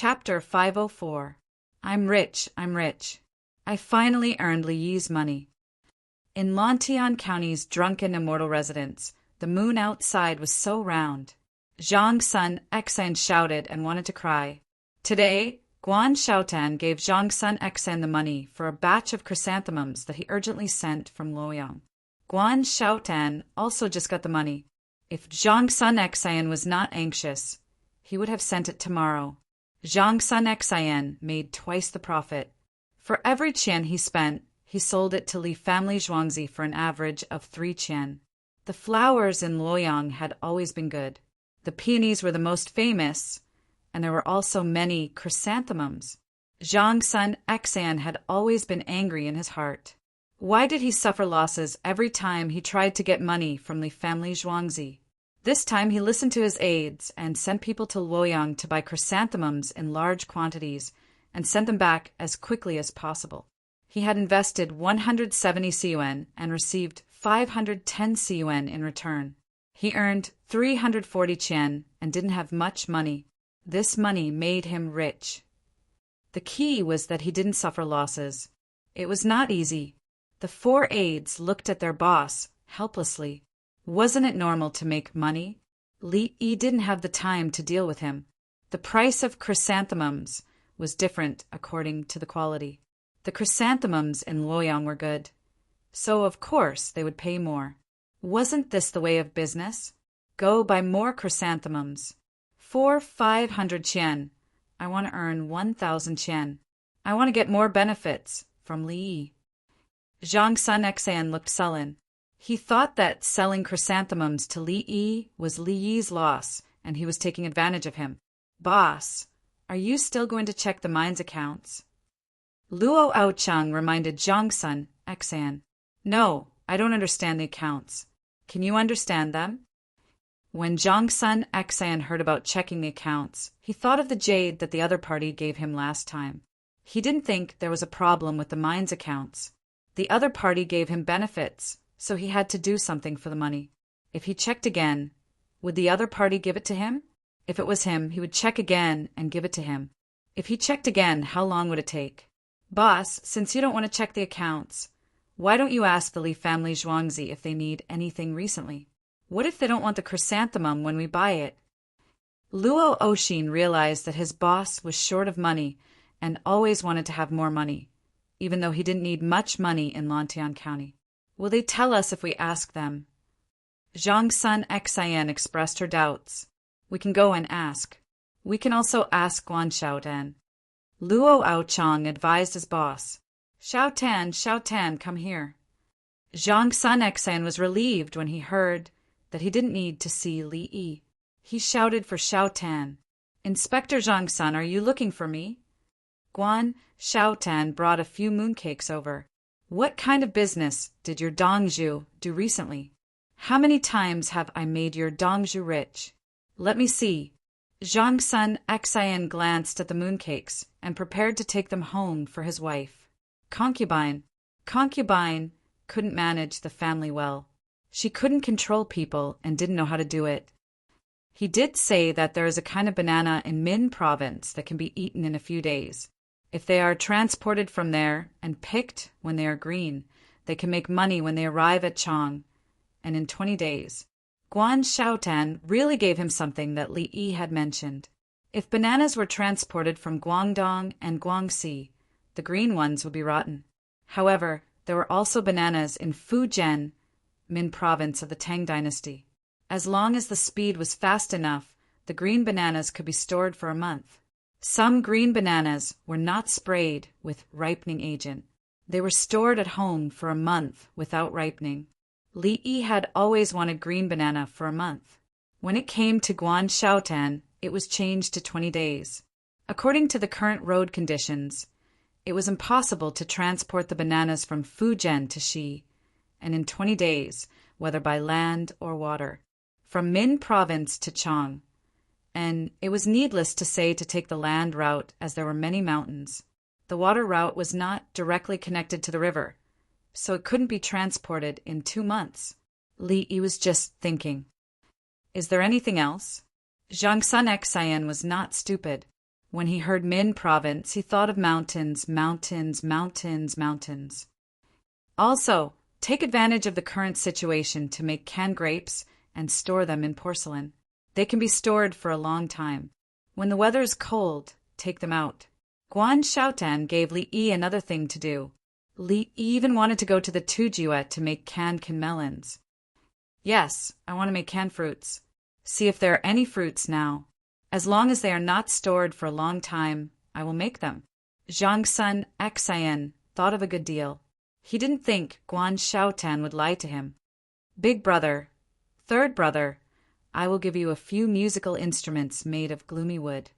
Chapter 504. I'm rich, I'm rich. I finally earned Li Yi's money. In Lantian County's drunken immortal residence, the moon outside was so round. Zhang's son Xan shouted and wanted to cry. Today, Guan Xiaotan gave Zhang's son Xan the money for a batch of chrysanthemums that he urgently sent from Luoyang. Guan Xiaotan also just got the money. If Zhang's son Xan was not anxious, he would have sent it tomorrow. Zhang's son Xan made twice the profit. For every qian he spent, he sold it to Li family Zhuangzi for an average of 3 qian. The flowers in Luoyang had always been good. The peonies were the most famous, and there were also many chrysanthemums. Zhang's son Xan had always been angry in his heart. Why did he suffer losses every time he tried to get money from Li family Zhuangzi? This time he listened to his aides and sent people to Luoyang to buy chrysanthemums in large quantities and sent them back as quickly as possible. He had invested 170 CUN and received 510 CUN in return. He earned 340 qian and didn't have much money. This money made him rich. The key was that he didn't suffer losses. It was not easy. The 4 aides looked at their boss helplessly. Wasn't it normal to make money? Li Yi didn't have the time to deal with him. The price of chrysanthemums was different according to the quality. The chrysanthemums in Luoyang were good, so of course they would pay more. Wasn't this the way of business? Go buy more chrysanthemums. For 500 qian, I want to earn 1,000 qian. I want to get more benefits from Li Yi. Zhang's son Xan looked sullen. He thought that selling chrysanthemums to Li Yi was Li Yi's loss, and he was taking advantage of him. Boss, are you still going to check the mine's accounts? Luo Aochang reminded Zhang's son Xan. No, I don't understand the accounts. Can you understand them? When Zhang's son Xan heard about checking the accounts, he thought of the jade that the other party gave him last time. He didn't think there was a problem with the mine's accounts. The other party gave him benefits, so he had to do something for the money. If he checked again, would the other party give it to him? If it was him, he would check again and give it to him. If he checked again, how long would it take? Boss, since you don't want to check the accounts, why don't you ask the Li family Zhuangzi if they need anything recently? What if they don't want the chrysanthemum when we buy it? Luo Oxin realized that his boss was short of money and always wanted to have more money, even though he didn't need much money in Lantian County. Will they tell us if we ask them? Zhang's son Xan expressed her doubts. We can go and ask. We can also ask Guan Xiaotan. Luo Aochang advised his boss. Xiaotan, come here. Zhang's son Xan was relieved when he heard that he didn't need to see Li Yi. He shouted for Xiaotan. Inspector Zhang's son, are you looking for me? Guan Xiaotan brought a few mooncakes over. What kind of business did your Dongzhu do recently? How many times have I made your Dongzhu rich? Let me see. Zhang's son Xan glanced at the mooncakes and prepared to take them home for his wife. Concubine couldn't manage the family well. She couldn't control people and didn't know how to do it. He did say that there is a kind of banana in Min province that can be eaten in a few days. If they are transported from there and picked when they are green, they can make money when they arrive at Chang, and in 20 days. Guan Xiaotan really gave him something that Li Yi had mentioned. If bananas were transported from Guangdong and Guangxi, the green ones would be rotten. However, there were also bananas in Fujian, Min province of the Tang dynasty. As long as the speed was fast enough, the green bananas could be stored for a month. Some green bananas were not sprayed with ripening agent. They were stored at home for a month without ripening. Li Yi had always wanted green banana for a month. When it came to Guan Xiaotan, it was changed to 20 days. According to the current road conditions, it was impossible to transport the bananas from Fujian to Xi, and in 20 days, whether by land or water, from Min province to Chang. And it was needless to say to take the land route as there were many mountains. The water route was not directly connected to the river, so it couldn't be transported in 2 months. Li Yi was just thinking. Is there anything else? Zhang's son Xan was not stupid. When he heard Min province, he thought of mountains, mountains, mountains, mountains. Also, take advantage of the current situation to make canned grapes and store them in porcelain. They can be stored for a long time. When the weather is cold, take them out. Guan Xiaotan gave Li Yi another thing to do. Li even wanted to go to the Tujuet to make canned melons. Yes, I want to make canned fruits. See if there are any fruits now. As long as they are not stored for a long time, I will make them. Zhang Sun Xian thought of a good deal. He didn't think Guan Xiaotan would lie to him. Big brother, third brother, I will give you a few musical instruments made of gloomy wood.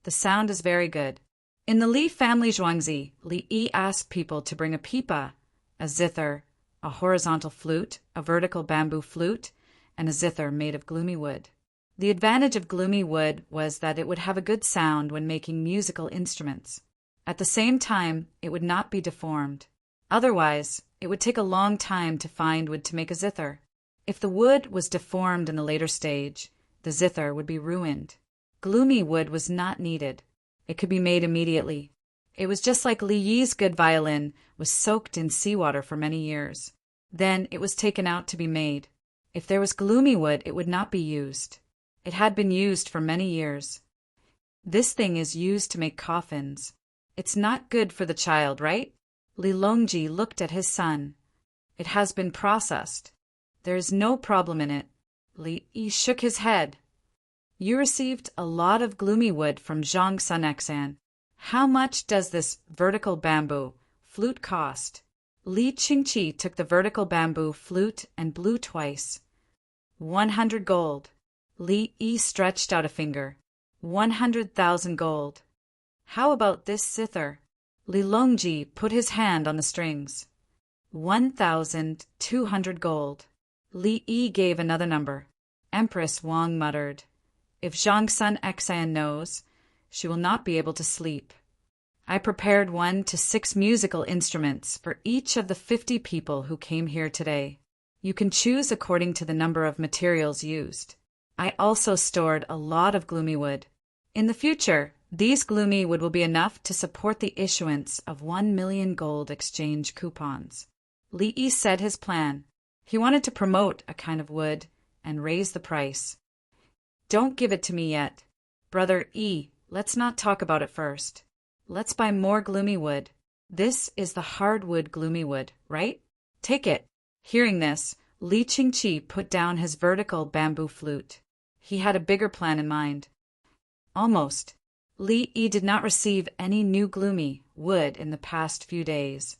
The sound is very good. In the Li family Zhuangzi, Li Yi asked people to bring a pipa, a zither, a horizontal flute, a vertical bamboo flute, and a zither made of gloomy wood. The advantage of gloomy wood was that it would have a good sound when making musical instruments. At the same time, it would not be deformed. Otherwise, it would take a long time to find wood to make a zither. If the wood was deformed in the later stage, the zither would be ruined. Gloomy wood was not needed. It could be made immediately. It was just like Li Yi's good violin was soaked in seawater for many years. Then it was taken out to be made. If there was gloomy wood, it would not be used. It had been used for many years. This thing is used to make coffins. It's not good for the child, right? Li Longji looked at his son. It has been processed. There is no problem in it. Li Yi shook his head. You received a lot of gloomy wood from Zhang Sun Xian. How much does this vertical bamboo flute cost? Li Qingqi took the vertical bamboo flute and blew twice. 100 gold. Li Yi stretched out a finger. 100,000 gold. How about this zither? Li Longji put his hand on the strings. 1,200 gold. Li Yi gave another number. Empress Wang muttered, If Zhang Sun Xian knows, she will not be able to sleep. I prepared 1 to 6 musical instruments for each of the 50 people who came here today. You can choose according to the number of materials used. I also stored a lot of gloomy wood. In the future, these gloomy wood will be enough to support the issuance of 1 million gold exchange coupons. Li Yi said his plan. He wanted to promote a kind of wood and raise the price. Don't give it to me yet. Brother Yi, let's not talk about it first. Let's buy more gloomy wood. This is the hardwood gloomy wood, right? Take it. Hearing this, Li Qingqi put down his vertical bamboo flute. He had a bigger plan in mind. Almost. Li Yi did not receive any new gloomy wood in the past few days.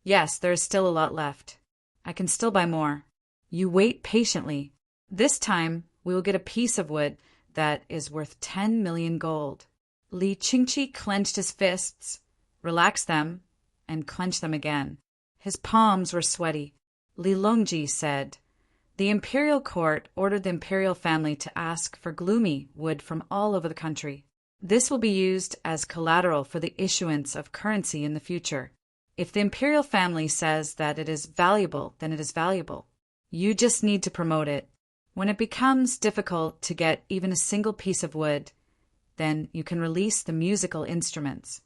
Yes, there is still a lot left. I can still buy more. You wait patiently. This time, we will get a piece of wood that is worth 10 million gold. Li Qingqi clenched his fists, relaxed them, and clenched them again. His palms were sweaty. Li Longji said, The imperial court ordered the imperial family to ask for gloomy wood from all over the country. This will be used as collateral for the issuance of currency in the future. If the imperial family says that it is valuable, then it is valuable. You just need to promote it. When it becomes difficult to get even a single piece of wood, then you can release the musical instruments.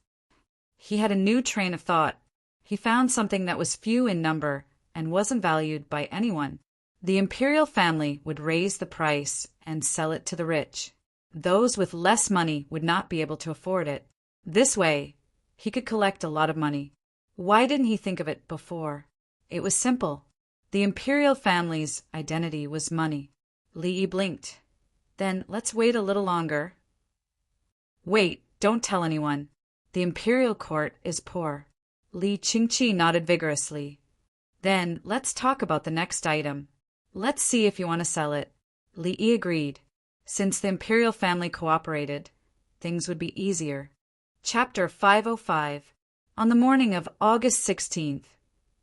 He had a new train of thought. He found something that was few in number and wasn't valued by anyone. The imperial family would raise the price and sell it to the rich. Those with less money would not be able to afford it. This way, he could collect a lot of money. Why didn't he think of it before? It was simple. The imperial family's identity was money. Li Yi blinked. Then let's wait a little longer. Wait, don't tell anyone. The imperial court is poor. Li Qingqi nodded vigorously. Then let's talk about the next item. Let's see if you want to sell it. Li Yi agreed. Since the imperial family cooperated, things would be easier. Chapter 505. On the morning of August 16th,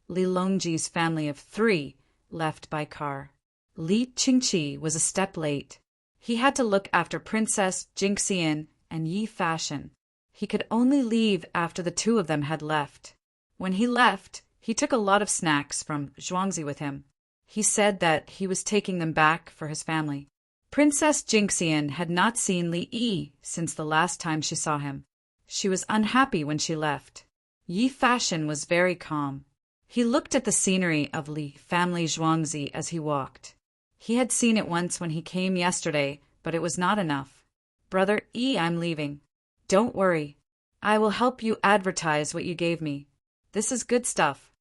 Li Longji's family of 3 left by car. Li Qingqi was a step late. He had to look after Princess Jingxian and Yi Fashion. He could only leave after the 2 of them had left. When he left, he took a lot of snacks from Zhuangzi with him. He said that he was taking them back for his family. Princess Jinxian had not seen Li Yi since the last time she saw him. She was unhappy when she left. Yi Fashion was very calm. He looked at the scenery of Li family Zhuangzi as he walked. He had seen it once when he came yesterday, but it was not enough. Brother Yi, I'm leaving. Don't worry. I will help you advertise what you gave me. This is good stuff.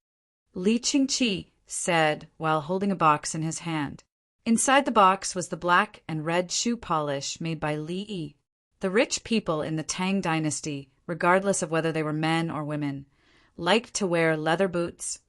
Li Qingqi said while holding a box in his hand. Inside the box was the black and red shoe polish made by Li Yi. The rich people in the Tang dynasty, regardless of whether they were men or women, liked to wear leather boots,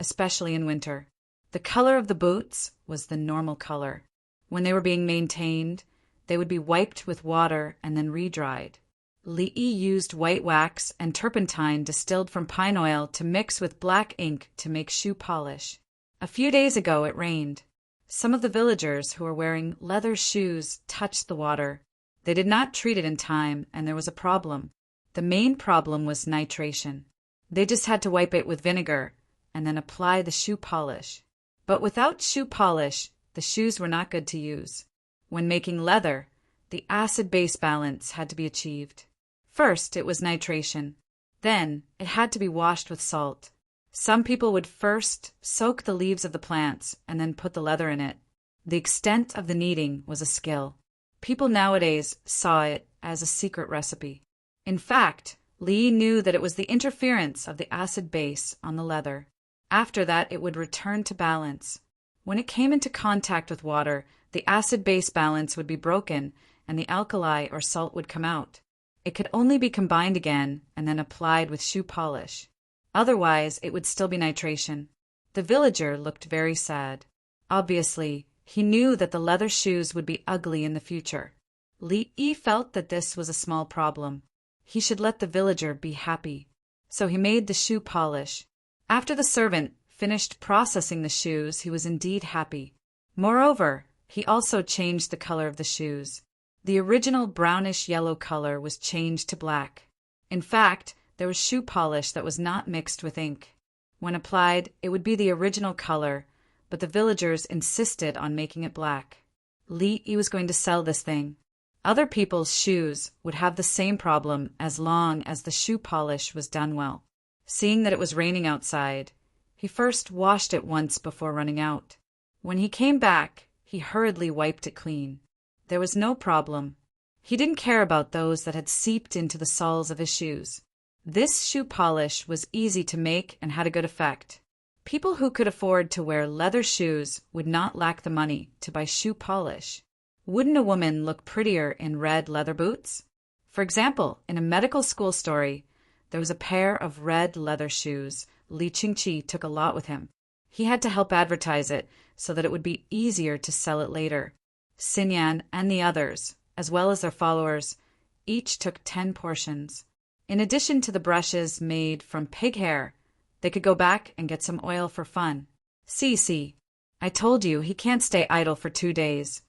especially in winter. The color of the boots was the normal color. When they were being maintained, they would be wiped with water and then re-dried. Li Yi used white wax and turpentine distilled from pine oil to mix with black ink to make shoe polish. A few days ago it rained. Some of the villagers who were wearing leather shoes touched the water. They did not treat it in time, and there was a problem. The main problem was nitration. They just had to wipe it with vinegar and then apply the shoe polish. But without shoe polish, the shoes were not good to use. When making leather, the acid-base balance had to be achieved. First, it was nitration. Then, it had to be washed with salt. Some people would first soak the leaves of the plants and then put the leather in it. The extent of the kneading was a skill. People nowadays saw it as a secret recipe. In fact, Li knew that it was the interference of the acid base on the leather. After that, it would return to balance. When it came into contact with water, the acid-base balance would be broken and the alkali or salt would come out. It could only be combined again and then applied with shoe polish. Otherwise, it would still be nitration. The villager looked very sad. Obviously, he knew that the leather shoes would be ugly in the future. Li Yi felt that this was a small problem. He should let the villager be happy. So he made the shoe polish. After the servant finished processing the shoes, he was indeed happy. Moreover, he also changed the color of the shoes. The original brownish-yellow color was changed to black. In fact, there was shoe polish that was not mixed with ink. When applied, it would be the original color, but the villagers insisted on making it black. Li Yi was going to sell this thing. Other people's shoes would have the same problem as long as the shoe polish was done well. Seeing that it was raining outside, he first washed it once before running out. When he came back, he hurriedly wiped it clean. There was no problem. He didn't care about those that had seeped into the soles of his shoes. This shoe polish was easy to make and had a good effect. People who could afford to wear leather shoes would not lack the money to buy shoe polish. Wouldn't a woman look prettier in red leather boots? For example, in a medical school story, there was a pair of red leather shoes Li Qingqi took a lot with him. He had to help advertise it so that it would be easier to sell it later. Xinyan and the others, as well as their followers, each took 10 portions. In addition to the brushes made from pig hair, they could go back and get some oil for fun. See, I told you he can't stay idle for 2 days.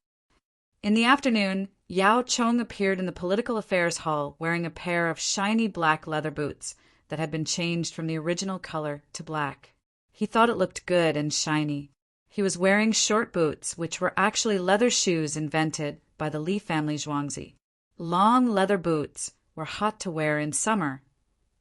In the afternoon, Yao Chong appeared in the political affairs hall wearing a pair of shiny black leather boots that had been changed from the original color to black. He thought it looked good and shiny. He was wearing short boots, which were actually leather shoes invented by the Li family Zhuangzi. Long leather boots were hot to wear in summer,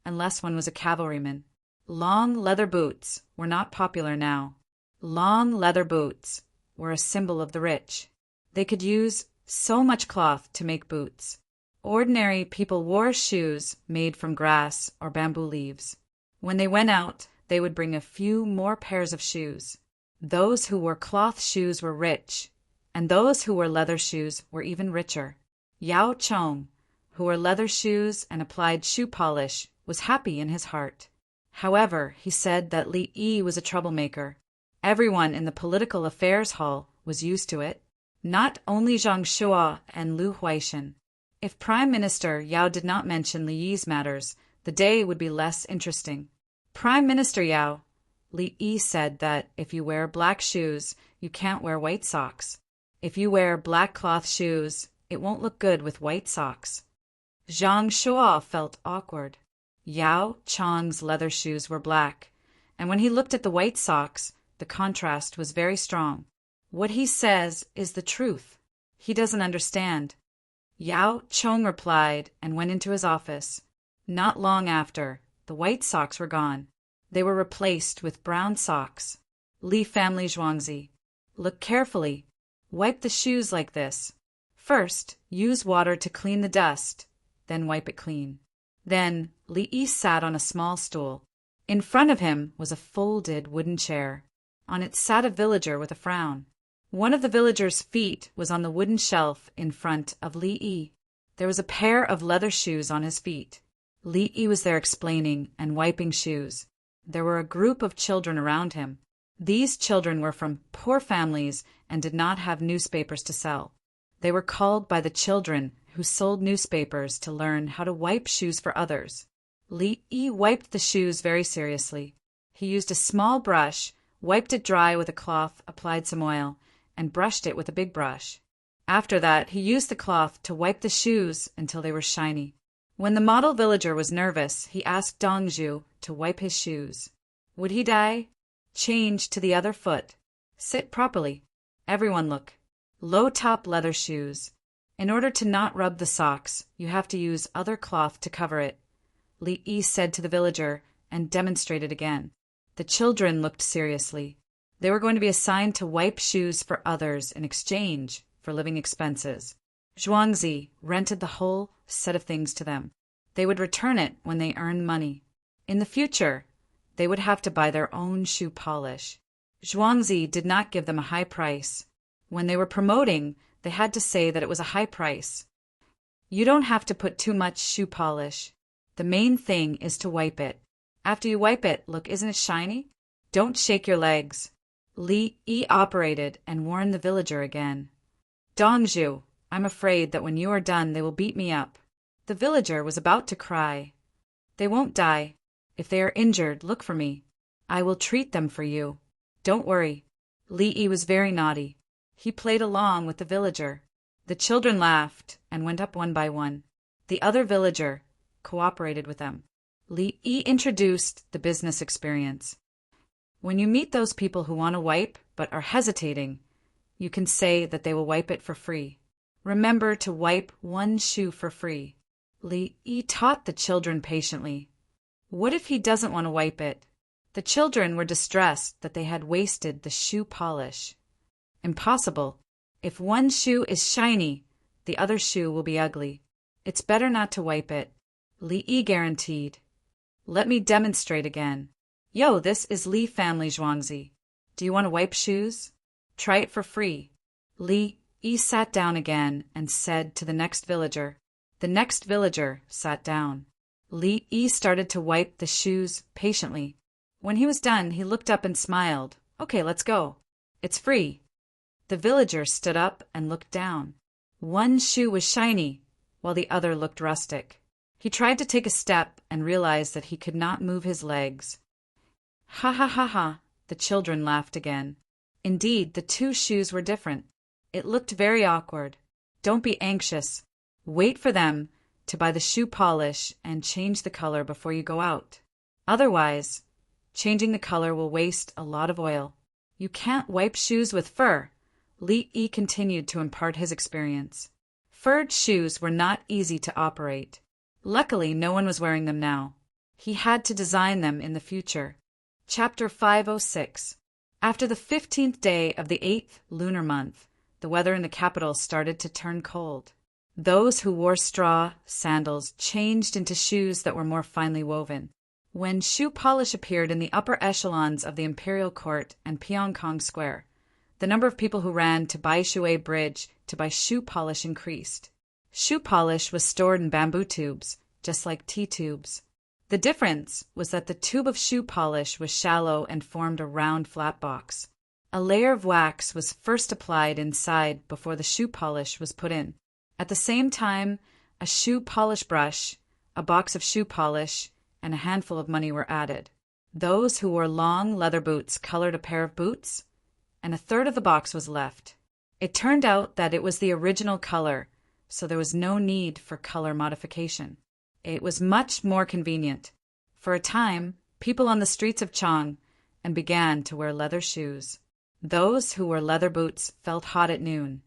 unless one was a cavalryman. Long leather boots were not popular now. Long leather boots were a symbol of the rich. They could use so much cloth to make boots. Ordinary people wore shoes made from grass or bamboo leaves. When they went out, they would bring a few more pairs of shoes. Those who wore cloth shoes were rich, and those who wore leather shoes were even richer. Yao Chong, who wore leather shoes and applied shoe polish, was happy in his heart. However, he said that Li Yi was a troublemaker. Everyone in the political affairs hall was used to it. Not only Zhang Shuo and Lu Huaishan. If Prime Minister Yao did not mention Li Yi's matters, the day would be less interesting. Prime Minister Yao, Li Yi said that if you wear black shoes, you can't wear white socks. If you wear black cloth shoes, it won't look good with white socks. Zhang Shuo felt awkward. Yao Chong's leather shoes were black, and when he looked at the white socks, the contrast was very strong. What he says is the truth. He doesn't understand. Yao Chong replied and went into his office. Not long after, the white socks were gone. They were replaced with brown socks. Li family Zhuangzi. Look carefully. Wipe the shoes like this. First, use water to clean the dust, then wipe it clean. Then, Li Yi sat on a small stool. In front of him was a folded wooden chair. On it sat a villager with a frown. One of the villager's feet was on the wooden shelf in front of Li Yi. There was a pair of leather shoes on his feet. Li Yi was there explaining and wiping shoes. There were a group of children around him. These children were from poor families and did not have newspapers to sell. They were called by the children who sold newspapers to learn how to wipe shoes for others. Li Yi wiped the shoes very seriously. He used a small brush, wiped it dry with a cloth, applied some oil, and brushed it with a big brush. After that, he used the cloth to wipe the shoes until they were shiny. When the model villager was nervous, he asked Dongzhu to wipe his shoes. Would he die? Change to the other foot. Sit properly. Everyone look. Low-top leather shoes. In order to not rub the socks, you have to use other cloth to cover it. Li Yi said to the villager and demonstrated again. The children looked seriously. They were going to be assigned to wipe shoes for others in exchange for living expenses. Zhuangzi rented the whole set of things to them. They would return it when they earned money. In the future, they would have to buy their own shoe polish. Zhuangzi did not give them a high price. When they were promoting, they had to say that it was a high price. You don't have to put too much shoe polish. The main thing is to wipe it. After you wipe it, look, isn't it shiny? Don't shake your legs. Li Yi operated and warned the villager again. Dongzhu, I'm afraid that when you are done they will beat me up. The villager was about to cry. They won't die. If they are injured, look for me. I will treat them for you. Don't worry. Li Yi was very naughty. He played along with the villager. The children laughed and went up one by one. The other villager cooperated with them. Li Yi introduced the business experience. When you meet those people who want to wipe but are hesitating, you can say that they will wipe it for free. Remember to wipe one shoe for free. Li Yi taught the children patiently. What if he doesn't want to wipe it? The children were distressed that they had wasted the shoe polish. Impossible. If one shoe is shiny, the other shoe will be ugly. It's better not to wipe it. Li Yi guaranteed. Let me demonstrate again. Yo, this is Li family Zhuangzi. Do you want to wipe shoes? Try it for free. Li Yi sat down again and said to the next villager. The next villager sat down. Li Yi started to wipe the shoes patiently. When he was done, he looked up and smiled. Okay, let's go. It's free. The villager stood up and looked down. One shoe was shiny, while the other looked rustic. He tried to take a step and realized that he could not move his legs. Ha ha ha ha, the children laughed again. Indeed, the two shoes were different. It looked very awkward. Don't be anxious. Wait for them to buy the shoe polish and change the color before you go out. Otherwise, changing the color will waste a lot of oil. You can't wipe shoes with fur. Li Yi continued to impart his experience. Furred shoes were not easy to operate. Luckily, no one was wearing them now. He had to design them in the future. Chapter 506. After the 15th day of the 8th lunar month, the weather in the capital started to turn cold. Those who wore straw sandals changed into shoes that were more finely woven. When shoe polish appeared in the upper echelons of the Imperial Court and Pyongkong Square, the number of people who ran to Baishui Bridge to buy shoe polish increased. Shoe polish was stored in bamboo tubes, just like tea tubes. The difference was that the tube of shoe polish was shallow and formed a round flat box. A layer of wax was first applied inside before the shoe polish was put in. At the same time, a shoe polish brush, a box of shoe polish, and a handful of money were added. Those who wore long leather boots colored a pair of boots, and a third of the box was left. It turned out that it was the original color, so there was no need for color modification. It was much more convenient. For a time, people on the streets of Chang and began to wear leather shoes. Those who wore leather boots felt hot at noon,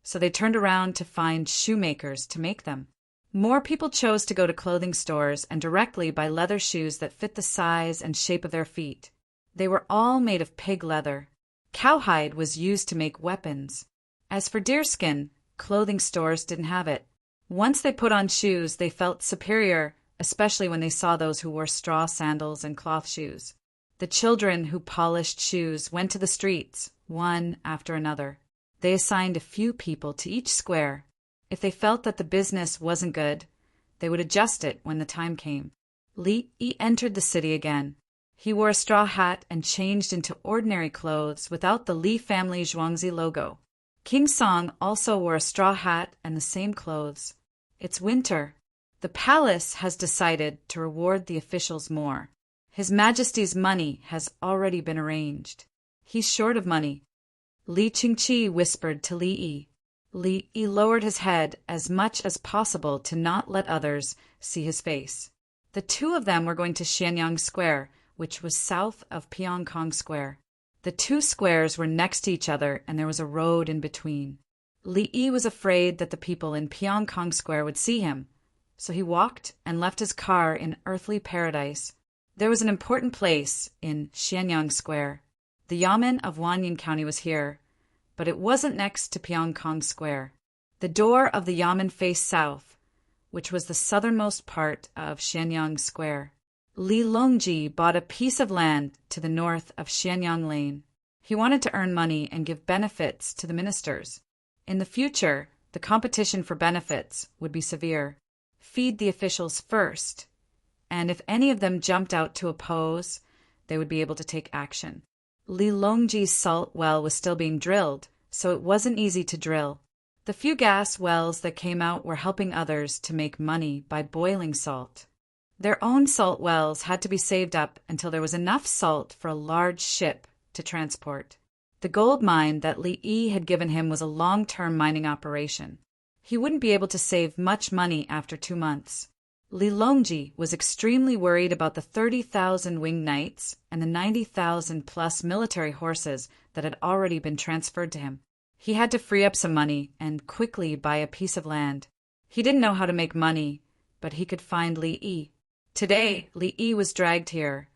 so they turned around to find shoemakers to make them. More people chose to go to clothing stores and directly buy leather shoes that fit the size and shape of their feet. They were all made of pig leather. Cowhide was used to make weapons. As for deerskin, clothing stores didn't have it. Once they put on shoes, they felt superior, especially when they saw those who wore straw sandals and cloth shoes. The children who polished shoes went to the streets, one after another. They assigned a few people to each square. If they felt that the business wasn't good, they would adjust it when the time came. Li Yi entered the city again. He wore a straw hat and changed into ordinary clothes without the Li family Zhuangzi logo. King Song also wore a straw hat and the same clothes. It's winter. The palace has decided to reward the officials more. His Majesty's money has already been arranged. He's short of money. Li Qingqi whispered to Li Yi. Li Yi lowered his head as much as possible to not let others see his face. The two of them were going to Xianyang Square, which was south of Pyongkong Square. The two squares were next to each other and there was a road in between. Li Yi was afraid that the people in Pyongkong Square would see him, so he walked and left his car in earthly paradise. There was an important place in Xianyang Square. The Yamen of Wanyan County was here, but it wasn't next to Pyongkong Square. The door of the Yamen faced south, which was the southernmost part of Xianyang Square. Li Longji bought a piece of land to the north of Xianyang Lane. He wanted to earn money and give benefits to the ministers. In the future, the competition for benefits would be severe. Feed the officials first, and if any of them jumped out to oppose, they would be able to take action. Li Longji's salt well was still being drilled, so it wasn't easy to drill. The few gas wells that came out were helping others to make money by boiling salt. Their own salt wells had to be saved up until there was enough salt for a large ship to transport. The gold mine that Li Yi had given him was a long-term mining operation. He wouldn't be able to save much money after 2 months. Li Longji was extremely worried about the 30,000 winged knights and the 90,000-plus military horses that had already been transferred to him. He had to free up some money and quickly buy a piece of land. He didn't know how to make money, but he could find Li Yi. Today, Li Yi was dragged here,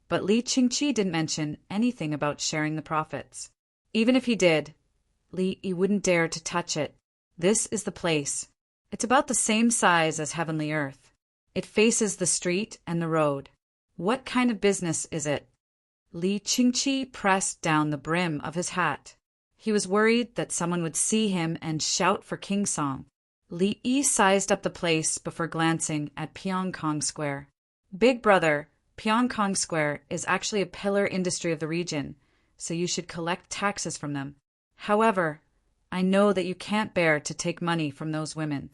but Li Qingqi didn't mention anything about sharing the profits. Even if he did, Li Yi wouldn't dare to touch it. This is the place. It's about the same size as Heavenly Earth. It faces the street and the road. What kind of business is it? Li Qingqi pressed down the brim of his hat. He was worried that someone would see him and shout for King Song. Li Yi sized up the place before glancing at Pyongkong Square. Big brother, Pyongkong Square is actually a pillar industry of the region, so you should collect taxes from them. However, I know that you can't bear to take money from those women.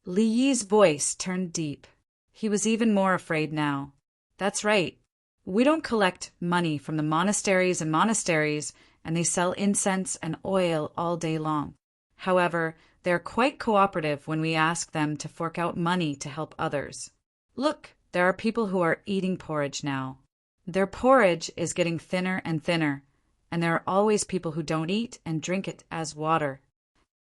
Li Yi's voice turned deep. He was even more afraid now. That's right. We don't collect money from the monasteries and they sell incense and oil all day long. However, they're quite cooperative when we ask them to fork out money to help others. Look, there are people who are eating porridge now. Their porridge is getting thinner and thinner, and there are always people who don't eat and drink it as water.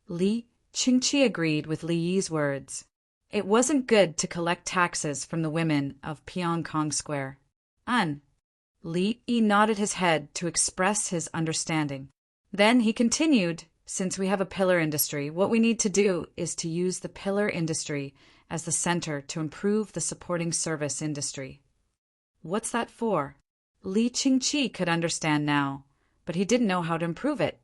Li Qingqi agreed with Li Yi's words. It wasn't good to collect taxes from the women of Pyongkong Square. Li Yi nodded his head to express his understanding. Then he continued, since we have a pillar industry, what we need to do is to use the pillar industry as the center to improve the supporting service industry. What's that for? Li Qingqi could understand now, but he didn't know how to improve it.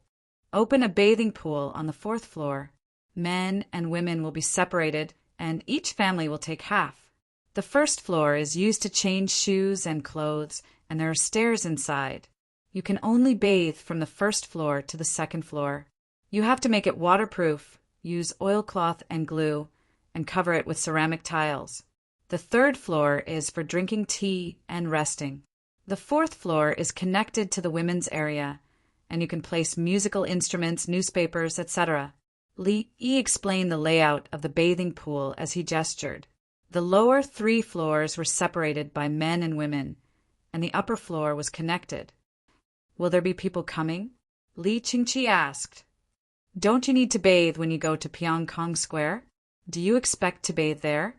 Open a bathing pool on the 4th floor. Men and women will be separated, and each family will take half. The 1st floor is used to change shoes and clothes, and there are stairs inside. You can only bathe from the 1st floor to the 2nd floor. You have to make it waterproof, use oilcloth and glue, and cover it with ceramic tiles. The 3rd floor is for drinking tea and resting. The 4th floor is connected to the women's area, and you can place musical instruments, newspapers, etc. Li Yi explained the layout of the bathing pool as he gestured. The lower 3 floors were separated by men and women, and the upper floor was connected. Will there be people coming? Li Qingqi asked. Don't you need to bathe when you go to Pyongkong Square? Do you expect to bathe there?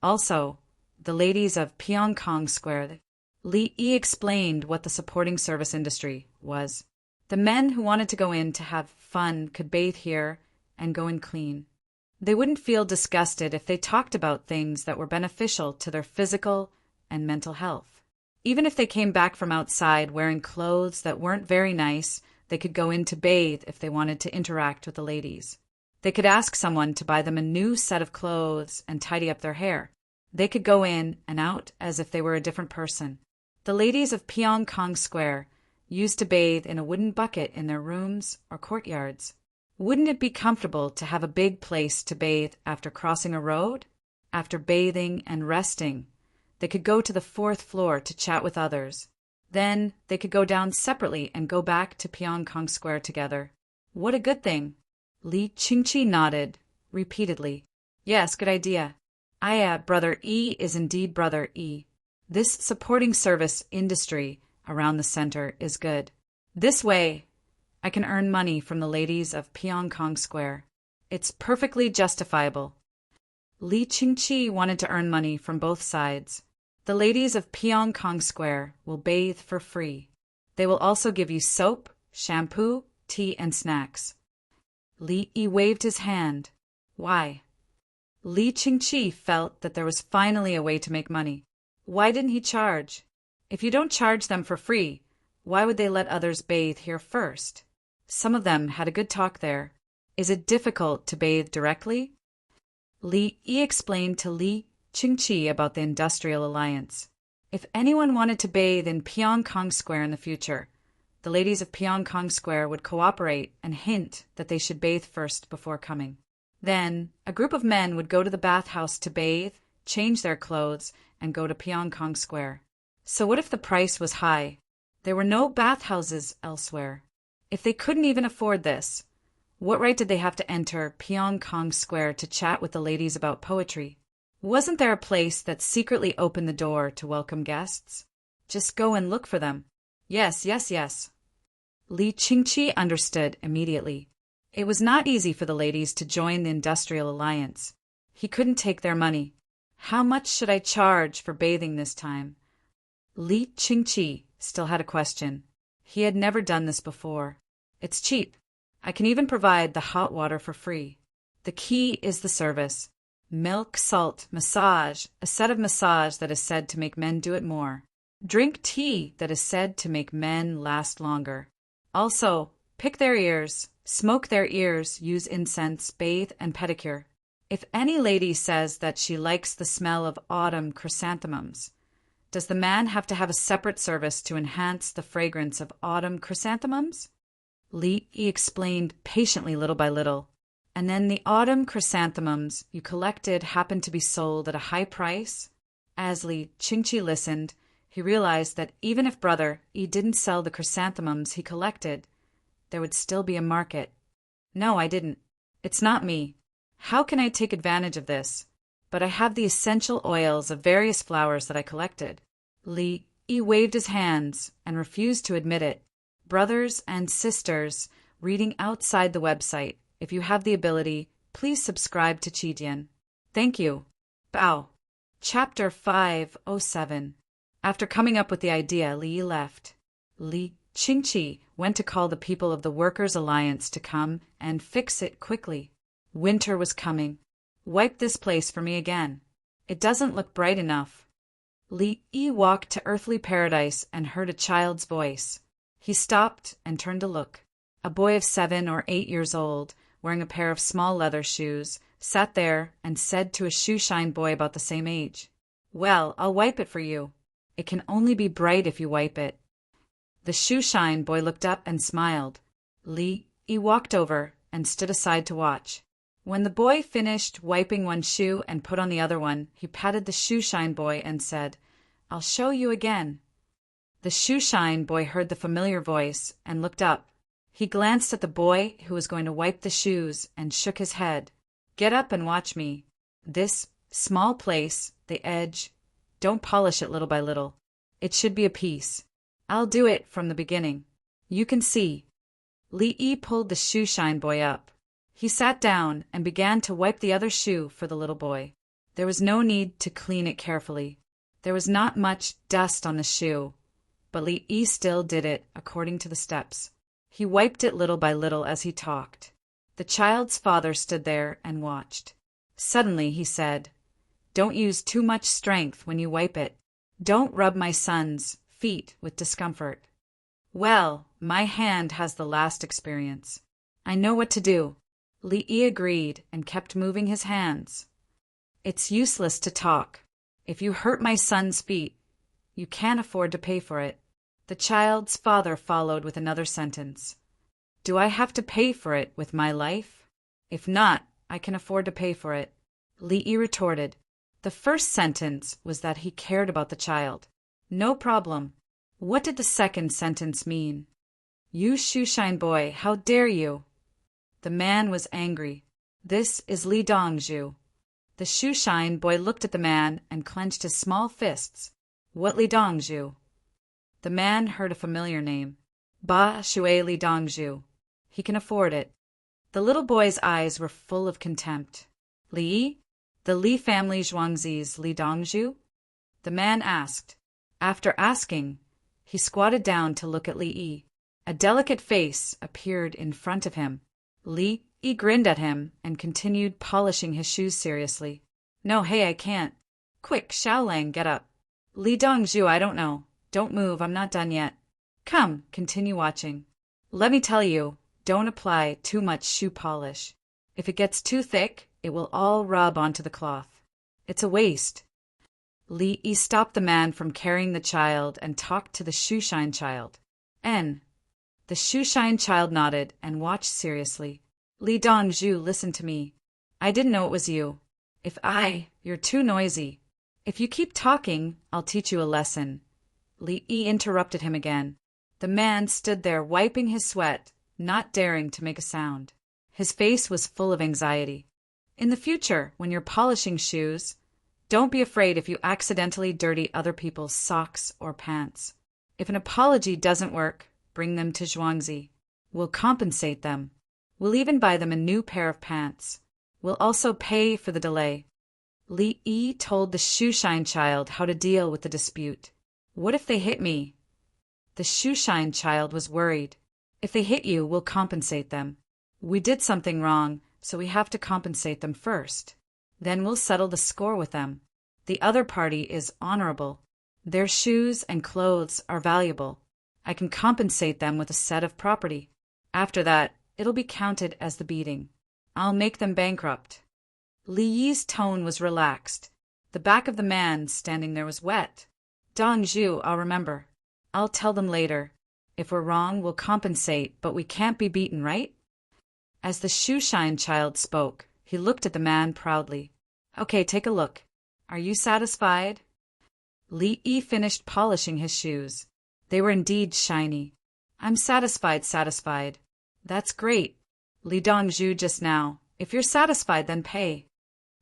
Also, the ladies of Pyongkong Square. Li Yi explained what the supporting service industry was. The men who wanted to go in to have fun could bathe here and go in clean. They wouldn't feel disgusted if they talked about things that were beneficial to their physical and mental health. Even if they came back from outside wearing clothes that weren't very nice, they could go in to bathe if they wanted to interact with the ladies. They could ask someone to buy them a new set of clothes and tidy up their hair. They could go in and out as if they were a different person. The ladies of Pyongkong Square used to bathe in a wooden bucket in their rooms or courtyards. Wouldn't it be comfortable to have a big place to bathe after crossing a road? After bathing and resting, they could go to the 4th floor to chat with others. Then they could go down separately and go back to Pyongkong Square together. What a good thing! Li Qingqi nodded, repeatedly. Yes, good idea. Brother E is indeed Brother E. This supporting service industry around the center is good. This way, I can earn money from the ladies of Pyongkong Square. It's perfectly justifiable. Li Qingqi wanted to earn money from both sides. The ladies of Pyongkong Square will bathe for free. They will also give you soap, shampoo, tea, and snacks. Li Yi waved his hand. Why? Li Qingqi felt that there was finally a way to make money. Why didn't he charge? If you don't charge them for free, why would they let others bathe here first? Some of them had a good talk there. Is it difficult to bathe directly? Li Yi explained to Li Qingqi about the Industrial Alliance. If anyone wanted to bathe in Pyongkong Square in the future, the ladies of Pyongkong Square would cooperate and hint that they should bathe first before coming. Then, a group of men would go to the bathhouse to bathe, change their clothes, and go to Pyongkong Square. So what if the price was high? There were no bathhouses elsewhere. If they couldn't even afford this, what right did they have to enter Pyongkong Square to chat with the ladies about poetry? Wasn't there a place that secretly opened the door to welcome guests? Just go and look for them. Yes. Li Qingqi understood immediately. It was not easy for the ladies to join the Industrial Alliance. He couldn't take their money. How much should I charge for bathing this time? Li Qingqi still had a question. He had never done this before. It's cheap. I can even provide the hot water for free. The key is the service. Milk, salt, massage, a set of massage that is said to make men do it more. Drink tea that is said to make men last longer. Also, pick their ears, smoke their ears, use incense, bathe, and pedicure. If any lady says that she likes the smell of autumn chrysanthemums, does the man have to have a separate service to enhance the fragrance of autumn chrysanthemums? Li Yi explained patiently little by little. And then the autumn chrysanthemums you collected happened to be sold at a high price? As Li Qingqi listened, he realized that even if Brother Yi didn't sell the chrysanthemums he collected, there would still be a market. No, I didn't. It's not me. How can I take advantage of this? But I have the essential oils of various flowers that I collected. Li Yi waved his hands and refused to admit it. Brothers and sisters, reading outside the website, if you have the ability, please subscribe to Qijian. Thank you. Bao. Chapter 507. After coming up with the idea, Li Yi left. Li Qingqi went to call the people of the Workers' Alliance to come and fix it quickly. Winter was coming. Wipe this place for me again. It doesn't look bright enough. Li Yi walked to earthly paradise and heard a child's voice. He stopped and turned to look. A boy of 7 or 8 years old, wearing a pair of small leather shoes, sat there and said to a shoeshine boy about the same age, "Well, I'll wipe it for you. It can only be bright if you wipe it." The shoeshine boy looked up and smiled. Li Yi walked over and stood aside to watch. When the boy finished wiping one shoe and put on the other one, he patted the shoeshine boy and said, "I'll show you again." The shoeshine boy heard the familiar voice and looked up. He glanced at the boy who was going to wipe the shoes and shook his head. "Get up and watch me. This small place, the edge, don't polish it little by little. It should be a piece. I'll do it from the beginning. You can see." Li Yi pulled the shoeshine boy up. He sat down and began to wipe the other shoe for the little boy. There was no need to clean it carefully. There was not much dust on the shoe, but Li Yi still did it according to the steps. He wiped it little by little as he talked. The child's father stood there and watched. Suddenly he said, "Don't use too much strength when you wipe it. Don't rub my son's feet with discomfort." "Well, my hand has the last experience. I know what to do." Li Yi agreed and kept moving his hands. "It's useless to talk. If you hurt my son's feet, you can't afford to pay for it." The child's father followed with another sentence. "Do I have to pay for it with my life? If not, I can afford to pay for it." Li Yi retorted. The first sentence was that he cared about the child. No problem. What did the second sentence mean? "You shoeshine boy, how dare you?" The man was angry. "This is Li Dongzhu." The shoeshine boy looked at the man and clenched his small fists. "What Li Dongzhu?" The man heard a familiar name. "Ba Shui Li Dongzhu. He can afford it." The little boy's eyes were full of contempt. "Li Yi? The Li family Zhuangzi's Li Dongzhu?" The man asked. After asking, he squatted down to look at Li Yi. A delicate face appeared in front of him. Li Yi grinned at him and continued polishing his shoes seriously. "No, hey, I can't. Quick, Xiaolang, get up." "Li Dongzhu, I don't know. Don't move, I'm not done yet." "Come, continue watching. Let me tell you, don't apply too much shoe polish. If it gets too thick, it will all rub onto the cloth. It's a waste." Li Yi stopped the man from carrying the child and talked to the shoeshine child. "N." The shoeshine child nodded and watched seriously. "Li Dongzhu, listen to me. I didn't know it was you. You're too noisy. If you keep talking, I'll teach you a lesson." Li Yi interrupted him again. The man stood there wiping his sweat, not daring to make a sound. His face was full of anxiety. "In the future, when you're polishing shoes, don't be afraid if you accidentally dirty other people's socks or pants. If an apology doesn't work, bring them to Zhuangzi. We'll compensate them. We'll even buy them a new pair of pants. We'll also pay for the delay." Li Yi told the shoeshine child how to deal with the dispute. "What if they hit me?" The shoeshine child was worried. "If they hit you, we'll compensate them. We did something wrong, so we have to compensate them first. Then we'll settle the score with them. The other party is honorable. Their shoes and clothes are valuable. I can compensate them with a set of property. After that, it'll be counted as the beating. I'll make them bankrupt." Li Yi's tone was relaxed. The back of the man standing there was wet. "Dongzhu, I'll remember. I'll tell them later. If we're wrong, we'll compensate, but we can't be beaten, right?" As the shoeshine child spoke, he looked at the man proudly. "Okay, take a look. Are you satisfied?" Li Yi finished polishing his shoes. They were indeed shiny. "I'm satisfied. That's great. Li Dongzhu just now. If you're satisfied, then pay."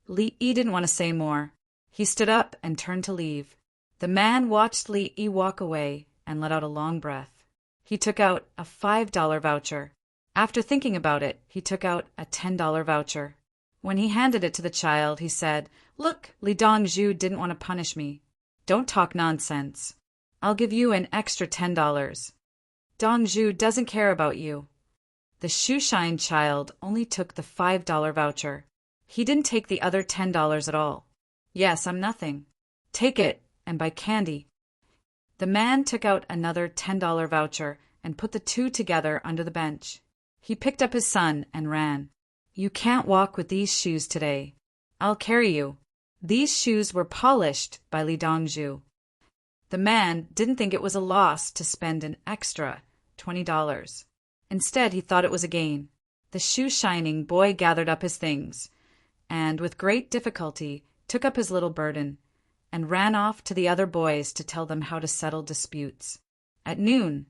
Li Yi didn't want to say more. He stood up and turned to leave. The man watched Li Yi walk away and let out a long breath. He took out a $5 voucher. After thinking about it, he took out a $10 voucher. When he handed it to the child, he said, "Look, Li Dongzhu didn't want to punish me. Don't talk nonsense. I'll give you an extra $10. Dongzhu doesn't care about you." The shoeshine child only took the $5 voucher. He didn't take the other $10 at all. "Yes, I'm nothing. Take it and buy candy." The man took out another $10 voucher and put the two together under the bench. He picked up his son and ran. "You can't walk with these shoes today. I'll carry you." These shoes were polished by Li Dongzhu. The man didn't think it was a loss to spend an extra $20. Instead, he thought it was a gain. The shoe-shining boy gathered up his things, and with great difficulty took up his little burden, and ran off to the other boys to tell them how to settle disputes. At noon,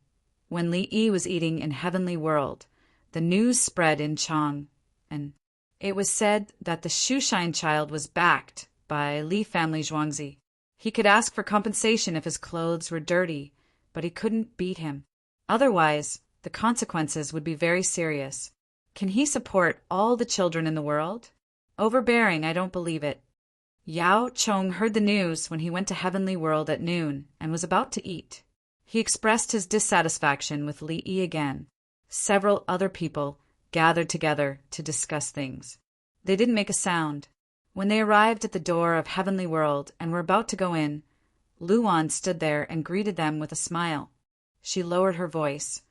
when Li Yi was eating in Heavenly World, the news spread in Chang, and it was said that the shoeshine child was backed by Li family Zhuangzi. He could ask for compensation if his clothes were dirty, but he couldn't beat him. Otherwise, the consequences would be very serious. Can he support all the children in the world? Overbearing, I don't believe it. Yao Chong heard the news when he went to Heavenly World at noon and was about to eat. He expressed his dissatisfaction with Li Yi again. Several other people gathered together to discuss things. They didn't make a sound. When they arrived at the door of Heavenly World and were about to go in, Luan stood there and greeted them with a smile. She lowered her voice.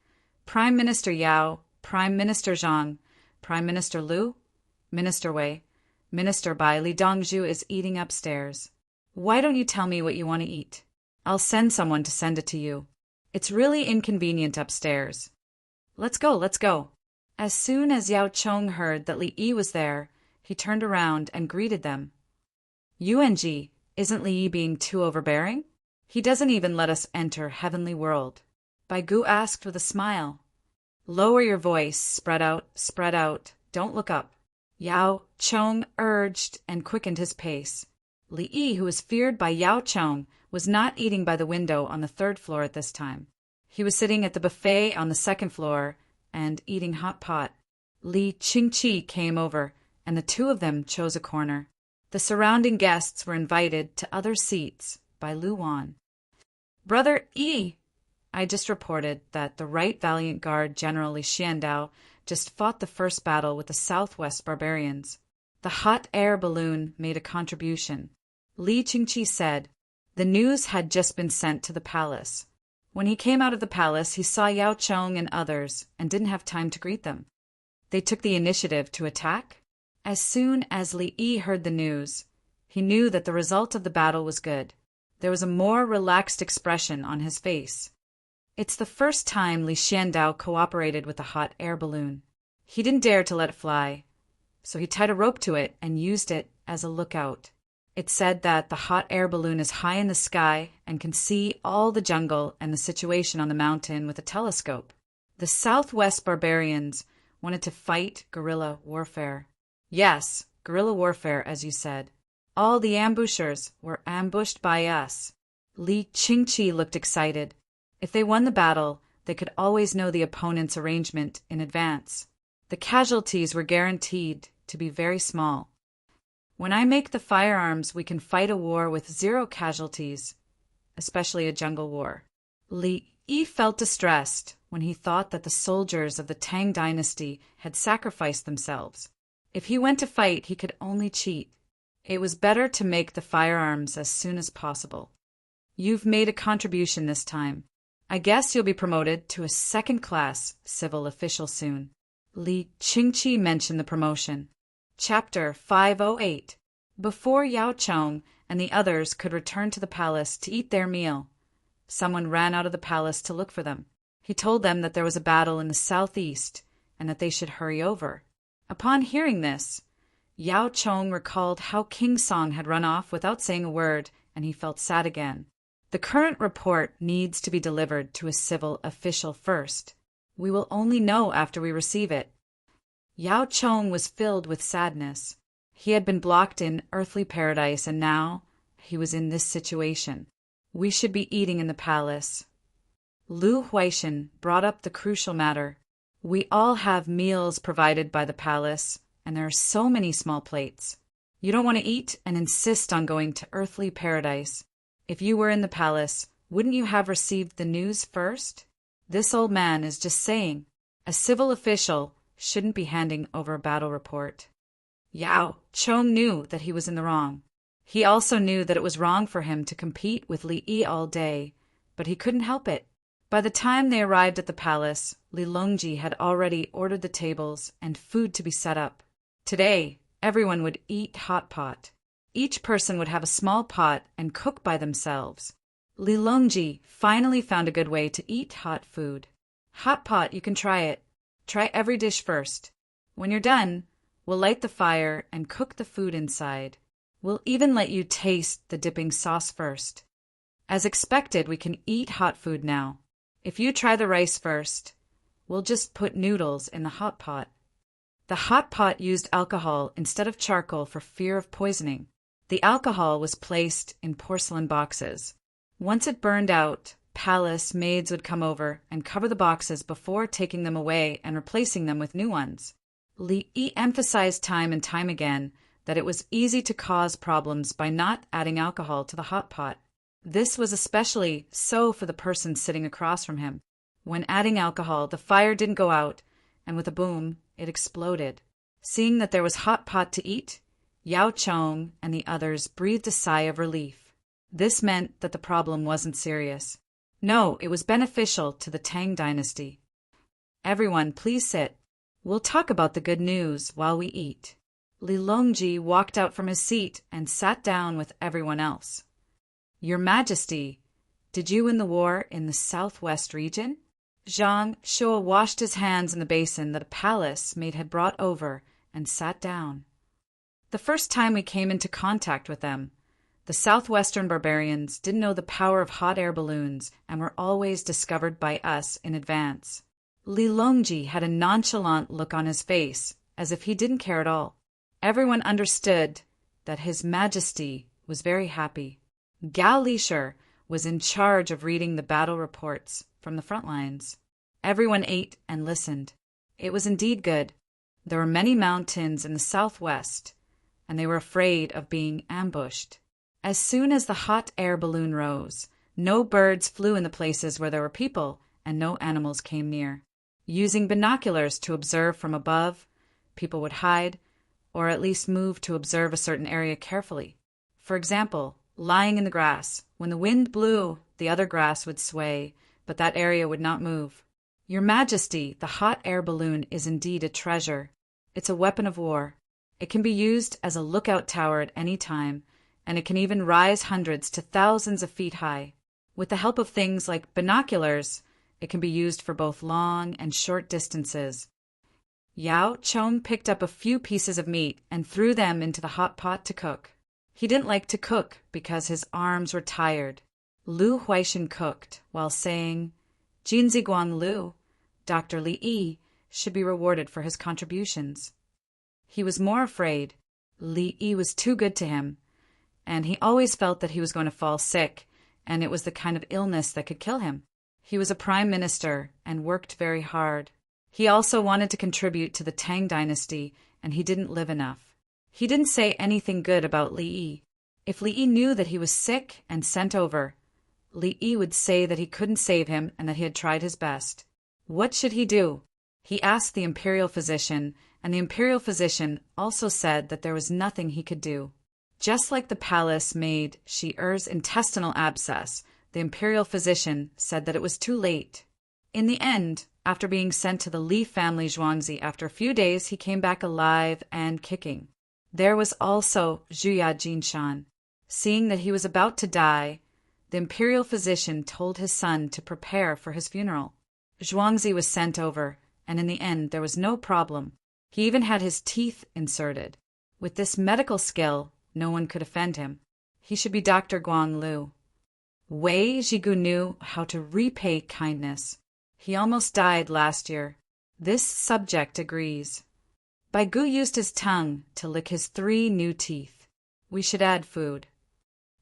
Prime Minister Yao, Prime Minister Zhang, Prime Minister Lu, Minister Wei, Minister Bai Li Dongzhu is eating upstairs. Why don't you tell me what you want to eat? I'll send someone to send it to you. It's really inconvenient upstairs. Let's go, let's go. As soon as Yao Chong heard that Li Yi was there, he turned around and greeted them. UNG, isn't Li Yi being too overbearing? He doesn't even let us enter Heavenly World. Bai Gu asked with a smile. Lower your voice, spread out, don't look up. Yao Chong urged and quickened his pace. Li Yi, who was feared by Yao Chong, was not eating by the window on the 3rd floor at this time. He was sitting at the buffet on the 2nd floor and eating hot pot. Li Qingqi came over, and the two of them chose a corner. The surrounding guests were invited to other seats by Luan. Brother Yi, I just reported that the Right Valiant Guard General Li Xiandao just fought the first battle with the Southwest barbarians. The hot air balloon made a contribution. Li Qingqi said. The news had just been sent to the palace. When he came out of the palace, he saw Yao Chong and others and didn't have time to greet them. They took the initiative to attack. As soon as Li Yi heard the news, he knew that the result of the battle was good. There was a more relaxed expression on his face. It's the first time Li Xiandao cooperated with the hot air balloon. He didn't dare to let it fly, so he tied a rope to it and used it as a lookout. It said that the hot air balloon is high in the sky and can see all the jungle and the situation on the mountain with a telescope. The Southwest barbarians wanted to fight guerrilla warfare. Yes, guerrilla warfare, as you said. All the ambushers were ambushed by us. Li Qingqi looked excited. If they won the battle, they could always know the opponent's arrangement in advance. The casualties were guaranteed to be very small. When I make the firearms, we can fight a war with 0 casualties, especially a jungle war. Li Yi felt distressed when he thought that the soldiers of the Tang dynasty had sacrificed themselves. If he went to fight, he could only cheat. It was better to make the firearms as soon as possible. You've made a contribution this time. I guess you'll be promoted to a 2nd-class civil official soon. Li Qingqi mentioned the promotion. Chapter 508. Before Yao Chong and the others could return to the palace to eat their meal, someone ran out of the palace to look for them. He told them that there was a battle in the southeast and that they should hurry over. Upon hearing this, Yao Chong recalled how King Song had run off without saying a word, and he felt sad again. The current report needs to be delivered to a civil official first. We will only know after we receive it. Yao Chong was filled with sadness. He had been blocked in earthly paradise, and now he was in this situation. We should be eating in the palace. Lu Huaishan brought up the crucial matter. We all have meals provided by the palace, and there are so many small plates. You don't want to eat and insist on going to earthly paradise. If you were in the palace, wouldn't you have received the news first? This old man is just saying. A civil official shouldn't be handing over a battle report. Yao Chong knew that he was in the wrong. He also knew that it was wrong for him to compete with Li Yi all day, but he couldn't help it. By the time they arrived at the palace, Li Longji had already ordered the tables and food to be set up. Today, everyone would eat hot pot. Each person would have a small pot and cook by themselves. Li Longji finally found a good way to eat hot food. Hot pot, you can try it. Try every dish first. When you're done, we'll light the fire and cook the food inside. We'll even let you taste the dipping sauce first. As expected, we can eat hot food now. If you try the rice first, we'll just put noodles in the hot pot. The hot pot used alcohol instead of charcoal for fear of poisoning. The alcohol was placed in porcelain boxes. Once it burned out, palace maids would come over and cover the boxes before taking them away and replacing them with new ones. Li Yi emphasized time and time again that it was easy to cause problems by not adding alcohol to the hot pot. This was especially so for the person sitting across from him. When adding alcohol, the fire didn't go out, and with a boom, it exploded. Seeing that there was hot pot to eat, Yao Chong and the others breathed a sigh of relief. This meant that the problem wasn't serious. No, it was beneficial to the Tang dynasty. Everyone, please sit. We'll talk about the good news while we eat. Li Longji walked out from his seat and sat down with everyone else. Your Majesty, did you win the war in the southwest region? Zhang Shua washed his hands in the basin that a palace maid had brought over and sat down. The first time we came into contact with them, the southwestern barbarians didn't know the power of hot air balloons and were always discovered by us in advance. Li Longji had a nonchalant look on his face, as if he didn't care at all. Everyone understood that His Majesty was very happy. Gao Lisher was in charge of reading the battle reports from the front lines. Everyone ate and listened. It was indeed good. There were many mountains in the southwest, and they were afraid of being ambushed. As soon as the hot air balloon rose, no birds flew in the places where there were people, and no animals came near. Using binoculars to observe from above, people would hide, or at least move to observe a certain area carefully. For example, lying in the grass. When the wind blew, the other grass would sway, but that area would not move. Your Majesty, the hot air balloon is indeed a treasure. It's a weapon of war. It can be used as a lookout tower at any time, and it can even rise hundreds to thousands of feet high. With the help of things like binoculars, it can be used for both long and short distances. Yao Chong picked up a few pieces of meat and threw them into the hot pot to cook. He didn't like to cook because his arms were tired. Lu Huaishan cooked while saying, Jinzi Guang Lu, Dr. Li Yi, should be rewarded for his contributions. He was more afraid. Li Yi was too good to him, and he always felt that he was going to fall sick, and it was the kind of illness that could kill him. He was a prime minister and worked very hard. He also wanted to contribute to the Tang dynasty, and he didn't live enough. He didn't say anything good about Li Yi. If Li Yi knew that he was sick and sent over, Li Yi would say that he couldn't save him and that he had tried his best. What should he do? He asked the imperial physician, and the imperial physician also said that there was nothing he could do. Just like the palace maid Shi Er's intestinal abscess, the imperial physician said that it was too late. In the end, after being sent to the Li family Zhuangzi, after a few days he came back alive and kicking. There was also Zhuya Jinshan. Seeing that he was about to die, the imperial physician told his son to prepare for his funeral. Zhuangzi was sent over, and in the end there was no problem. He even had his teeth inserted. With this medical skill, no one could offend him. He should be Dr. Guang Lu. Wei Zhigu knew how to repay kindness. He almost died last year. This subject agrees. Bai Gu used his tongue to lick his 3 new teeth. We should add food.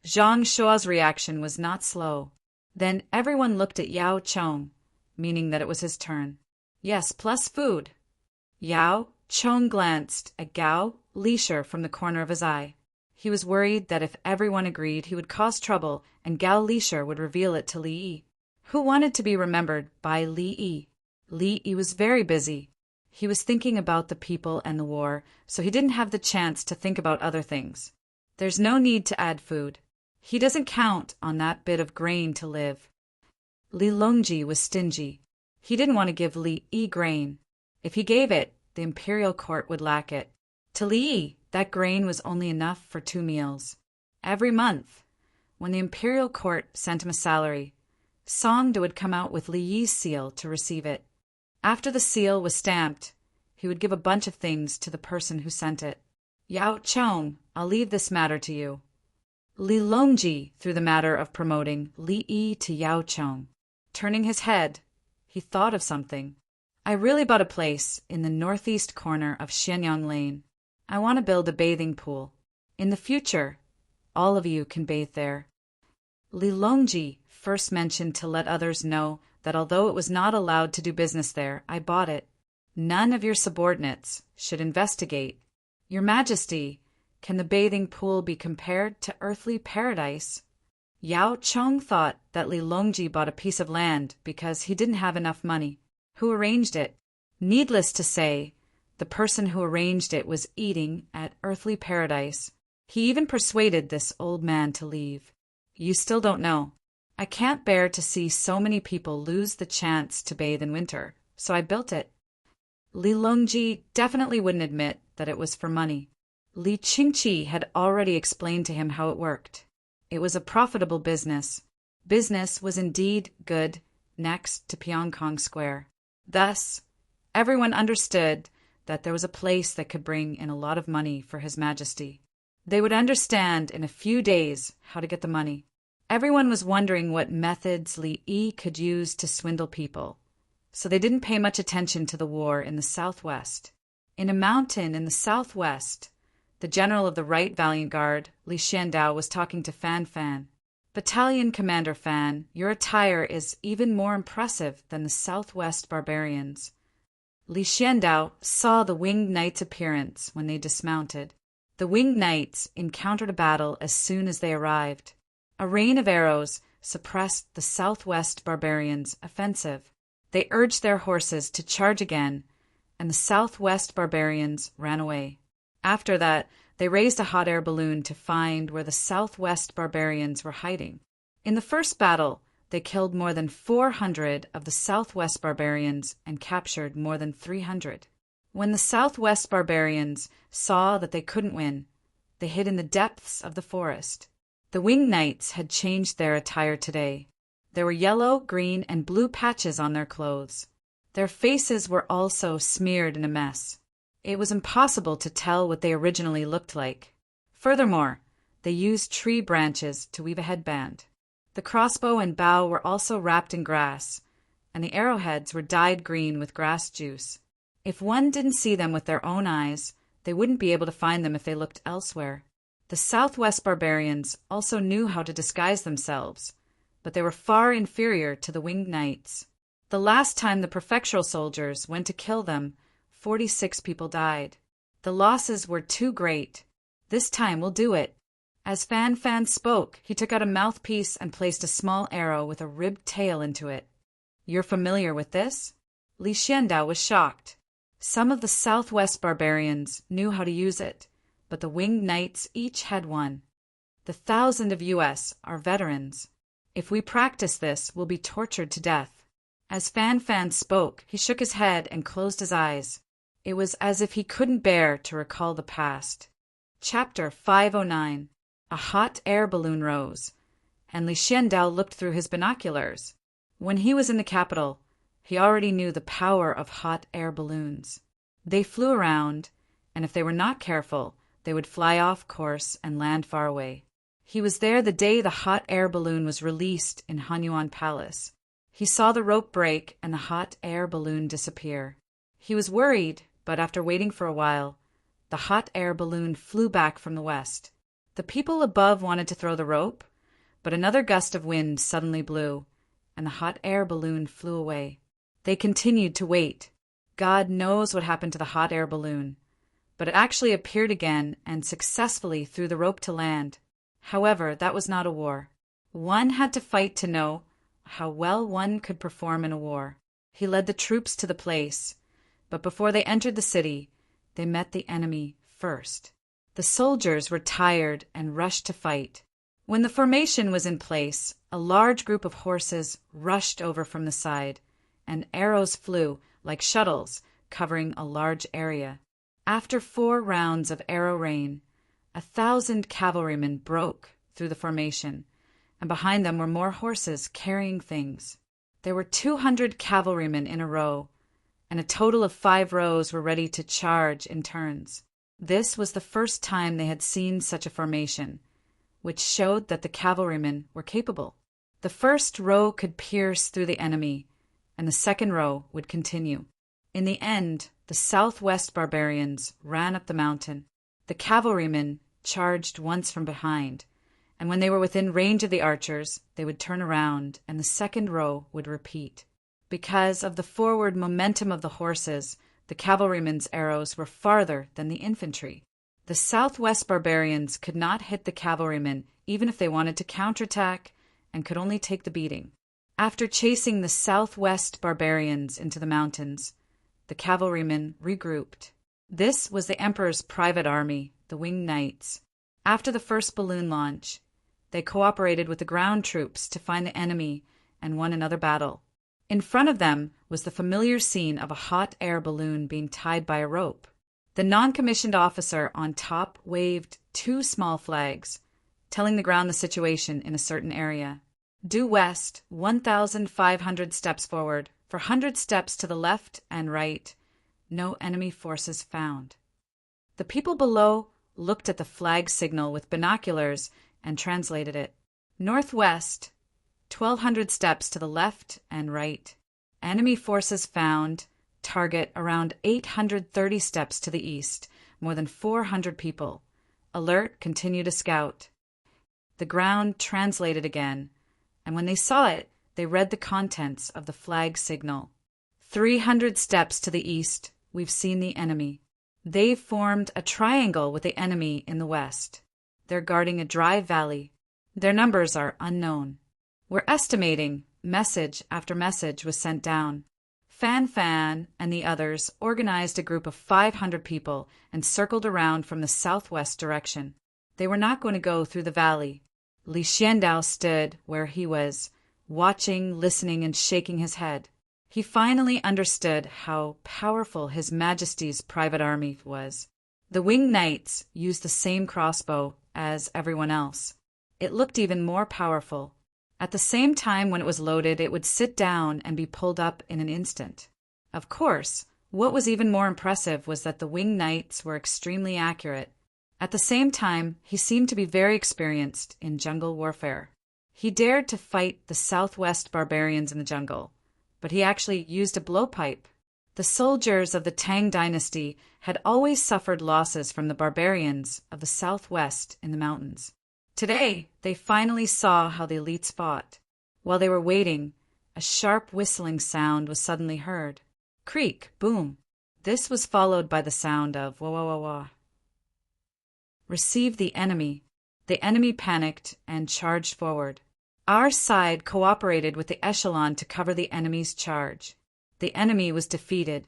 Zhang Shua's reaction was not slow. Then everyone looked at Yao Chong, meaning that it was his turn. Yes, plus food. Yao Chong glanced at Gao Lisher from the corner of his eye. He was worried that if everyone agreed, he would cause trouble and Gao Lisher would reveal it to Li Yi, who wanted to be remembered by Li Yi. Li Yi was very busy. He was thinking about the people and the war, so he didn't have the chance to think about other things. There's no need to add food. He doesn't count on that bit of grain to live. Li Longji was stingy. He didn't want to give Li Yi grain. If he gave it, the imperial court would lack it. To Li Yi, that grain was only enough for 2 meals. Every month, when the imperial court sent him a salary, Songde would come out with Li Yi's seal to receive it. After the seal was stamped, he would give a bunch of things to the person who sent it. Yao Chong, I'll leave this matter to you. Li Longji threw the matter of promoting Li Yi to Yao Chong. Turning his head, he thought of something. I really bought a place in the northeast corner of Xianyang Lane. I want to build a bathing pool. In the future, all of you can bathe there. Li Longji first mentioned to let others know that although it was not allowed to do business there, I bought it. None of your subordinates should investigate. Your Majesty, can the bathing pool be compared to earthly paradise? Yao Chong thought that Li Longji bought a piece of land because he didn't have enough money. Who arranged it? Needless to say, the person who arranged it was eating at earthly paradise. He even persuaded this old man to leave. You still don't know. I can't bear to see so many people lose the chance to bathe in winter, so I built it. Li Longji definitely wouldn't admit that it was for money. Li Qingqi had already explained to him how it worked. It was a profitable business. Business was indeed good next to Pyongkong Square. Thus, everyone understood that there was a place that could bring in a lot of money for His Majesty. They would understand in a few days how to get the money. Everyone was wondering what methods Li Yi could use to swindle people, so they didn't pay much attention to the war in the southwest. In a mountain in the southwest, the general of the Right Valiant Guard, Li Xiandao, was talking to Fan Fan. Battalion Commander Fan, your attire is even more impressive than the southwest barbarians. Li Xiandao saw the winged knights' appearance when they dismounted. The winged knights encountered a battle as soon as they arrived. A rain of arrows suppressed the southwest barbarians' offensive. They urged their horses to charge again, and the southwest barbarians ran away. After that, they raised a hot air balloon to find where the southwest barbarians were hiding. In the first battle, they killed more than 400 of the southwest barbarians and captured more than 300. When the southwest barbarians saw that they couldn't win, they hid in the depths of the forest. The winged knights had changed their attire today. There were yellow, green, and blue patches on their clothes. Their faces were also smeared in a mess. It was impossible to tell what they originally looked like. Furthermore, they used tree branches to weave a headband. The crossbow and bow were also wrapped in grass, and the arrowheads were dyed green with grass juice. If one didn't see them with their own eyes, they wouldn't be able to find them if they looked elsewhere. The southwest barbarians also knew how to disguise themselves, but they were far inferior to the winged knights. The last time the prefectural soldiers went to kill them, 46 people died. The losses were too great. This time we'll do it. As Fan Fan spoke, he took out a mouthpiece and placed a small arrow with a ribbed tail into it. You're familiar with this? Li Xiandao was shocked. Some of the southwest barbarians knew how to use it, but the winged knights each had one. The 1,000 of us are veterans. If we practice this, we'll be tortured to death. As Fan Fan spoke, he shook his head and closed his eyes. It was as if he couldn't bear to recall the past. Chapter 509. A hot air balloon rose, and Li Xiandao looked through his binoculars. When he was in the capital, he already knew the power of hot air balloons. They flew around, and if they were not careful, they would fly off course and land far away. He was there the day the hot air balloon was released in Hanyuan Palace. He saw the rope break and the hot air balloon disappear. He was worried, but after waiting for a while, the hot air balloon flew back from the west. The people above wanted to throw the rope, but another gust of wind suddenly blew, and the hot air balloon flew away. They continued to wait. God knows what happened to the hot air balloon, but it actually appeared again and successfully threw the rope to land. However, that was not a war. One had to fight to know how well one could perform in a war. He led the troops to the place, but before they entered the city, they met the enemy first. The soldiers were tired and rushed to fight. When the formation was in place, a large group of horses rushed over from the side, and arrows flew like shuttles, covering a large area. After 4 rounds of arrow rain, 1,000 cavalrymen broke through the formation, and behind them were more horses carrying things. There were 200 cavalrymen in a row, and a total of 5 rows were ready to charge in turns. This was the first time they had seen such a formation, which showed that the cavalrymen were capable. The first row could pierce through the enemy, and the second row would continue. In the end, the southwest barbarians ran up the mountain. The cavalrymen charged once from behind, and when they were within range of the archers, they would turn around, and the second row would repeat. Because of the forward momentum of the horses, The cavalrymen's arrows were farther than the infantry. The southwest barbarians could not hit the cavalrymen even if they wanted to counterattack, and could only take the beating. After chasing the southwest barbarians into the mountains, the cavalrymen regrouped. This was the Emperor's private army, the Winged Knights. After the first balloon launch, they cooperated with the ground troops to find the enemy and won another battle. In front of them was the familiar scene of a hot air balloon being tied by a rope. The non-commissioned officer on top waved 2 small flags, telling the ground the situation in a certain area. Due west, 1,500 steps forward, for 100 steps to the left and right, no enemy forces found. The people below looked at the flag signal with binoculars and translated it. Northwest, 1,200 steps to the left and right. Enemy forces found. Target around 830 steps to the east. More than 400 people. Alert, continue to scout. The ground translated again, and when they saw it, they read the contents of the flag signal. 300 steps to the east, we've seen the enemy. They've formed a triangle with the enemy in the west. They're guarding a dry valley. Their numbers are unknown. We're estimating. Message after message was sent down. Fan and the others organized a group of 500 people and circled around from the southwest direction. They were not going to go through the valley. Li Xiandao stood where he was, watching, listening, and shaking his head. He finally understood how powerful His Majesty's private army was. The Winged Knights used the same crossbow as everyone else. It looked even more powerful. At the same time, when it was loaded, it would sit down and be pulled up in an instant. Of course, what was even more impressive was that the Winged Knights were extremely accurate. At the same time, he seemed to be very experienced in jungle warfare. He dared to fight the southwest barbarians in the jungle, but he actually used a blowpipe. The soldiers of the Tang dynasty had always suffered losses from the barbarians of the southwest in the mountains. Today, they finally saw how the elites fought. While they were waiting, a sharp whistling sound was suddenly heard. Creak, boom. This was followed by the sound of wah wah wah wah. Received the enemy. The enemy panicked and charged forward. Our side cooperated with the echelon to cover the enemy's charge. The enemy was defeated.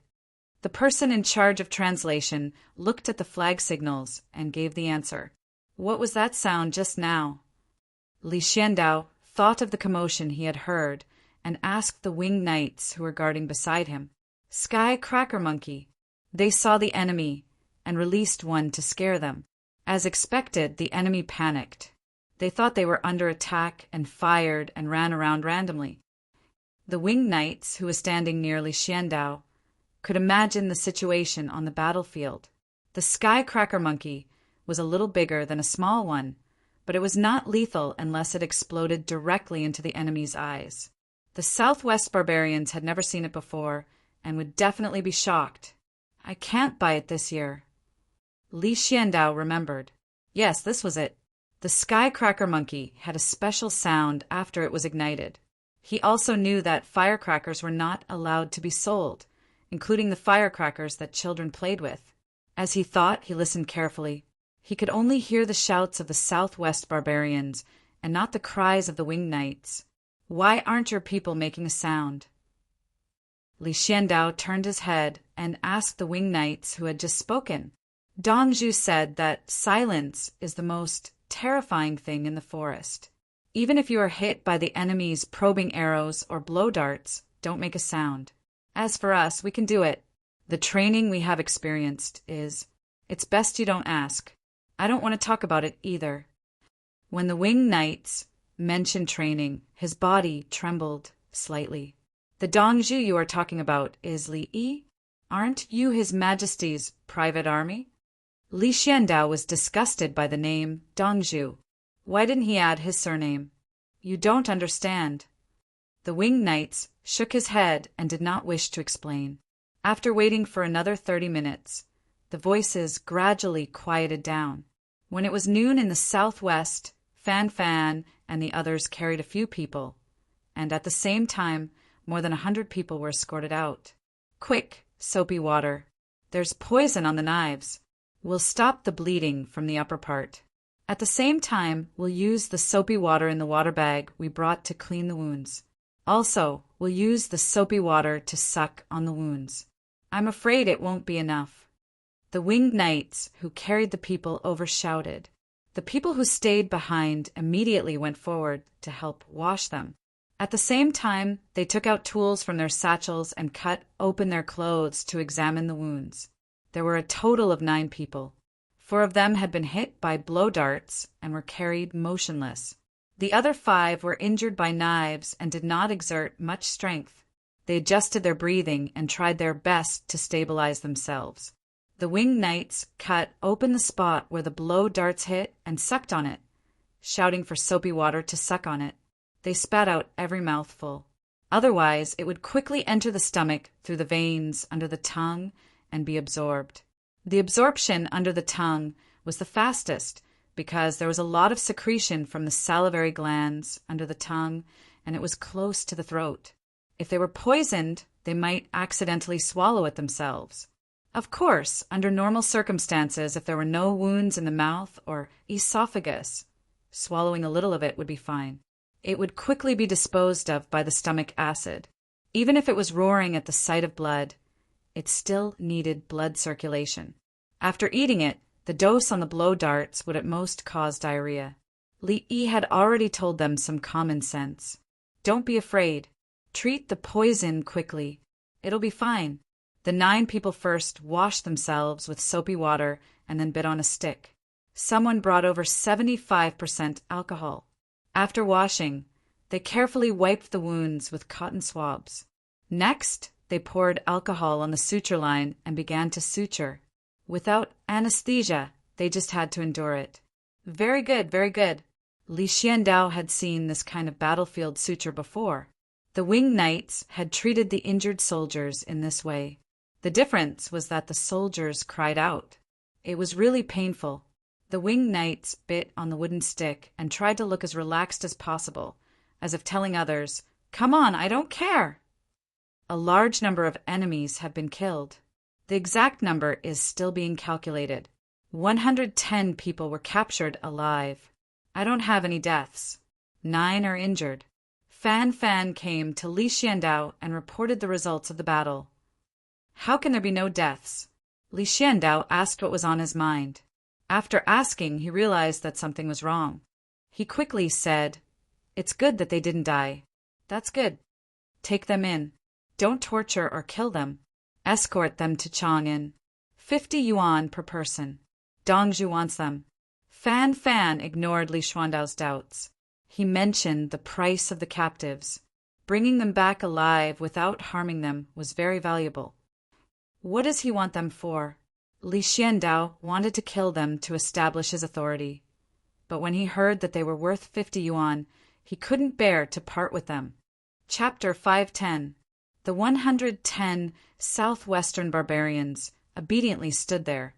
The person in charge of translation looked at the flag signals and gave the answer. What was that sound just now? Li Xiandao thought of the commotion he had heard and asked the Winged Knights who were guarding beside him. Sky Cracker Monkey. They saw the enemy and released one to scare them. As expected, the enemy panicked. They thought they were under attack and fired and ran around randomly. The Winged Knights, who was standing near Li Xiandao, could imagine the situation on the battlefield. The Sky Cracker Monkey was a little bigger than a small one, but it was not lethal unless it exploded directly into the enemy's eyes. The Southwest barbarians had never seen it before and would definitely be shocked. I can't buy it this year. Li Xiandao remembered. Yes, this was it. The Sky Cracker Monkey had a special sound after it was ignited. He also knew that firecrackers were not allowed to be sold, including the firecrackers that children played with. As he thought, he listened carefully. He could only hear the shouts of the Southwest barbarians and not the cries of the Winged Knights. Why aren't your people making a sound? Li Xiandao turned his head and asked the Winged Knights who had just spoken. Dongzhu said that silence is the most terrifying thing in the forest. Even if you are hit by the enemy's probing arrows or blow darts, don't make a sound. As for us, we can do it. The training we have experienced it's best you don't ask. I don't want to talk about it either. When the Winged Knights mentioned training, his body trembled slightly. The Dongzhu you are talking about is Li Yi? Aren't you His Majesty's private army? Li Xiandao was disgusted by the name Dongzhu. Why didn't he add his surname? You don't understand. The Winged Knights shook his head and did not wish to explain. After waiting for another 30 minutes, the voices gradually quieted down. When it was noon in the southwest, Fan and the others carried a few people, and at the same time, more than 100 people were escorted out. Quick, soapy water, There's poison on the knives. We'll stop the bleeding from the upper part. At the same time, we'll use the soapy water in the water bag we brought to clean the wounds. Also, we'll use the soapy water to suck on the wounds. I'm afraid it won't be enough." The winged knights who carried the people over shouted. The people who stayed behind immediately went forward to help wash them. At the same time, they took out tools from their satchels and cut open their clothes to examine the wounds. There were a total of 9 people. 4 of them had been hit by blow darts and were carried motionless. The other 5 were injured by knives and did not exert much strength. They adjusted their breathing and tried their best to stabilize themselves. The winged knights cut open the spot where the blow darts hit and sucked on it, shouting for soapy water to suck on it. They spat out every mouthful. Otherwise, it would quickly enter the stomach through the veins under the tongue and be absorbed. The absorption under the tongue was the fastest because there was a lot of secretion from the salivary glands under the tongue, and it was close to the throat. If they were poisoned, they might accidentally swallow it themselves. Of course, under normal circumstances, if there were no wounds in the mouth or esophagus, swallowing a little of it would be fine. It would quickly be disposed of by the stomach acid. Even if it was roaring at the sight of blood, it still needed blood circulation. After eating it, the dose on the blow darts would at most cause diarrhea. Li Yi had already told them some common sense. Don't be afraid. Treat the poison quickly. It'll be fine. The 9 people first washed themselves with soapy water and then bit on a stick. Someone brought over 75% alcohol. After washing, they carefully wiped the wounds with cotton swabs. Next, they poured alcohol on the suture line and began to suture. Without anesthesia, they just had to endure it. Very good, very good. Li Xiandao had seen this kind of battlefield suture before. The winged knights had treated the injured soldiers in this way. The difference was that the soldiers cried out. It was really painful. The winged knights bit on the wooden stick and tried to look as relaxed as possible, as if telling others, "Come on, I don't care." A large number of enemies have been killed. The exact number is still being calculated. 110 people were captured alive. I don't have any deaths. 9 are injured. Fan Fan came to Li Xiandao and reported the results of the battle. How can there be no deaths? Li Xiandao asked what was on his mind. After asking, he realized that something was wrong. He quickly said, "It's good that they didn't die. That's good. Take them in. Don't torture or kill them. Escort them to Chang'an. 50 yuan per person. Dongzhu wants them." Fan Fan ignored Li Xuandao's doubts. He mentioned the price of the captives. Bringing them back alive without harming them was very valuable. What does he want them for? Li Xiandao wanted to kill them to establish his authority. But when he heard that they were worth 50 yuan, he couldn't bear to part with them. Chapter 510. The 110 southwestern barbarians obediently stood there,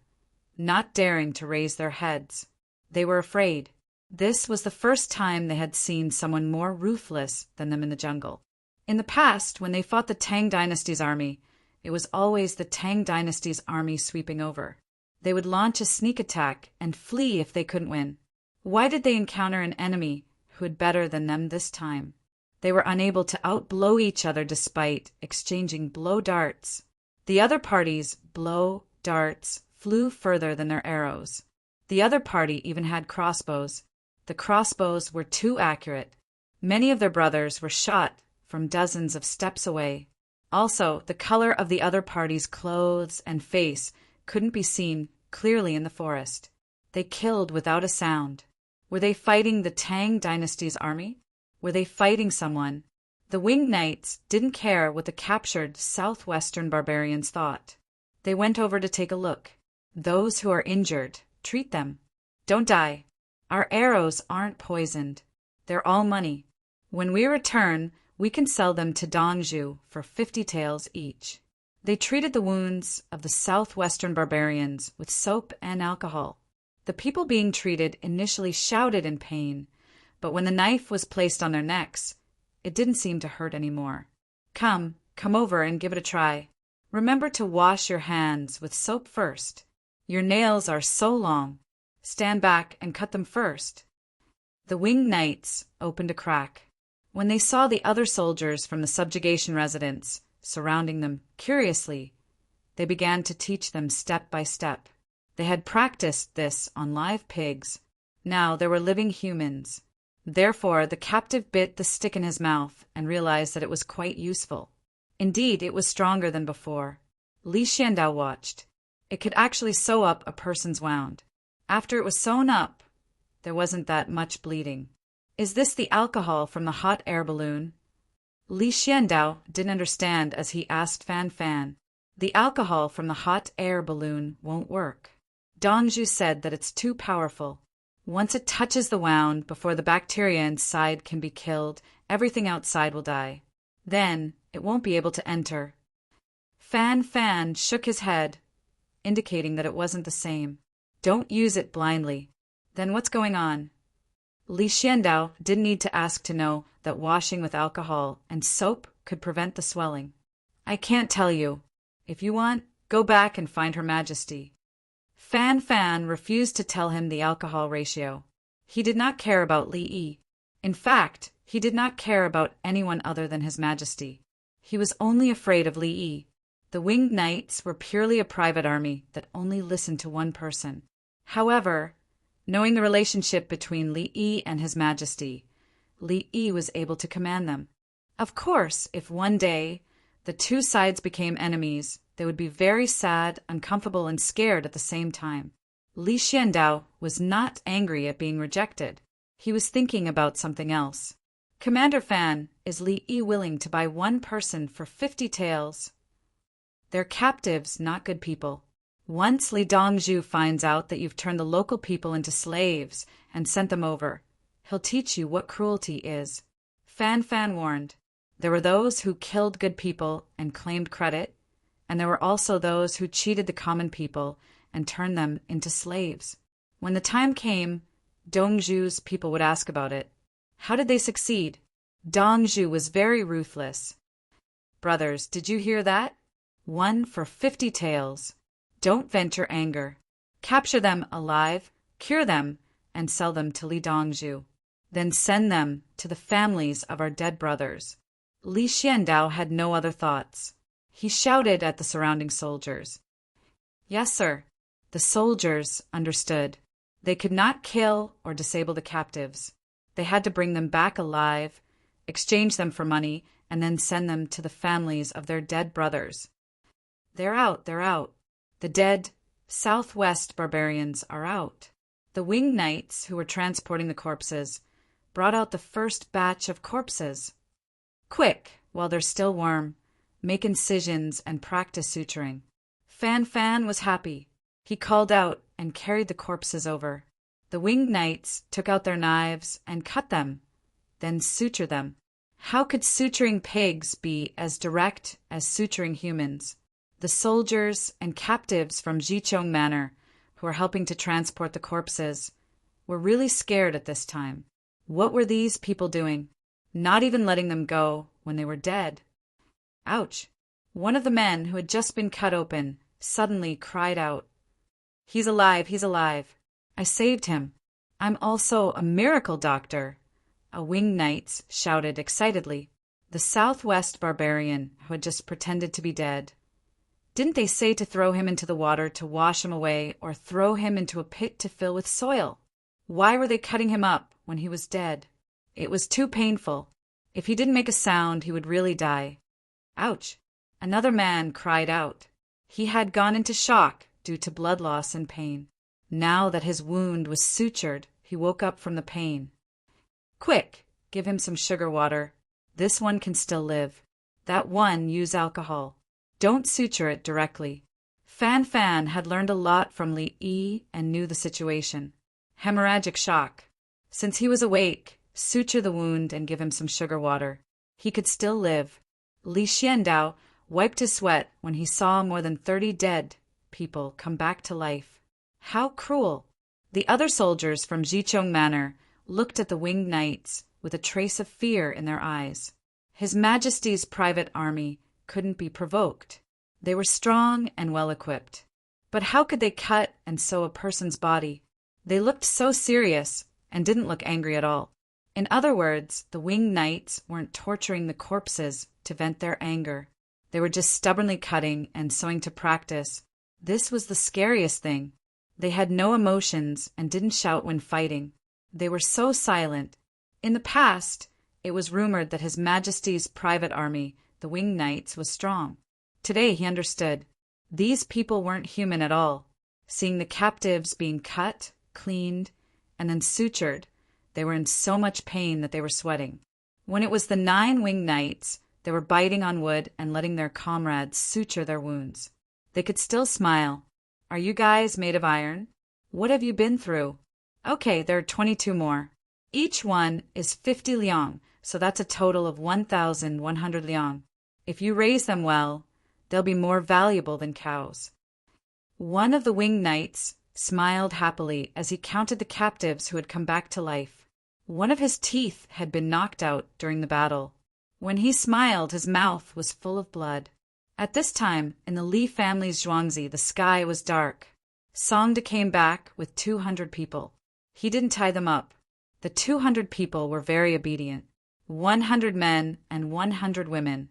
not daring to raise their heads. They were afraid. This was the first time they had seen someone more ruthless than them in the jungle. In the past, when they fought the Tang dynasty's army, it was always the Tang dynasty's army sweeping over. They would launch a sneak attack and flee if they couldn't win. Why did they encounter an enemy who had better than them this time? They were unable to outblow each other despite exchanging blow darts. The other party's blow darts flew further than their arrows. The other party even had crossbows. The crossbows were too accurate. Many of their brothers were shot from dozens of steps away. Also, the color of the other party's clothes and face couldn't be seen clearly in the forest. They killed without a sound. Were they fighting the Tang dynasty's army? Were they fighting someone? The winged knights didn't care what the captured southwestern barbarians thought. They went over to take a look. Those who are injured, treat them. Don't die. Our arrows aren't poisoned. They're all money. When we return, we can sell them to Dongzhu for 50 taels each. They treated the wounds of the southwestern barbarians with soap and alcohol. The people being treated initially shouted in pain, but when the knife was placed on their necks, it didn't seem to hurt anymore. Come over and give it a try. Remember to wash your hands with soap first. Your nails are so long. Stand back and cut them first. The winged knights opened a crack. When they saw the other soldiers from the subjugation residence surrounding them curiously, they began to teach them step by step. They had practiced this on live pigs. Now there were living humans. Therefore, the captive bit the stick in his mouth and realized that it was quite useful. Indeed, it was stronger than before. Li Xiandao watched. It could actually sew up a person's wound. After it was sewn up, there wasn't that much bleeding. Is this the alcohol from the hot air balloon? Li Xiandao didn't understand as he asked Fan Fan. The alcohol from the hot air balloon won't work. Dongzhu said that it's too powerful. Once it touches the wound, before the bacteria inside can be killed, everything outside will die. Then it won't be able to enter. Fan Fan shook his head, indicating that it wasn't the same. Don't use it blindly. Then what's going on? Li Xiandao didn't need to ask to know that washing with alcohol and soap could prevent the swelling. I can't tell you. If you want, go back and find Her Majesty. Fan Fan refused to tell him the alcohol ratio. He did not care about Li Yi. In fact, he did not care about anyone other than His Majesty. He was only afraid of Li Yi. The winged knights were purely a private army that only listened to one person. However, knowing the relationship between Li Yi and His Majesty, Li Yi was able to command them. Of course, if one day the two sides became enemies, they would be very sad, uncomfortable, and scared at the same time. Li Xiandao was not angry at being rejected. He was thinking about something else. Commander Fan, is Li Yi willing to buy one person for 50 taels? They're captives, not good people. Once Li Dongzhu finds out that you've turned the local people into slaves and sent them over, he'll teach you what cruelty is. Fan Fan warned. There were those who killed good people and claimed credit, and there were also those who cheated the common people and turned them into slaves. When the time came, Dongzhu's people would ask about it. How did they succeed? Dongzhu was very ruthless. Brothers, did you hear that? 1 for 50 taels. Don't vent your anger. Capture them alive, cure them, and sell them to Li Dongzhu. Then send them to the families of our dead brothers. Li Xiandao had no other thoughts. He shouted at the surrounding soldiers. Yes, sir. The soldiers understood. They could not kill or disable the captives. They had to bring them back alive, exchange them for money, and then send them to the families of their dead brothers. They're out, they're out. The dead southwest barbarians are out. The winged knights who were transporting the corpses brought out the first batch of corpses. Quick, while they're still warm, make incisions and practice suturing. Fan Fan was happy. He called out and carried the corpses over. The winged knights took out their knives and cut them, then sutured them. How could suturing pigs be as direct as suturing humans? The soldiers and captives from Jichong Manor, who were helping to transport the corpses, were really scared at this time. What were these people doing? Not even letting them go when they were dead. Ouch! One of the men who had just been cut open suddenly cried out, He's alive, he's alive. I saved him. I'm also a miracle doctor. A winged knight shouted excitedly. The southwest barbarian who had just pretended to be dead. Didn't they say to throw him into the water to wash him away or throw him into a pit to fill with soil? Why were they cutting him up when he was dead? It was too painful. If he didn't make a sound, he would really die. Ouch! Another man cried out. He had gone into shock due to blood loss and pain. Now that his wound was sutured, he woke up from the pain. Quick, give him some sugar water. This one can still live. That one use alcohol. Don't suture it directly. Fan Fan had learned a lot from Li Yi and knew the situation. Hemorrhagic shock. Since he was awake, suture the wound and give him some sugar water. He could still live. Li Xiandao wiped his sweat when he saw more than 30 dead people come back to life. How cruel! The other soldiers from Jichong Manor looked at the winged knights with a trace of fear in their eyes. His Majesty's private army couldn't be provoked. They were strong and well-equipped. But how could they cut and sew a person's body? They looked so serious and didn't look angry at all. In other words, the winged knights weren't torturing the corpses to vent their anger. They were just stubbornly cutting and sewing to practice. This was the scariest thing. They had no emotions and didn't shout when fighting. They were so silent. In the past, it was rumored that His Majesty's private army, the winged knights, was strong. Today he understood. These people weren't human at all. Seeing the captives being cut, cleaned, and then sutured, they were in so much pain that they were sweating. When it was the 9 winged knights, they were biting on wood and letting their comrades suture their wounds. They could still smile. Are you guys made of iron? What have you been through? Okay, there are 22 more. Each one is 50 liang, so that's a total of 1,100 liang. If you raise them well, they'll be more valuable than cows. One of the winged knights smiled happily as he counted the captives who had come back to life. One of his teeth had been knocked out during the battle. When he smiled, his mouth was full of blood. At this time, in the Li family's Zhuangzi, the sky was dark. Songda came back with 200 people. He didn't tie them up. The 200 people were very obedient. 100 men and 100 women.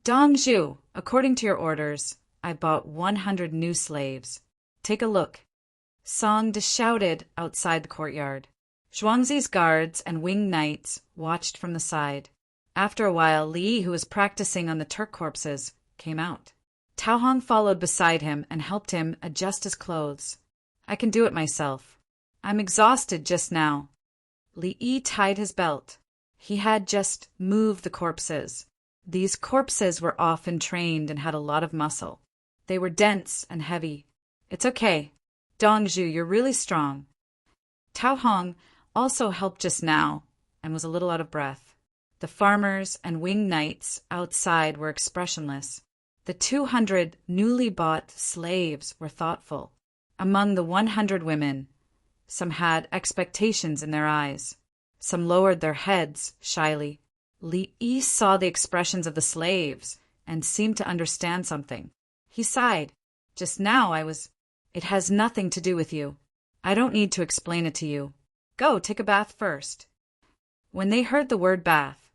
Dongzhu, according to your orders, I bought 100 new slaves. Take a look. Songda shouted outside the courtyard. Zhuangzi's guards and winged knights watched from the side. After a while, Li, who was practicing on the Turk corpses, came out. Tao Hong followed beside him and helped him adjust his clothes. I can do it myself. I'm exhausted just now. Li Yi tied his belt. He had just moved the corpses. These corpses were often trained and had a lot of muscle. They were dense and heavy. It's okay. Dongzhu, you're really strong. Tao Hong also helped just now and was a little out of breath. The farmers and winged knights outside were expressionless. The 200 newly bought slaves were thoughtful. Among the 100 women, some had expectations in their eyes. Some lowered their heads shyly. Li Yi saw the expressions of the slaves and seemed to understand something. He sighed. Just now It has nothing to do with you. I don't need to explain it to you. Go, take a bath first. When they heard the word bath,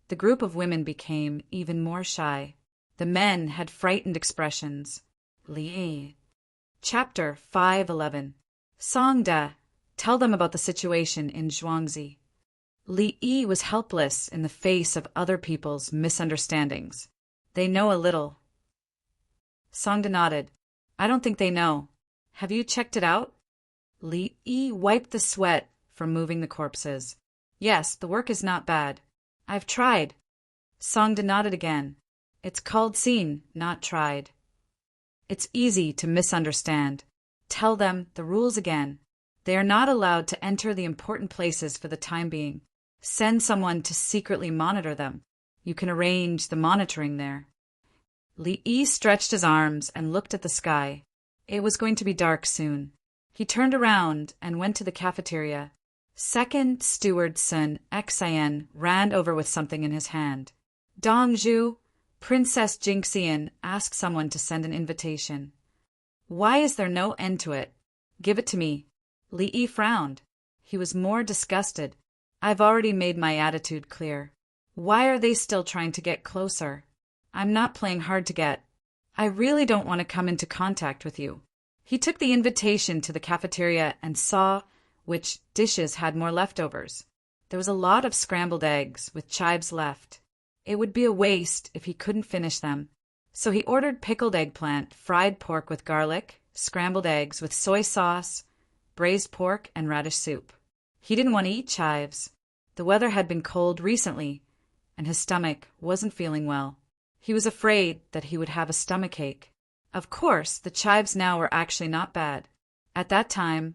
the group of women became even more shy. The men had frightened expressions. Li Yi. Chapter 511. Songda, tell them about the situation in Zhuangzi. Li Yi was helpless in the face of other people's misunderstandings. They know a little. Songda nodded. I don't think they know. Have you checked it out? Li Yi wiped the sweat from moving the corpses. Yes, the work is not bad. I've tried. Songda nodded again. It's called seen, not tried. It's easy to misunderstand. Tell them the rules again. They are not allowed to enter the important places for the time being. Send someone to secretly monitor them. You can arrange the monitoring there. Li Yi stretched his arms and looked at the sky. It was going to be dark soon. He turned around and went to the cafeteria. Second Steward Sun Xian ran over with something in his hand. Dongzhu, Princess Jingxian asked someone to send an invitation. Why is there no end to it? Give it to me. Li Yi frowned. He was more disgusted. I've already made my attitude clear. Why are they still trying to get closer? I'm not playing hard to get. I really don't want to come into contact with you. He took the invitation to the cafeteria and saw which dishes had more leftovers. There was a lot of scrambled eggs with chives left. It would be a waste if he couldn't finish them. So he ordered pickled eggplant, fried pork with garlic, scrambled eggs with soy sauce, braised pork, and radish soup. He didn't want to eat chives. The weather had been cold recently, and his stomach wasn't feeling well. He was afraid that he would have a stomachache. Of course, the chives now were actually not bad. At that time,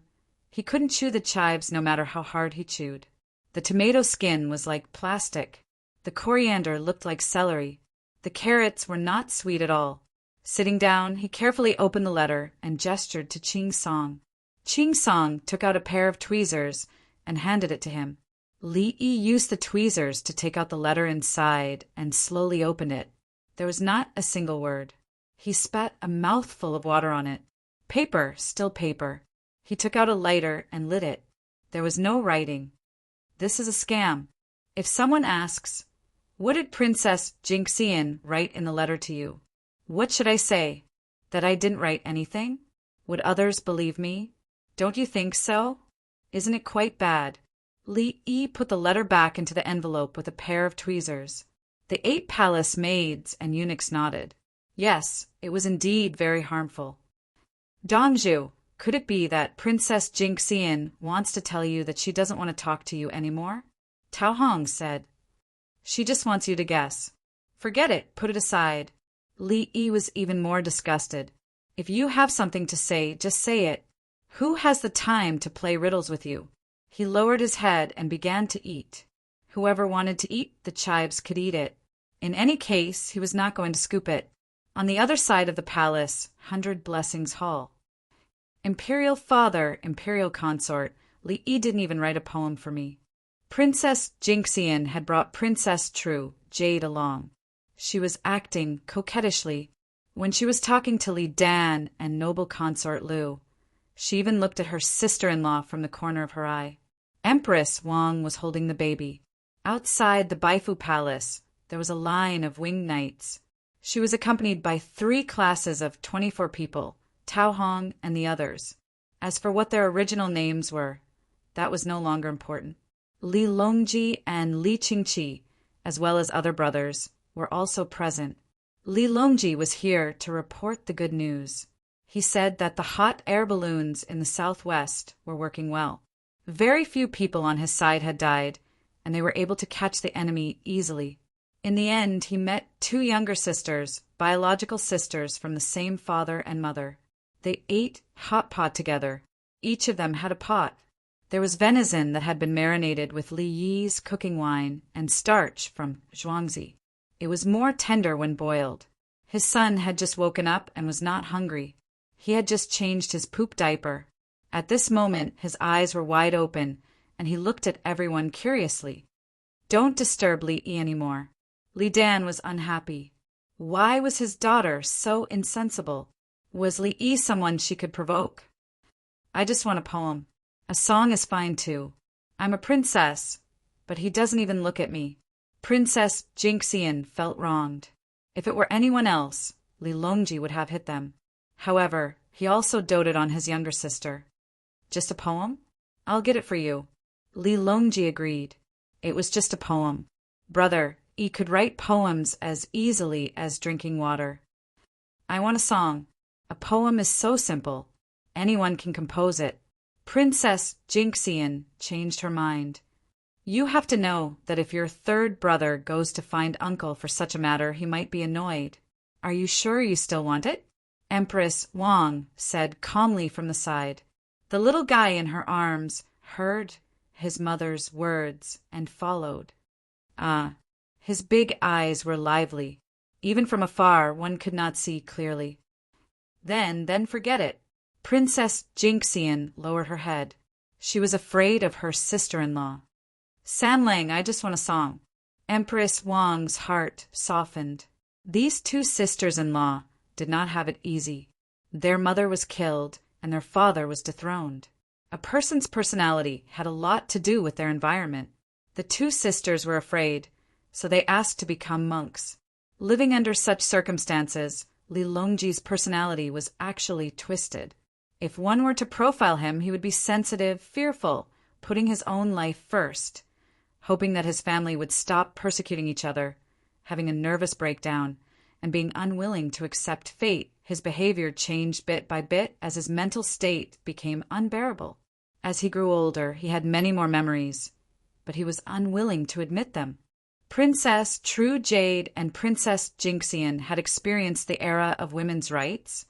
he couldn't chew the chives no matter how hard he chewed. The tomato skin was like plastic. The coriander looked like celery. The carrots were not sweet at all. Sitting down, he carefully opened the letter and gestured to Ching Song. Ching Song took out a pair of tweezers and handed it to him. Li Yi used the tweezers to take out the letter inside and slowly opened it. There was not a single word. He spat a mouthful of water on it. Paper, still paper. He took out a lighter and lit it. There was no writing. This is a scam. If someone asks, "What did Princess Jinxian write in the letter to you?" What should I say? That I didn't write anything? Would others believe me? Don't you think so? Isn't it quite bad? Li Yi put the letter back into the envelope with a pair of tweezers. The 8 palace maids and eunuchs nodded. Yes, it was indeed very harmful. Dongzhu, could it be that Princess Jinxian wants to tell you that she doesn't want to talk to you anymore? Tao Hong said. She just wants you to guess. Forget it, put it aside. Li Yi was even more disgusted. If you have something to say, just say it. Who has the time to play riddles with you? He lowered his head and began to eat. Whoever wanted to eat the chives could eat it. In any case, he was not going to scoop it. On the other side of the palace, 100 Blessings Hall. Imperial father, imperial consort, Li Yi didn't even write a poem for me. Princess Jinxian had brought Princess True, Jade, along. She was acting coquettishly when she was talking to Li Dan and noble consort Lu. She even looked at her sister-in-law from the corner of her eye. Empress Wang was holding the baby. Outside the Baifu Palace, there was a line of winged knights. She was accompanied by 3 classes of 24 people, Tao Hong and the others. As for what their original names were, that was no longer important. Li Longji and Li Qingqi, as well as other brothers, were also present. Li Longji was here to report the good news. He said that the hot air balloons in the southwest were working well. Very few people on his side had died, and they were able to catch the enemy easily. In the end, he met 2 younger sisters, biological sisters from the same father and mother. They ate hot pot together. Each of them had a pot. There was venison that had been marinated with Li Yi's cooking wine and starch from Zhuangzi. It was more tender when boiled. His son had just woken up and was not hungry. He had just changed his poop diaper. At this moment, his eyes were wide open, and he looked at everyone curiously. Don't disturb Li Yi anymore. Li Dan was unhappy. Why was his daughter so insensible? Was Li Yi someone she could provoke? I just want a poem. A song is fine too. I'm a princess, but he doesn't even look at me. Princess Jinxian felt wronged. If it were anyone else, Li Longji would have hit them. However, he also doted on his younger sister. Just a poem? I'll get it for you. Li Longji agreed. It was just a poem. Brother, he could write poems as easily as drinking water. I want a song. A poem is so simple. Anyone can compose it. Princess Jinxian changed her mind. You have to know that if your 3rd brother goes to find uncle for such a matter, he might be annoyed. Are you sure you still want it? Empress Wang said calmly from the side. The little guy in her arms heard his mother's words and followed. His big eyes were lively. Even from afar, one could not see clearly. Then forget it. Princess Jinxian lowered her head. She was afraid of her sister-in-law. Sanlang, I just want a song. Empress Wang's heart softened. These 2 sisters-in-law did not have it easy. Their mother was killed, and their father was dethroned. A person's personality had a lot to do with their environment. The 2 sisters were afraid, so they asked to become monks. Living under such circumstances, Li Longji's personality was actually twisted. If one were to profile him, he would be sensitive, fearful, putting his own life first, hoping that his family would stop persecuting each other, having a nervous breakdown, and being unwilling to accept fate. His behavior changed bit by bit as his mental state became unbearable. As he grew older, he had many more memories, but he was unwilling to admit them. Princess True Jade and Princess Jinxian had experienced the era of women's rights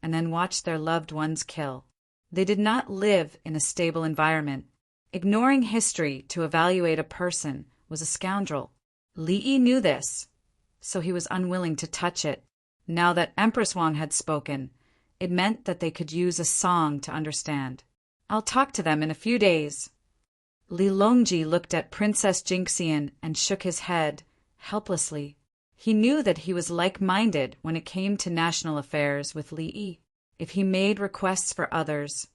and then watched their loved ones kill. They did not live in a stable environment. Ignoring history to evaluate a person was a scoundrel. Li Yi knew this, so he was unwilling to touch it. Now that Empress Wang had spoken, it meant that they could use a song to understand. I'll talk to them in a few days. Li Longji looked at Princess Jinxian and shook his head, helplessly. He knew that he was like-minded when it came to national affairs with Li Yi. If he made requests for others,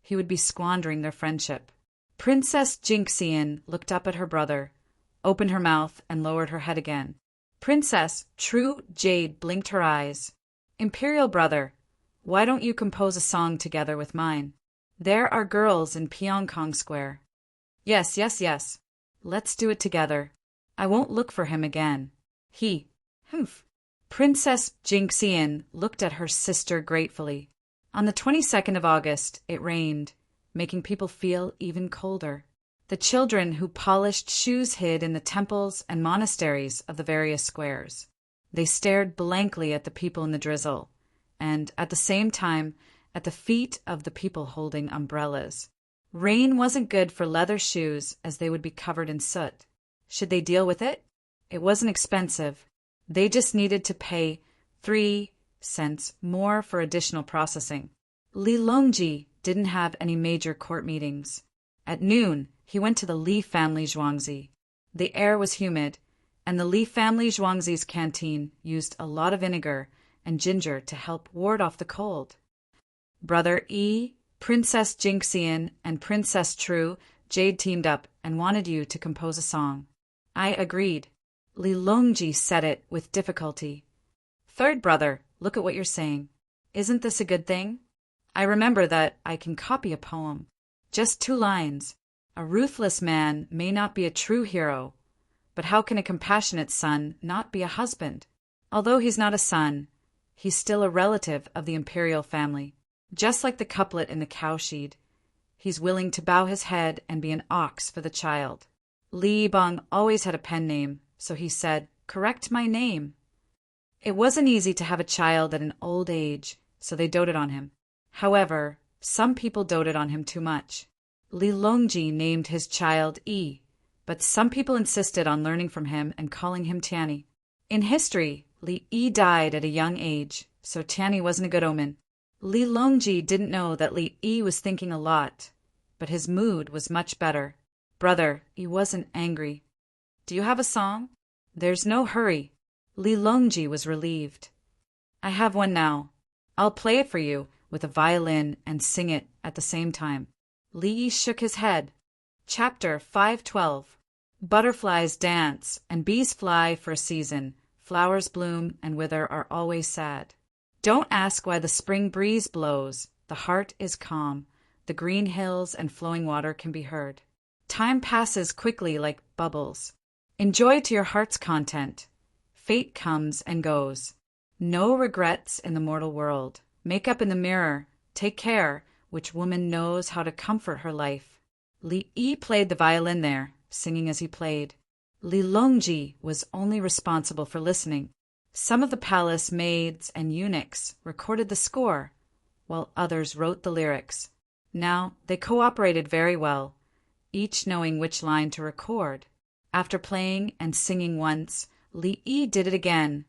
he would be squandering their friendship. Princess Jinxian looked up at her brother, opened her mouth, and lowered her head again. Princess True Jade blinked her eyes. Imperial brother, why don't you compose a song together with mine? There are girls in Pyeongkong Square. Yes, yes, yes. Let's do it together. I won't look for him again. Humph. Princess Jinxian looked at her sister gratefully. On the 22nd of August, it rained, making people feel even colder. The children who polished shoes hid in the temples and monasteries of the various squares. They stared blankly at the people in the drizzle, and, at the same time, at the feet of the people holding umbrellas. Rain wasn't good for leather shoes, as they would be covered in soot. Should they deal with it? It wasn't expensive. They just needed to pay 3 cents more for additional processing. Li Longji didn't have any major court meetings. At noon, he went to the Li family zhuangzi. The air was humid, and the Li family zhuangzi's canteen used a lot of vinegar and ginger to help ward off the cold. Brother Yi, Princess Jinxian, and Princess True Jade teamed up and wanted you to compose a song. I agreed. Li Longji said it with difficulty. Third brother, look at what you're saying. Isn't this a good thing? I remember that I can copy a poem. Just 2 lines. A ruthless man may not be a true hero, but how can a compassionate son not be a husband? Although he's not a son, he's still a relative of the imperial family. Just like the couplet in the cowshed, he's willing to bow his head and be an ox for the child. Li Bang always had a pen name, so he said, "Correct my name." It wasn't easy to have a child at an old age, so they doted on him. However, some people doted on him too much. Li Longji named his child Yi, but some people insisted on learning from him and calling him Tianni. In history, Li Yi died at a young age, so Tianni wasn't a good omen. Li Longji didn't know that Li Yi was thinking a lot, but his mood was much better. Brother, he wasn't angry. Do you have a song? There's no hurry. Li Longji was relieved. I have one now. I'll play it for you with a violin and sing it at the same time. Li Yi shook his head. Chapter 512. Butterflies dance and bees fly for a season. Flowers bloom and wither are always sad. Don't ask why the spring breeze blows. The heart is calm. The green hills and flowing water can be heard. Time passes quickly like bubbles. Enjoy to your heart's content. Fate comes and goes. No regrets in the mortal world. Make up in the mirror. Take care which woman knows how to comfort her life. Li Yi played the violin there, singing as he played. Li Longji was only responsible for listening. Some of the palace maids and eunuchs recorded the score, while others wrote the lyrics. Now, they cooperated very well, each knowing which line to record. After playing and singing once, Li Yi did it again,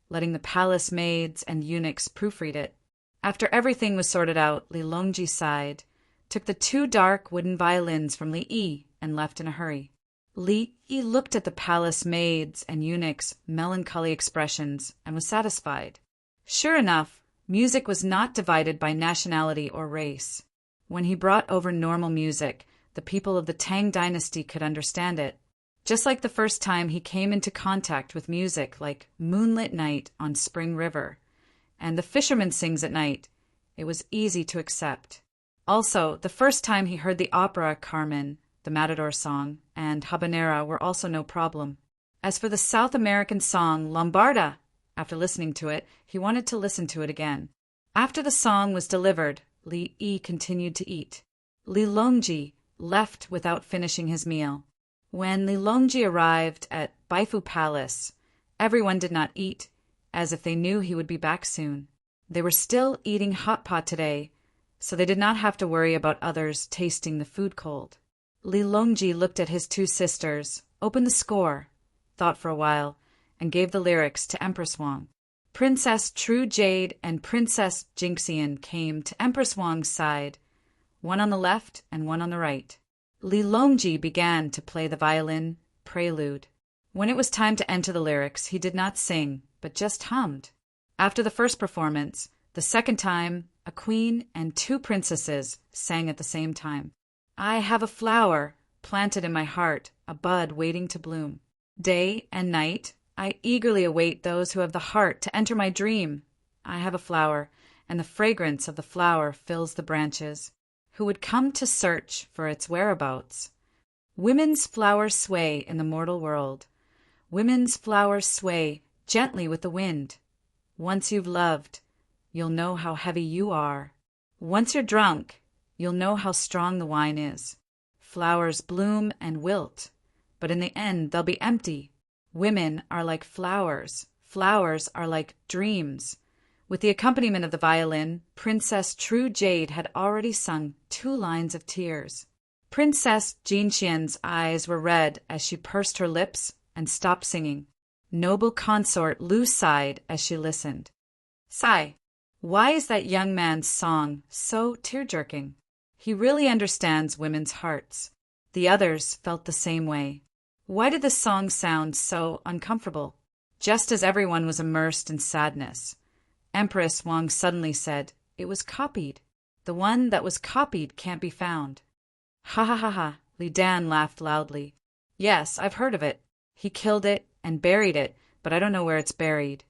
letting the palace maids and eunuchs proofread it. After everything was sorted out, Li Longji sighed, took the 2 dark wooden violins from Li Yi, and left in a hurry. Li Yi looked at the palace maids and eunuchs' melancholy expressions and was satisfied. Sure enough, music was not divided by nationality or race. When he brought over normal music, the people of the Tang dynasty could understand it. Just like the first time he came into contact with music like Moonlit Night on Spring River, and The Fisherman Sings at Night, it was easy to accept. Also, the first time he heard the opera Carmen, the Matador song, and Habanera were also no problem. As for the South American song Lombarda, after listening to it, he wanted to listen to it again. After the song was delivered, Li Yi continued to eat. Li Longji left without finishing his meal. When Li Longji arrived at Baifu Palace, everyone did not eat, as if they knew he would be back soon. They were still eating hot pot today, so they did not have to worry about others tasting the food cold. Li Longji looked at his 2 sisters, opened the score, thought for a while, and gave the lyrics to Empress Wang. Princess True Jade and Princess Jinxian came to Empress Wang's side, one on the left and one on the right. Li Longji began to play the violin prelude. When it was time to enter the lyrics, he did not sing, but just hummed. After the first performance, the second time, a queen and two princesses sang at the same time. I have a flower planted in my heart, a bud waiting to bloom. Day and night, I eagerly await those who have the heart to enter my dream. I have a flower, and the fragrance of the flower fills the branches, who would come to search for its whereabouts. Women's flowers sway in the mortal world. Women's flowers sway gently with the wind. Once you've loved, you'll know how heavy you are. Once you're drunk, you'll know how strong the wine is. Flowers bloom and wilt, but in the end they'll be empty. Women are like flowers. Flowers are like dreams. With the accompaniment of the violin, Princess True Jade had already sung 2 lines of tears. Princess Jinxian's eyes were red as she pursed her lips and stopped singing. Noble consort Lu sighed as she listened. Sigh, why is that young man's song so tear-jerking? He really understands women's hearts. The others felt the same way. Why did the song sound so uncomfortable? Just as everyone was immersed in sadness. Empress Wang suddenly said, "It was copied. The one that was copied can't be found." Ha ha ha ha, Li Dan laughed loudly. Yes, I've heard of it. He killed it and buried it, but I don't know where it's buried.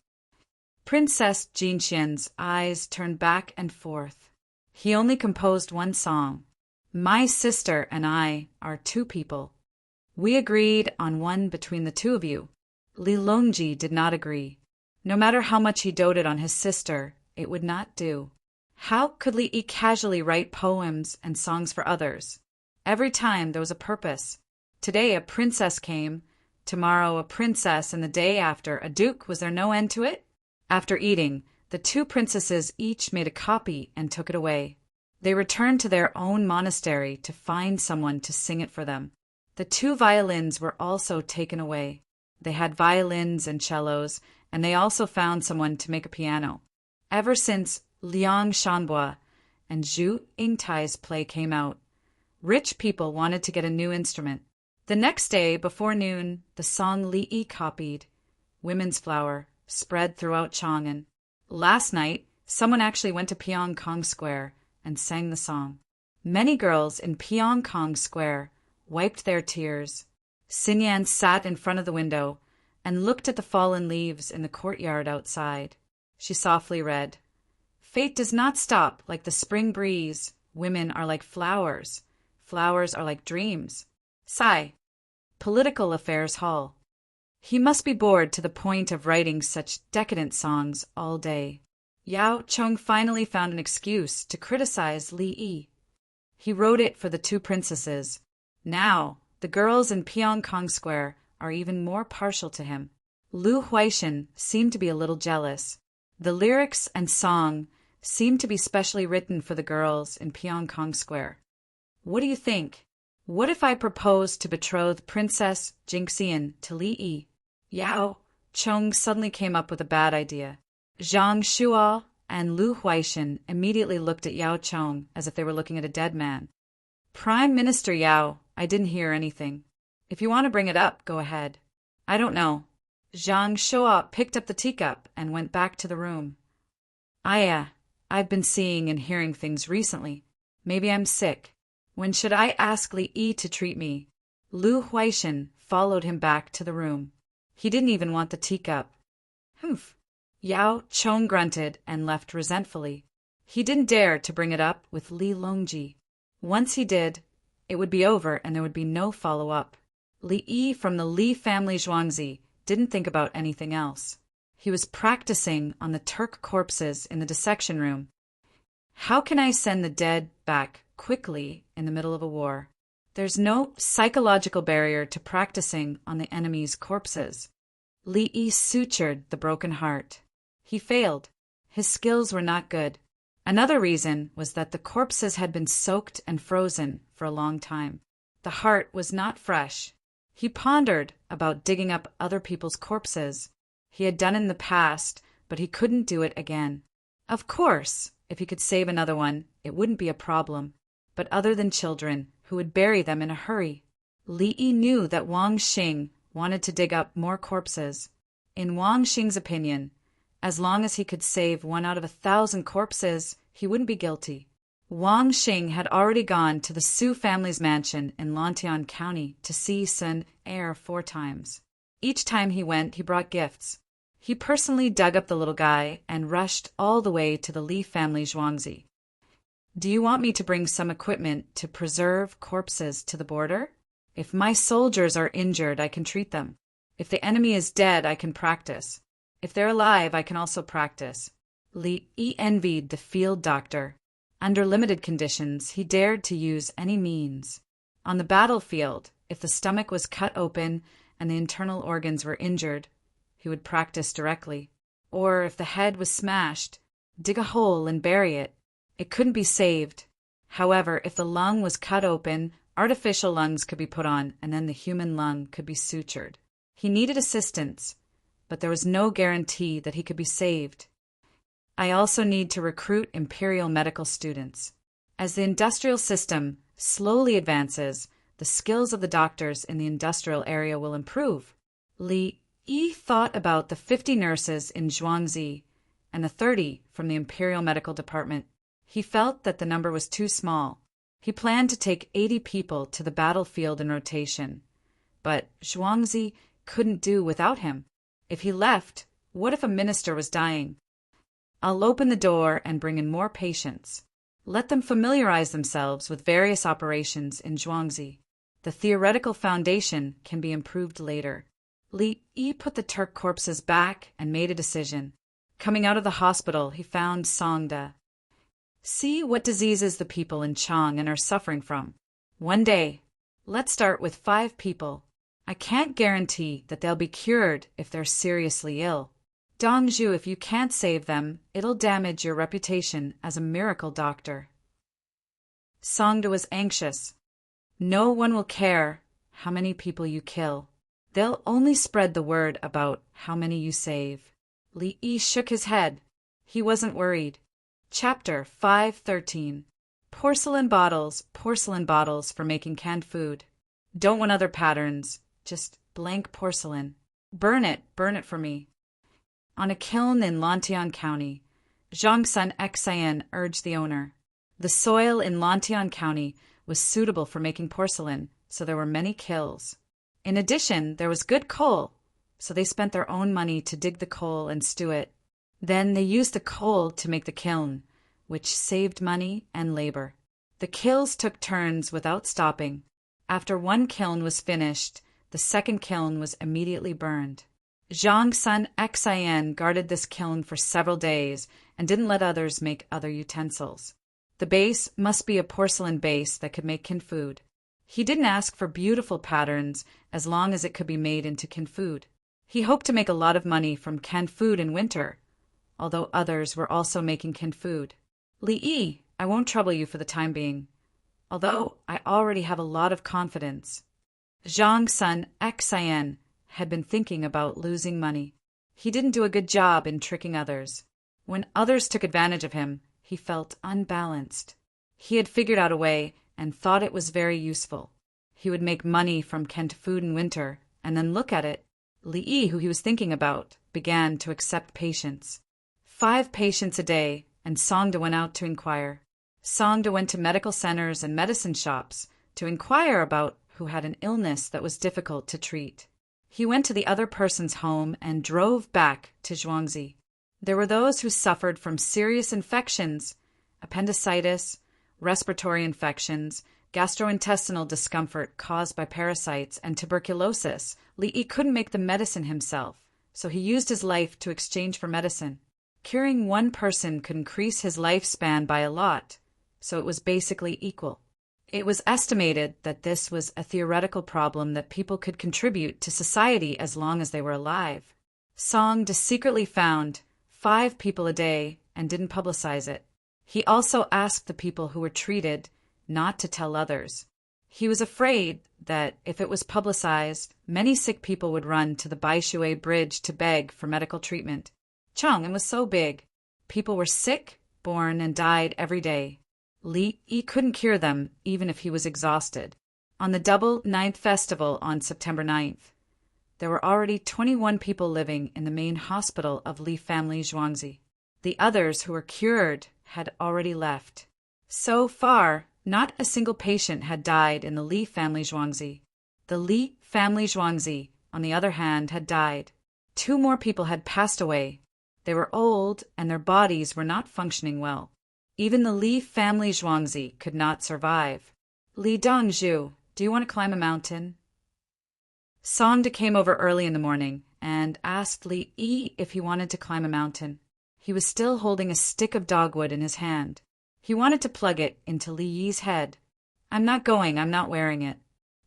Princess Jinxian's eyes turned back and forth. He only composed 1 song. My sister and I are 2 people. We agreed on one between the 2 of you. Li Longji did not agree. No matter how much he doted on his sister, it would not do. How could Li Yi casually write poems and songs for others? Every time there was a purpose. Today a princess came, tomorrow a princess, and the day after a duke. Was there no end to it? After eating, the 2 princesses each made a copy and took it away. They returned to their own monastery to find someone to sing it for them. The 2 violins were also taken away. They had violins and cellos, and they also found someone to make a piano. Ever since Liang Shanbua and Zhu Yingtai's play came out, rich people wanted to get a new instrument. The next day, before noon, the song Li Yi copied, Women's Flower, spread throughout Chang'an. Last night, someone actually went to Pyongkong Square and sang the song. Many girls in Pyongkong Square wiped their tears. Xinyan sat in front of the window and looked at the fallen leaves in the courtyard outside. She softly read, Fate does not stop like the spring breeze. Women are like flowers. Flowers are like dreams. Sigh. Political Affairs Hall. He must be bored to the point of writing such decadent songs all day. Yao Cheng finally found an excuse to criticize Li Yi. He wrote it for the 2 princesses. Now, the girls in Pyongkong Square are even more partial to him. Lu Huaishan seemed to be a little jealous. The lyrics and song seemed to be specially written for the girls in Pyongkong Square. What do you think? What if I proposed to betroth Princess Jinxian to Li Yi? Yao Cheng suddenly came up with a bad idea. Zhang Shuo and Lu Huaishan immediately looked at Yao Cheng as if they were looking at a dead man. Prime Minister Yao, I didn't hear anything. If you want to bring it up, go ahead. I don't know. Zhang Shuo picked up the teacup and went back to the room. I've been seeing and hearing things recently. Maybe I'm sick. When should I ask Li Yi to treat me? Lu Huaishan followed him back to the room. He didn't even want the teacup. Humph. Yao Cheng grunted and left resentfully. He didn't dare to bring it up with Li Longji. Once he did, it would be over and there would be no follow-up. Li Yi from the Li family Zhuangzi didn't think about anything else. He was practicing on the Turk corpses in the dissection room. How can I send the dead back quickly in the middle of a war? There's no psychological barrier to practicing on the enemy's corpses. Li Yi sutured the broken heart. He failed. His skills were not good. Another reason was that the corpses had been soaked and frozen for a long time. The heart was not fresh. He pondered about digging up other people's corpses. He had done it in the past, but he couldn't do it again. Of course, if he could save another one, it wouldn't be a problem. But other than children, who would bury them in a hurry? Li Yi knew that Wang Xing wanted to dig up more corpses. In Wang Xing's opinion, as long as he could save 1 out of 1,000 corpses, he wouldn't be guilty. Wang Xing had already gone to the Su family's mansion in Lantian County to see Sun Er 4 times. Each time he went, he brought gifts. He personally dug up the little guy and rushed all the way to the Li family Zhuangzi. Do you want me to bring some equipment to preserve corpses to the border? If my soldiers are injured, I can treat them. If the enemy is dead, I can practice. If they're alive, I can also practice. Li Yi envied the field doctor. Under limited conditions, he dared to use any means. On the battlefield, if the stomach was cut open and the internal organs were injured, he would practice directly. Or if the head was smashed, dig a hole and bury it. It couldn't be saved. However, if the lung was cut open, artificial lungs could be put on, and then the human lung could be sutured. He needed assistance, but there was no guarantee that he could be saved. I also need to recruit imperial medical students. As the industrial system slowly advances, the skills of the doctors in the industrial area will improve. Li Yi thought about the 50 nurses in Zhuangzi and the 30 from the Imperial Medical Department. He felt that the number was too small. He planned to take 80 people to the battlefield in rotation. But Zhuangzi couldn't do without him. If he left, what if a minister was dying? I'll open the door and bring in more patients. Let them familiarize themselves with various operations in Zhuangzi. The theoretical foundation can be improved later. Li Yi put the Turk corpses back and made a decision. Coming out of the hospital, he found Songda. See what diseases the people in Chang'an are suffering from. One day, let's start with 5 people. I can't guarantee that they'll be cured if they're seriously ill. Dongzhu, if you can't save them, it'll damage your reputation as a miracle doctor. Songda was anxious. No one will care how many people you kill. They'll only spread the word about how many you save. Li Yi shook his head. He wasn't worried. Chapter 513. Porcelain bottles for making canned food. Don't want other patterns, just blank porcelain. Burn it for me. On a kiln in Lantian County, Zhang Sun Xian urged the owner. The soil in Lantian County was suitable for making porcelain, so there were many kilns. In addition, there was good coal, so they spent their own money to dig the coal and stew it. Then they used the coal to make the kiln, which saved money and labor. The kilns took turns without stopping. After one kiln was finished, the second kiln was immediately burned. Zhang Sun Xian guarded this kiln for several days and didn't let others make other utensils. The base must be a porcelain base that could make canned food. He didn't ask for beautiful patterns as long as it could be made into canned food. He hoped to make a lot of money from canned food in winter, although others were also making canned food. Li Yi, I won't trouble you for the time being, although I already have a lot of confidence. Zhang Sun Xian had been thinking about losing money. He didn't do a good job in tricking others. When others took advantage of him, he felt unbalanced. He had figured out a way and thought it was very useful. He would make money from canned food in winter and then look at it. Li Yi, who he was thinking about, began to accept patients. 5 patients a day, and Songda went out to inquire. Songda went to medical centers and medicine shops to inquire about who had an illness that was difficult to treat. He went to the other person's home and drove back to Zhuangzi. There were those who suffered from serious infections, appendicitis, respiratory infections, gastrointestinal discomfort caused by parasites, and tuberculosis. Li Yi couldn't make the medicine himself, so he used his life to exchange for medicine. Curing one person could increase his lifespan by a lot, so it was basically equal. It was estimated that this was a theoretical problem that people could contribute to society as long as they were alive. Songda secretly found 5 people a day and didn't publicize it. He also asked the people who were treated not to tell others. He was afraid that if it was publicized, many sick people would run to the Baishui Bridge to beg for medical treatment. Chang'an was so big. People were sick, born, and died every day. Li Yi couldn't cure them even if he was exhausted. On the double 9th festival on September 9th, there were already 21 people living in the main hospital of Li family Zhuangzi. The others who were cured had already left. So far, not a single patient had died in the Li family Zhuangzi. The Li family Zhuangzi, on the other hand, had died. 2 more people had passed away. They were old, and their bodies were not functioning well. Even the Li family Zhuangzi could not survive. Li Dongzhu, do you want to climb a mountain? Songda came over early in the morning and asked Li Yi if he wanted to climb a mountain. He was still holding a stick of dogwood in his hand. He wanted to plug it into Li Yi's head. I'm not going, I'm not wearing it.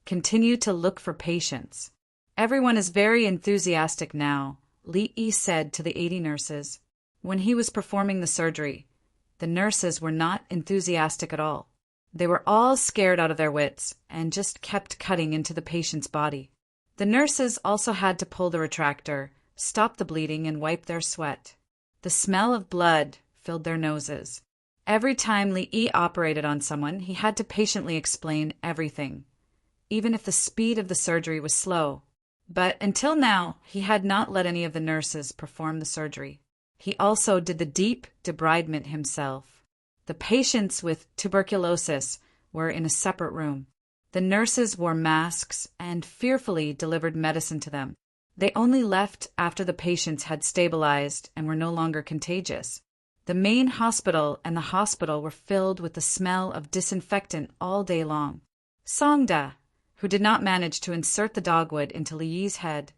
Continue to look for patients. Everyone is very enthusiastic now, Li Yi said to the 80 nurses. When he was performing the surgery, the nurses were not enthusiastic at all. They were all scared out of their wits and just kept cutting into the patient's body. The nurses also had to pull the retractor, stop the bleeding, and wipe their sweat. The smell of blood filled their noses. Every time Li Yi operated on someone, he had to patiently explain everything, even if the speed of the surgery was slow. But until now, he had not let any of the nurses perform the surgery. He also did the deep debridement himself. The patients with tuberculosis were in a separate room. The nurses wore masks and fearfully delivered medicine to them. They only left after the patients had stabilized and were no longer contagious. The main hospital and the hospital were filled with the smell of disinfectant all day long. Songda, who did not manage to insert the dogwood into Li Yi's head,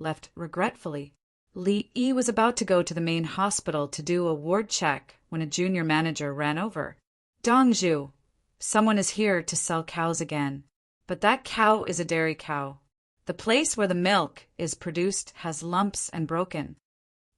left regretfully. Li Yi was about to go to the main hospital to do a ward check when a junior manager ran over. Dongzhu, someone is here to sell cows again. But that cow is a dairy cow. The place where the milk is produced has lumps and broken.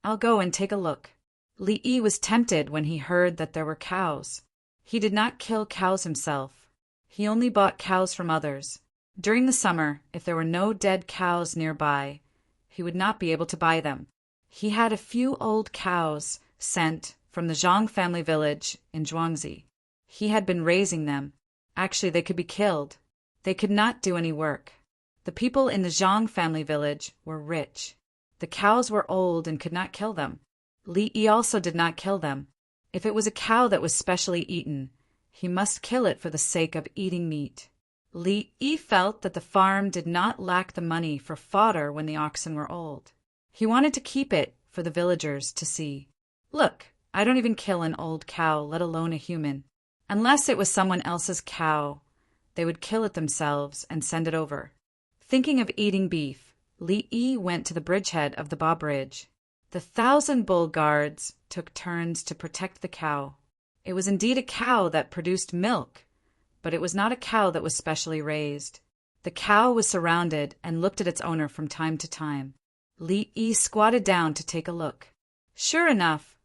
I'll go and take a look. Li Yi was tempted when he heard that there were cows. He did not kill cows himself. He only bought cows from others. During the summer, if there were no dead cows nearby, he would not be able to buy them. He had a few old cows sent from the Zhang family village in Zhuangzi. He had been raising them. Actually, they could be killed. They could not do any work. The people in the Zhang family village were rich. The cows were old and could not kill them. Li Yi also did not kill them. If it was a cow that was specially eaten, he must kill it for the sake of eating meat. Li Yi felt that the farm did not lack the money for fodder when the oxen were old. He wanted to keep it for the villagers to see. Look, I don't even kill an old cow, let alone a human. Unless it was someone else's cow, they would kill it themselves and send it over. Thinking of eating beef, Li Yi went to the bridgehead of the Ba Bridge. The 1,000 bull guards took turns to protect the cow. It was indeed a cow that produced milk, but it was not a cow that was specially raised. The cow was surrounded and looked at its owner from time to time. Li Yi squatted down to take a look. Sure enough,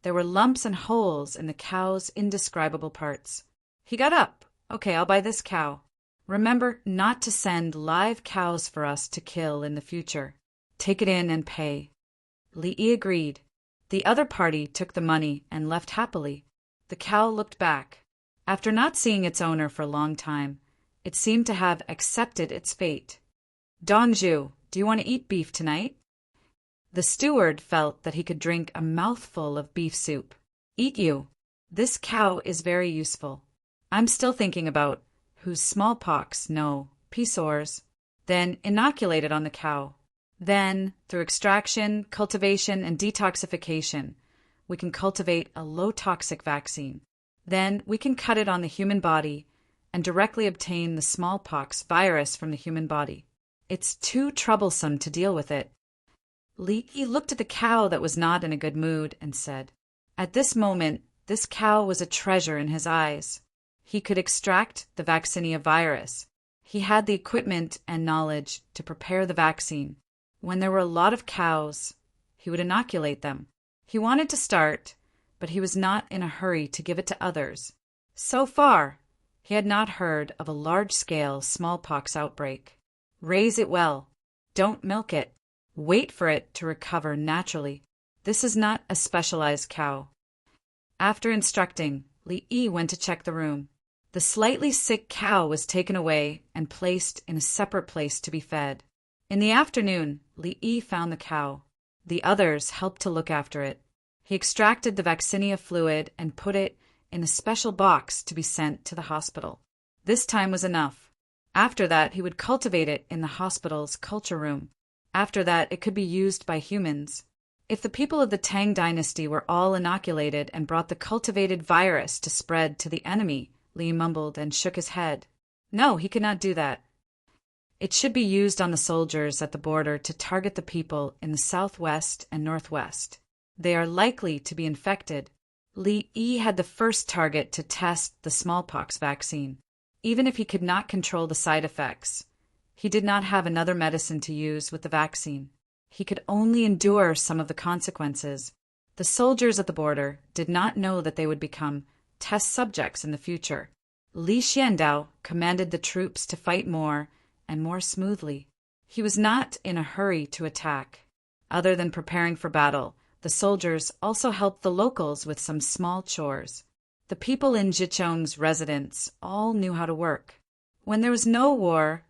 there were lumps and holes in the cow's indescribable parts. He got up. Okay, I'll buy this cow. Remember not to send live cows for us to kill in the future. Take it in and pay. Li Yi agreed. The other party took the money and left happily. The cow looked back. After not seeing its owner for a long time, it seemed to have accepted its fate. Dongzhu, do you want to eat beef tonight? The steward felt that he could drink a mouthful of beef soup. Eat you. This cow is very useful. I'm still thinking about whose smallpox, no, peasores. Then inoculate it on the cow. Then, through extraction, cultivation, and detoxification, we can cultivate a low-toxic vaccine. Then we can cut it on the human body and directly obtain the smallpox virus from the human body. It's too troublesome to deal with it. Li Yi looked at the cow that was not in a good mood and said, at this moment, this cow was a treasure in his eyes. He could extract the vaccinia virus. He had the equipment and knowledge to prepare the vaccine. When there were a lot of cows, he would inoculate them. He wanted to start, but he was not in a hurry to give it to others. So far, he had not heard of a large-scale smallpox outbreak. Raise it well. Don't milk it. Wait for it to recover naturally. This is not a specialized cow. After instructing, Li Yi went to check the room. The slightly sick cow was taken away and placed in a separate place to be fed. In the afternoon, Li Yi found the cow. The others helped to look after it. He extracted the vaccinia fluid and put it in a special box to be sent to the hospital. This time was enough. After that, he would cultivate it in the hospital's culture room. After that, it could be used by humans. If the people of the Tang dynasty were all inoculated and brought the cultivated virus to spread to the enemy, Li mumbled and shook his head. No, he could not do that. It should be used on the soldiers at the border to target the people in the southwest and northwest. They are likely to be infected. Li Yi had the first target to test the smallpox vaccine. Even if he could not control the side effects, he did not have another medicine to use with the vaccine. He could only endure some of the consequences. The soldiers at the border did not know that they would become test subjects in the future. Li Xiandao commanded the troops to fight more and more smoothly. He was not in a hurry to attack. Other than preparing for battle, the soldiers also helped the locals with some small chores. The people in Jichong's residence all knew how to work. When there was no war,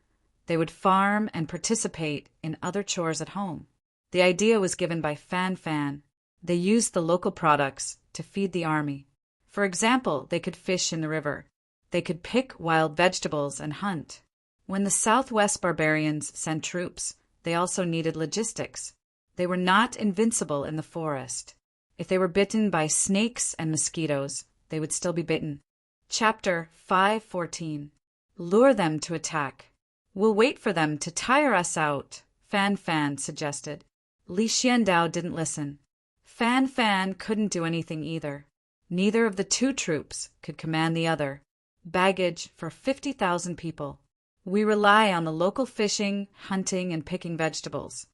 they would farm and participate in other chores at home. The idea was given by Fan Fan. They used the local products to feed the army. For example, they could fish in the river. They could pick wild vegetables and hunt. When the Southwest barbarians sent troops, they also needed logistics. They were not invincible in the forest. If they were bitten by snakes and mosquitoes, they would still be bitten. Chapter 5:14. Lure them to attack. We'll wait for them to tire us out, Fan Fan suggested. Li Xiandao didn't listen. Fan Fan couldn't do anything either. Neither of the two troops could command the other. Baggage for 50,000 people. We rely on the local fishing, hunting, and picking vegetables.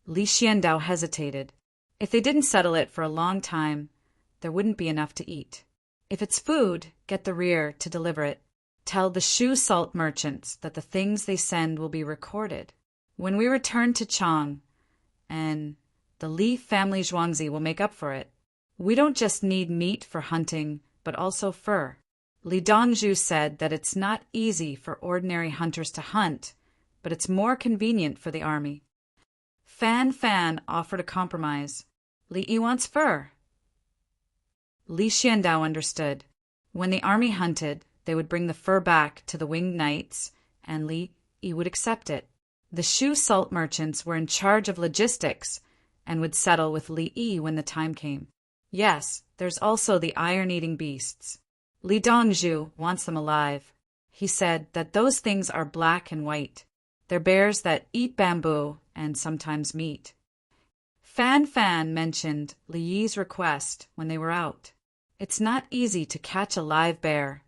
Li Xiandao hesitated. If they didn't settle it for a long time, there wouldn't be enough to eat. If it's food, get the rear to deliver it. Tell the shoe salt merchants that the things they send will be recorded. When we return to Chang, and the Li family Zhuangzi will make up for it. We don't just need meat for hunting, but also fur. Li Dongzhu said that it's not easy for ordinary hunters to hunt, but it's more convenient for the army. Fan Fan offered a compromise. Li Yi wants fur. Li Xiandao understood. When the army hunted, they would bring the fur back to the winged knights, and Li Yi would accept it. The shoe salt merchants were in charge of logistics and would settle with Li Yi when the time came. Yes, there's also the iron-eating beasts. Li Dongzhu wants them alive. He said that those things are black and white. They're bears that eat bamboo and sometimes meat. Fan Fan mentioned Li Yi's request when they were out. It's not easy to catch a live bear.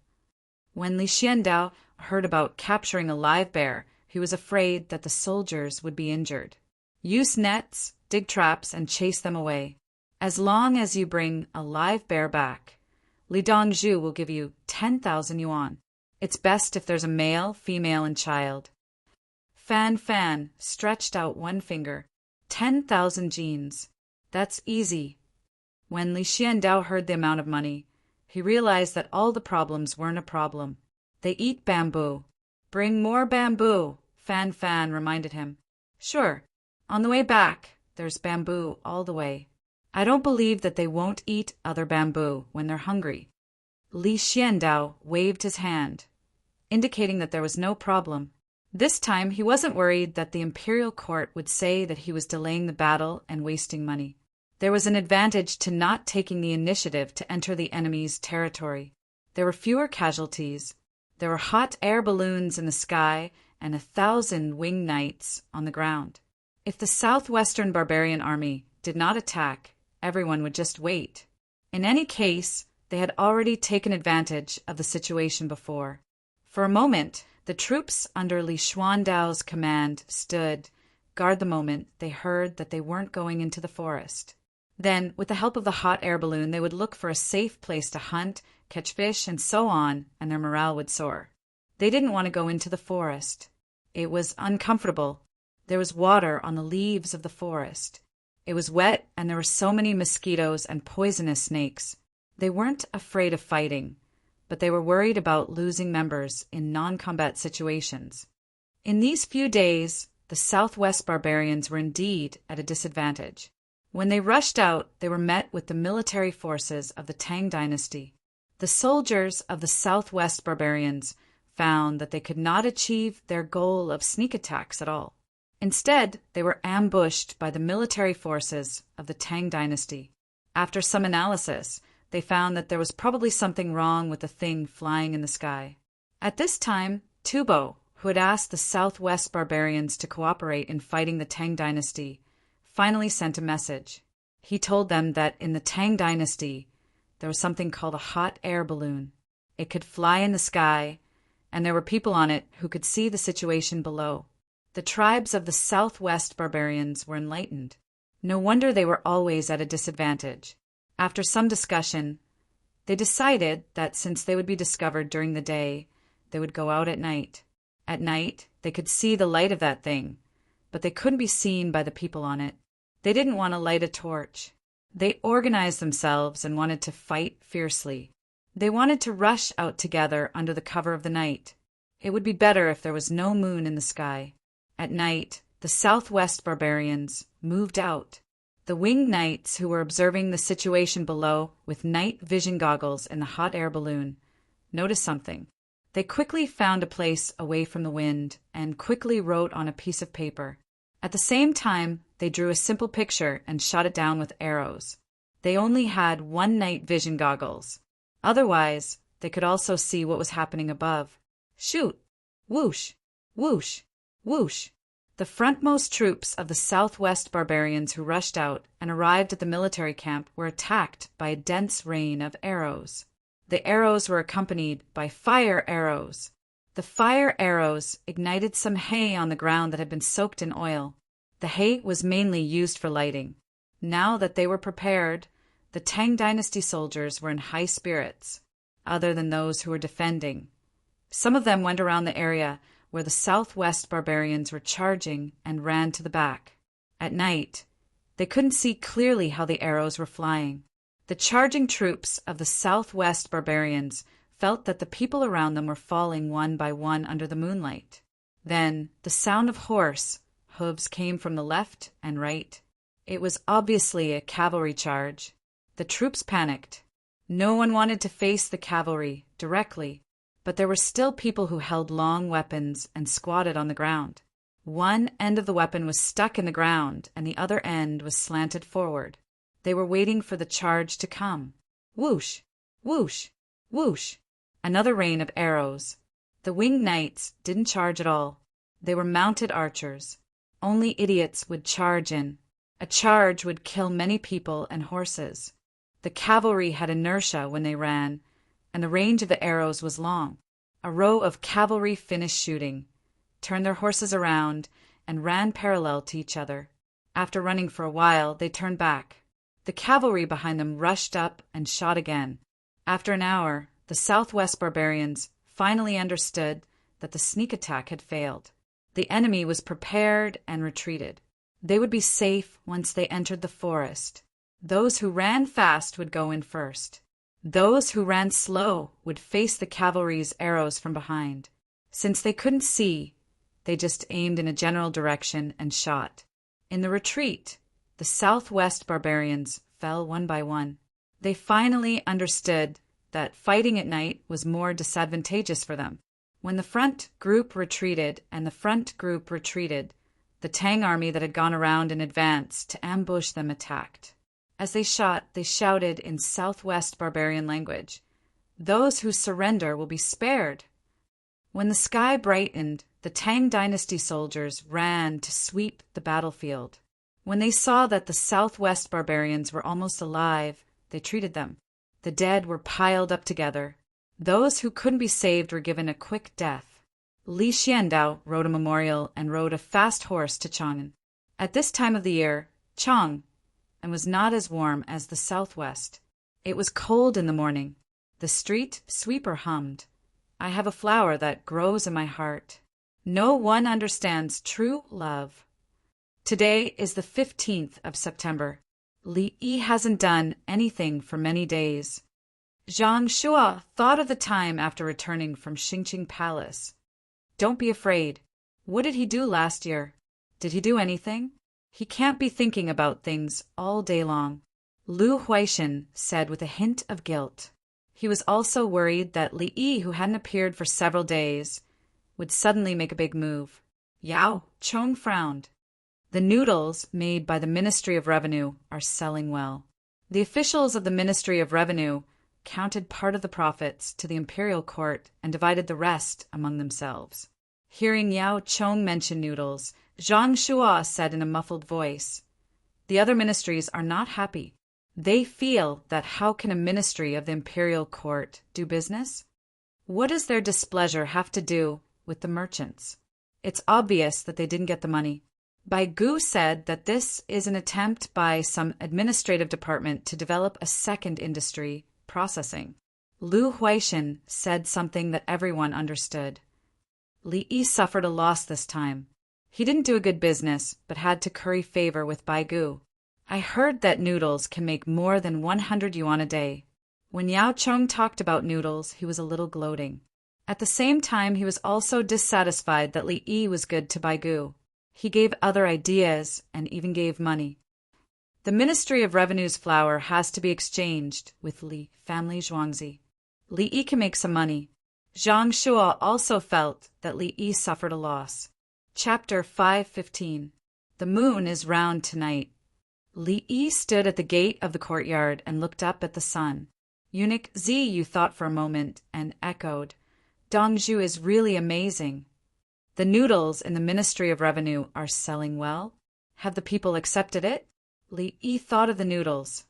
When Li Xiandao heard about capturing a live bear, he was afraid that the soldiers would be injured. Use nets, dig traps, and chase them away. As long as you bring a live bear back, Li Dongzhu will give you 10,000 yuan. It's best if there's a male, female, and child. Fan Fan stretched out one finger. 10,000 jeans. That's easy. When Li Xiandao heard the amount of money, he realized that all the problems weren't a problem. They eat bamboo. Bring more bamboo, Fan Fan reminded him. Sure. On the way back, there's bamboo all the way. I don't believe that they won't eat other bamboo when they're hungry. Li Xiandao waved his hand, indicating that there was no problem. This time he wasn't worried that the imperial court would say that he was delaying the battle and wasting money. There was an advantage to not taking the initiative to enter the enemy's territory. There were fewer casualties. There were hot air balloons in the sky and 1,000 winged knights on the ground. If the southwestern barbarian army did not attack, everyone would just wait. In any case, they had already taken advantage of the situation before. For a moment, the troops under Li Xuandao's command stood guard the moment they heard that they weren't going into the forest. Then, with the help of the hot air balloon, they would look for a safe place to hunt, catch fish, and so on, and their morale would soar. They didn't want to go into the forest. It was uncomfortable. There was water on the leaves of the forest. It was wet, and there were so many mosquitoes and poisonous snakes. They weren't afraid of fighting, but they were worried about losing members in non-combat situations. In these few days, the southwest barbarians were indeed at a disadvantage. When they rushed out, they were met with the military forces of the Tang dynasty. The soldiers of the southwest barbarians found that they could not achieve their goal of sneak attacks at all. Instead, they were ambushed by the military forces of the Tang dynasty. After some analysis, they found that there was probably something wrong with the thing flying in the sky. At this time, Tubo, who had asked the southwest barbarians to cooperate in fighting the Tang dynasty, finally sent a message. He told them that in the Tang dynasty, there was something called a hot air balloon. It could fly in the sky, and there were people on it who could see the situation below. The tribes of the southwest barbarians were enlightened. No wonder they were always at a disadvantage. After some discussion, they decided that since they would be discovered during the day, they would go out at night. At night, they could see the light of that thing, but they couldn't be seen by the people on it. They didn't want to light a torch. They organized themselves and wanted to fight fiercely. They wanted to rush out together under the cover of the night. It would be better if there was no moon in the sky. At night, the southwest barbarians moved out. The winged knights who were observing the situation below with night vision goggles in the hot air balloon noticed something. They quickly found a place away from the wind and quickly wrote on a piece of paper. At the same time, they drew a simple picture and shot it down with arrows. They only had one night vision goggles. Otherwise, they could also see what was happening above. Shoot! Whoosh! Whoosh! Whoosh! The frontmost troops of the southwest barbarians who rushed out and arrived at the military camp were attacked by a dense rain of arrows. The arrows were accompanied by fire arrows. The fire arrows ignited some hay on the ground that had been soaked in oil. The hay was mainly used for lighting. Now that they were prepared, the Tang dynasty soldiers were in high spirits, other than those who were defending. Some of them went around the area where the southwest barbarians were charging and ran to the back. At night, they couldn't see clearly how the arrows were flying. The charging troops of the southwest barbarians felt that the people around them were falling one by one under the moonlight. Then the sound of horse hooves came from the left and right. It was obviously a cavalry charge. The troops panicked. No one wanted to face the cavalry directly, but there were still people who held long weapons and squatted on the ground. One end of the weapon was stuck in the ground, and the other end was slanted forward. They were waiting for the charge to come. Whoosh! Whoosh! Whoosh! Another rain of arrows. The winged knights didn't charge at all. They were mounted archers. Only idiots would charge in. A charge would kill many people and horses. The cavalry had inertia when they ran, and the range of the arrows was long. A row of cavalry finished shooting, turned their horses around, and ran parallel to each other. After running for a while, they turned back. The cavalry behind them rushed up and shot again. After an hour, the southwest barbarians finally understood that the sneak attack had failed. The enemy was prepared and retreated. They would be safe once they entered the forest. Those who ran fast would go in first. Those who ran slow would face the cavalry's arrows from behind. Since they couldn't see, they just aimed in a general direction and shot. In the retreat, the southwest barbarians fell one by one. They finally understood that fighting at night was more disadvantageous for them. When the front group retreated and the front group retreated, the Tang army that had gone around in advance to ambush them attacked. As they shot, they shouted in southwest barbarian language, "Those who surrender will be spared." When the sky brightened, the Tang dynasty soldiers ran to sweep the battlefield. When they saw that the southwest barbarians were almost alive, they treated them. The dead were piled up together. Those who couldn't be saved were given a quick death. Li Xiandao rode a memorial and rode a fast horse to Chang'an. At this time of the year, Chang and was not as warm as the southwest. It was cold in the morning. The street sweeper hummed, "I have a flower that grows in my heart." No one understands true love. Today is the 15th of September. Li Yi hasn't done anything for many days. Zhang Shua thought of the time after returning from Xingqing Palace. Don't be afraid. What did he do last year? Did he do anything? He can't be thinking about things all day long, Lu Huaishan said with a hint of guilt. He was also worried that Li Yi, who hadn't appeared for several days, would suddenly make a big move. Yao Chong frowned. The noodles made by the Ministry of Revenue are selling well. The officials of the Ministry of Revenue counted part of the profits to the imperial court and divided the rest among themselves. Hearing Yao Chong mention noodles, Zhang Shua said in a muffled voice, "The other ministries are not happy. They feel that how can a ministry of the imperial court do business? What does their displeasure have to do with the merchants? It's obvious that they didn't get the money." Bai Gu said that this is an attempt by some administrative department to develop a second industry, processing. Lu Huaishan said something that everyone understood. Li Yi suffered a loss this time. He didn't do a good business, but had to curry favor with Bai Gu. I heard that noodles can make more than 100 yuan a day. When Yao Chong talked about noodles, he was a little gloating. At the same time, he was also dissatisfied that Li Yi was good to Bai Gu. He gave other ideas and even gave money. The Ministry of Revenue's flour has to be exchanged with Li family Zhuangzi. Li Yi can make some money. Zhang Shua also felt that Li Yi suffered a loss. Chapter 5:15. The moon is round tonight. Li Yi stood at the gate of the courtyard and looked up at the sun. Eunuch Ziyu thought for a moment and echoed, "Dongzhu is really amazing." The noodles in the Ministry of Revenue are selling well. Have the people accepted it? Li Yi thought of the noodles.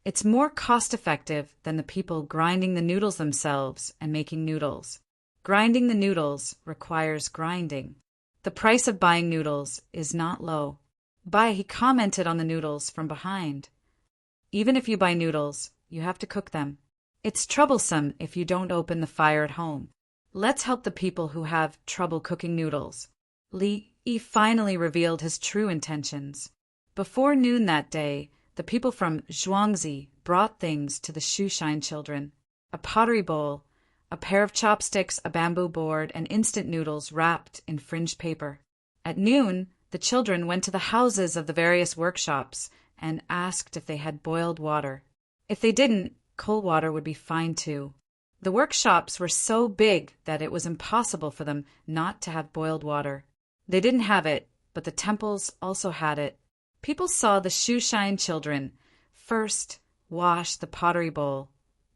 It's more cost-effective than the people grinding the noodles themselves and making noodles. Grinding the noodles requires grinding. The price of buying noodles is not low. He commented on the noodles from behind. Even if you buy noodles, you have to cook them. It's troublesome if you don't open the fire at home. Let's help the people who have trouble cooking noodles. Li Yi finally revealed his true intentions. Before noon that day, the people from Zhuangzi brought things to the Shushan children: a pottery bowl, a pair of chopsticks, a bamboo board, and instant noodles wrapped in fringed paper. At noon, the children went to the houses of the various workshops and asked if they had boiled water. If they didn't, cold water would be fine too. The workshops were so big that it was impossible for them not to have boiled water. They didn't have it, but the temples also had it. People saw the Shushan children first wash the pottery bowl,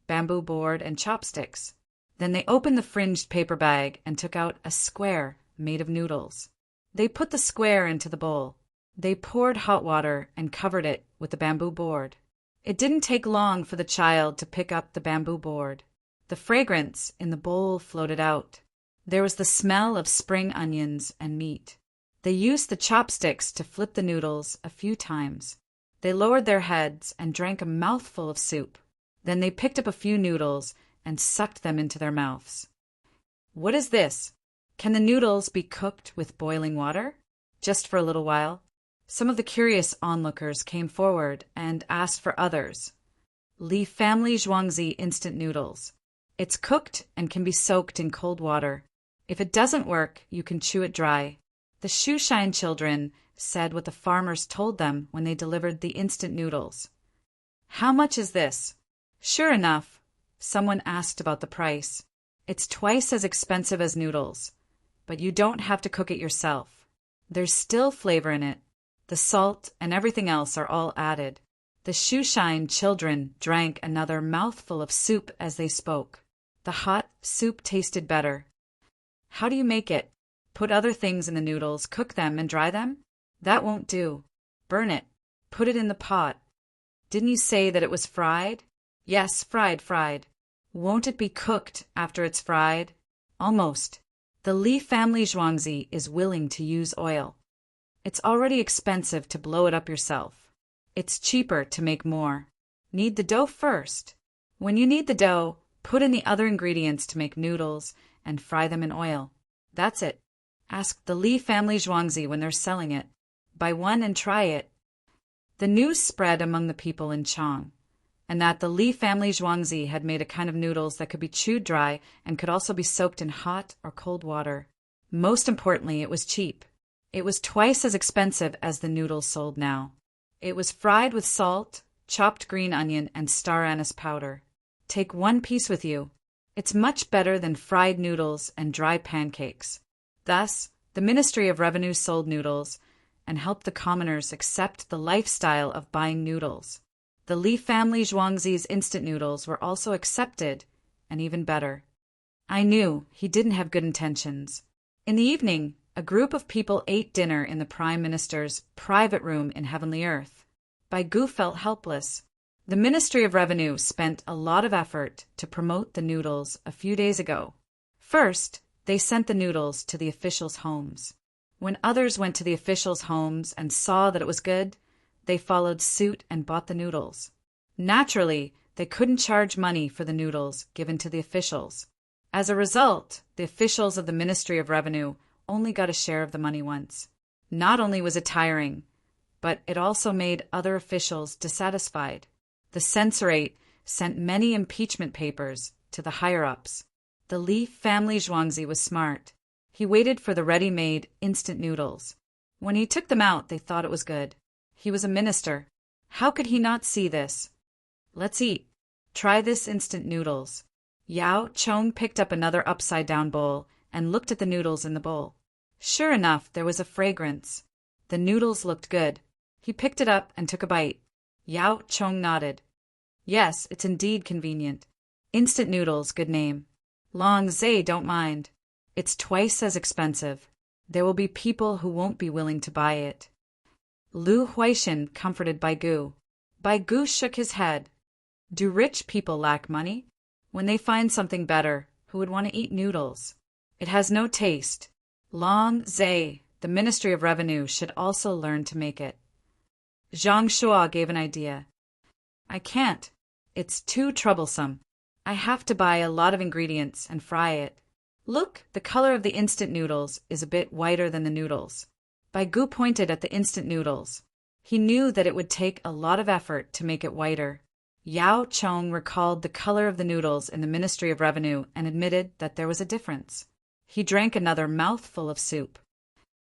bamboo board, and chopsticks. Then they opened the fringed paper bag and took out a square made of noodles. They put the square into the bowl. They poured hot water and covered it with the bamboo board. It didn't take long for the child to pick up the bamboo board. The fragrance in the bowl floated out. There was the smell of spring onions and meat. They used the chopsticks to flip the noodles a few times. They lowered their heads and drank a mouthful of soup. Then they picked up a few noodles and sucked them into their mouths. What is this? Can the noodles be cooked with boiling water? Just for a little while. Some of the curious onlookers came forward and asked for others. Li family Zhuangzi instant noodles. It's cooked and can be soaked in cold water. If it doesn't work, you can chew it dry. The Shushan children said what the farmers told them when they delivered the instant noodles. How much is this? Sure enough, someone asked about the price. It's twice as expensive as noodles, but you don't have to cook it yourself. There's still flavor in it. The salt and everything else are all added. The Shushan children drank another mouthful of soup as they spoke. The hot soup tasted better. How do you make it? Put other things in the noodles, cook them, and dry them? That won't do. Burn it. Put it in the pot. Didn't you say that it was fried? Yes, fried. Won't it be cooked after it's fried? Almost. The Li family Zhuangzi is willing to use oil. It's already expensive to blow it up yourself. It's cheaper to make more. Knead the dough first. When you knead the dough, put in the other ingredients to make noodles and fry them in oil. That's it. Ask the Li family Zhuangzi when they're selling it. Buy one and try it. The news spread among the people in Chang, and that the Li family Zhuangzi had made a kind of noodles that could be chewed dry and could also be soaked in hot or cold water. Most importantly, it was cheap. It was twice as expensive as the noodles sold now. It was fried with salt, chopped green onion, and star anise powder. Take one piece with you. It's much better than fried noodles and dry pancakes. Thus, the Ministry of Revenue sold noodles and helped the commoners accept the lifestyle of buying noodles. The Li family Zhuangzi's instant noodles were also accepted, and even better. I knew he didn't have good intentions. In the evening, a group of people ate dinner in the Prime Minister's private room in Heavenly Earth. Bai Gu felt helpless. The Ministry of Revenue spent a lot of effort to promote the noodles a few days ago. First, they sent the noodles to the officials' homes. When others went to the officials' homes and saw that it was good, they followed suit and bought the noodles. Naturally, they couldn't charge money for the noodles given to the officials. As a result, the officials of the Ministry of Revenue only got a share of the money once. Not only was it tiring, but it also made other officials dissatisfied. The censorate sent many impeachment papers to the higher-ups. The Li family Zhuangzi was smart. He waited for the ready-made instant noodles. When he took them out, they thought it was good. He was a minister. How could he not see this? Let's eat. Try this instant noodles. Yao Chong picked up another upside-down bowl and looked at the noodles in the bowl. Sure enough, there was a fragrance. The noodles looked good. He picked it up and took a bite. Yao Chong nodded. Yes, it's indeed convenient. Instant noodles, good name. Long Zhe don't mind. It's twice as expensive. There will be people who won't be willing to buy it. Lu Huaishan comforted Bai Gu. Bai Gu shook his head. Do rich people lack money? When they find something better, who would want to eat noodles? It has no taste. Long Zhe, the Ministry of Revenue, should also learn to make it. Zhang Shua gave an idea. I can't. It's too troublesome. I have to buy a lot of ingredients and fry it. Look, the color of the instant noodles is a bit whiter than the noodles. Bai Gu pointed at the instant noodles. He knew that it would take a lot of effort to make it whiter. Yao Chong recalled the color of the noodles in the Ministry of Revenue and admitted that there was a difference. He drank another mouthful of soup.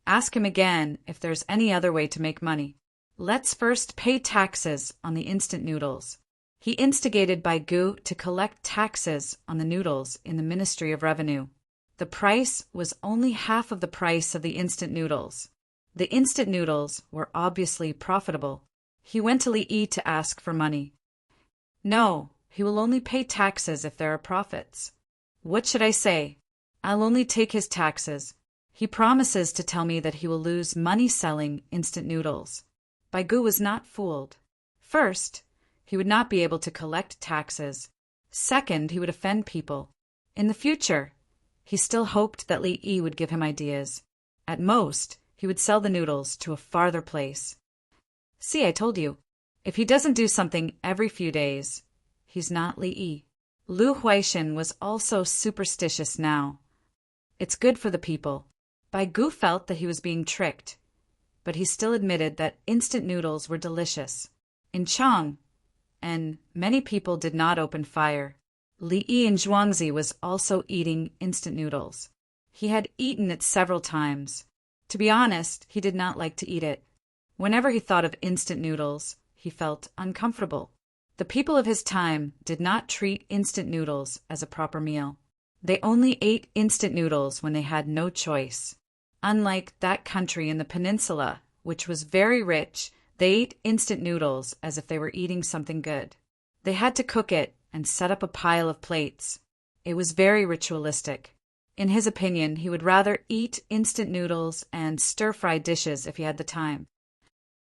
Ask him again if there's any other way to make money. Let's first pay taxes on the instant noodles. He instigated Bai Gu to collect taxes on the noodles in the Ministry of Revenue. The price was only half of the price of the instant noodles. The instant noodles were obviously profitable. He went to Li Yi to ask for money. No, he will only pay taxes if there are profits. What should I say? I'll only take his taxes. He promises to tell me that he will lose money selling instant noodles. Bai Gu was not fooled. First, he would not be able to collect taxes. Second, he would offend people. In the future, he still hoped that Li Yi would give him ideas. At most, he would sell the noodles to a farther place. See, I told you. If he doesn't do something every few days, he's not Li Yi. Lu Huaishan was also superstitious now. It's good for the people. Bai Gu felt that he was being tricked, but he still admitted that instant noodles were delicious. In Chang, and many people did not open fire. Li Yi in Zhuangzi was also eating instant noodles. He had eaten it several times. To be honest, he did not like to eat it. Whenever he thought of instant noodles, he felt uncomfortable. The people of his time did not treat instant noodles as a proper meal. They only ate instant noodles when they had no choice. Unlike that country in the peninsula, which was very rich, they ate instant noodles as if they were eating something good. They had to cook it and set up a pile of plates. It was very ritualistic. In his opinion, he would rather eat instant noodles and stir-fry dishes if he had the time.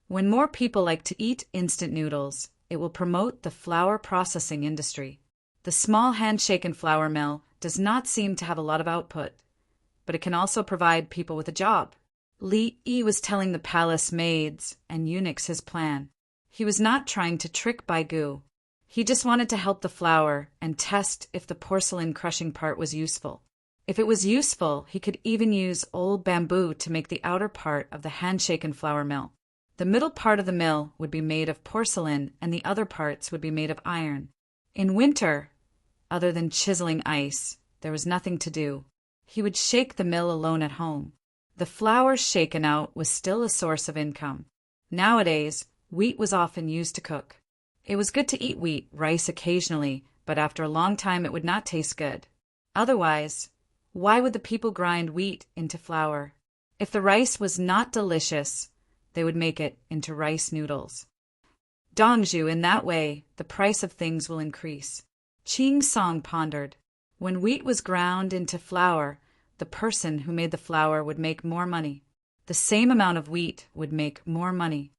When more people like to eat instant noodles, it will promote the flour processing industry. The small hand-shaken flour mill does not seem to have a lot of output, but it can also provide people with a job. Li Yi was telling the palace maids and eunuchs his plan. He was not trying to trick Bai Gu. He just wanted to help the flour and test if the porcelain crushing part was useful. If it was useful, he could even use old bamboo to make the outer part of the hand-shaken flour mill. The middle part of the mill would be made of porcelain and the other parts would be made of iron. In winter, other than chiseling ice, there was nothing to do. He would shake the mill alone at home. The flour shaken out was still a source of income. Nowadays, wheat was often used to cook. It was good to eat wheat, rice occasionally, but after a long time it would not taste good. Otherwise, why would the people grind wheat into flour? If the rice was not delicious, they would make it into rice noodles. Dongju, in that way, the price of things will increase. Ching Song pondered. When wheat was ground into flour, the person who made the flour would make more money. The same amount of wheat would make more money.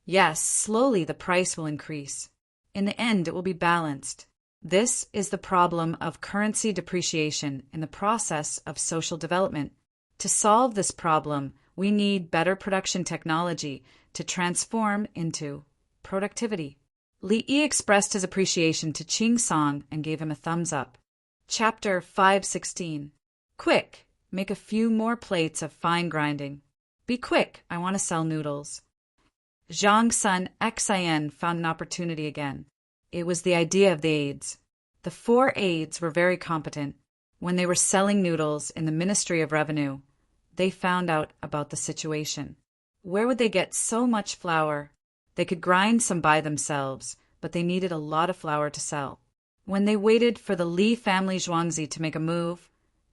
Yes, slowly the price will increase. In the end, it will be balanced. This is the problem of currency depreciation in the process of social development. To solve this problem, we need better production technology to transform into productivity. Li Yi expressed his appreciation to Ching Song and gave him a thumbs up. Chapter 516. Quick, make a few more plates of fine grinding. Be quick, I want to sell noodles. Zhang Sun Xian found an opportunity again. It was the idea of the aides. The 4 aides were very competent. When they were selling noodles in the Ministry of Revenue, they found out about the situation. Where would they get so much flour? They could grind some by themselves, but they needed a lot of flour to sell. When they waited for the Li family Zhuangzi to make a move,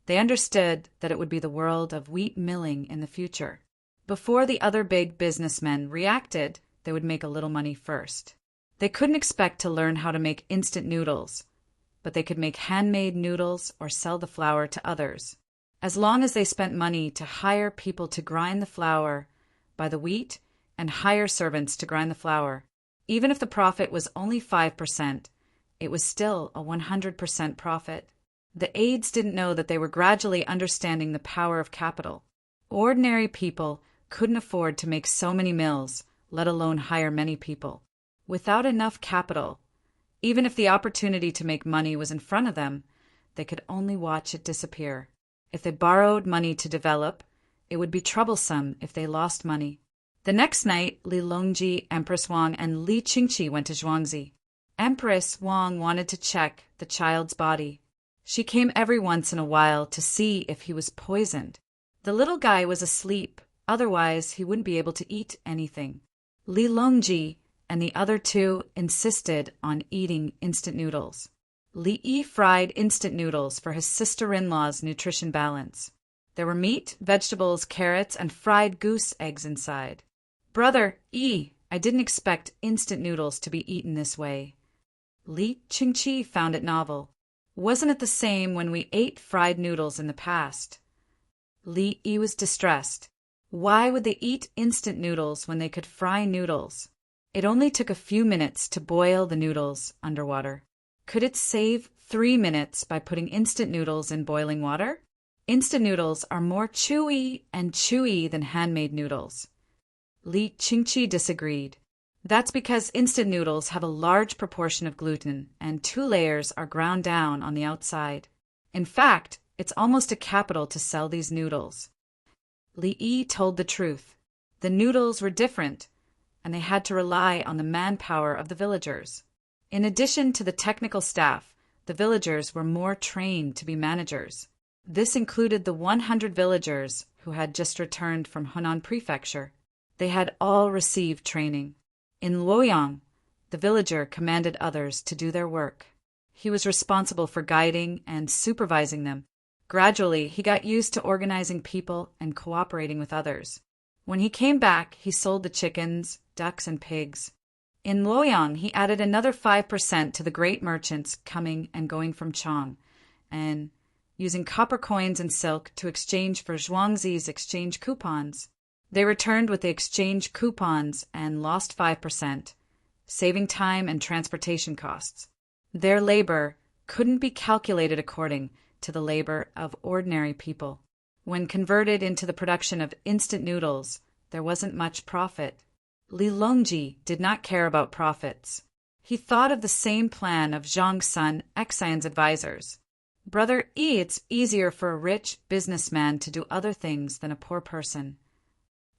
they understood that it would be the world of wheat milling in the future. Before the other big businessmen reacted, they would make a little money first. They couldn't expect to learn how to make instant noodles, but they could make handmade noodles or sell the flour to others. As long as they spent money to hire people to grind the flour by the wheat and hire servants to grind the flour, even if the profit was only 5%, it was still a 100% profit. The aides didn't know that they were gradually understanding the power of capital. Ordinary people couldn't afford to make so many mills, let alone hire many people. Without enough capital, even if the opportunity to make money was in front of them, they could only watch it disappear. If they borrowed money to develop, it would be troublesome if they lost money. The next night, Li Longji, Empress Wang, and Li Qingqi went to Zhuangzi. Empress Wang wanted to check the child's body. She came every once in a while to see if he was poisoned. The little guy was asleep, otherwise he wouldn't be able to eat anything. Li Longji and the other 2 insisted on eating instant noodles. Li Yi fried instant noodles for his sister-in-law's nutrition balance. There were meat, vegetables, carrots, and fried goose eggs inside. Brother Yi, I didn't expect instant noodles to be eaten this way. Li Qingqi found it novel. Wasn't it the same when we ate fried noodles in the past? Li Yi was distressed. Why would they eat instant noodles when they could fry noodles? It only took a few minutes to boil the noodles underwater. Could it save 3 minutes by putting instant noodles in boiling water? Instant noodles are more chewy than handmade noodles. Li Qingqi disagreed. That's because instant noodles have a large proportion of gluten and 2 layers are ground down on the outside. In fact, it's almost a capital to sell these noodles. Li Yi told the truth. The noodles were different, and they had to rely on the manpower of the villagers. In addition to the technical staff, the villagers were more trained to be managers. This included the 100 villagers who had just returned from Hunan Prefecture. They had all received training. In Luoyang, the villager commanded others to do their work. He was responsible for guiding and supervising them. Gradually, he got used to organizing people and cooperating with others. When he came back, he sold the chickens, ducks, and pigs. In Luoyang, he added another 5% to the great merchants coming and going from Chang, and using copper coins and silk to exchange for Zhuangzi's exchange coupons. They returned with the exchange coupons and lost 5%, saving time and transportation costs. Their labor couldn't be calculated according to the labor of ordinary people. When converted into the production of instant noodles, there wasn't much profit. Li Longji did not care about profits. He thought of the same plan of Zhang Sun Xian's advisors. Brother Yi, it's easier for a rich businessman to do other things than a poor person.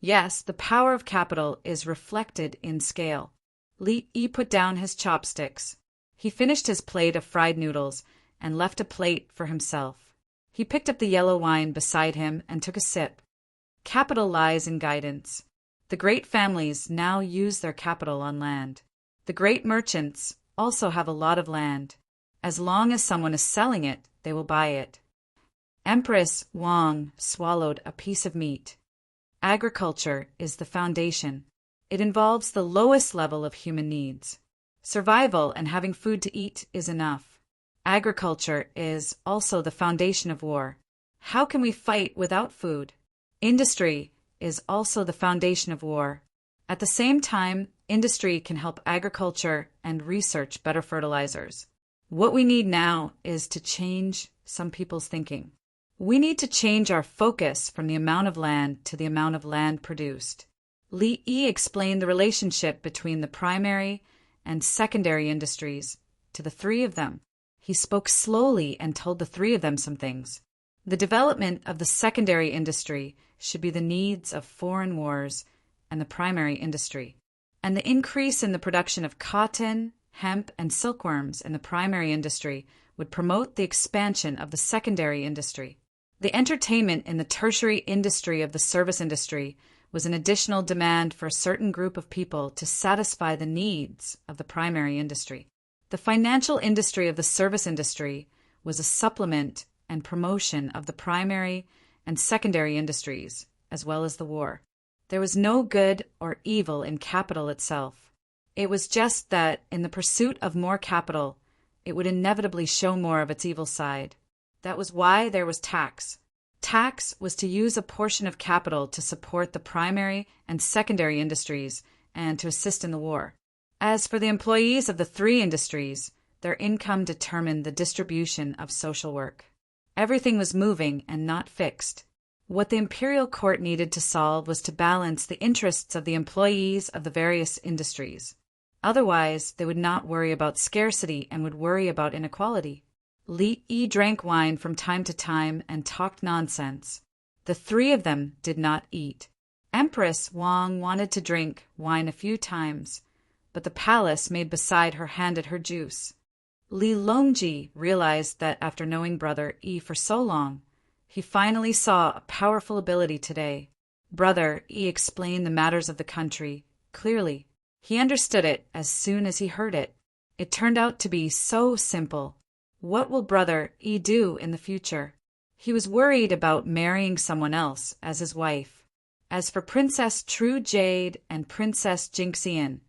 Yes, the power of capital is reflected in scale. Li Yi put down his chopsticks. He finished his plate of fried noodles and left a plate for himself. He picked up the yellow wine beside him and took a sip. Capital lies in guidance. The great families now use their capital on land. The great merchants also have a lot of land. As long as someone is selling it, they will buy it. Empress Wang swallowed a piece of meat. Agriculture is the foundation. It involves the lowest level of human needs. Survival and having food to eat is enough. Agriculture is also the foundation of war. How can we fight without food? Industry is also the foundation of war. At the same time, industry can help agriculture and research better fertilizers. What we need now is to change some people's thinking. We need to change our focus from the amount of land to the amount of land produced. Li Yi explained the relationship between the primary and secondary industries to the three of them. He spoke slowly and told the three of them some things. The development of the secondary industry should be the needs of foreign wars and the primary industry, and the increase in the production of cotton, hemp, and silkworms in the primary industry would promote the expansion of the secondary industry. The entertainment in the tertiary industry of the service industry was an additional demand for a certain group of people to satisfy the needs of the primary industry. The financial industry of the service industry was a supplement and promotion of the primary and secondary industries, as well as the war. There was no good or evil in capital itself. It was just that, in the pursuit of more capital, it would inevitably show more of its evil side. That was why there was tax. Tax was to use a portion of capital to support the primary and secondary industries and to assist in the war. As for the employees of the three industries, their income determined the distribution of social work. Everything was moving and not fixed. What the imperial court needed to solve was to balance the interests of the employees of the various industries. Otherwise, they would not worry about scarcity and would worry about inequality. Li Yi drank wine from time to time and talked nonsense. The three of them did not eat. Empress Wang wanted to drink wine a few times, but the palace maid beside her handed her juice. Li Longji realized that after knowing Brother Yi for so long, he finally saw a powerful ability today. Brother Yi explained the matters of the country clearly. He understood it as soon as he heard it. It turned out to be so simple. What will Brother Yi do in the future? He was worried about marrying someone else as his wife. As for Princess True Jade and Princess Jinxian,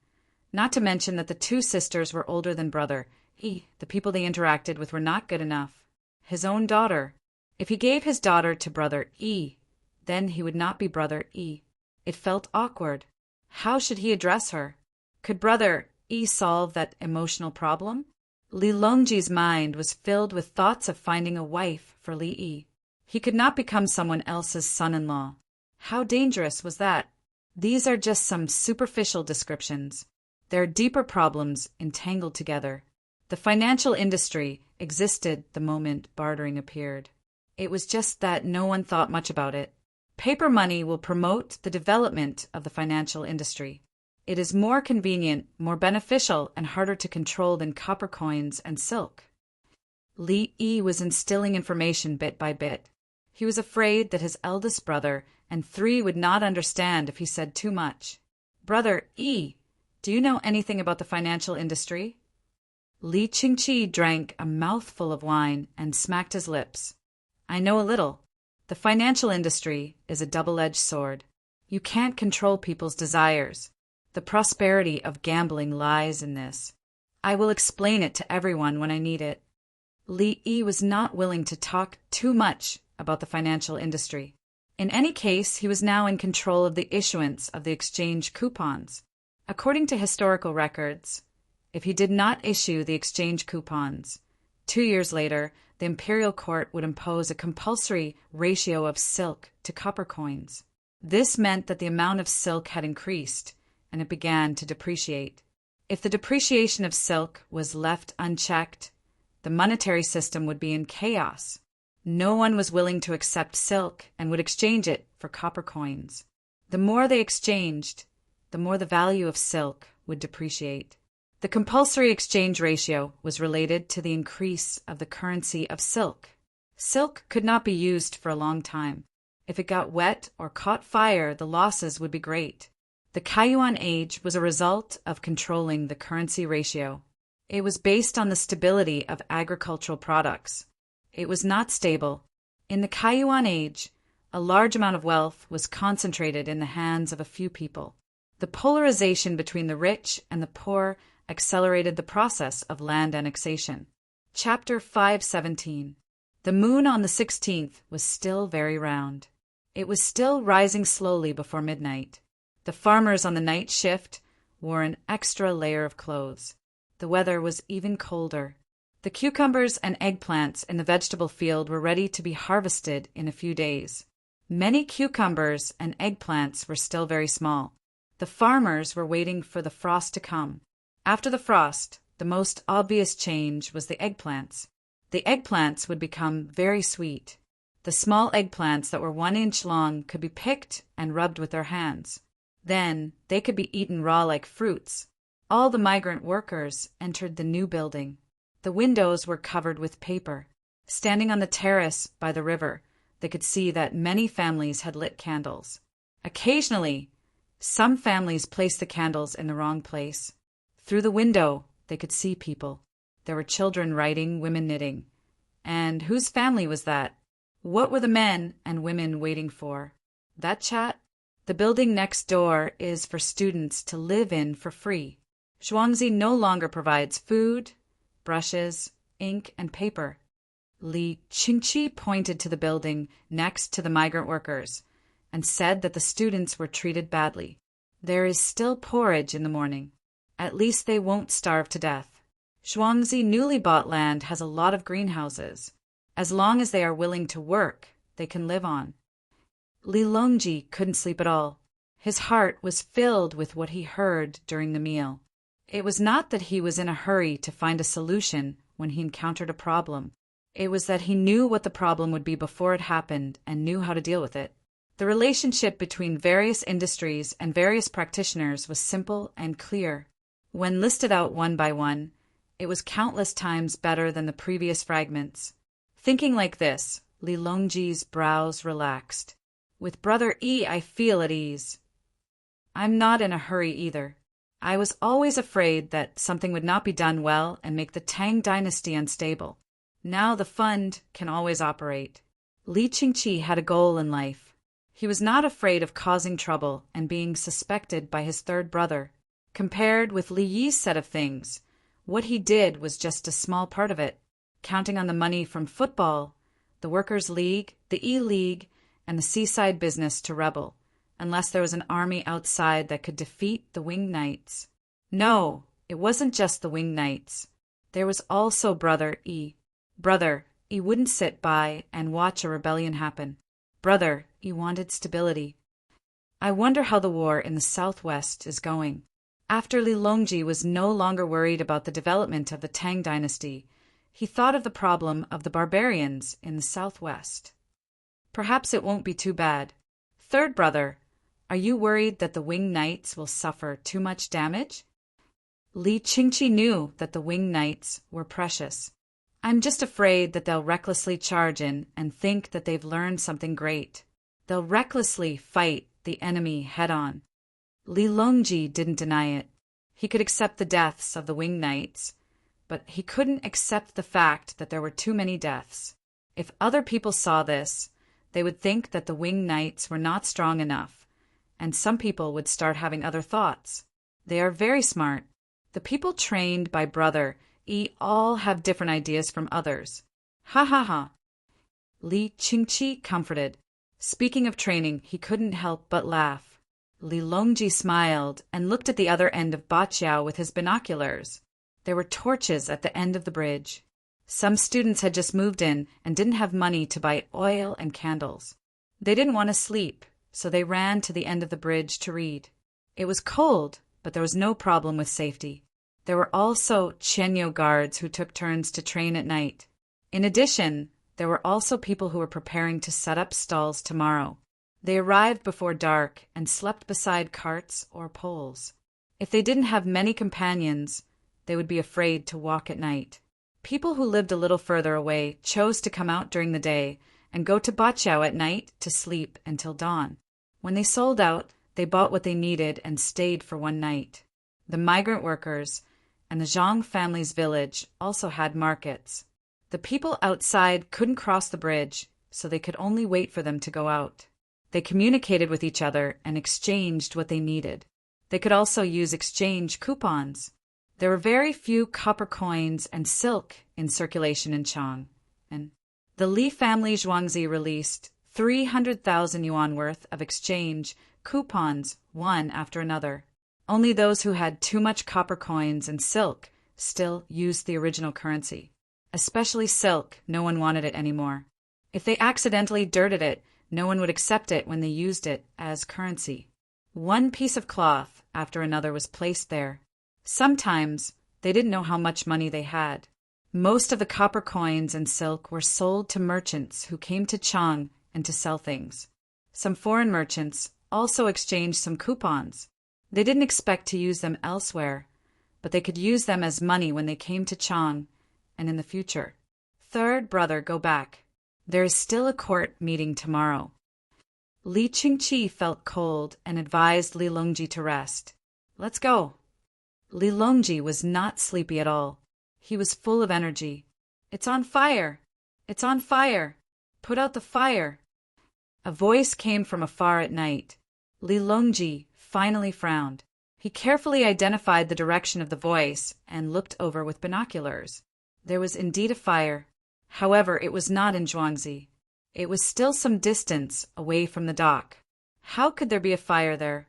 not to mention that the two sisters were older than Brother Yi, the people they interacted with were not good enough. His own daughter. If he gave his daughter to Brother Yi, then he would not be Brother Yi. It felt awkward. How should he address her? Could Brother Yi solve that emotional problem? Li Longji's mind was filled with thoughts of finding a wife for Li Yi. He could not become someone else's son-in-law. How dangerous was that? These are just some superficial descriptions. There are deeper problems entangled together. The financial industry existed the moment bartering appeared. It was just that no one thought much about it. Paper money will promote the development of the financial industry. It is more convenient, more beneficial, and harder to control than copper coins and silk. Li Yi was instilling information bit by bit. He was afraid that his eldest brother and three would not understand if he said too much. Brother Yi, do you know anything about the financial industry? Li Qingqi drank a mouthful of wine and smacked his lips. I know a little. The financial industry is a double-edged sword. You can't control people's desires. The prosperity of gambling lies in this. I will explain it to everyone when I need it. Li Yi was not willing to talk too much about the financial industry. In any case, he was now in control of the issuance of the exchange coupons. According to historical records, if he did not issue the exchange coupons, 2 years later, the imperial court would impose a compulsory ratio of silk to copper coins. This meant that the amount of silk had increased, and it began to depreciate. If the depreciation of silk was left unchecked, the monetary system would be in chaos. No one was willing to accept silk and would exchange it for copper coins. The more they exchanged, the more the value of silk would depreciate. The compulsory exchange ratio was related to the increase of the currency of silk. Silk could not be used for a long time. If it got wet or caught fire, the losses would be great. The Kayuan Age was a result of controlling the currency ratio. It was based on the stability of agricultural products. It was not stable. In the Kayuan Age, a large amount of wealth was concentrated in the hands of a few people. The polarization between the rich and the poor accelerated the process of land annexation. Chapter 517. The moon on the 16th was still very round. It was still rising slowly before midnight. The farmers on the night shift wore an extra layer of clothes. The weather was even colder. The cucumbers and eggplants in the vegetable field were ready to be harvested in a few days. Many cucumbers and eggplants were still very small. The farmers were waiting for the frost to come. After the frost, the most obvious change was the eggplants. The eggplants would become very sweet. The small eggplants that were 1 inch long could be picked and rubbed with their hands. Then they could be eaten raw like fruits. All the migrant workers entered the new building. The windows were covered with paper. Standing on the terrace by the river, they could see that many families had lit candles. Occasionally, some families placed the candles in the wrong place. Through the window, they could see people. There were children writing, women knitting. And whose family was that? What were the men and women waiting for? That chat? The building next door is for students to live in for free. Zhuangzi no longer provides food, brushes, ink, and paper. Li Qingqi pointed to the building next to the migrant workers and said that the students were treated badly. There is still porridge in the morning. At least they won't starve to death. Zhuangzi newly bought land has a lot of greenhouses. As long as they are willing to work, they can live on. Li Longji couldn't sleep at all. His heart was filled with what he heard during the meal. It was not that he was in a hurry to find a solution when he encountered a problem. It was that he knew what the problem would be before it happened and knew how to deal with it. The relationship between various industries and various practitioners was simple and clear. When listed out one by one, it was countless times better than the previous fragments. Thinking like this, Li Longji's brows relaxed. With Brother E, I feel at ease. I'm not in a hurry either. I was always afraid that something would not be done well and make the Tang dynasty unstable. Now the fund can always operate. Li Qingqi had a goal in life. He was not afraid of causing trouble and being suspected by his third brother. Compared with Li Yi's set of things, what he did was just a small part of it, counting on the money from football, the Workers' League, the E-League, and the seaside business to rebel, unless there was an army outside that could defeat the Winged Knights. No, it wasn't just the Winged Knights. There was also Brother E. Brother E wouldn't sit by and watch a rebellion happen. Brother E wanted stability. I wonder how the war in the southwest is going. After Li Longji was no longer worried about the development of the Tang dynasty, he thought of the problem of the barbarians in the southwest. Perhaps it won't be too bad. Third brother, are you worried that the Winged Knights will suffer too much damage? Li Qingqi knew that the Winged Knights were precious. I'm just afraid that they'll recklessly charge in and think that they've learned something great. They'll recklessly fight the enemy head-on. Li Longji didn't deny it. He could accept the deaths of the Winged Knights, but he couldn't accept the fact that there were too many deaths. If other people saw this, they would think that the Winged Knights were not strong enough, and some people would start having other thoughts. They are very smart. The people trained by Brother E all have different ideas from others. Ha ha ha. Li Qingqi comforted. Speaking of training, he couldn't help but laugh. Li Longji smiled and looked at the other end of Baqiao with his binoculars. There were torches at the end of the bridge. Some students had just moved in and didn't have money to buy oil and candles. They didn't want to sleep, so they ran to the end of the bridge to read. It was cold, but there was no problem with safety. There were also Qianyo guards who took turns to train at night. In addition, there were also people who were preparing to set up stalls tomorrow. They arrived before dark and slept beside carts or poles. If they didn't have many companions, they would be afraid to walk at night. People who lived a little further away chose to come out during the day and go to Bachao at night to sleep until dawn. When they sold out, they bought what they needed and stayed for one night. The migrant workers and the Zhang family's village also had markets. The people outside couldn't cross the bridge, so they could only wait for them to go out. They communicated with each other and exchanged what they needed. They could also use exchange coupons. There were very few copper coins and silk in circulation in Chang, and the Li family Zhuangzi released 300,000 yuan worth of exchange coupons, one after another. Only those who had too much copper coins and silk still used the original currency. Especially silk, no one wanted it anymore. If they accidentally dirted it, no one would accept it when they used it as currency. One piece of cloth after another was placed there. Sometimes they didn't know how much money they had. Most of the copper coins and silk were sold to merchants who came to Chang and to sell things. Some foreign merchants also exchanged some coupons. They didn't expect to use them elsewhere, but they could use them as money when they came to Chang and in the future. Third brother, go back. There is still a court meeting tomorrow. Li Qingqi felt cold and advised Li Longji to rest. Let's go. Li Longji was not sleepy at all. He was full of energy. It's on fire! It's on fire! Put out the fire! A voice came from afar at night. Li Longji finally frowned. He carefully identified the direction of the voice and looked over with binoculars. There was indeed a fire. However, it was not in Zhuangzi. It was still some distance away from the dock. How could there be a fire there?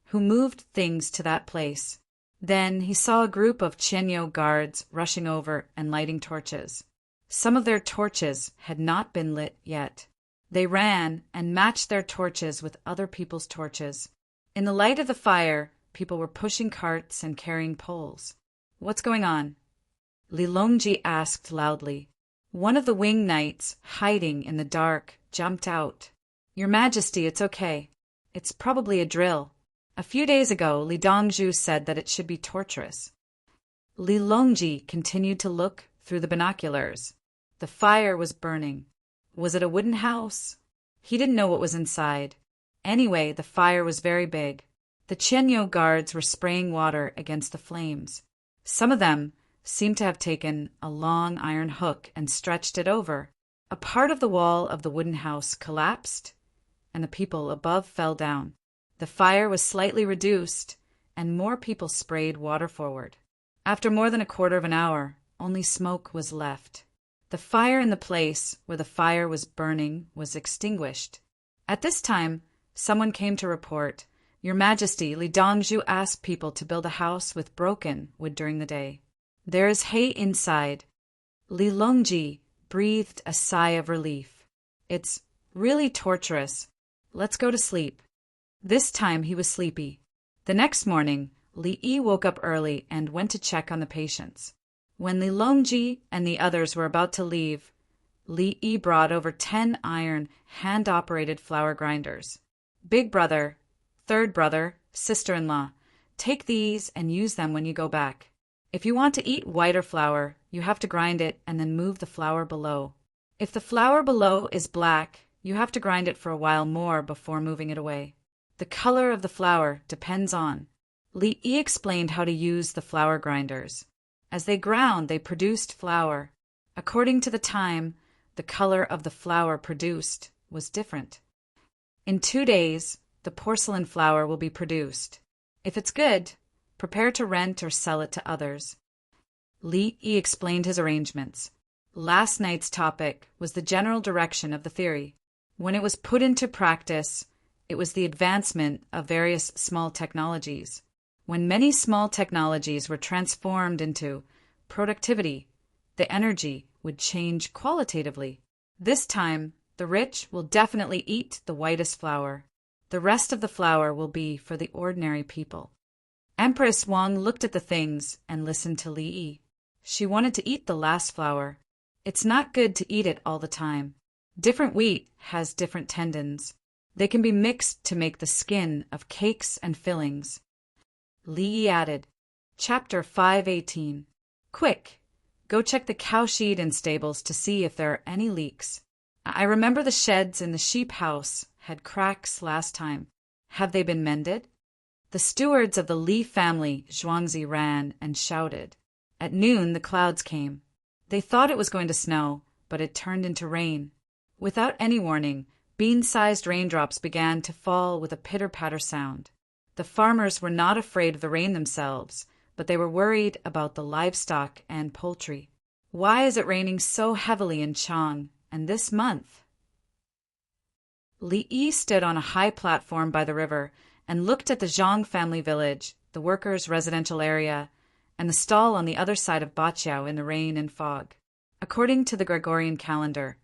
Who moved things to that place? Then he saw a group of Qianyou guards rushing over and lighting torches. Some of their torches had not been lit yet. They ran and matched their torches with other people's torches. In the light of the fire, people were pushing carts and carrying poles. What's going on? Li Longji asked loudly. One of the wing knights, hiding in the dark, jumped out. Your Majesty, it's okay. It's probably a drill. A few days ago, Li Dongzhu said that it should be torturous. Li Longji continued to look through the binoculars. The fire was burning. Was it a wooden house? He didn't know what was inside. Anyway, the fire was very big. The Qianyou guards were spraying water against the flames. Some of them seemed to have taken a long iron hook and stretched it over. A part of the wall of the wooden house collapsed, and the people above fell down. The fire was slightly reduced, and more people sprayed water forward. After more than a quarter of an hour, only smoke was left. The fire in the place where the fire was burning was extinguished. At this time, someone came to report, Your Majesty, Li Dongzhu asked people to build a house with broken wood during the day. There is hay inside. Li Longji breathed a sigh of relief. It's really torturous. Let's go to sleep. This time he was sleepy. The next morning, Li Yi woke up early and went to check on the patients. When Li Longji and the others were about to leave, Li Yi brought over 10 iron, hand-operated flour grinders. Big brother, third brother, sister-in-law, take these and use them when you go back. If you want to eat whiter flour, you have to grind it and then move the flour below. If the flour below is black, you have to grind it for a while more before moving it away. The color of the flour depends on. Li Yi explained how to use the flour grinders. As they ground, they produced flour. According to the time, the color of the flour produced was different. In 2 days, the porcelain flour will be produced. If it's good, prepare to rent or sell it to others. Li Yi explained his arrangements. Last night's topic was the general direction of the theory. When it was put into practice, it was the advancement of various small technologies. When many small technologies were transformed into productivity, the energy would change qualitatively. This time, the rich will definitely eat the whitest flour. The rest of the flour will be for the ordinary people. Empress Wang looked at the things and listened to Li Yi. She wanted to eat the last flour. It's not good to eat it all the time. Different wheat has different tendons. They can be mixed to make the skin of cakes and fillings. Li Yi added, Chapter 518. Quick, go check the cow shed and stables to see if there are any leaks. I remember the sheds in the sheep house had cracks last time. Have they been mended? The stewards of the Li family, Zhuangzi, ran and shouted. At noon the clouds came. They thought it was going to snow, but it turned into rain. Without any warning, bean-sized raindrops began to fall with a pitter-patter sound. The farmers were not afraid of the rain themselves, but they were worried about the livestock and poultry. Why is it raining so heavily in Chang, and this month? Li Yi stood on a high platform by the river and looked at the Zhang family village, the workers' residential area, and the stall on the other side of Baqiao in the rain and fog. According to the Gregorian calendar,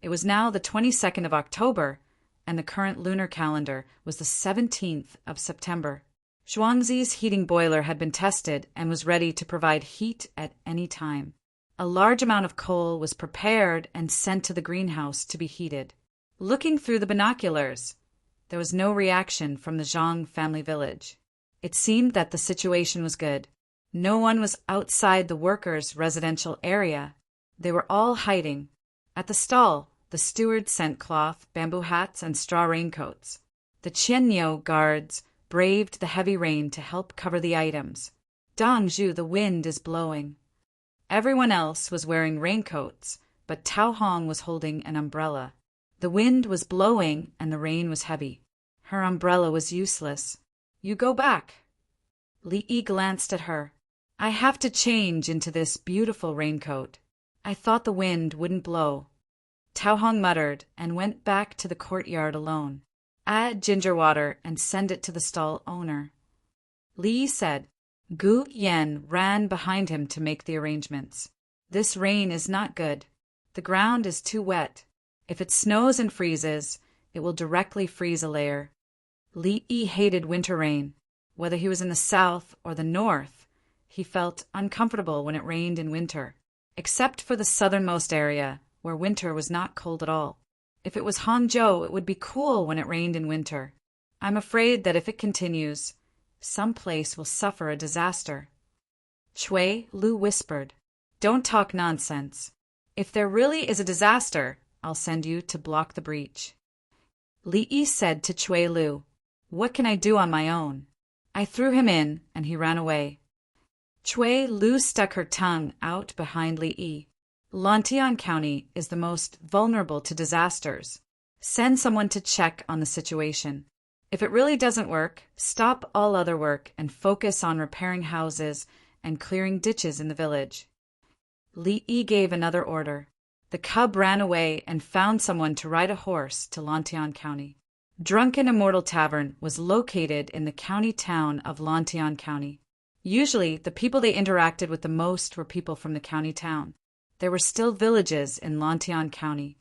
it was now the 22nd of October, and the current lunar calendar was the 17th of September. Zhuangzi's heating boiler had been tested and was ready to provide heat at any time. A large amount of coal was prepared and sent to the greenhouse to be heated. Looking through the binoculars, there was no reaction from the Zhang family village. It seemed that the situation was good. No one was outside the workers' residential area. They were all hiding. At the stall, the steward sent cloth, bamboo hats, and straw raincoats. The Qianniu guards braved the heavy rain to help cover the items. Dangzhu, the wind is blowing. Everyone else was wearing raincoats, but Tao Hong was holding an umbrella. The wind was blowing and the rain was heavy. Her umbrella was useless. You go back. Li Yi glanced at her. I have to change into this beautiful raincoat. I thought the wind wouldn't blow. Tao Hong muttered and went back to the courtyard alone. Add ginger water and send it to the stall owner. Li Yi said. Gu Yan ran behind him to make the arrangements. This rain is not good. The ground is too wet. If it snows and freezes, it will directly freeze a layer. Li Yi hated winter rain. Whether he was in the south or the north, he felt uncomfortable when it rained in winter, except for the southernmost area, where winter was not cold at all. If it was Hangzhou, it would be cool when it rained in winter. I'm afraid that if it continues, some place will suffer a disaster. Chui Lu whispered, Don't talk nonsense. If there really is a disaster, I'll send you to block the breach. Li Yi said to Chui Lu, What can I do on my own? I threw him in, and he ran away. Chui Lu stuck her tongue out behind Li Yi. Lantian County is the most vulnerable to disasters. Send someone to check on the situation. If it really doesn't work, stop all other work and focus on repairing houses and clearing ditches in the village. Li Yi gave another order. The cub ran away and found someone to ride a horse to Lantian County. Drunken Immortal Tavern was located in the county town of Lantian County. Usually, the people they interacted with the most were people from the county town. There were still villages in Lantian County.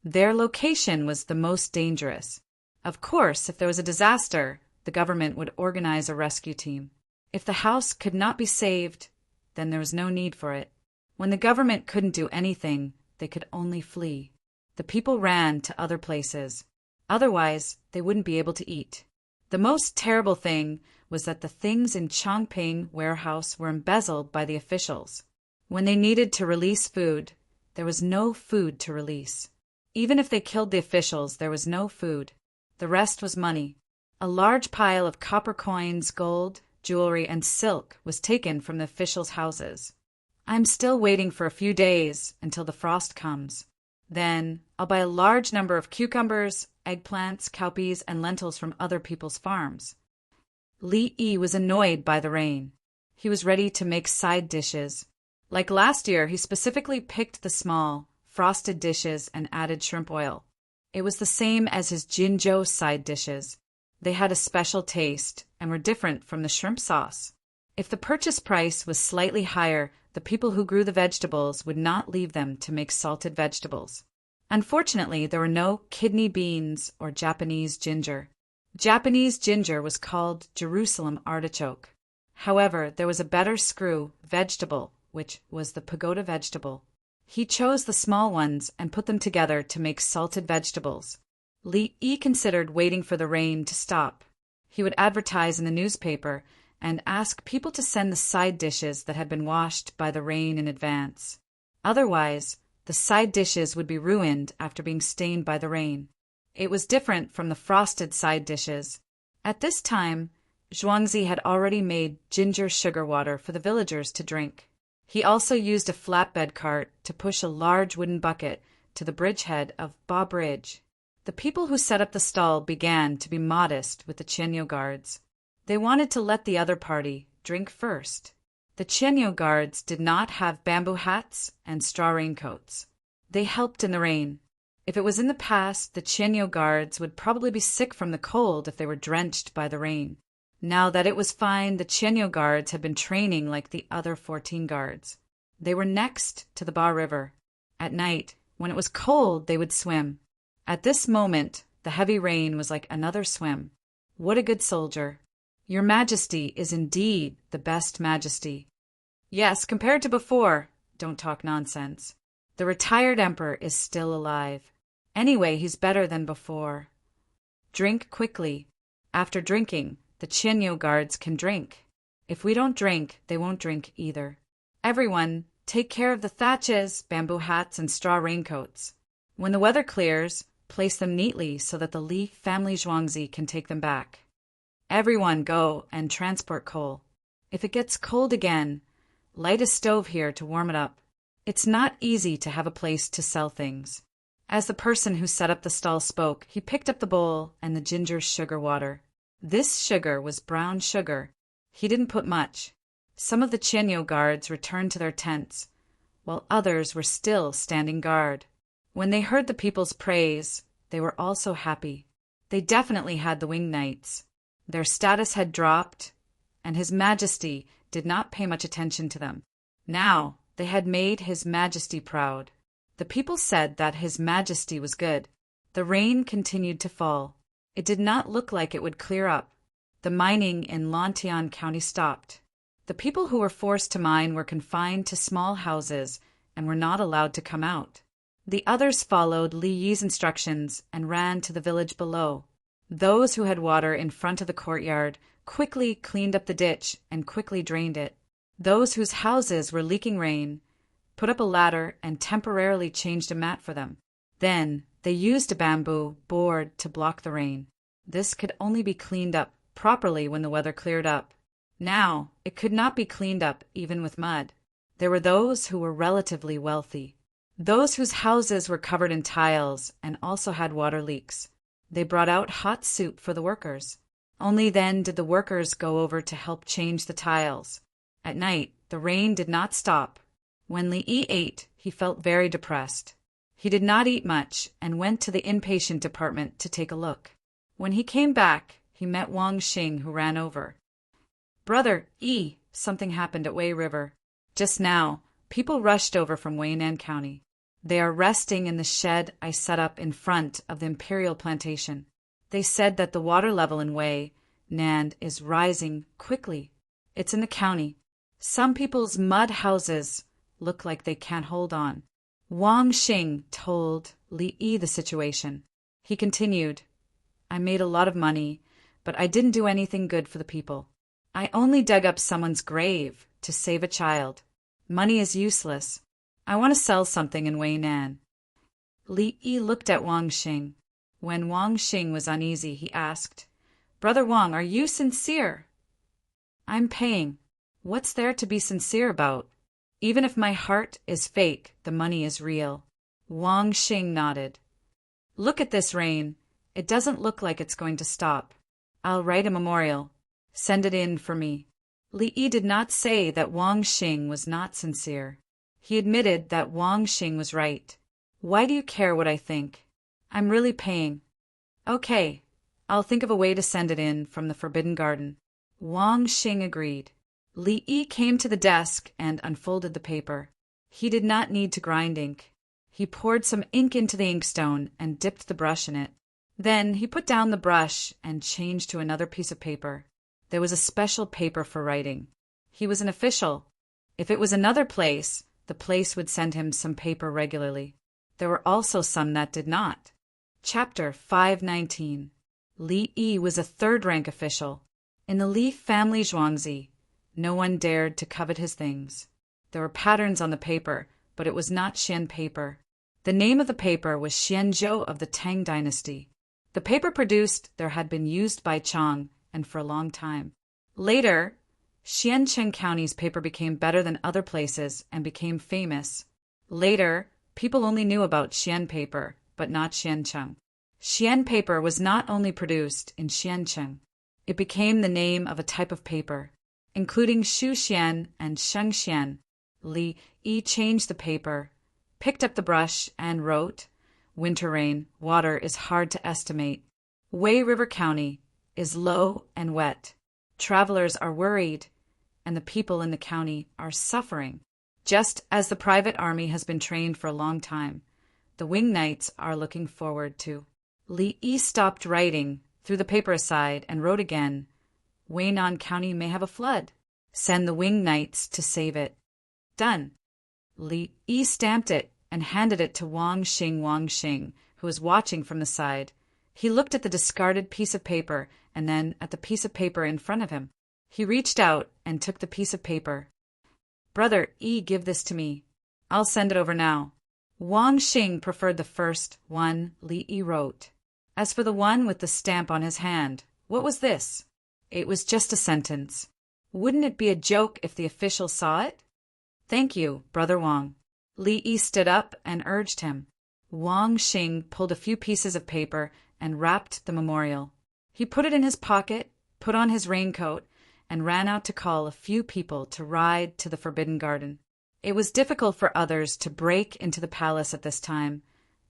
Their location was the most dangerous. Of course, if there was a disaster, the government would organize a rescue team. If the house could not be saved, then there was no need for it. When the government couldn't do anything, they could only flee. The people ran to other places. Otherwise, they wouldn't be able to eat. The most terrible thing was that the things in Chongping warehouse were embezzled by the officials. When they needed to release food, there was no food to release. Even if they killed the officials, there was no food. The rest was money. A large pile of copper coins, gold, jewelry, and silk was taken from the officials' houses. I'm still waiting for a few days until the frost comes. Then I'll buy a large number of cucumbers, eggplants, cowpeas, and lentils from other people's farms. Li Yi was annoyed by the rain. He was ready to make side dishes. Like last year, he specifically picked the small, frosted dishes and added shrimp oil. It was the same as his Jinzhou side dishes. They had a special taste and were different from the shrimp sauce. If the purchase price was slightly higher, the people who grew the vegetables would not leave them to make salted vegetables. Unfortunately, there were no kidney beans or Japanese ginger. Japanese ginger was called Jerusalem artichoke. However, there was a better screw vegetable, which was the pagoda vegetable. He chose the small ones and put them together to make salted vegetables. Li Yi considered waiting for the rain to stop. He would advertise in the newspaper and ask people to send the side dishes that had been washed by the rain in advance. Otherwise, The side dishes would be ruined after being stained by the rain. It was different from the frosted side dishes. At this time, Zhuangzi had already made ginger sugar water for the villagers to drink. He also used a flatbed cart to push a large wooden bucket to the bridgehead of Ba Bridge. The people who set up the stall began to be modest with the Qianyu guards. They wanted to let the other party drink first. The Qianyu guards did not have bamboo hats and straw raincoats. They helped in the rain. If it was in the past, the Qianyu guards would probably be sick from the cold if they were drenched by the rain. Now that it was fine, the Qianyu guards had been training like the other 14 guards. They were next to the Ba River. At night, when it was cold, they would swim. At this moment, the heavy rain was like another swim. What a good soldier! Your Majesty is indeed the best Majesty. Yes, compared to before. Don't talk nonsense. The retired emperor is still alive. Anyway, he's better than before. Drink quickly. After drinking, the Qianyu guards can drink. If we don't drink, they won't drink either. Everyone, take care of the thatches, bamboo hats, and straw raincoats. When the weather clears, place them neatly so that the Li family Zhuangzi can take them back. Everyone go and transport coal. If it gets cold again, light a stove here to warm it up. It's not easy to have a place to sell things. As the person who set up the stall spoke, he picked up the bowl and the ginger sugar water. This sugar was brown sugar. He didn't put much. Some of the Qianyu guards returned to their tents, while others were still standing guard. When they heard the people's praise, they were also happy. They definitely had the winged knights. Their status had dropped, and His Majesty did not pay much attention to them. Now they had made His Majesty proud. The people said that His Majesty was good. The rain continued to fall. It did not look like it would clear up. The mining in Lantian County stopped. The people who were forced to mine were confined to small houses and were not allowed to come out. The others followed Li Yi's instructions and ran to the village below. Those who had water in front of the courtyard quickly cleaned up the ditch and quickly drained it. Those whose houses were leaking rain put up a ladder and temporarily changed a mat for them. Then they used a bamboo board to block the rain. This could only be cleaned up properly when the weather cleared up. Now it could not be cleaned up even with mud. There were those who were relatively wealthy. Those whose houses were covered in tiles and also had water leaks. They brought out hot soup for the workers. Only then did the workers go over to help change the tiles. At night, the rain did not stop. When Li Yi ate, he felt very depressed. He did not eat much and went to the inpatient department to take a look. When he came back, he met Wang Xing, who ran over. Brother Yi, something happened at Wei River. Just now, people rushed over from Weinan County. They are resting in the shed I set up in front of the Imperial Plantation. They said that the water level in Wei Nan is rising quickly. It's in the county. Some people's mud houses look like they can't hold on. Wang Xing told Li Yi the situation. He continued, I made a lot of money, but I didn't do anything good for the people. I only dug up someone's grave to save a child. Money is useless. I want to sell something in Weinan. Li Yi looked at Wang Xing. When Wang Xing was uneasy, he asked, Brother Wang, are you sincere? I'm paying. What's there to be sincere about? Even if my heart is fake, the money is real. Wang Xing nodded. Look at this rain. It doesn't look like it's going to stop. I'll write a memorial. Send it in for me. Li Yi did not say that Wang Xing was not sincere. He admitted that Wang Xing was right. Why do you care what I think? I'm really paying. Okay, I'll think of a way to send it in from the Forbidden Garden. Wang Xing agreed. Li Yi came to the desk and unfolded the paper. He did not need to grind ink. He poured some ink into the inkstone and dipped the brush in it. Then he put down the brush and changed to another piece of paper. There was a special paper for writing. He was an official. If it was another place, the place would send him some paper regularly. There were also some that did not. Chapter 519. Li Yi was a third-rank official. In the Li family Zhuangzi, no one dared to covet his things. There were patterns on the paper, but it was not Xian paper. The name of the paper was Xianzhou of the Tang dynasty. The paper produced there had been used by Chang, and for a long time. Later, Xiancheng County's paper became better than other places and became famous. Later, people only knew about Xian paper, but not Xiancheng. Xian paper was not only produced in Xiancheng, it became the name of a type of paper, including Shu Xian and Sheng Xian. Li Yi changed the paper, picked up the brush, and wrote, "Winter rain, water is hard to estimate. Wei River County is low and wet. Travelers are worried, and the people in the county are suffering. Just as the private army has been trained for a long time, the Wing Knights are looking forward to." Li Yi stopped writing, threw the paper aside, and wrote again, "Weinan County may have a flood. Send the Wing Knights to save it." Done. Li Yi stamped it and handed it to Wang Xing, who was watching from the side. He looked at the discarded piece of paper and then at the piece of paper in front of him. He reached out and took the piece of paper. "Brother Yi, give this to me. I'll send it over now." Wang Xing preferred the first one Li Yi wrote. As for the one with the stamp on his hand, what was this? It was just a sentence. Wouldn't it be a joke if the official saw it? "Thank you, Brother Wang." Li Yi stood up and urged him. Wang Xing pulled a few pieces of paper and wrapped the memorial. He put it in his pocket, put on his raincoat, and ran out to call a few people to ride to the Forbidden Garden. It was difficult for others to break into the palace at this time,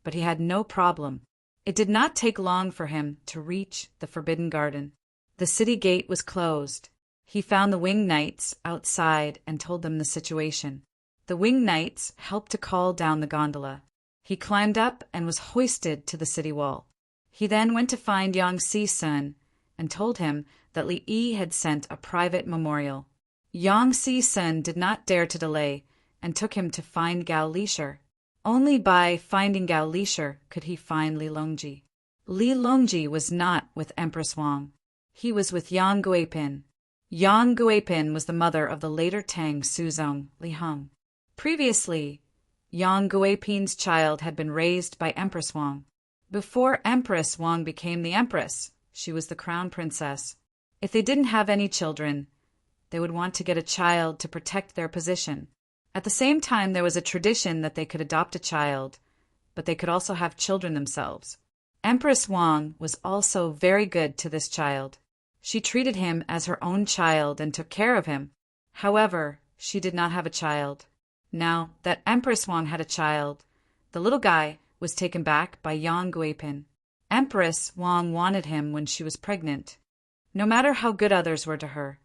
but he had no problem. It did not take long for him to reach the Forbidden Garden. The city gate was closed. He found the Wing Knights outside and told them the situation. The Wing Knights helped to call down the gondola. He climbed up and was hoisted to the city wall. He then went to find Yang Si-sun and told him that Li Yi had sent a private memorial. Yang Si-sun did not dare to delay and took him to find Gao Lisher. Only by finding Gao Lisher could he find Li Longji. Li Longji was not with Empress Wang. He was with Yang Guipin. Yang Guipin was the mother of the later Tang Suzong, Li Heng. Previously, Yang Guipin's child had been raised by Empress Wang. Before Empress Wang became the empress, she was the crown princess. If they didn't have any children, they would want to get a child to protect their position. At the same time, there was a tradition that they could adopt a child, but they could also have children themselves. Empress Wang was also very good to this child. She treated him as her own child and took care of him. However, she did not have a child. Now that Empress Wang had a child, the little guy was taken back by Yang Guipin. Empress Wang wanted him when she was pregnant. No matter how good others were to her,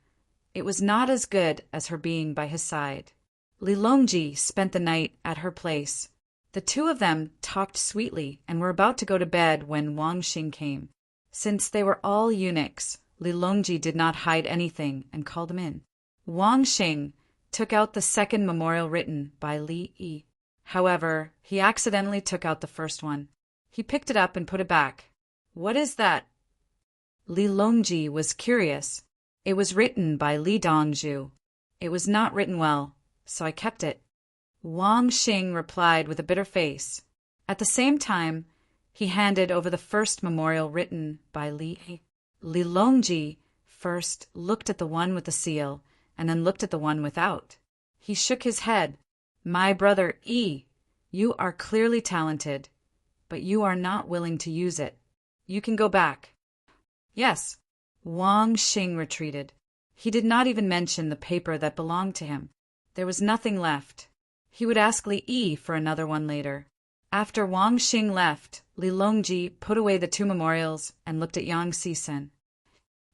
it was not as good as her being by his side. Li Longji spent the night at her place. The two of them talked sweetly and were about to go to bed when Wang Xing came. Since they were all eunuchs, Li Longji did not hide anything and called him in. Wang Xing took out the second memorial written by Li Yi. However, he accidentally took out the first one. He picked it up and put it back. "What is that?" Li Longji was curious. It was written by Li Dongzhu. It was not written well, so I kept it. Wang Xing replied with a bitter face. At the same time, he handed over the first memorial written by Li Yi. Li Longji first looked at the one with the seal and then looked at the one without. He shook his head. "My brother Yi, you are clearly talented, but you are not willing to use it. You can go back." "Yes." Wang Xing retreated. He did not even mention the paper that belonged to him. There was nothing left. He would ask Li Yi for another one later. After Wang Xing left, Li Longji put away the two memorials and looked at Yang Si-sun.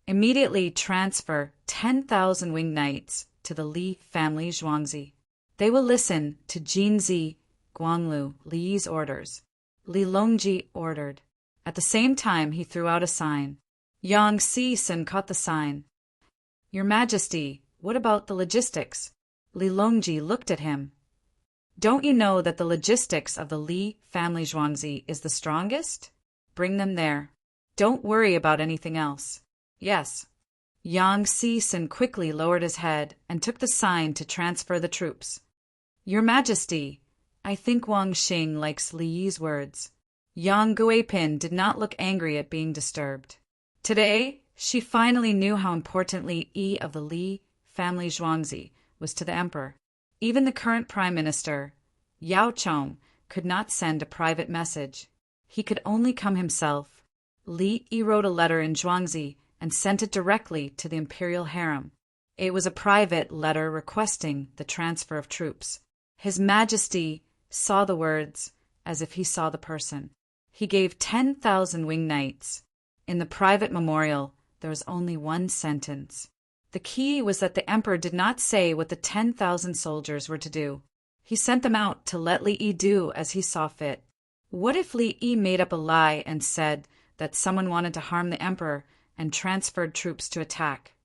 "Immediately transfer 10,000 Wing Knights to the Li family Zhuangzi. They will listen to Jinzi Guanglu Li Yi's orders." Li Longji ordered. At the same time, he threw out a sign. Yang Si-sun caught the sign. "Your Majesty, what about the logistics?" Li Longji looked at him. "Don't you know that the logistics of the Li family Zhuangzi is the strongest? Bring them there. Don't worry about anything else." "Yes." Yang Si-sun quickly lowered his head and took the sign to transfer the troops. "Your Majesty, I think Wang Xing likes Li Yi's words. Yang Guipin did not look angry at being disturbed. Today, she finally knew how important Li Yi of the Li family Zhuangzi was to the emperor. Even the current prime minister, Yao Chong, could not send a private message. He could only come himself. Li Yi wrote a letter in Zhuangzi and sent it directly to the imperial harem. It was a private letter requesting the transfer of troops. His Majesty saw the words as if he saw the person. He gave 10,000 winged knights. In the private memorial, there was only one sentence. The key was that the emperor did not say what the 10,000 soldiers were to do. He sent them out to let Li Yi do as he saw fit. What if Li Yi made up a lie and said that someone wanted to harm the emperor and transferred troops to attack?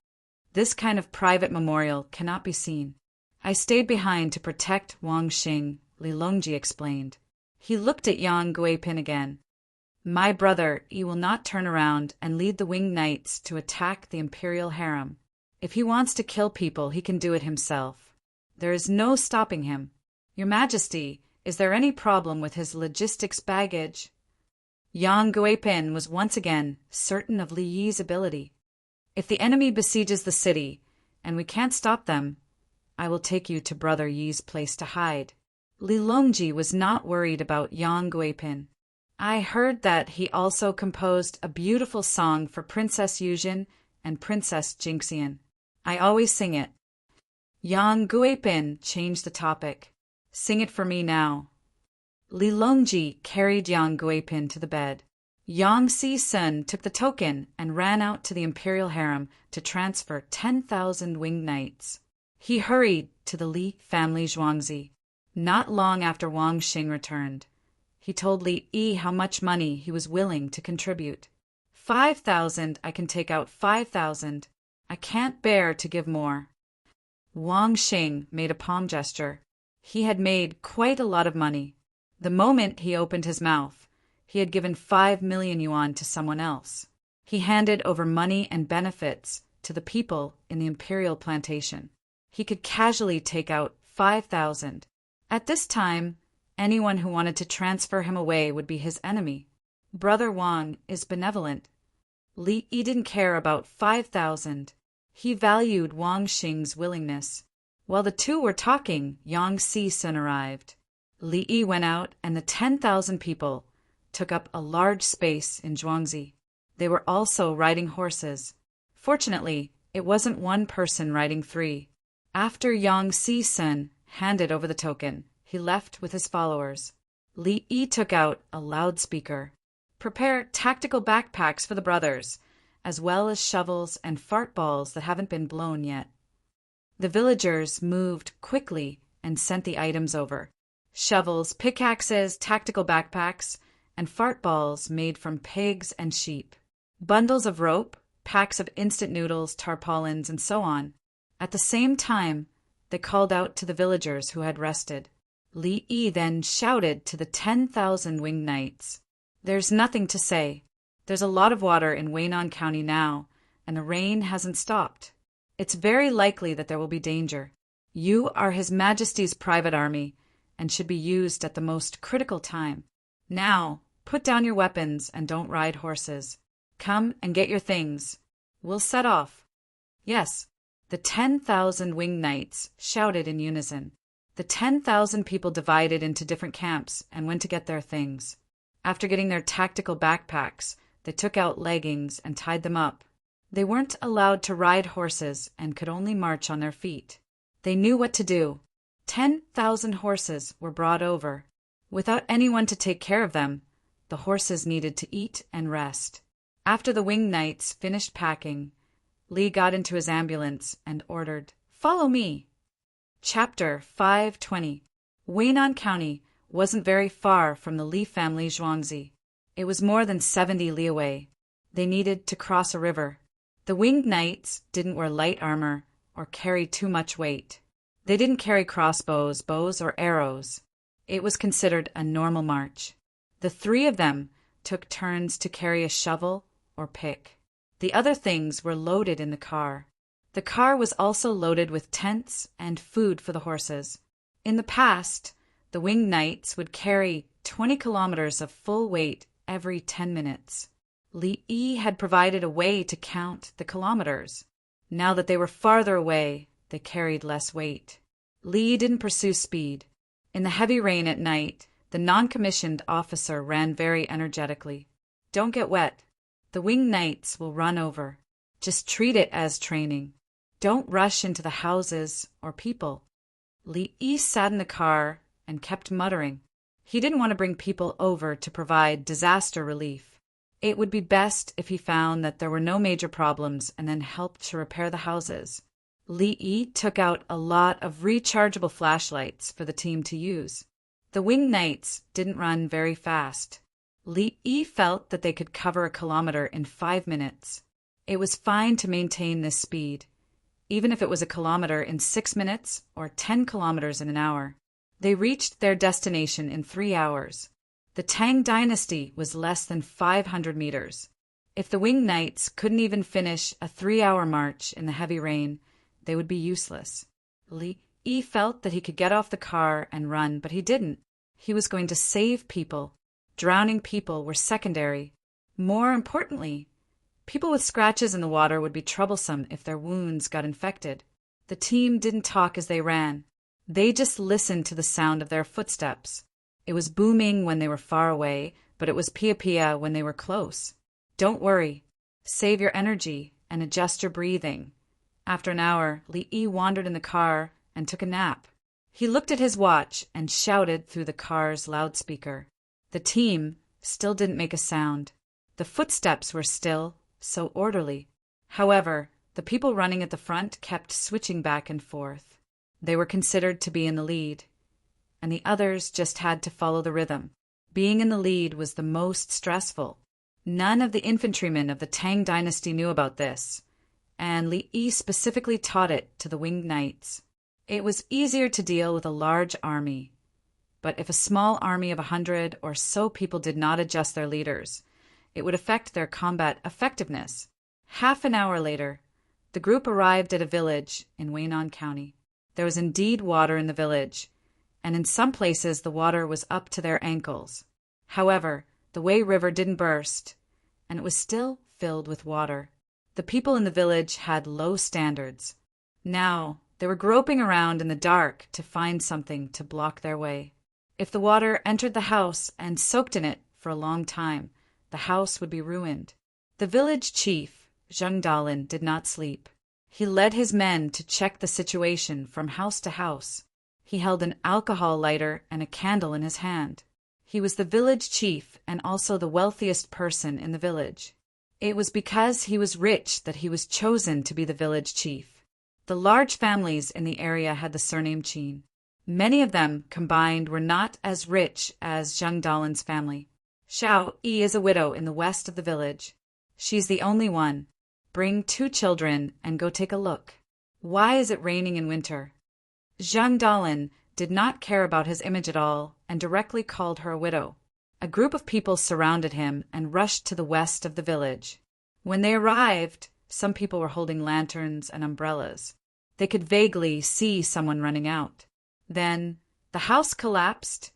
This kind of private memorial cannot be seen. I stayed behind to protect Wang Xing, Li Longji explained. He looked at Yang Guipin again. My brother Yi will not turn around and lead the winged knights to attack the imperial harem. If he wants to kill people, he can do it himself. There is no stopping him. Your Majesty, is there any problem with his logistics baggage? Yang Guipin was once again certain of Li Yi's ability. If the enemy besieges the city, and we can't stop them, I will take you to Brother Yi's place to hide. Li Longji was not worried about Yang Guipin. I heard that he also composed a beautiful song for Princess Yuzhen and Princess Jinxian. I always sing it. Yang Guipin changed the topic. Sing it for me now. Li Longji carried Yang Guipin to the bed. Yang Si-sun took the token and ran out to the imperial harem to transfer 10,000 winged knights. He hurried to the Li family Zhuangzi. Not long after Wang Xing returned, he told Li Yi how much money he was willing to contribute. 5,000, I can take out 5,000. I can't bear to give more. Wang Xing made a palm gesture. He had made quite a lot of money. The moment he opened his mouth, he had given 5 million yuan to someone else. He handed over money and benefits to the people in the imperial plantation. He could casually take out 5,000. At this time, anyone who wanted to transfer him away would be his enemy. Brother Wang is benevolent. Li Yi didn't care about 5,000. He valued Wang Xing's willingness. While the two were talking, Yang Si-sun arrived. Li Yi went out, and the 10,000 people took up a large space in Zhuangzi. They were also riding horses. Fortunately, it wasn't one person riding 3. After Yang Si-sun handed over the token, he left with his followers. Li Yi took out a loudspeaker. Prepare tactical backpacks for the brothers, as well as shovels and fart balls that haven't been blown yet. The villagers moved quickly and sent the items over. Shovels, pickaxes, tactical backpacks, and fart balls made from pigs and sheep. Bundles of rope, packs of instant noodles, tarpaulins, and so on. At the same time, they called out to the villagers who had rested. Li Yi then shouted to the 10,000 winged knights. There's nothing to say. There's a lot of water in Weinan County now, and the rain hasn't stopped. It's very likely that there will be danger. You are His Majesty's private army, and should be used at the most critical time. Now, put down your weapons and don't ride horses. Come and get your things. We'll set off. Yes, the 10,000 winged knights shouted in unison. The 10,000 people divided into different camps and went to get their things. After getting their tactical backpacks, they took out leggings and tied them up. They weren't allowed to ride horses and could only march on their feet. They knew what to do. 10,000 horses were brought over. Without anyone to take care of them, the horses needed to eat and rest. After the winged knights finished packing, Li got into his ambulance and ordered, "Follow me." Chapter 520. Weinan County wasn't very far from the Li family Zhuangzi. It was more than 70 li away. They needed to cross a river. The winged knights didn't wear light armor or carry too much weight. They didn't carry crossbows, bows, or arrows. It was considered a normal march. The 3 of them took turns to carry a shovel or pick. The other things were loaded in the car. The car was also loaded with tents and food for the horses. In the past, The winged knights would carry 20 kilometers of full weight every 10 minutes. Li Yi had provided a way to count the kilometers. Now that they were farther away, they carried less weight. Li didn't pursue speed. In the heavy rain at night, the non-commissioned officer ran very energetically. Don't get wet. The winged knights will run over. Just treat it as training. Don't rush into the houses or people. Li Yi sat in the car and kept muttering. He didn't want to bring people over to provide disaster relief. It would be best if he found that there were no major problems and then helped to repair the houses. Li Yi took out a lot of rechargeable flashlights for the team to use. The winged knights didn't run very fast. Li Yi felt that they could cover a kilometer in 5 minutes. It was fine to maintain this speed, even if it was a kilometer in 6 minutes or 10 kilometers in an hour. They reached their destination in 3 hours. The Tang dynasty was less than 500 meters. If the winged knights couldn't even finish a 3-hour march in the heavy rain, they would be useless. Li Yi felt that he could get off the car and run, but he didn't. He was going to save people. Drowning people were secondary. More importantly, people with scratches in the water would be troublesome if their wounds got infected. The team didn't talk as they ran. They just listened to the sound of their footsteps. It was booming when they were far away, but it was pia-pia when they were close. Don't worry. Save your energy and adjust your breathing. After an hour, Li Yi wandered in the car and took a nap. He looked at his watch and shouted through the car's loudspeaker. The team still didn't make a sound. The footsteps were still, so orderly. However, the people running at the front kept switching back and forth. They were considered to be in the lead, and the others just had to follow the rhythm. Being in the lead was the most stressful. None of the infantrymen of the Tang dynasty knew about this, and Li Yi specifically taught it to the winged knights. It was easier to deal with a large army, but if a small army of 100 or so people did not adjust their leaders, it would affect their combat effectiveness. Half an hour later, the group arrived at a village in Weinan County. There was indeed water in the village, and in some places the water was up to their ankles. However, the Wei River didn't burst, and it was still filled with water. The people in the village had low standards. Now, they were groping around in the dark to find something to block their way. If the water entered the house and soaked in it for a long time, the house would be ruined. The village chief, Zheng Dalin, did not sleep. He led his men to check the situation from house to house. He held an alcohol lighter and a candle in his hand. He was the village chief and also the wealthiest person in the village. It was because he was rich that he was chosen to be the village chief. The large families in the area had the surname Qin. Many of them combined were not as rich as Zheng Dalin's family. Xiao Yi is a widow in the west of the village. She's the only one. Bring 2 children and go take a look. Why is it raining in winter? Zheng Dalin did not care about his image at all and directly called her a widow. A group of people surrounded him and rushed to the west of the village. When they arrived, some people were holding lanterns and umbrellas. They could vaguely see someone running out. Then the house collapsed,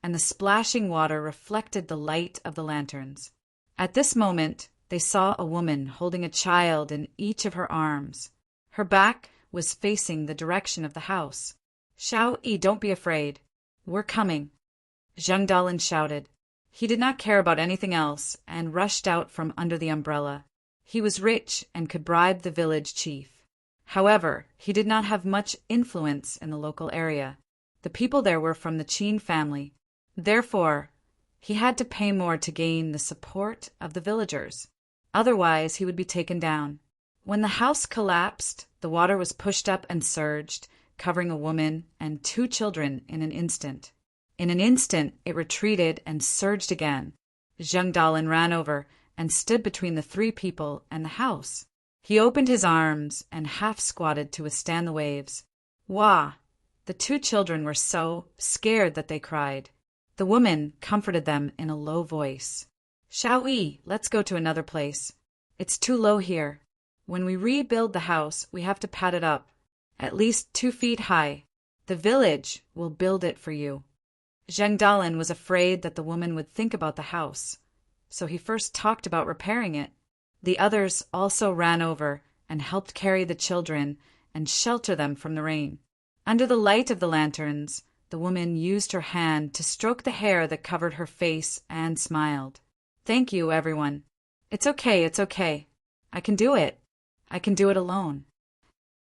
and the splashing water reflected the light of the lanterns. At this moment, they saw a woman holding a child in each of her arms. Her back was facing the direction of the house. Xiao Yi, don't be afraid. We're coming. Zheng Dalin shouted. He did not care about anything else and rushed out from under the umbrella. He was rich and could bribe the village chief. However, he did not have much influence in the local area. The people there were from the Qin family. Therefore, he had to pay more to gain the support of the villagers. Otherwise, he would be taken down. When the house collapsed, the water was pushed up and surged, covering a woman and 2 children in an instant. In an instant, it retreated and surged again. Zheng Dalin ran over and stood between the 3 people and the house. He opened his arms and half squatted to withstand the waves. Wah! The 2 children were so scared that they cried. The woman comforted them in a low voice. Xiao Yi, let's go to another place. It's too low here. When we rebuild the house, we have to pad it up, at least 2 feet high. The village will build it for you. Zheng Dalin was afraid that the woman would think about the house, so he first talked about repairing it. The others also ran over and helped carry the children and shelter them from the rain. Under the light of the lanterns, the woman used her hand to stroke the hair that covered her face and smiled. "Thank you, everyone. It's okay, it's okay. I can do it. I can do it alone."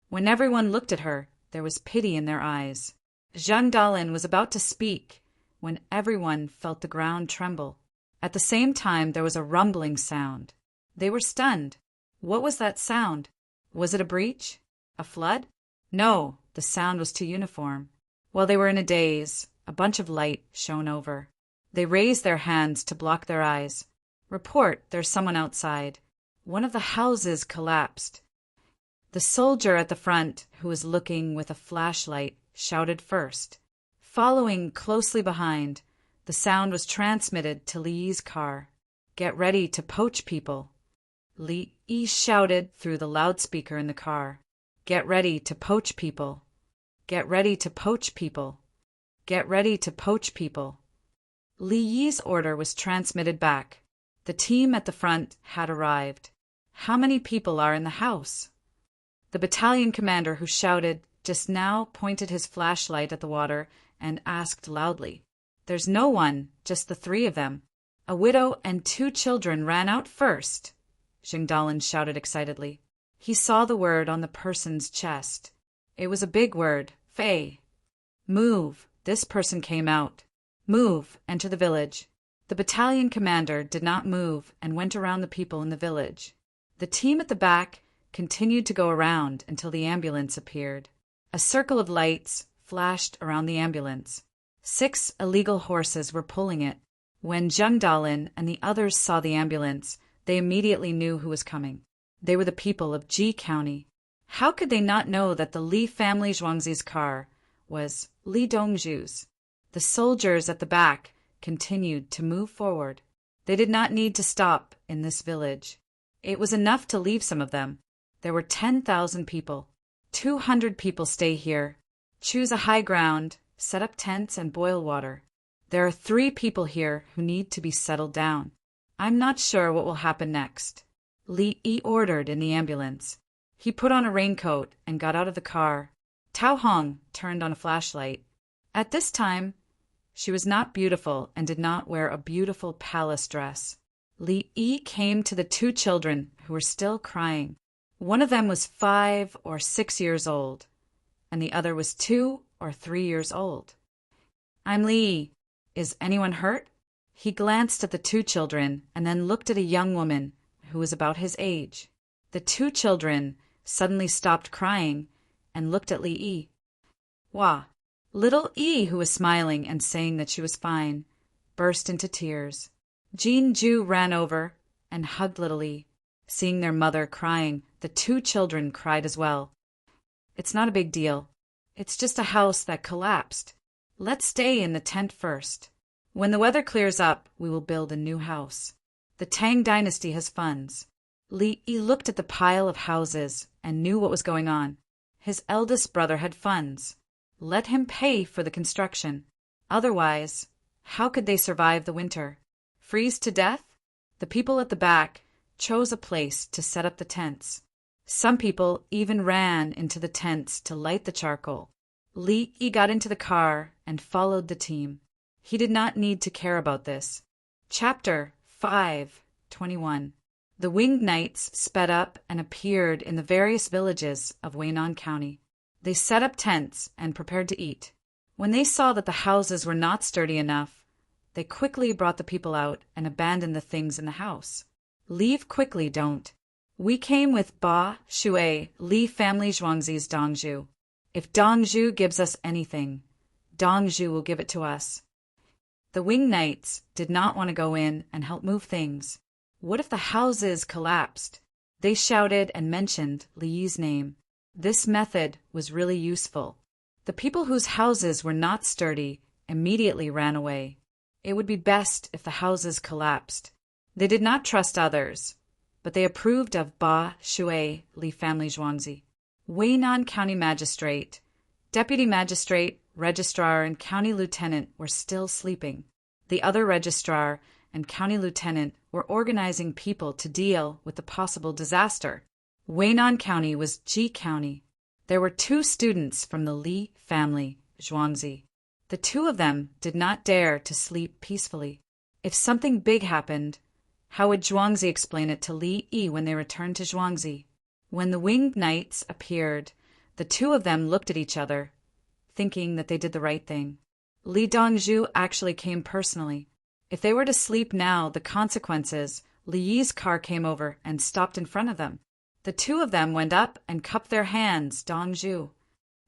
When everyone looked at her, there was pity in their eyes. Zheng Dalin was about to speak when everyone felt the ground tremble. At the same time, there was a rumbling sound. They were stunned. What was that sound? Was it a breach? A flood? No, the sound was too uniform. While they were in a daze, a bunch of light shone over. They raised their hands to block their eyes. "Report, there's someone outside. One of the houses collapsed." The soldier at the front, who was looking with a flashlight, shouted first. Following closely behind, the sound was transmitted to Li's car. "Get ready to poach people." Li shouted through the loudspeaker in the car. "Get ready to poach people. Get ready to poach people. Get ready to poach people." Li Yi's order was transmitted back. The team at the front had arrived. "How many people are in the house?" The battalion commander who shouted just now pointed his flashlight at the water and asked loudly. "There's no one, just the three of them. A widow and 2 children ran out first," Zheng Dalin shouted excitedly. He saw the word on the person's chest. It was a big word, Fei. "Move." This person came out. "Move, enter the village." The battalion commander did not move and went around the people in the village. The team at the back continued to go around until the ambulance appeared. A circle of lights flashed around the ambulance. 6 illegal horses were pulling it. When Zheng Dalin and the others saw the ambulance, they immediately knew who was coming. They were the people of Ji County. How could they not know that the Li family Zhuangzi's car was Li Dongzhu's? The soldiers at the back continued to move forward. They did not need to stop in this village. It was enough to leave some of them. There were 10,000 people. 200 people stay here. Choose a high ground, set up tents and boil water. There are 3 people here who need to be settled down. I'm not sure what will happen next. Li Yi ordered in the ambulance. He put on a raincoat and got out of the car. Tao Hong turned on a flashlight. At this time, she was not beautiful and did not wear a beautiful palace dress. Li Yi came to the 2 children who were still crying. One of them was 5 or 6 years old, and the other was 2 or 3 years old. "I'm Li Yi. Is anyone hurt?" He glanced at the 2 children and then looked at a young woman who was about his age. The 2 children suddenly stopped crying and looked at Li Yi. Wah! Little Yi, who was smiling and saying that she was fine, burst into tears. Jean Ju ran over and hugged little Yi. Seeing their mother crying, the 2 children cried as well. "It's not a big deal. It's just a house that collapsed. Let's stay in the tent first. When the weather clears up, we will build a new house. The Tang dynasty has funds." Li Yi looked at the pile of houses and knew what was going on. His eldest brother had funds. Let him pay for the construction. Otherwise, how could they survive the winter? Freeze to death? The people at the back chose a place to set up the tents. Some people even ran into the tents to light the charcoal. Li Yi got into the car and followed the team. He did not need to care about this. Chapter 5:21. The winged knights sped up and appeared in the various villages of Weinan County. They set up tents and prepared to eat. When they saw that the houses were not sturdy enough, they quickly brought the people out and abandoned the things in the house. Leave quickly, don't. We came with Ba Shui, Li family Zhuangzi's Dongzhu. If Dongzhu gives us anything, Dongzhu will give it to us. The winged knights did not want to go in and help move things. What if the houses collapsed? They shouted and mentioned Li Yi's name. This method was really useful. The people whose houses were not sturdy immediately ran away. It would be best if the houses collapsed. They did not trust others, but they approved of Ba Shui, Li family Zhuangzi. Weinan County Magistrate, Deputy Magistrate registrar, and county lieutenant were still sleeping. The other registrar and county lieutenant were organizing people to deal with the possible disaster. Weinan County was Ji County. There were 2 students from the Li family, Zhuangzi. The 2 of them did not dare to sleep peacefully. If something big happened, how would Zhuangzi explain it to Li Yi when they returned to Zhuangzi? When the winged knights appeared, the 2 of them looked at each other, thinking that they did the right thing. Li Dongzhu actually came personally. If they were to sleep now, the consequences, Li Yi's car came over and stopped in front of them. The 2 of them went up and cupped their hands, Dongzhu.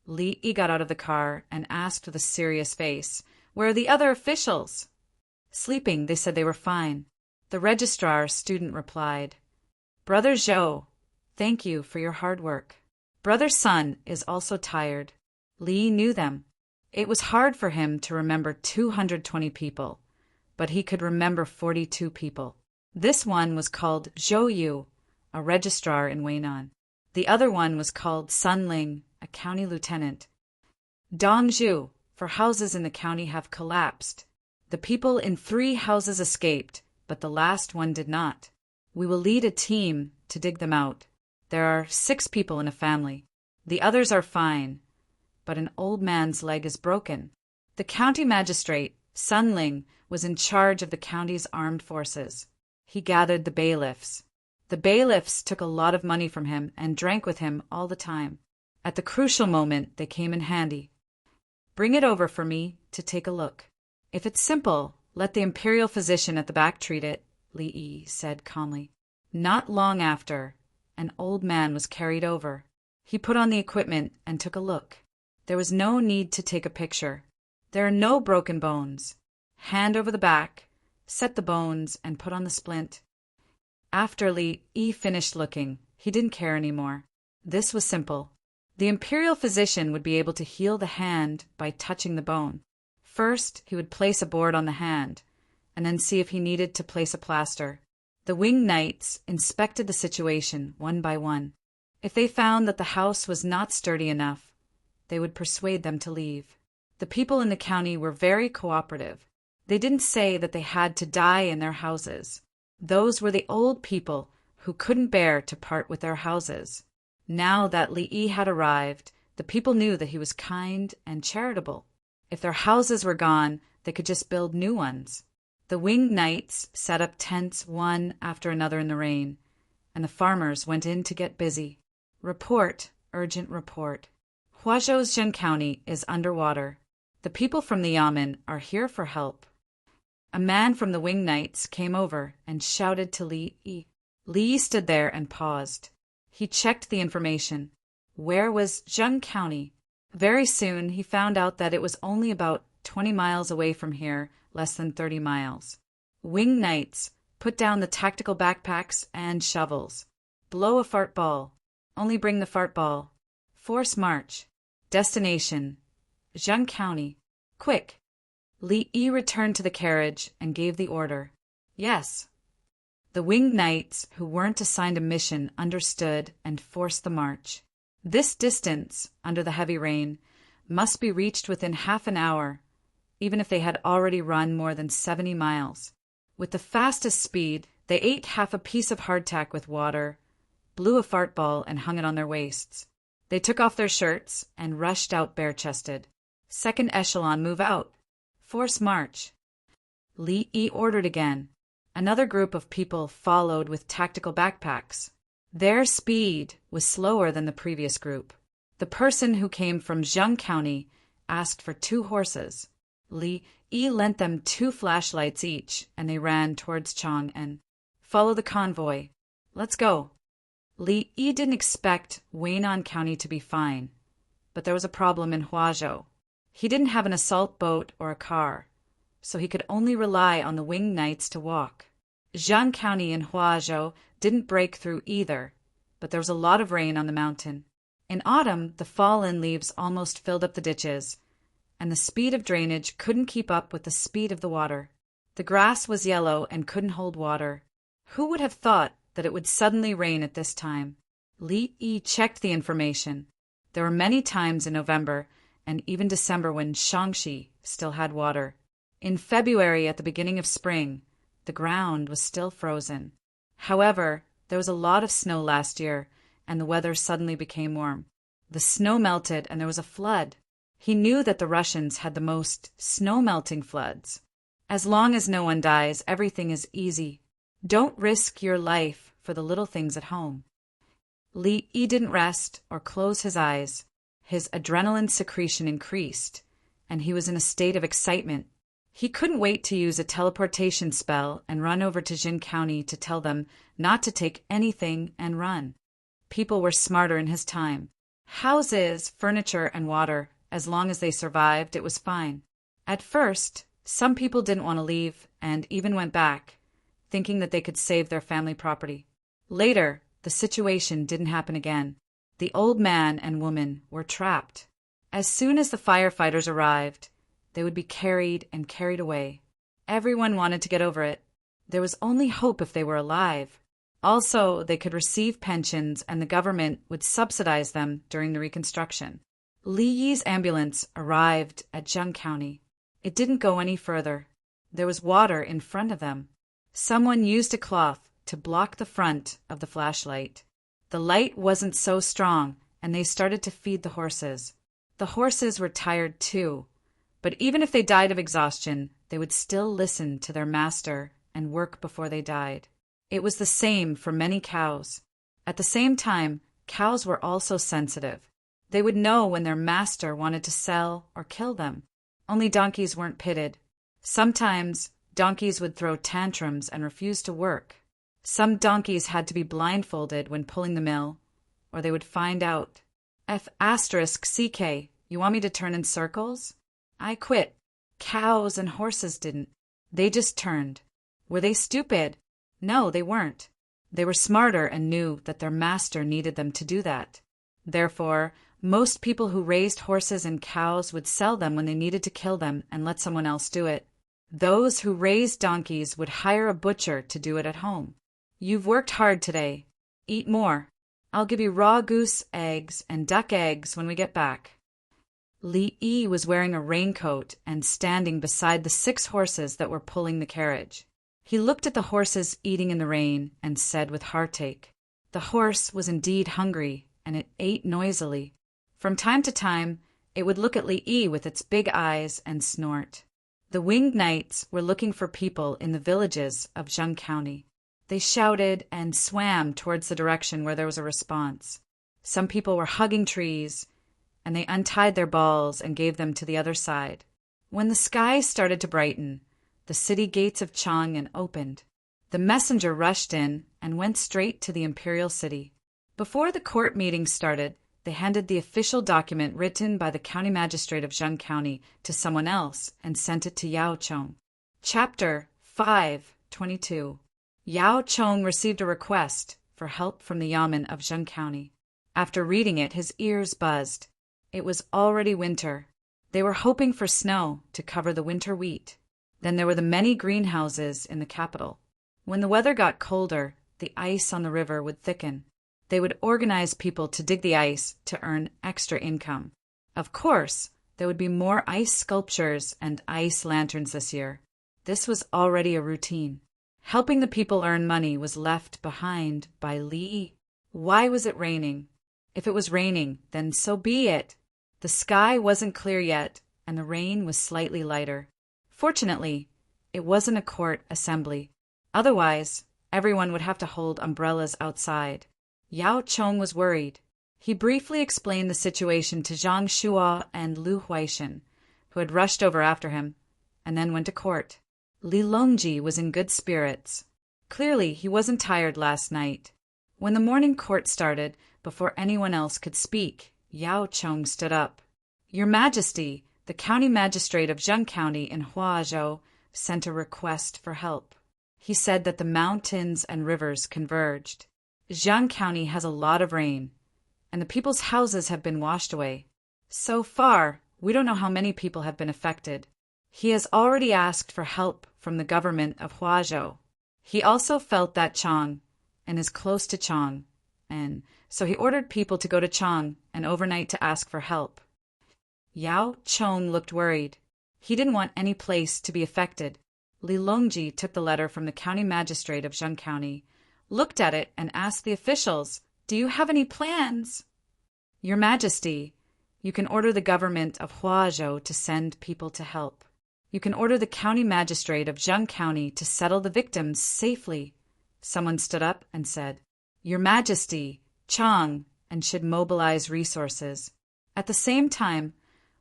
Li Yi got out of the car and asked with a serious face, "Where are the other officials?" Sleeping, they said they were fine. The registrar student replied, "Brother Zhou, thank you for your hard work. Brother Sun is also tired." Li knew them. It was hard for him to remember 220 people, but he could remember 42 people. This one was called Zhou Yu, a registrar in Weinan. The other one was called Sun Ling, a county lieutenant. Dongzhu, for houses in the county have collapsed. The people in 3 houses escaped, but the last one did not. We will lead a team to dig them out. There are 6 people in a family. The others are fine, but an old man's leg is broken. The county magistrate, Sun Ling, was in charge of the county's armed forces. He gathered the bailiffs. The bailiffs took a lot of money from him and drank with him all the time. At the crucial moment, they came in handy. "Bring it over for me to take a look. If it's simple, let the imperial physician at the back treat it," Li Yi said calmly. Not long after, an old man was carried over. He put on the equipment and took a look. There was no need to take a picture. There are no broken bones. Hand over the back, set the bones, and put on the splint. After Li Yi finished looking, he didn't care anymore. This was simple. The imperial physician would be able to heal the hand by touching the bone. First, he would place a board on the hand, and then see if he needed to place a plaster. The winged knights inspected the situation one by one. If they found that the house was not sturdy enough, they would persuade them to leave. The people in the county were very cooperative. They didn't say that they had to die in their houses. Those were the old people who couldn't bear to part with their houses. Now that Li Yi had arrived, the people knew that he was kind and charitable. If their houses were gone, they could just build new ones. The winged knights set up tents one after another in the rain, and the farmers went in to get busy. Report, urgent report. Huazhou's Zhen County is underwater. The people from the Yamen are here for help. A man from the winged knights came over and shouted to Li Yi. Li Yi stood there and paused. He checked the information. Where was Zheng County? Very soon he found out that it was only about 20 miles away from here, less than 30 miles. Winged knights, put down the tactical backpacks and shovels. Blow a fart ball. Only bring the fart ball. Force march. Destination, Zheng County. Quick. Li Yi returned to the carriage and gave the order. Yes. The winged knights, who weren't assigned a mission, understood and forced the march. This distance, under the heavy rain, must be reached within half an hour, even if they had already run more than 70 miles. With the fastest speed, they ate half a piece of hardtack with water, blew a fart ball, and hung it on their waists. They took off their shirts and rushed out bare-chested. Second echelon, move out. Force march. Li Yi ordered again. Another group of people followed with tactical backpacks. Their speed was slower than the previous group. The person who came from Zheng County asked for 2 horses. Li Yi lent them 2 flashlights each, and they ran towards Chang and follow the convoy. Let's go. Li Yi didn't expect Weinan County to be fine, but there was a problem in Huazhou. He didn't have an assault boat or a car, so he could only rely on the winged knights to walk. Zheng County and Huazhou didn't break through either, but there was a lot of rain on the mountain. In autumn, the fallen leaves almost filled up the ditches, and the speed of drainage couldn't keep up with the speed of the water. The grass was yellow and couldn't hold water. Who would have thought that it would suddenly rain at this time? Li Yi checked the information. There were many times in November, and even December when Shaanxi still had water. In February, at the beginning of spring, the ground was still frozen. However, there was a lot of snow last year, and the weather suddenly became warm. The snow melted, and there was a flood. He knew that the Russians had the most snow-melting floods. As long as no one dies, everything is easy. Don't risk your life for the little things at home. Li Yi didn't rest or close his eyes. His adrenaline secretion increased, and he was in a state of excitement. He couldn't wait to use a teleportation spell and run over to Jin County to tell them not to take anything and run. People were smarter in his time. Houses, furniture, and water, as long as they survived, it was fine. At first, some people didn't want to leave and even went back, thinking that they could save their family property. Later, the situation didn't happen again. The old man and woman were trapped. As soon as the firefighters arrived, they would be carried and carried away. Everyone wanted to get over it. There was only hope if they were alive. Also, they could receive pensions and the government would subsidize them during the reconstruction. Li Yi's ambulance arrived at Zheng County. It didn't go any further. There was water in front of them. Someone used a cloth to block the front of the flashlight. The light wasn't so strong, and they started to feed the horses. The horses were tired too, but even if they died of exhaustion, they would still listen to their master and work before they died. It was the same for many cows. At the same time, cows were also sensitive. They would know when their master wanted to sell or kill them. Only donkeys weren't pitted. Sometimes, donkeys would throw tantrums and refuse to work. Some donkeys had to be blindfolded when pulling the mill, or they would find out. F***CK, you want me to turn in circles? I quit. Cows and horses didn't. They just turned. Were they stupid? No, they weren't. They were smarter and knew that their master needed them to do that. Therefore, most people who raised horses and cows would sell them when they needed to kill them and let someone else do it. Those who raised donkeys would hire a butcher to do it at home. You've worked hard today. Eat more. I'll give you raw goose eggs and duck eggs when we get back. Li Yi was wearing a raincoat and standing beside the 6 horses that were pulling the carriage. He looked at the horses eating in the rain and said with heartache, the horse was indeed hungry, and it ate noisily. From time to time, it would look at Li Yi with its big eyes and snort. The winged knights were looking for people in the villages of Zheng County. They shouted and swam towards the direction where there was a response. Some people were hugging trees, and they untied their balls and gave them to the other side. When the sky started to brighten, the city gates of Chang'an opened. The messenger rushed in and went straight to the imperial city. Before the court meeting started, they handed the official document written by the county magistrate of Zheng County to someone else and sent it to Yao Chong. Chapter 5:22. Yao Chong received a request for help from the yamen of Zheng County. After reading it, his ears buzzed. It was already winter. They were hoping for snow to cover the winter wheat. Then there were the many greenhouses in the capital. When the weather got colder, the ice on the river would thicken. They would organize people to dig the ice to earn extra income. Of course, there would be more ice sculptures and ice lanterns this year. This was already a routine. Helping the people earn money was left behind by Li Yi. Why was it raining? If it was raining, then so be it. The sky wasn't clear yet, and the rain was slightly lighter. Fortunately, it wasn't a court assembly. Otherwise, everyone would have to hold umbrellas outside. Yao Chong was worried. He briefly explained the situation to Zhang Shuo and Lu Huaishan, who had rushed over after him, and then went to court. Li Longji was in good spirits. Clearly, he wasn't tired last night. When the morning court started, before anyone else could speak, Yao Chong stood up. Your Majesty, the county magistrate of Zheng County in Huazhou sent a request for help. He said that the mountains and rivers converged. Zheng County has a lot of rain, and the people's houses have been washed away. So far, we don't know how many people have been affected. He has already asked for help from the government of Huazhou. He also felt that Chang and is close to Chang, and so he ordered people to go to Chang and overnight to ask for help. Yao Chong looked worried. He didn't want any place to be affected. Li Longji took the letter from the county magistrate of Zheng County, looked at it, and asked the officials, "Do you have any plans?" "Your Majesty, you can order the government of Huazhou to send people to help. You can order the county magistrate of Zheng County to settle the victims safely." Someone stood up and said, "Your Majesty, Chang, and should mobilize resources. At the same time,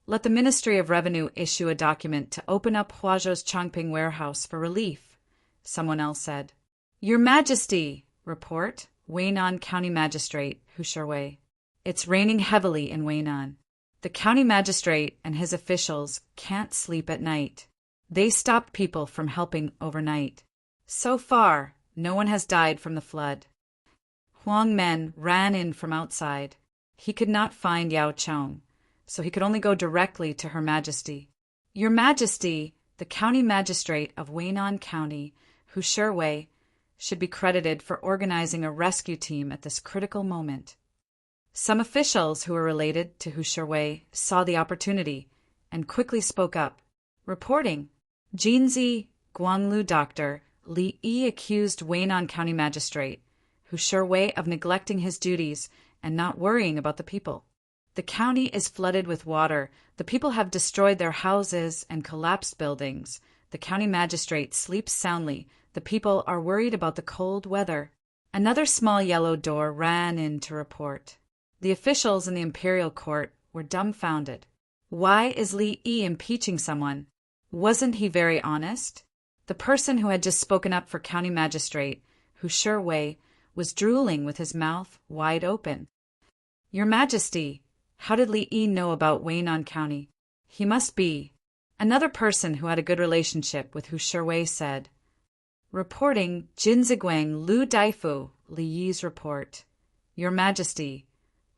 let the Ministry of Revenue issue a document to open up Huazhou's Changping warehouse for relief," someone else said. "Your Majesty, report, Weinan County Magistrate, Husherwei. It's raining heavily in Weinan. The county magistrate and his officials can't sleep at night. They stopped people from helping overnight. So far, no one has died from the flood." Huang Men ran in from outside. He could not find Yao Chong, so he could only go directly to Her Majesty. "Your Majesty, the county magistrate of Weinan County, Husherwei, should be credited for organizing a rescue team at this critical moment." Some officials who were related to Husherwei saw the opportunity and quickly spoke up, reporting, "Jinzi, Guanglu doctor, Li Yi accused Weinan County Magistrate, Husherwei, of neglecting his duties and not worrying about the people. The county is flooded with water. The people have destroyed their houses and collapsed buildings. The county magistrate sleeps soundly. The people are worried about the cold weather." Another small yellow door ran in to report. The officials in the imperial court were dumbfounded. Why is Li Yi impeaching someone? Wasn't he very honest? The person who had just spoken up for county magistrate, Husherwei, was drooling with his mouth wide open. "Your Majesty, how did Li Yi know about Weinan County? He must be—" Another person who had a good relationship with Husherwei said, reporting Jinziguang Lu Daifu, Li Yi's report. "Your Majesty,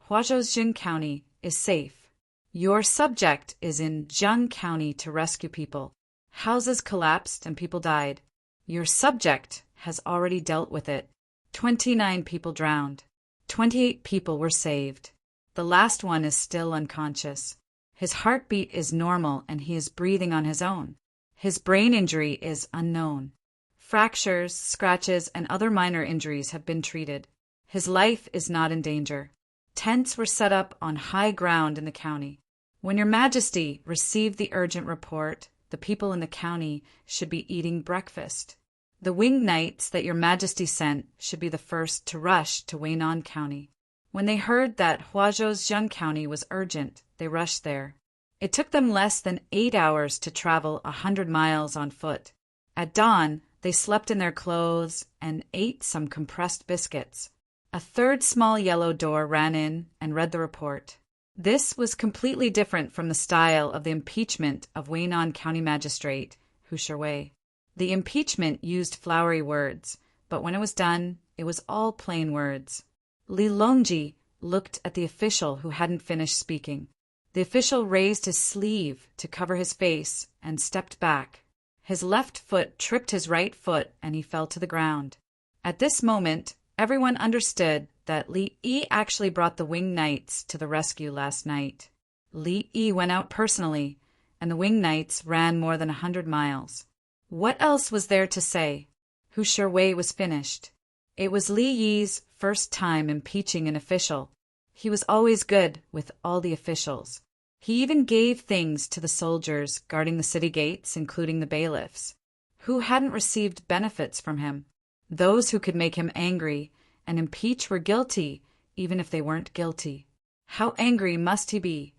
Huazhou's Jing County is safe. Your subject is in Zheng County to rescue people. Houses collapsed and people died. Your subject has already dealt with it. 29 people drowned. 28 people were saved. The last one is still unconscious. His heartbeat is normal and he is breathing on his own. His brain injury is unknown. Fractures, scratches, and other minor injuries have been treated. His life is not in danger. Tents were set up on high ground in the county. When Your Majesty received the urgent report, the people in the county should be eating breakfast. The winged knights that Your Majesty sent should be the first to rush to Weinan County. When they heard that Huazhou's Zheng County was urgent, they rushed there. It took them less than 8 hours to travel 100 miles on foot. At dawn, they slept in their clothes and ate some compressed biscuits. A third small yellow door ran in and read the report. This was completely different from the style of the impeachment of Weinan County Magistrate, Husherwei. The impeachment used flowery words, but when it was done, it was all plain words. Li Longji looked at the official who hadn't finished speaking. The official raised his sleeve to cover his face and stepped back. His left foot tripped his right foot and he fell to the ground. At this moment, everyone understood that Li Yi actually brought the winged knights to the rescue last night. Li Yi went out personally, and the winged knights ran more than 100 miles. What else was there to say? Husherwei was finished. It was Li Yi's first time impeaching an official. He was always good with all the officials. He even gave things to the soldiers guarding the city gates, including the bailiffs, who hadn't received benefits from him. Those who could make him angry and impeach were guilty, even if they weren't guilty. How angry must he be?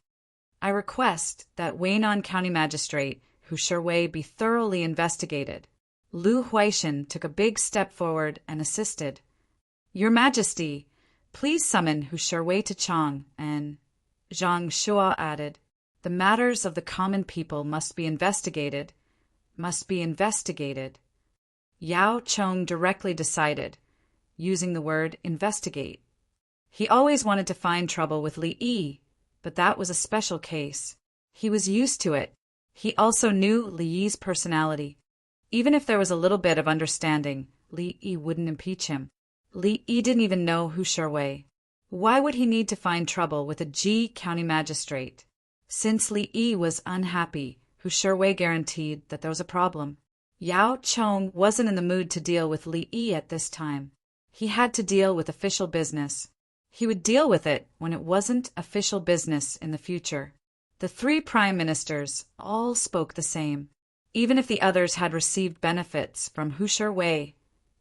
I request that Weinan County Magistrate Husherwei be thoroughly investigated. Lu Huaishan took a big step forward and assisted. Your Majesty, please summon Husherwei to Chang, and Zhang Shua added, the matters of the common people must be investigated. Yao Chong directly decided, using the word investigate. He always wanted to find trouble with Li Yi, but that was a special case. He was used to it. He also knew Li Yi's personality. Even if there was a little bit of understanding, Li Yi wouldn't impeach him. Li Yi didn't even know Husherwei. Why would he need to find trouble with a Ji county magistrate? Since Li Yi was unhappy, Hu Shiwei guaranteed that there was a problem. Yao Chong wasn't in the mood to deal with Li Yi at this time. He had to deal with official business. He would deal with it when it wasn't official business in the future. The three prime ministers all spoke the same. Even if the others had received benefits from Hu Shiwei,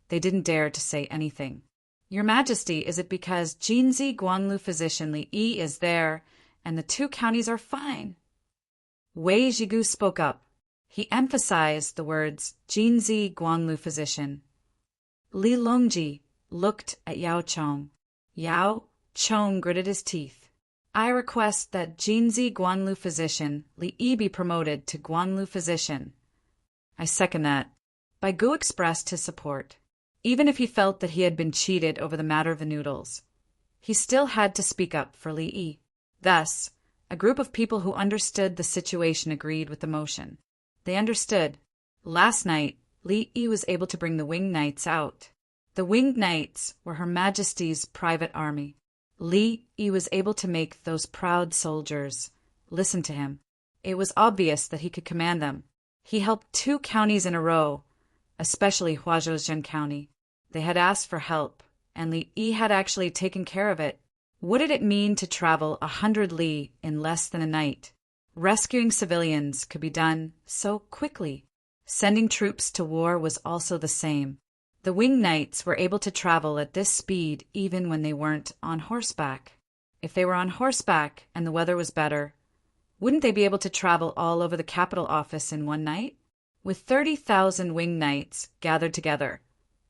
they didn't dare to say anything. Your Majesty, is it because Jinzi Guanlu physician Li Yi is there and the two counties are fine? Wei Jigu spoke up. He emphasized the words Jinzi Guanlu physician. Li Longji looked at Yao Chong. Yao Chong gritted his teeth. I request that Jinzi Guanlu physician Li Yi be promoted to Guanlu physician. I second that. Bai Gu expressed his support. Even if he felt that he had been cheated over the matter of the noodles, he still had to speak up for Li Yi. Thus, a group of people who understood the situation agreed with the motion. They understood. Last night, Li Yi was able to bring the Winged Knights out. The Winged Knights were Her Majesty's private army. Li Yi was able to make those proud soldiers listen to him. It was obvious that he could command them. He helped 2 counties in a row, especially Huazhou County. They had asked for help, and Li Yi had actually taken care of it. What did it mean to travel 100 li in less than a night? Rescuing civilians could be done so quickly. Sending troops to war was also the same. The Winged Knights were able to travel at this speed even when they weren't on horseback. If they were on horseback and the weather was better, wouldn't they be able to travel all over the capital office in one night? With 30,000 Winged Knights gathered together,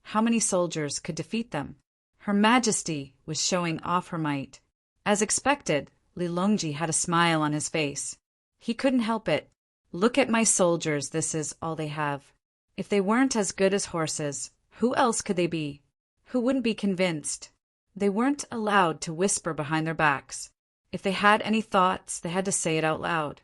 how many soldiers could defeat them? Her Majesty was showing off her might. As expected, Li Longji had a smile on his face. He couldn't help it. Look at my soldiers, this is all they have. If they weren't as good as horses, who else could they be? Who wouldn't be convinced? They weren't allowed to whisper behind their backs. If they had any thoughts, they had to say it out loud.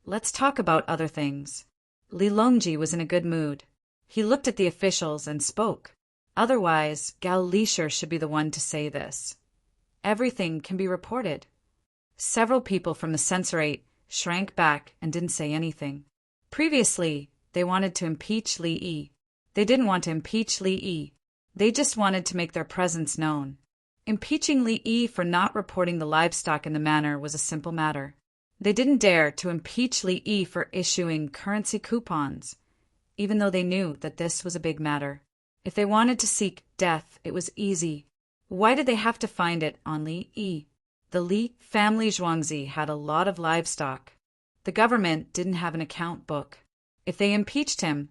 Let's talk about other things. Li Longji was in a good mood. He looked at the officials and spoke. Otherwise, Gao Lisher should be the one to say this. Everything can be reported. Several people from the censorate shrank back and didn't say anything. Previously, they wanted to impeach Li Yi. They didn't want to impeach Li Yi. They just wanted to make their presence known. Impeaching Li Yi for not reporting the livestock in the manor was a simple matter. They didn't dare to impeach Li Yi for issuing currency coupons, even though they knew that this was a big matter. If they wanted to seek death, it was easy. Why did they have to find it on Li Yi? The Li family Zhuangzi had a lot of livestock. The government didn't have an account book. If they impeached him,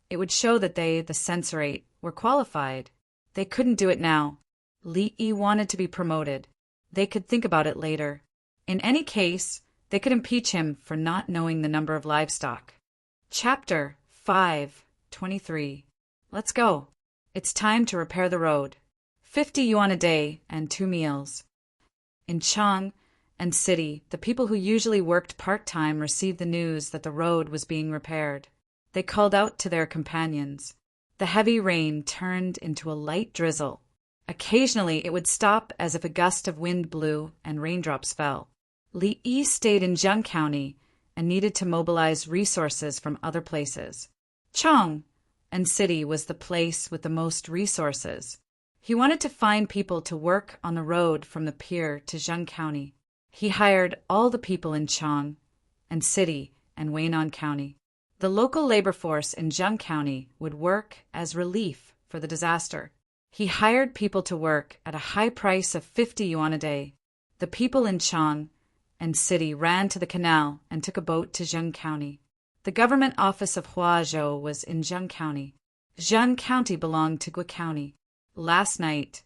it would show that they, the censorate, were qualified. They couldn't do it now. Li Yi wanted to be promoted. They could think about it later. In any case, they could impeach him for not knowing the number of livestock. Chapter 5:23. Let's go. It's time to repair the road. 50 yuan a day and 2 meals. In Chang and city, the people who usually worked part-time received the news that the road was being repaired. They called out to their companions. The heavy rain turned into a light drizzle. Occasionally, it would stop as if a gust of wind blew and raindrops fell. Li Yi stayed in Zheng County and needed to mobilize resources from other places. Chang and city was the place with the most resources. He wanted to find people to work on the road from the pier to Zheng County. He hired all the people in Chang and city and Weinan County. The local labor force in Zheng County would work as relief for the disaster. He hired people to work at a high price of 50 yuan a day. The people in Chang and city ran to the canal and took a boat to Zheng County. The government office of Huazhou was in Zheng County. Zheng County belonged to Gui County. Last night,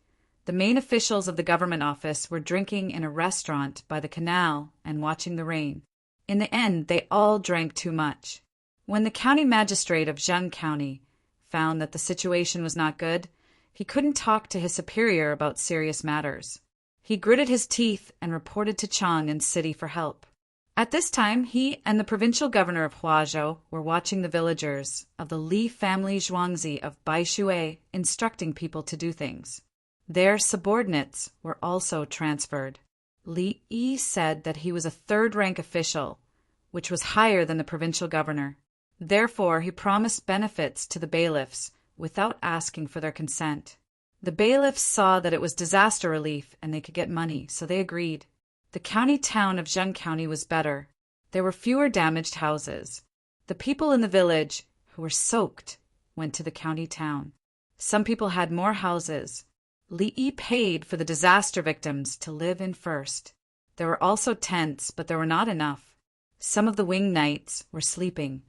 the main officials of the government office were drinking in a restaurant by the canal and watching the rain. In the end, they all drank too much. When the county magistrate of Zheng County found that the situation was not good, he couldn't talk to his superior about serious matters. He gritted his teeth and reported to Chang and city for help. At this time, he and the provincial governor of Huazhou were watching the villagers of the Li family Zhuangzi of Baishui instructing people to do things. Their subordinates were also transferred. Li Yi said that he was a third-rank official, which was higher than the provincial governor. Therefore, he promised benefits to the bailiffs without asking for their consent. The bailiffs saw that it was disaster relief and they could get money, so they agreed. The county town of Zheng County was better. There were fewer damaged houses. The people in the village, who were soaked, went to the county town. Some people had more houses. Li Yi paid for the disaster victims to live in first. There were also tents, but there were not enough. Some of the wing knights were sleeping,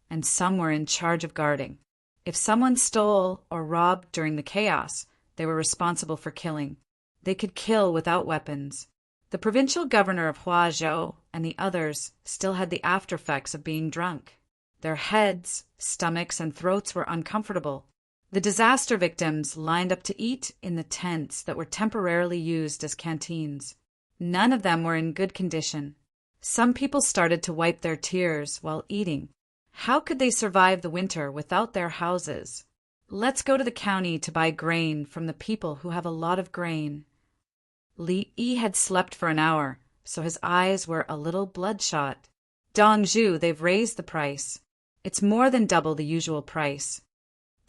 and some were in charge of guarding. If someone stole or robbed during the chaos, they were responsible for killing. They could kill without weapons. The provincial governor of Huazhou and the others still had the after-effects of being drunk. Their heads, stomachs, and throats were uncomfortable. The disaster victims lined up to eat in the tents that were temporarily used as canteens. None of them were in good condition. Some people started to wipe their tears while eating. How could they survive the winter without their houses? Let's go to the county to buy grain from the people who have a lot of grain. Li Yi had slept for an hour, so his eyes were a little bloodshot. Dongzhu, they've raised the price. It's more than double the usual price.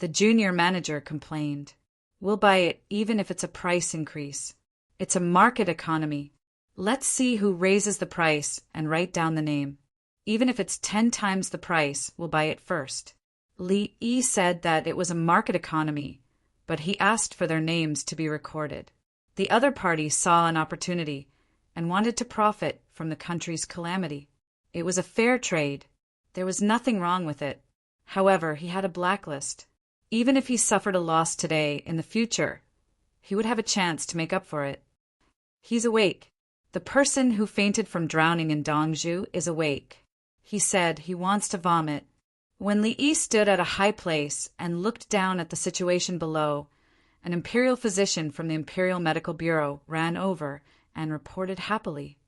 The junior manager complained. We'll buy it even if it's a price increase. It's a market economy. Let's see who raises the price and write down the name. Even if it's 10 times the price, we'll buy it first. Li Yi said that it was a market economy, but he asked for their names to be recorded. The other party saw an opportunity and wanted to profit from the country's calamity. It was a fair trade. There was nothing wrong with it. However, he had a blacklist. Even if he suffered a loss today, in the future, he would have a chance to make up for it. He's awake. The person who fainted from drowning in Dongzhu is awake. He said he wants to vomit. When Li Yi stood at a high place and looked down at the situation below, an imperial physician from the Imperial Medical Bureau ran over and reported happily.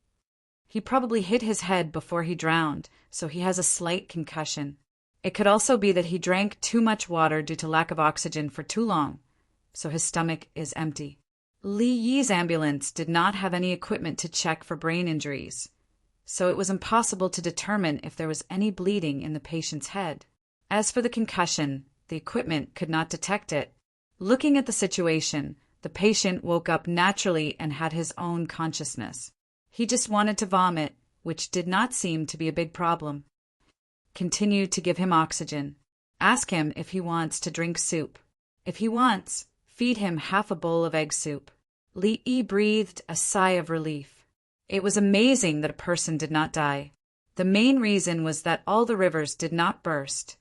He probably hit his head before he drowned, so he has a slight concussion. It could also be that he drank too much water due to lack of oxygen for too long, so his stomach is empty. Li Yi's ambulance did not have any equipment to check for brain injuries, so it was impossible to determine if there was any bleeding in the patient's head. As for the concussion, the equipment could not detect it. Looking at the situation, the patient woke up naturally and had his own consciousness. He just wanted to vomit, which did not seem to be a big problem. Continue to give him oxygen. Ask him if he wants to drink soup. If he wants, feed him half a bowl of egg soup. Li Yi breathed a sigh of relief. It was amazing that a person did not die. The main reason was that all the rivers did not burst.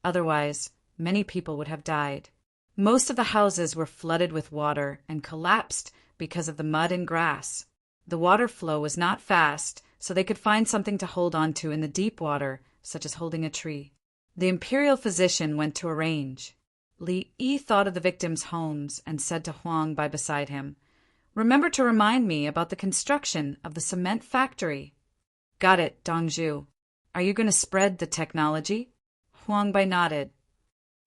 Otherwise, many people would have died. Most of the houses were flooded with water and collapsed because of the mud and grass. The water flow was not fast, so they could find something to hold on to in the deep water, such as holding a tree. The imperial physician went to arrange. Li Yi thought of the victims' homes and said to Huang by beside him, "Remember to remind me about the construction of the cement factory." "Got it, Dongzhu. Are you going to spread the technology?" Huang Bai nodded.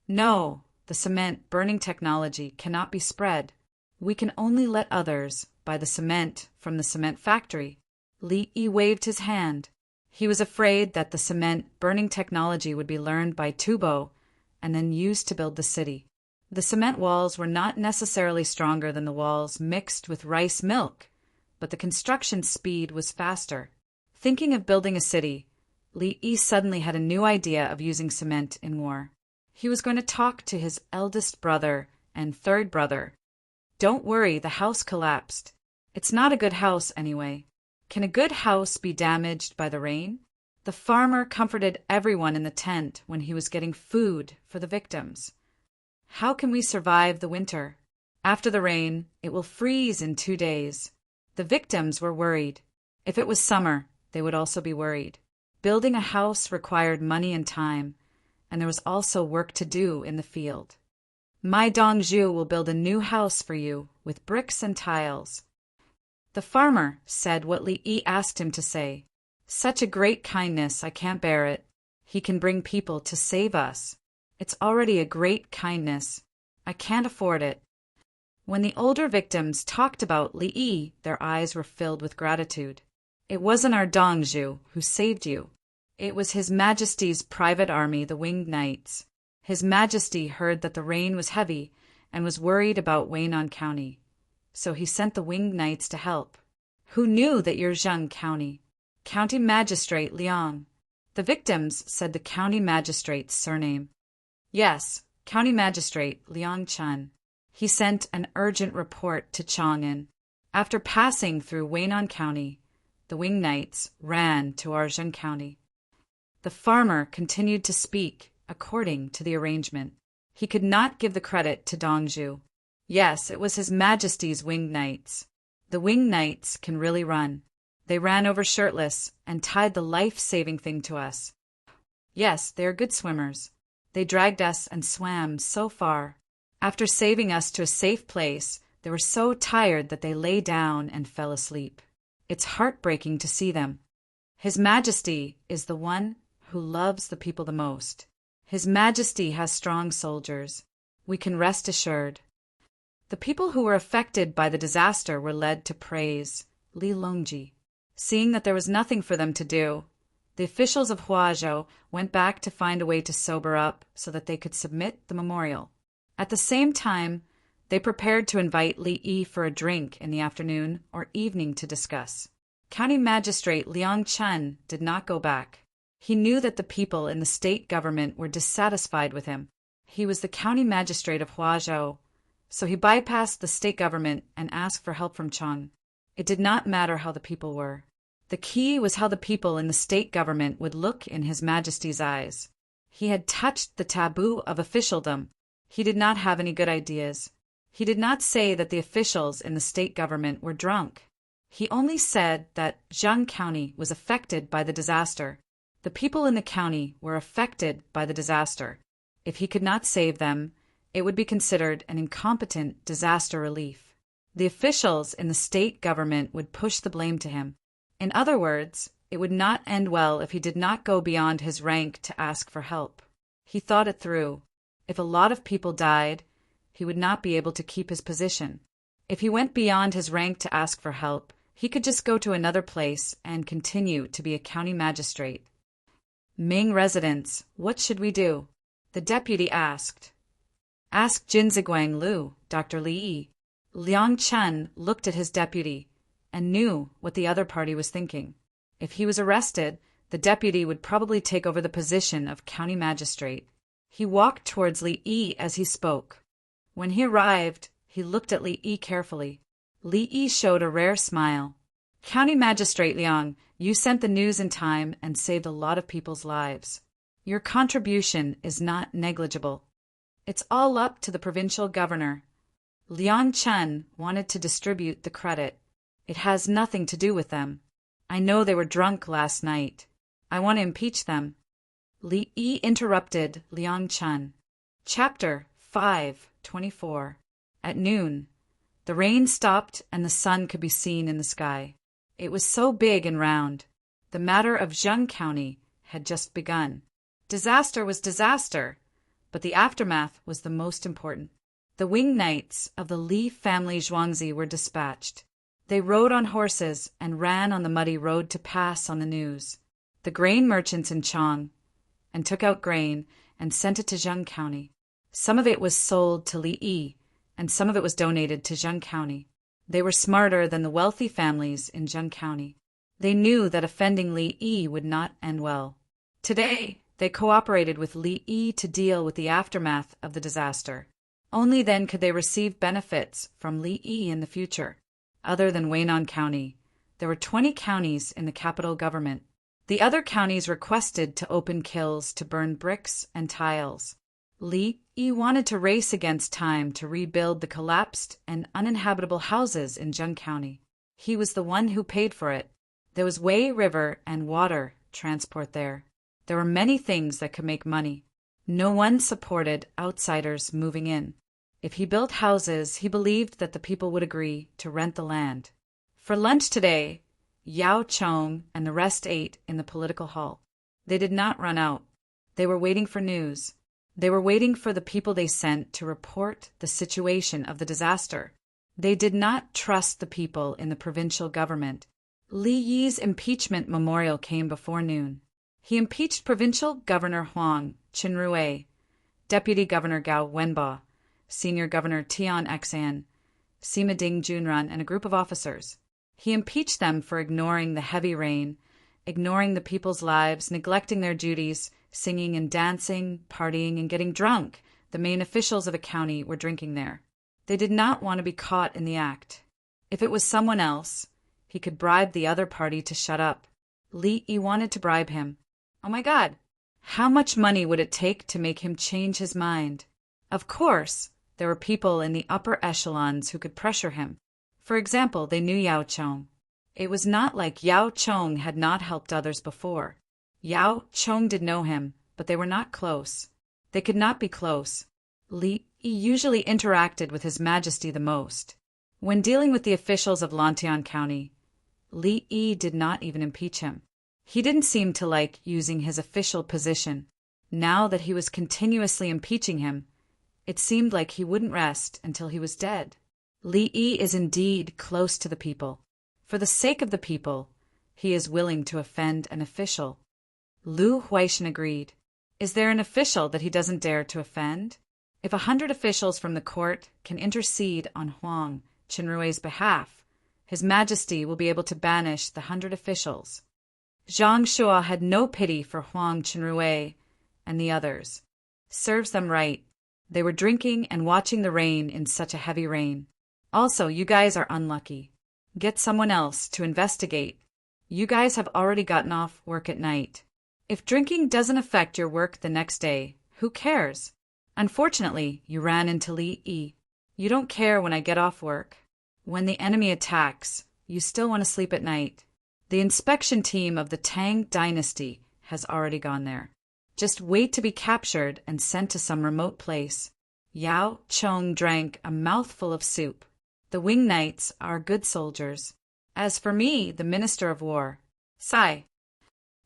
"No, the cement burning technology cannot be spread. We can only let others buy the cement from the cement factory." Li Yi waved his hand. He was afraid that the cement burning technology would be learned by Tubo and then used to build the city. The cement walls were not necessarily stronger than the walls mixed with rice milk, but the construction speed was faster. Thinking of building a city, Li Yi suddenly had a new idea of using cement in war. He was going to talk to his eldest brother and third brother. "Don't worry, the house collapsed. It's not a good house anyway. Can a good house be damaged by the rain?" The farmer comforted everyone in the tent when he was getting food for the victims. "How can we survive the winter? After the rain, it will freeze in 2 days." The victims were worried. If it was summer, they would also be worried. Building a house required money and time, and there was also work to do in the field. "My Dongzhu will build a new house for you with bricks and tiles." The farmer said what Li Yi asked him to say. "Such a great kindness, I can't bear it. He can bring people to save us. It's already a great kindness. I can't afford it." When the older victims talked about Li, their eyes were filled with gratitude. It wasn't our Dongzhu who saved you. It was His Majesty's private army, the Winged Knights. His Majesty heard that the rain was heavy and was worried about Weinan County. So he sent the Winged Knights to help. Who knew that you're Zheng County? County Magistrate Liang. The victims said the County Magistrate's surname. Yes, County Magistrate Liang Chen. He sent an urgent report to Chang'an. After passing through Weinan County, the Winged Knights ran to Zheng County. The farmer continued to speak according to the arrangement. He could not give the credit to Dongzhu. Yes, it was His Majesty's Winged Knights. The Winged Knights can really run. They ran over shirtless and tied the life-saving thing to us. Yes, they are good swimmers. They dragged us and swam so far. After saving us to a safe place, they were so tired that they lay down and fell asleep. It's heartbreaking to see them. His Majesty is the one who loves the people the most. His Majesty has strong soldiers. We can rest assured. The people who were affected by the disaster were led to praise Li Longji. Seeing that there was nothing for them to do, the officials of Huazhou went back to find a way to sober up so that they could submit the memorial. At the same time, they prepared to invite Li Yi for a drink in the afternoon or evening to discuss. County Magistrate Liang Chen did not go back. He knew that the people in the state government were dissatisfied with him. He was the County Magistrate of Huazhou, so he bypassed the state government and asked for help from Chang. It did not matter how the people were. The key was how the people in the state government would look in His Majesty's eyes. He had touched the taboo of officialdom. He did not have any good ideas. He did not say that the officials in the state government were drunk. He only said that Zheng County was affected by the disaster. The people in the county were affected by the disaster. If he could not save them, it would be considered an incompetent disaster relief. The officials in the state government would push the blame to him. In other words, it would not end well if he did not go beyond his rank to ask for help. He thought it through. If a lot of people died, he would not be able to keep his position. If he went beyond his rank to ask for help, he could just go to another place and continue to be a county magistrate. Ming residents, what should we do? The deputy asked. Ask Jinziguang Lu, Dr. Li Yi. Liang Chen looked at his deputy and knew what the other party was thinking. If he was arrested, the deputy would probably take over the position of county magistrate. He walked towards Li Yi as he spoke. When he arrived, he looked at Li Yi carefully. Li Yi showed a rare smile. County Magistrate Liang, you sent the news in time and saved a lot of people's lives. Your contribution is not negligible. It's all up to the provincial governor. Liang Chen wanted to distribute the credit. It has nothing to do with them. I know they were drunk last night. I want to impeach them. Li Yi interrupted Liang Chen. Chapter 5:24. At noon, the rain stopped and the sun could be seen in the sky. It was so big and round. The matter of Zheng County had just begun. Disaster was disaster, but the aftermath was the most important. The Winged Knights of the Li family Zhuangzi were dispatched. They rode on horses and ran on the muddy road to pass on the news. The grain merchants in Chang and took out grain and sent it to Zheng County. Some of it was sold to Li Yi, and some of it was donated to Zheng County. They were smarter than the wealthy families in Zheng County. They knew that offending Li Yi would not end well. Today, they cooperated with Li Yi to deal with the aftermath of the disaster. Only then could they receive benefits from Li Yi in the future. Other than Weinan County, there were 20 counties in the capital government. The other counties requested to open kilns to burn bricks and tiles. Li Yi wanted to race against time to rebuild the collapsed and uninhabitable houses in Zheng County. He was the one who paid for it. There was Wei River and water transport there. There were many things that could make money. No one supported outsiders moving in. If he built houses, he believed that the people would agree to rent the land. For lunch today, Yao Chong and the rest ate in the political hall. They did not run out. They were waiting for news. They were waiting for the people they sent to report the situation of the disaster. They did not trust the people in the provincial government. Li Yi's impeachment memorial came before noon. He impeached Provincial Governor Huang Qinrui, Deputy Governor Gao Wenba, Senior Governor Tian Xan, Sima Ding Junran, and a group of officers. He impeached them for ignoring the heavy rain, ignoring the people's lives, neglecting their duties, singing and dancing, partying and getting drunk. The main officials of a county were drinking there. They did not want to be caught in the act. If it was someone else, he could bribe the other party to shut up. Li Yi wanted to bribe him. Oh my God! How much money would it take to make him change his mind? Of course, there were people in the upper echelons who could pressure him. For example, they knew Yao Chong. It was not like Yao Chong had not helped others before. Yao Chong did know him, but they were not close. They could not be close. Li Yi usually interacted with His Majesty the most. When dealing with the officials of Lantian County, Li Yi did not even impeach him. He didn't seem to like using his official position. Now that he was continuously impeaching him, it seemed like he wouldn't rest until he was dead. Li Yi is indeed close to the people. For the sake of the people, he is willing to offend an official. Lu Huaishan agreed. Is there an official that he doesn't dare to offend? If 100 officials from the court can intercede on Huang Qinrui's behalf, His Majesty will be able to banish the 100 officials. Zhang Shua had no pity for Huang Qinrui and the others. Serves them right. They were drinking and watching the rain in such a heavy rain. Also, you guys are unlucky. Get someone else to investigate. You guys have already gotten off work at night. If drinking doesn't affect your work the next day, who cares? Unfortunately, you ran into Li Yi. You don't care when I get off work. When the enemy attacks, you still want to sleep at night. The inspection team of the Tang dynasty has already gone there. Just wait to be captured and sent to some remote place. Yao Chong drank a mouthful of soup. The Wing Knights are good soldiers. As for me, the Minister of War, sigh.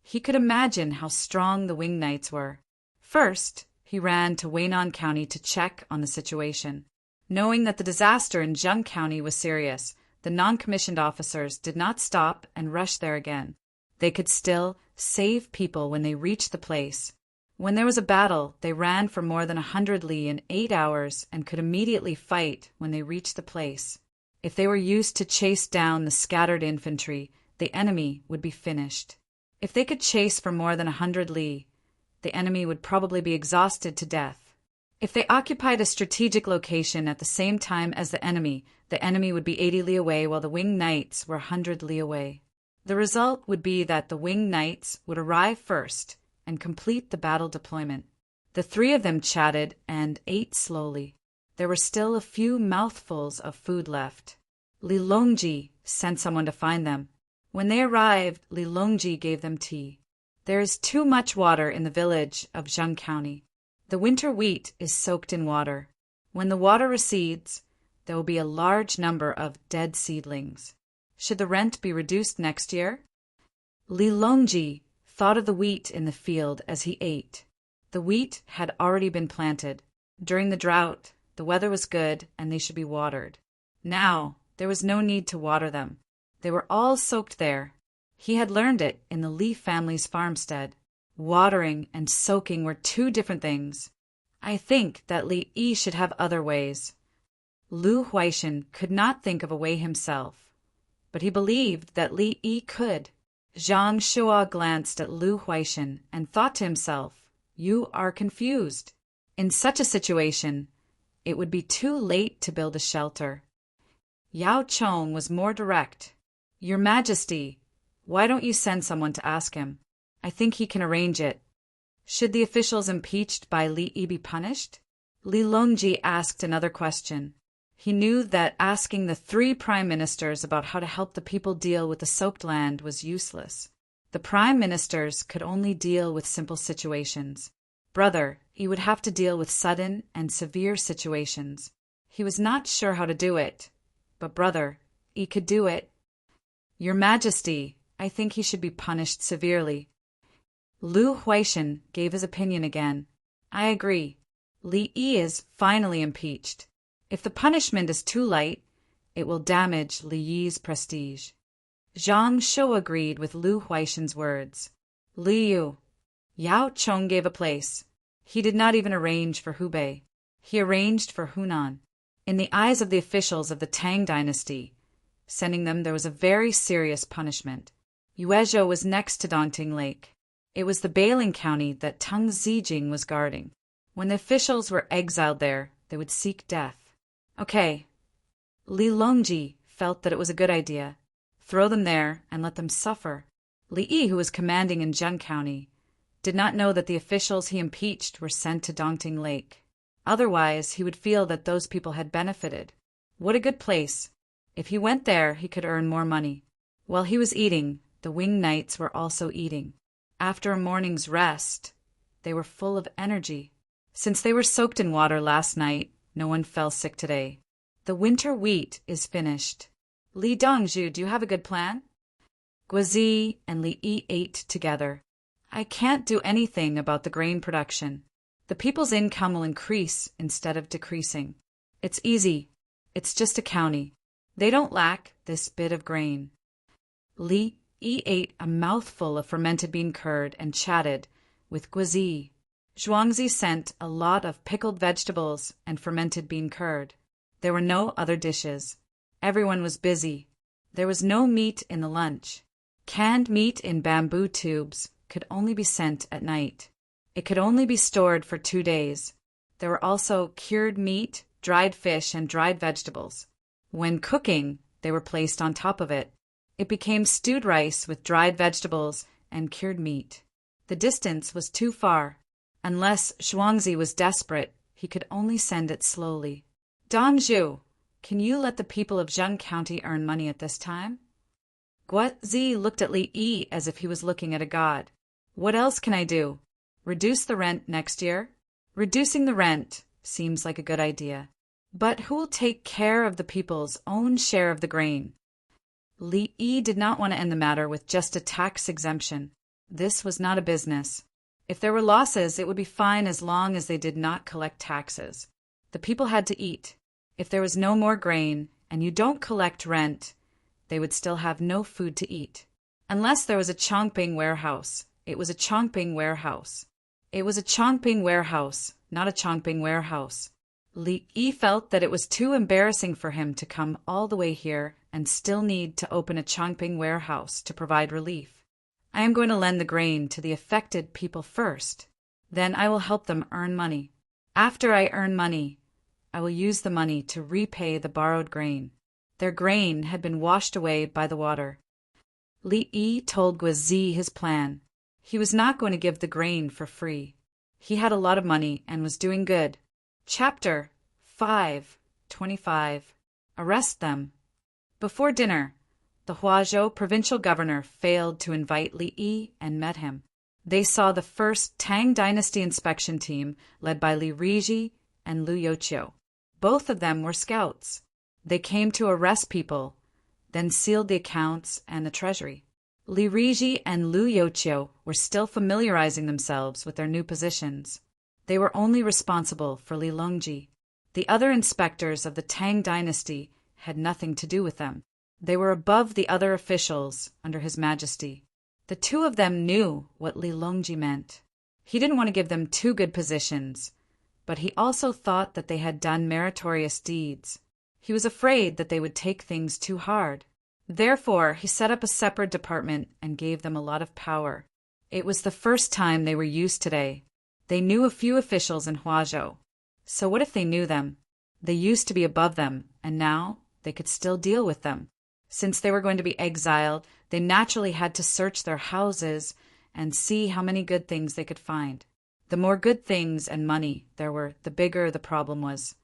He could imagine how strong the Wing Knights were. First, he ran to Weinan County to check on the situation. Knowing that the disaster in Zheng County was serious, the non-commissioned officers did not stop and rush there again. They could still save people when they reached the place. When there was a battle, they ran for more than 100 li in 8 hours and could immediately fight when they reached the place. If they were used to chase down the scattered infantry, the enemy would be finished. If they could chase for more than 100 li, the enemy would probably be exhausted to death. If they occupied a strategic location at the same time as the enemy would be 80 li away while the Wing Knights were 100 li away. The result would be that the Wing Knights would arrive first and complete the battle deployment. The three of them chatted and ate slowly. There were still a few mouthfuls of food left. Li Longji sent someone to find them. When they arrived, Li Longji gave them tea. There is too much water in the village of Zheng County. The winter wheat is soaked in water. When the water recedes, there will be a large number of dead seedlings. Should the rent be reduced next year? Li Longji thought of the wheat in the field as he ate. The wheat had already been planted. During the drought, the weather was good and they should be watered. Now, there was no need to water them. They were all soaked there. He had learned it in the Li family's farmstead. Watering and soaking were two different things. I think that Li Yi should have other ways. Lu Huaishan could not think of a way himself, but he believed that Li Yi could. Zhang Shua glanced at Lu Huaishan and thought to himself, "You are confused. In such a situation, it would be too late to build a shelter." Yao Chong was more direct. "Your Majesty, why don't you send someone to ask him? I think he can arrange it." Should the officials impeached by Li Yi be punished? Li Longji asked another question. He knew that asking the 3 prime ministers about how to help the people deal with the soaked land was useless. The prime ministers could only deal with simple situations. Brother, he would have to deal with sudden and severe situations. He was not sure how to do it, but brother, he could do it. Your Majesty, I think he should be punished severely. Lu Huaishan gave his opinion again. I agree. Li Yi is finally impeached. If the punishment is too light, It will damage Li Yi's prestige. Zhang Shou agreed with Lu Huaishan's words. Li Yu. Yao Chong gave a place. He did not even arrange for Hubei. He arranged for Hunan. In the eyes of the officials of the Tang dynasty, sending them there was a very serious punishment. Yuezhou was next to Dongting Lake. It was the Bailing county that Tang Zijing was guarding. When the officials were exiled there, they would seek death. Okay. Li Longji felt that it was a good idea. Throw them there and let them suffer. Li Yi, who was commanding in Zheng County, did not know that the officials he impeached were sent to Dongting Lake. Otherwise, he would feel that those people had benefited. What a good place. If he went there, he could earn more money. While he was eating, the winged knights were also eating. After a morning's rest, they were full of energy. Since they were soaked in water last night, no one fell sick today. The winter wheat is finished. Li Dongzhu, do you have a good plan? Guozi and Li Yi ate together. I can't do anything about the grain production. The people's income will increase instead of decreasing. It's easy. It's just a county. They don't lack this bit of grain. Li Yi ate a mouthful of fermented bean curd and chatted with Guozi. Zhuangzi sent a lot of pickled vegetables and fermented bean curd. There were no other dishes. Everyone was busy. There was no meat in the lunch. Canned meat in bamboo tubes could only be sent at night. It could only be stored for 2 days. There were also cured meat, dried fish, and dried vegetables. When cooking, they were placed on top of it. It became stewed rice with dried vegetables and cured meat. The distance was too far. Unless Zhuangzi was desperate, he could only send it slowly. Dongzhu, can you let the people of Zheng County earn money at this time? Guozi looked at Li Yi as if he was looking at a god. What else can I do? Reduce the rent next year? Reducing the rent seems like a good idea. But who will take care of the people's own share of the grain? Li Yi did not want to end the matter with just a tax exemption. This was not a business. If there were losses, it would be fine as long as they did not collect taxes. The people had to eat. If there was no more grain, and you don't collect rent, they would still have no food to eat. Unless there was a Chongping warehouse. It was a Chongping warehouse. It was a Chongping warehouse, not a Chongping warehouse. Li Yi felt that it was too embarrassing for him to come all the way here and still need to open a Chongping warehouse to provide relief. I am going to lend the grain to the affected people first. Then I will help them earn money. After I earn money, I will use the money to repay the borrowed grain. Their grain had been washed away by the water. Li Yi told Guozi his plan. He was not going to give the grain for free. He had a lot of money and was doing good. Chapter 5:25. Arrest them. Before dinner, the Huazhou provincial governor failed to invite Li Yi and met him. They saw the first Tang dynasty inspection team led by Li Riji and Lu Youqiu. Both of them were scouts. They came to arrest people, then sealed the accounts and the treasury. Li Riji and Lu Youqiu were still familiarizing themselves with their new positions. They were only responsible for Li Longji. The other inspectors of the Tang dynasty had nothing to do with them. They were above the other officials under His Majesty. The two of them knew what Li Longji meant. He didn't want to give them too good positions, but he also thought that they had done meritorious deeds. He was afraid that they would take things too hard. Therefore, he set up a separate department and gave them a lot of power. It was the first time they were used today. They knew a few officials in Huazhou. So what if they knew them? They used to be above them, and now they could still deal with them. Since they were going to be exiled, they naturally had to search their houses and see how many good things they could find. The more good things and money there were, the bigger the problem was.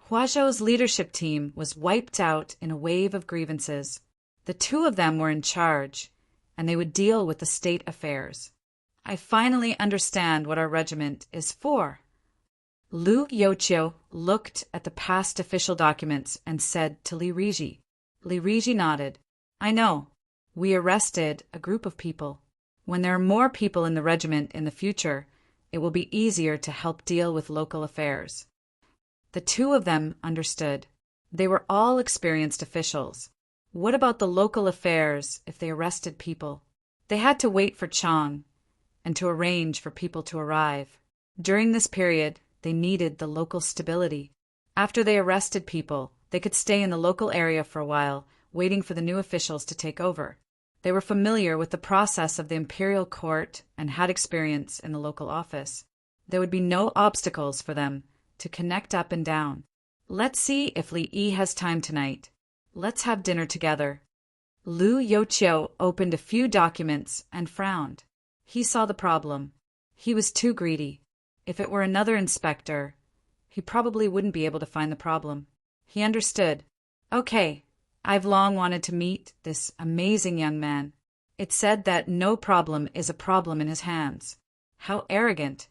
Huazhou's leadership team was wiped out in a wave of grievances. The two of them were in charge, and they would deal with the state affairs. I finally understand what our regiment is for. Lu Youqiu looked at the past official documents and said to Li Riji. Li Riji nodded. I know. We arrested a group of people. When there are more people in the regiment in the future, it will be easier to help deal with local affairs. The two of them understood. They were all experienced officials. What about the local affairs if they arrested people? They had to wait for Chang and to arrange for people to arrive. During this period, they needed the local stability. After they arrested people, they could stay in the local area for a while, waiting for the new officials to take over. They were familiar with the process of the imperial court and had experience in the local office. There would be no obstacles for them to connect up and down. Let's see if Li Yi has time tonight. Let's have dinner together. Lu Youqiu opened a few documents and frowned. He saw the problem. He was too greedy. If it were another inspector, he probably wouldn't be able to find the problem. He understood. Okay, I've long wanted to meet this amazing young man. It said that no problem is a problem in his hands. How arrogant.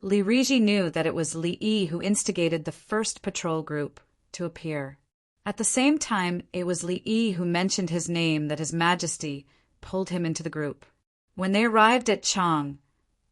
Li Riji knew that it was Li Yi who instigated the first patrol group to appear. At the same time, it was Li Yi who mentioned his name that His Majesty pulled him into the group. When they arrived at Chang,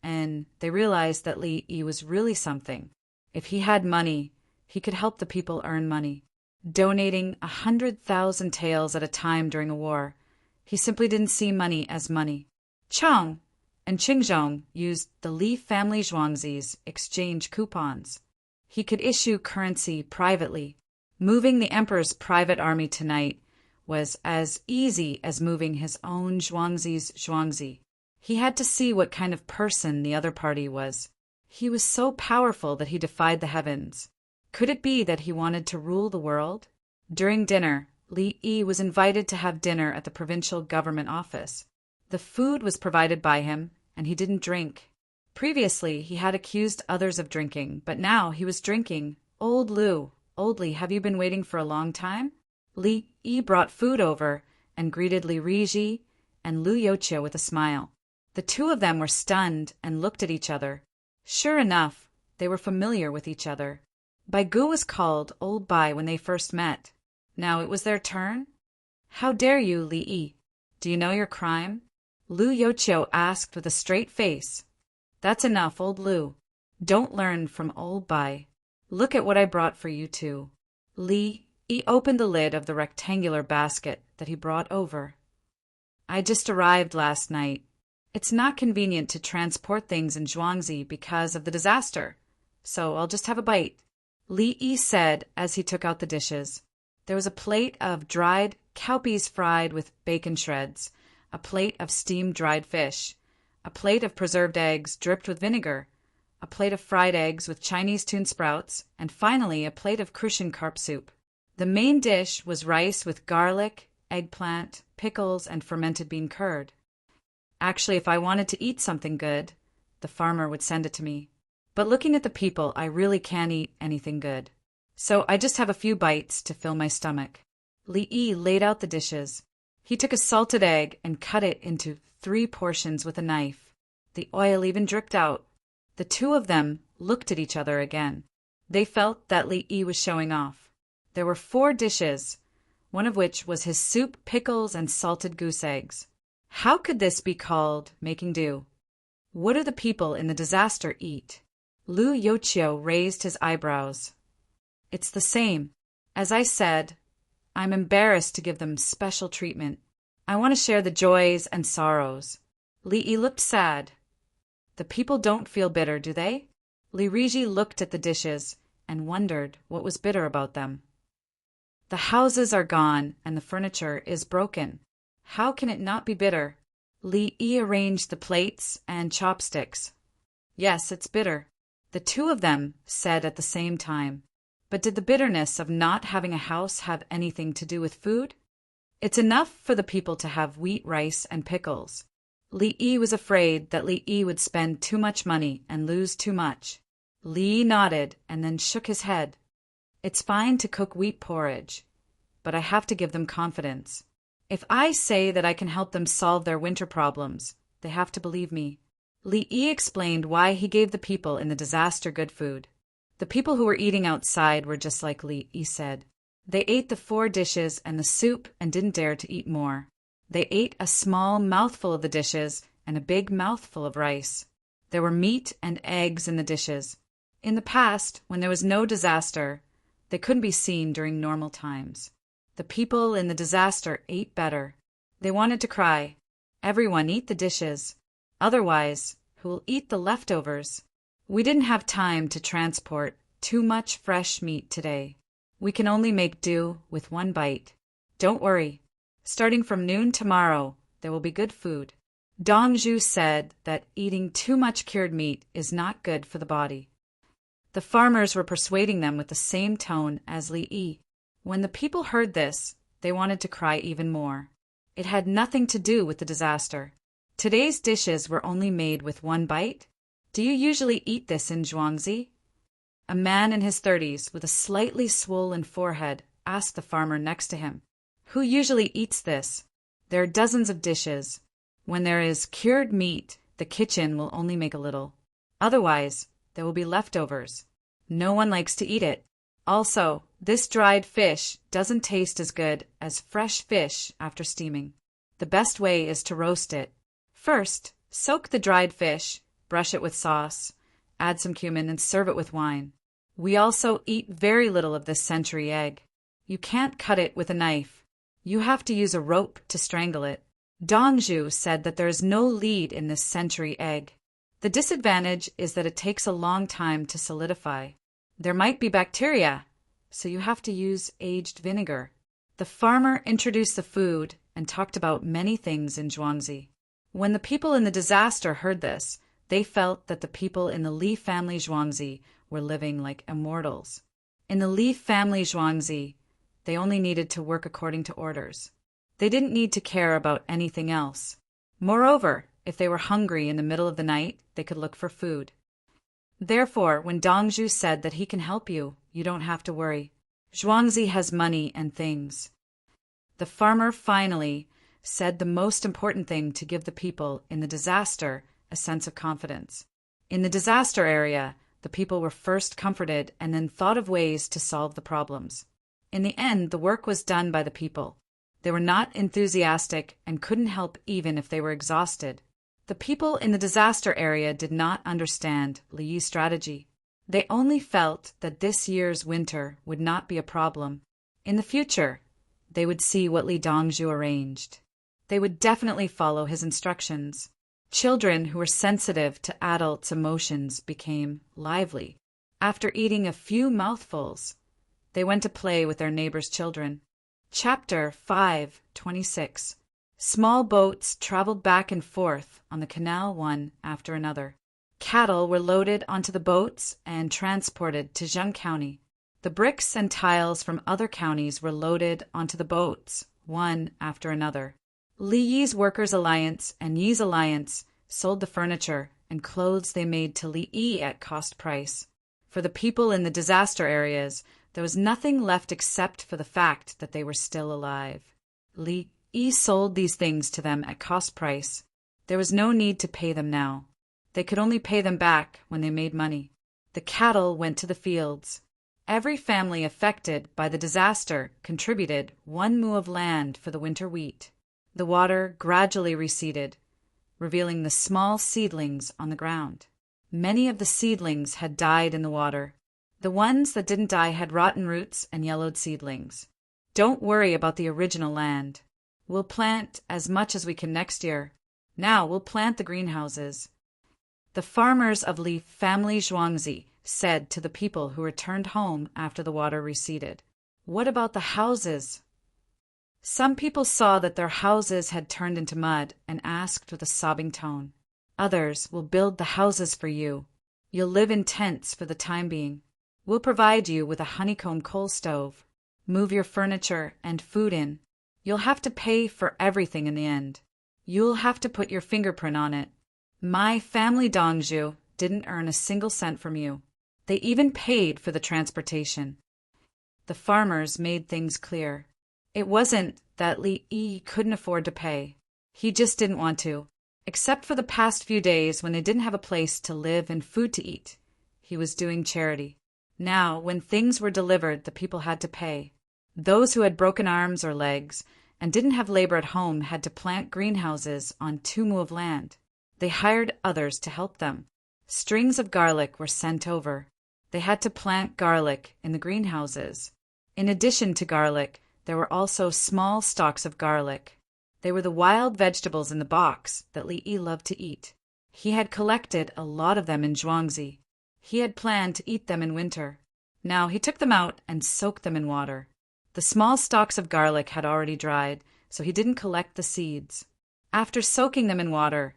and they realized that Li Yi was really something. If he had money, he could help the people earn money. Donating 100,000 taels at a time during a war, he simply didn't see money as money. Chang and Qingzhong used the Li family zhuangzis exchange coupons. He could issue currency privately. Moving the emperor's private army tonight was as easy as moving his own zhuangzi's zhuangzi. He had to see what kind of person the other party was. He was so powerful that he defied the heavens. Could it be that he wanted to rule the world? During dinner, Li Yi was invited to have dinner at the provincial government office. The food was provided by him, and he didn't drink. Previously, he had accused others of drinking, but now he was drinking. Old Li, have you been waiting for a long time? Li Yi brought food over and greeted Li Riji and Lu Youqiu with a smile. The two of them were stunned and looked at each other. Sure enough, they were familiar with each other. Bai Gu was called Old Bai when they first met. Now it was their turn? How dare you, Li Yi? Do you know your crime? Lu Youqiu asked with a straight face. That's enough, old Lu. Don't learn from Old Bai. Look at what I brought for you two. Li Yi opened the lid of the rectangular basket that he brought over. I just arrived last night. It's not convenient to transport things in Zhuangzi because of the disaster, so I'll just have a bite. Li Yi said as he took out the dishes. There was a plate of dried cowpeas fried with bacon shreds, a plate of steamed dried fish, a plate of preserved eggs dripped with vinegar, a plate of fried eggs with Chinese tune sprouts, and finally a plate of crucian carp soup. The main dish was rice with garlic, eggplant, pickles, and fermented bean curd. Actually, if I wanted to eat something good, the farmer would send it to me. But looking at the people, I really can't eat anything good. So I just have a few bites to fill my stomach. Li Yi laid out the dishes. He took a salted egg and cut it into 3 portions with a knife. The oil even dripped out. The two of them looked at each other again. They felt that Li Yi was showing off. There were 4 dishes, one of which was his soup, pickles, and salted goose eggs. How could this be called making do? What do the people in the disaster eat? Lu Youqiu raised his eyebrows. It's the same. As I said, I'm embarrassed to give them special treatment. I want to share the joys and sorrows. Li Yi looked sad. The people don't feel bitter, do they? Li Riji looked at the dishes and wondered what was bitter about them. The houses are gone and the furniture is broken. How can it not be bitter? Li Yi arranged the plates and chopsticks. Yes, it's bitter. The two of them said at the same time. But did the bitterness of not having a house have anything to do with food? It's enough for the people to have wheat, rice, and pickles. Li Yi was afraid that Li Yi would spend too much money and lose too much. Li Yi nodded and then shook his head. It's fine to cook wheat porridge, but I have to give them confidence. If I say that I can help them solve their winter problems, they have to believe me. Li Yi explained why he gave the people in the disaster good food. The people who were eating outside were just like Li Yi said. They ate the 4 dishes and the soup and didn't dare to eat more. They ate a small mouthful of the dishes and a big mouthful of rice. There were meat and eggs in the dishes. In the past, when there was no disaster, They couldn't be seen during normal times. The people in the disaster ate better. They wanted to cry, "Everyone eat the dishes. Otherwise, who will eat the leftovers? We didn't have time to transport too much fresh meat today. We can only make do with one bite. Don't worry. Starting from noon tomorrow, there will be good food." Dong Zhu said that eating too much cured meat is not good for the body. The farmers were persuading them with the same tone as Li Yi. When the people heard this, they wanted to cry even more. It had nothing to do with the disaster. Today's dishes were only made with one bite. Do you usually eat this in Zhuangzi? A man in his 30s with a slightly swollen forehead asked the farmer next to him. Who usually eats this? There are dozens of dishes. When there is cured meat, the kitchen will only make a little. Otherwise, there will be leftovers. No one likes to eat it. Also, this dried fish doesn't taste as good as fresh fish after steaming. The best way is to roast it. First, soak the dried fish, brush it with sauce, add some cumin, and serve it with wine. We also eat very little of this century egg. You can't cut it with a knife. You have to use a rope to strangle it. Dong Zhu said that there is no lead in this century egg. The disadvantage is that it takes a long time to solidify. There might be bacteria, so you have to use aged vinegar. The farmer introduced the food and talked about many things in Zhuangzi. When the people in the disaster heard this, they felt that the people in the Li family Zhuangzi were living like immortals. In the Li family Zhuangzi, they only needed to work according to orders. They didn't need to care about anything else. Moreover, if they were hungry in the middle of the night, they could look for food. Therefore, when Dong Zhu said that he can help you, you don't have to worry. Zhuangzi has money and things. The farmer finally said the most important thing to give the people in the disaster a sense of confidence. In the disaster area, the people were first comforted and then thought of ways to solve the problems. In the end, the work was done by the people. They were not enthusiastic and couldn't help even if they were exhausted. The people in the disaster area did not understand Li Yi's strategy. They only felt that this year's winter would not be a problem. In the future, they would see what Li Dongzhu arranged. They would definitely follow his instructions. Children who were sensitive to adults' emotions became lively. After eating a few mouthfuls, they went to play with their neighbors' children. Chapter 5:26. Small boats traveled back and forth on the canal one after another. Cattle were loaded onto the boats and transported to Zheng County. The bricks and tiles from other counties were loaded onto the boats, one after another. Li Yi's Workers' Alliance and Yi's Alliance sold the furniture and clothes they made to Li Yi at cost price. For the people in the disaster areas, there was nothing left except for the fact that they were still alive. Li Yi sold these things to them at cost price. There was no need to pay them now. They could only pay them back when they made money. The cattle went to the fields. Every family affected by the disaster contributed 1 mu of land for the winter wheat. The water gradually receded, revealing the small seedlings on the ground. Many of the seedlings had died in the water. The ones that didn't die had rotten roots and yellowed seedlings. Don't worry about the original land. We'll plant as much as we can next year. Now we'll plant the greenhouses. The farmers of Li family Zhuangzi said to the people who returned home after the water receded, "What about the houses?" Some people saw that their houses had turned into mud and asked with a sobbing tone, "Others will build the houses for you. You'll live in tents for the time being. We'll provide you with a honeycomb coal stove. Move your furniture and food in. You'll have to pay for everything in the end. You'll have to put your fingerprint on it. My family Dongzhu didn't earn a single cent from you. They even paid for the transportation." The farmers made things clear. It wasn't that Li Yi couldn't afford to pay. He just didn't want to, except for the past few days when they didn't have a place to live and food to eat. He was doing charity. Now, when things were delivered, the people had to pay. Those who had broken arms or legs and didn't have labor at home had to plant greenhouses on 2 mu of land. They hired others to help them. Strings of garlic were sent over. They had to plant garlic in the greenhouses. In addition to garlic, there were also small stalks of garlic. They were the wild vegetables in the box that Li Yi loved to eat. He had collected a lot of them in Zhuangzi. He had planned to eat them in winter. Now he took them out and soaked them in water. The small stalks of garlic had already dried, so he didn't collect the seeds. After soaking them in water,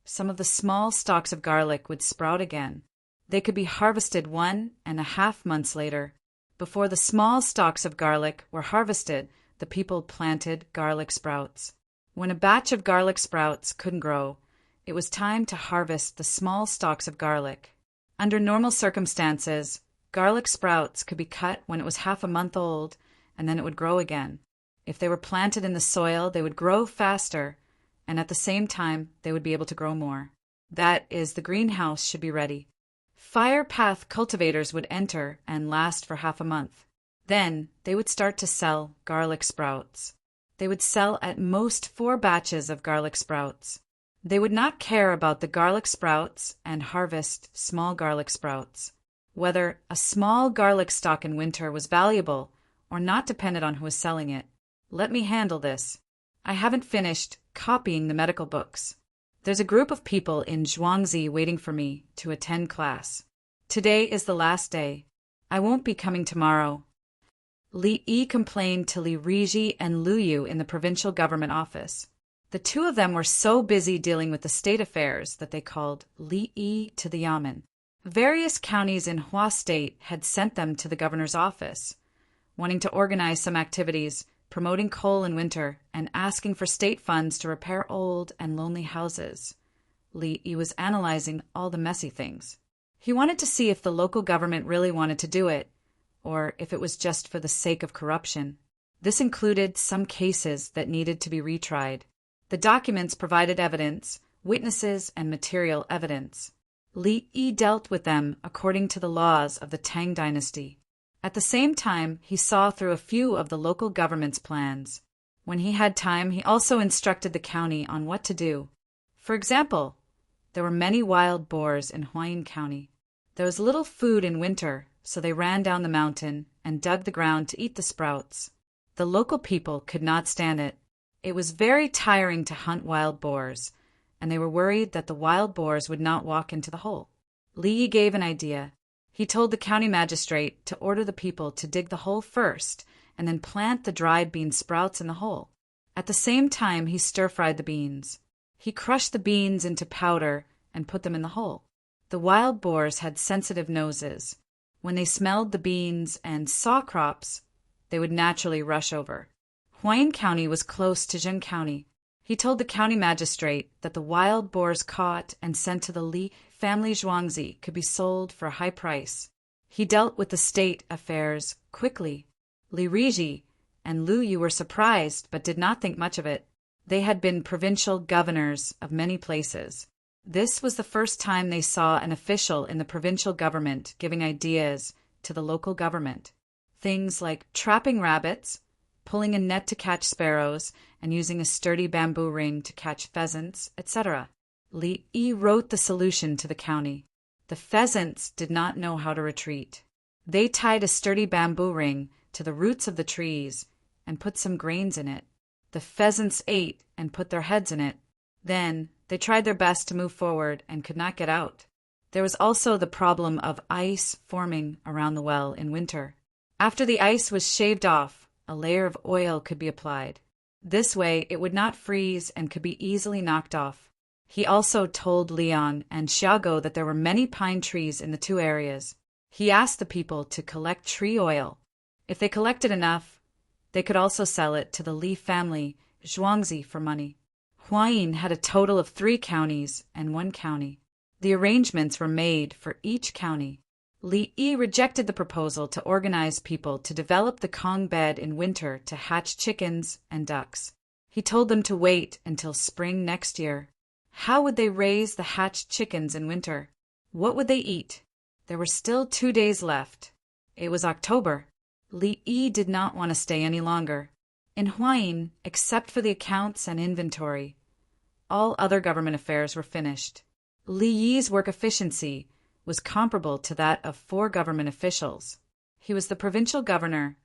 some of the small stalks of garlic would sprout again. They could be harvested 1.5 months later. Before the small stalks of garlic were harvested, the people planted garlic sprouts. When a batch of garlic sprouts couldn't grow, it was time to harvest the small stalks of garlic. Under normal circumstances, garlic sprouts could be cut when it was half a month old, and then it would grow again. If they were planted in the soil, they would grow faster, and at the same time, they would be able to grow more. That is, the greenhouse should be ready. Fire path cultivators would enter and last for half a month. Then they would start to sell garlic sprouts. They would sell at most 4 batches of garlic sprouts. They would not care about the garlic sprouts and harvest small garlic sprouts. Whether a small garlic stalk in winter was valuable or not depended on who was selling it. Let me handle this. I haven't finished copying the medical books. There's a group of people in Zhuangzi waiting for me to attend class. Today is the last day. I won't be coming tomorrow. Li Yi complained to Li Riji and Lu Yu in the provincial government office. The two of them were so busy dealing with the state affairs that they called Li Yi to the yamen. Various counties in Hua State had sent them to the governor's office, wanting to organize some activities, promoting coal in winter, and asking for state funds to repair old and lonely houses. Li Yi was analyzing all the messy things. He wanted to see if the local government really wanted to do it, or if it was just for the sake of corruption. This included some cases that needed to be retried. The documents provided evidence, witnesses, and material evidence. Li Yi dealt with them according to the laws of the Tang dynasty. At the same time, he saw through a few of the local government's plans. When he had time, he also instructed the county on what to do. For example, there were many wild boars in Huayin County. There was little food in winter, so they ran down the mountain and dug the ground to eat the sprouts. The local people could not stand it. It was very tiring to hunt wild boars, and they were worried that the wild boars would not walk into the hole. Li Yi gave an idea. He told the county magistrate to order the people to dig the hole first and then plant the dried bean sprouts in the hole. At the same time, he stir-fried the beans. He crushed the beans into powder and put them in the hole. The wild boars had sensitive noses. When they smelled the beans and saw crops, they would naturally rush over. Huayin County was close to Zheng County. He told the county magistrate that the wild boars caught and sent to the Li family Zhuangzi could be sold for a high price. He dealt with the state affairs quickly. Li Riji and Lu Yu were surprised but did not think much of it. They had been provincial governors of many places. This was the first time they saw an official in the provincial government giving ideas to the local government. Things like trapping rabbits, pulling a net to catch sparrows, and using a sturdy bamboo ring to catch pheasants, etc. Li Yi wrote the solution to the county. The pheasants did not know how to retreat. They tied a sturdy bamboo ring to the roots of the trees and put some grains in it. The pheasants ate and put their heads in it. Then they tried their best to move forward and could not get out. There was also the problem of ice forming around the well in winter. After the ice was shaved off, a layer of oil could be applied. This way it would not freeze and could be easily knocked off. He also told Liang and Xiaogo that there were many pine trees in the two areas. He asked the people to collect tree oil. If they collected enough, they could also sell it to the Li family, Zhuangzi, for money. Huayin had a total of 3 counties and 1 county. The arrangements were made for each county. Li Yi rejected the proposal to organize people to develop the Kong bed in winter to hatch chickens and ducks. He told them to wait until spring next year. How would they raise the hatched chickens in winter? What would they eat? There were still 2 days left. It was October. Li Yi did not want to stay any longer. In Huayin, except for the accounts and inventory, all other government affairs were finished. Li Yi's work efficiency was comparable to that of 4 government officials. He was the provincial governor,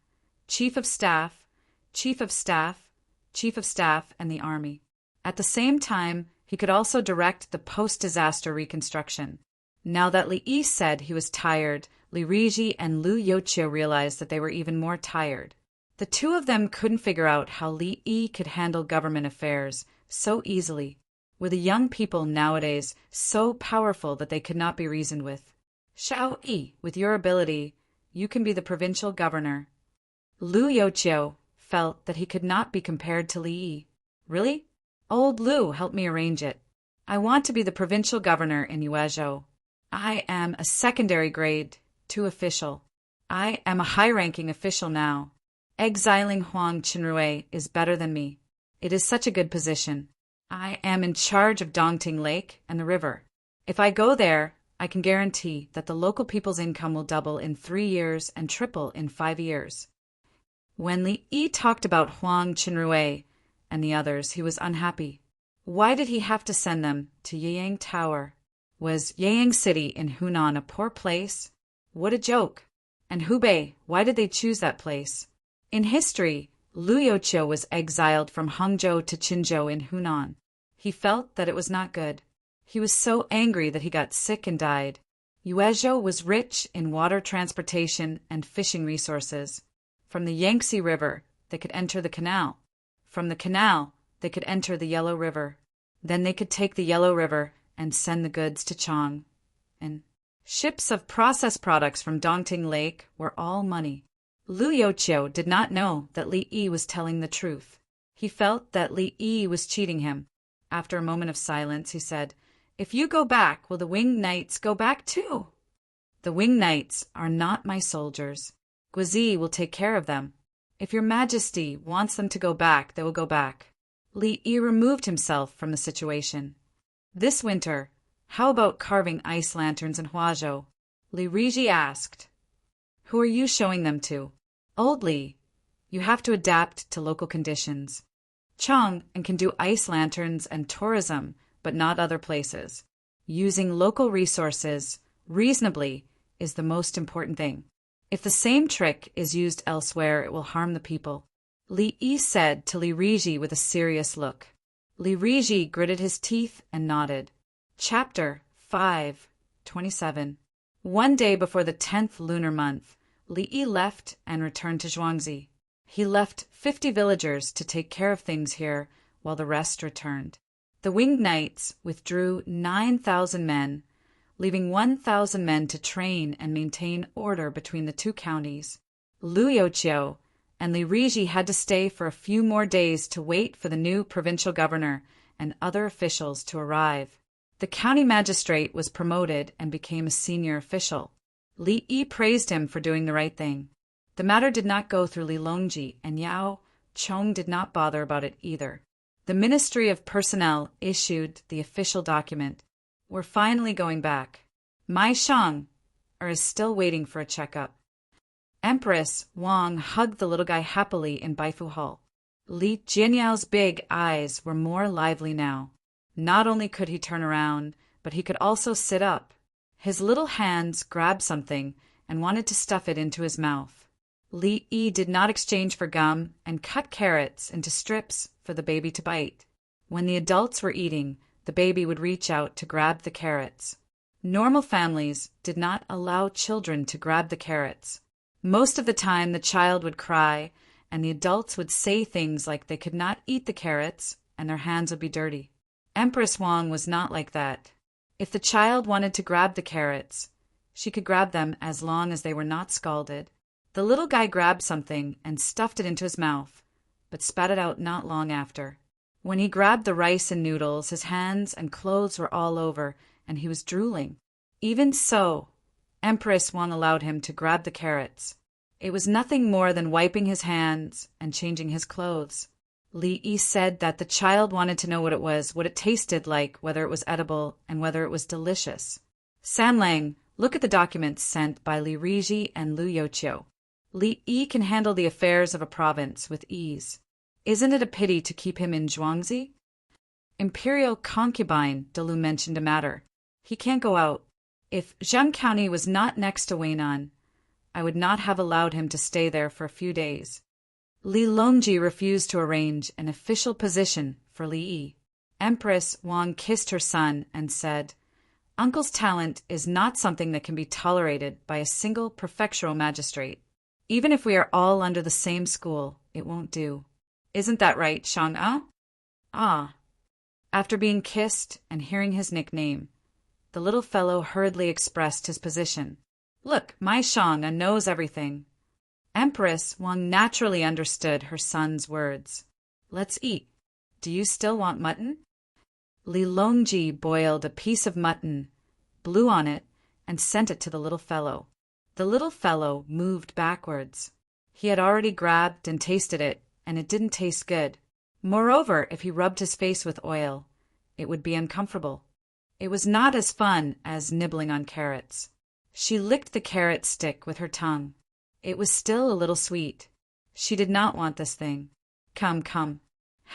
chief of staff, chief of staff, chief of staff, and the army. At the same time, he could also direct the post-disaster reconstruction. Now that Li Yi said he was tired, Li Riji and Lu Yoqiu realized that they were even more tired. The two of them couldn't figure out how Li Yi could handle government affairs so easily, with the young people nowadays so powerful that they could not be reasoned with. Xiao Yi, with your ability, you can be the provincial governor. Lu Yoqiu felt that he could not be compared to Li Yi. Really? Old Lu helped me arrange it. I want to be the provincial governor in Yuezhou. I am a secondary grade 2 official. I am a high-ranking official now. Exiling Huang Qinrui is better than me. It is such a good position. I am in charge of Dongting Lake and the river. If I go there, I can guarantee that the local people's income will double in 3 years and triple in 5 years. When Li Yi talked about Huang Qinrui and the others, he was unhappy. Why did he have to send them to Yiyang Tower? Was Yiyang City in Hunan a poor place? What a joke! And Hubei, why did they choose that place? In history, Lu Yoqiu was exiled from Hangzhou to Qinzhou in Hunan. He felt that it was not good. He was so angry that he got sick and died. Yuezhou was rich in water transportation and fishing resources. From the Yangtze River, they could enter the canal. From the canal, they could enter the Yellow River. Then they could take the Yellow River and send the goods to Chang. And ships of processed products from Dongting Lake were all money. Lu Yoqiu did not know that Li Yi was telling the truth. He felt that Li Yi was cheating him. After a moment of silence, he said, "If you go back, will the winged knights go back too?" "The winged knights are not my soldiers. Guizi will take care of them. If your majesty wants them to go back, they will go back." Li Yi removed himself from the situation. "This winter, how about carving ice lanterns in Huazhou?" Li Riji asked. "Who are you showing them to?" "Old Li, you have to adapt to local conditions. Chang and can do ice lanterns and tourism, but not other places. Using local resources reasonably is the most important thing. If the same trick is used elsewhere, it will harm the people," Li Yi said to Li Riji with a serious look. Li Riji gritted his teeth and nodded. Chapter 5:27. One day before the 10th lunar month, Li Yi left and returned to Zhuangzi. He left 50 villagers to take care of things here while the rest returned. The winged knights withdrew 9,000 men, leaving 1,000 men to train and maintain order between the 2 counties. Lu Yoqiu and Li Riji had to stay for a few more days to wait for the new provincial governor and other officials to arrive. The county magistrate was promoted and became a senior official. Li Yi praised him for doing the right thing. The matter did not go through Li Longji, and Yao Chong did not bother about it either. The Ministry of Personnel issued the official document. "We're finally going back. Mai Shang is still waiting for a checkup." Empress Wang hugged the little guy happily in Baifu Hall. Li Jianyao's big eyes were more lively now. Not only could he turn around, but he could also sit up. His little hands grabbed something and wanted to stuff it into his mouth. Li Yi did not exchange for gum and cut carrots into strips for the baby to bite. When the adults were eating, the baby would reach out to grab the carrots. Normal families did not allow children to grab the carrots. Most of the time, the child would cry, and the adults would say things like they could not eat the carrots and their hands would be dirty. Empress Wang was not like that. If the child wanted to grab the carrots, she could grab them as long as they were not scalded. The little guy grabbed something and stuffed it into his mouth, but spat it out not long after. When he grabbed the rice and noodles, his hands and clothes were all over, and he was drooling. Even so, Empress Wang allowed him to grab the carrots. It was nothing more than wiping his hands and changing his clothes. Li Yi said that the child wanted to know what it was, what it tasted like, whether it was edible, and whether it was delicious. "San Lang, look at the documents sent by Li Riji and Lu Yoqiu. Li Yi can handle the affairs of a province with ease. Isn't it a pity to keep him in Zhuangzi?" "Imperial concubine," Delu mentioned a matter. "He can't go out." If Zheng County was not next to Weinan, I would not have allowed him to stay there for a few days. Li Longji refused to arrange an official position for Li Yi. Empress Wang kissed her son and said, "Uncle's talent is not something that can be tolerated by a single prefectural magistrate. Even if we are all under the same school, it won't do. Isn't that right, Shang-a?" Ah. After being kissed and hearing his nickname, the little fellow hurriedly expressed his position. "Look, my Shang-a knows everything." Empress Wang naturally understood her son's words. "Let's eat. Do you still want mutton?" Li Longji boiled a piece of mutton, blew on it, and sent it to the little fellow. The little fellow moved backwards. He had already grabbed and tasted it, and it didn't taste good. Moreover, if he rubbed his face with oil, it would be uncomfortable. It was not as fun as nibbling on carrots. She licked the carrot stick with her tongue. It was still a little sweet. She did not want this thing. "Come, come.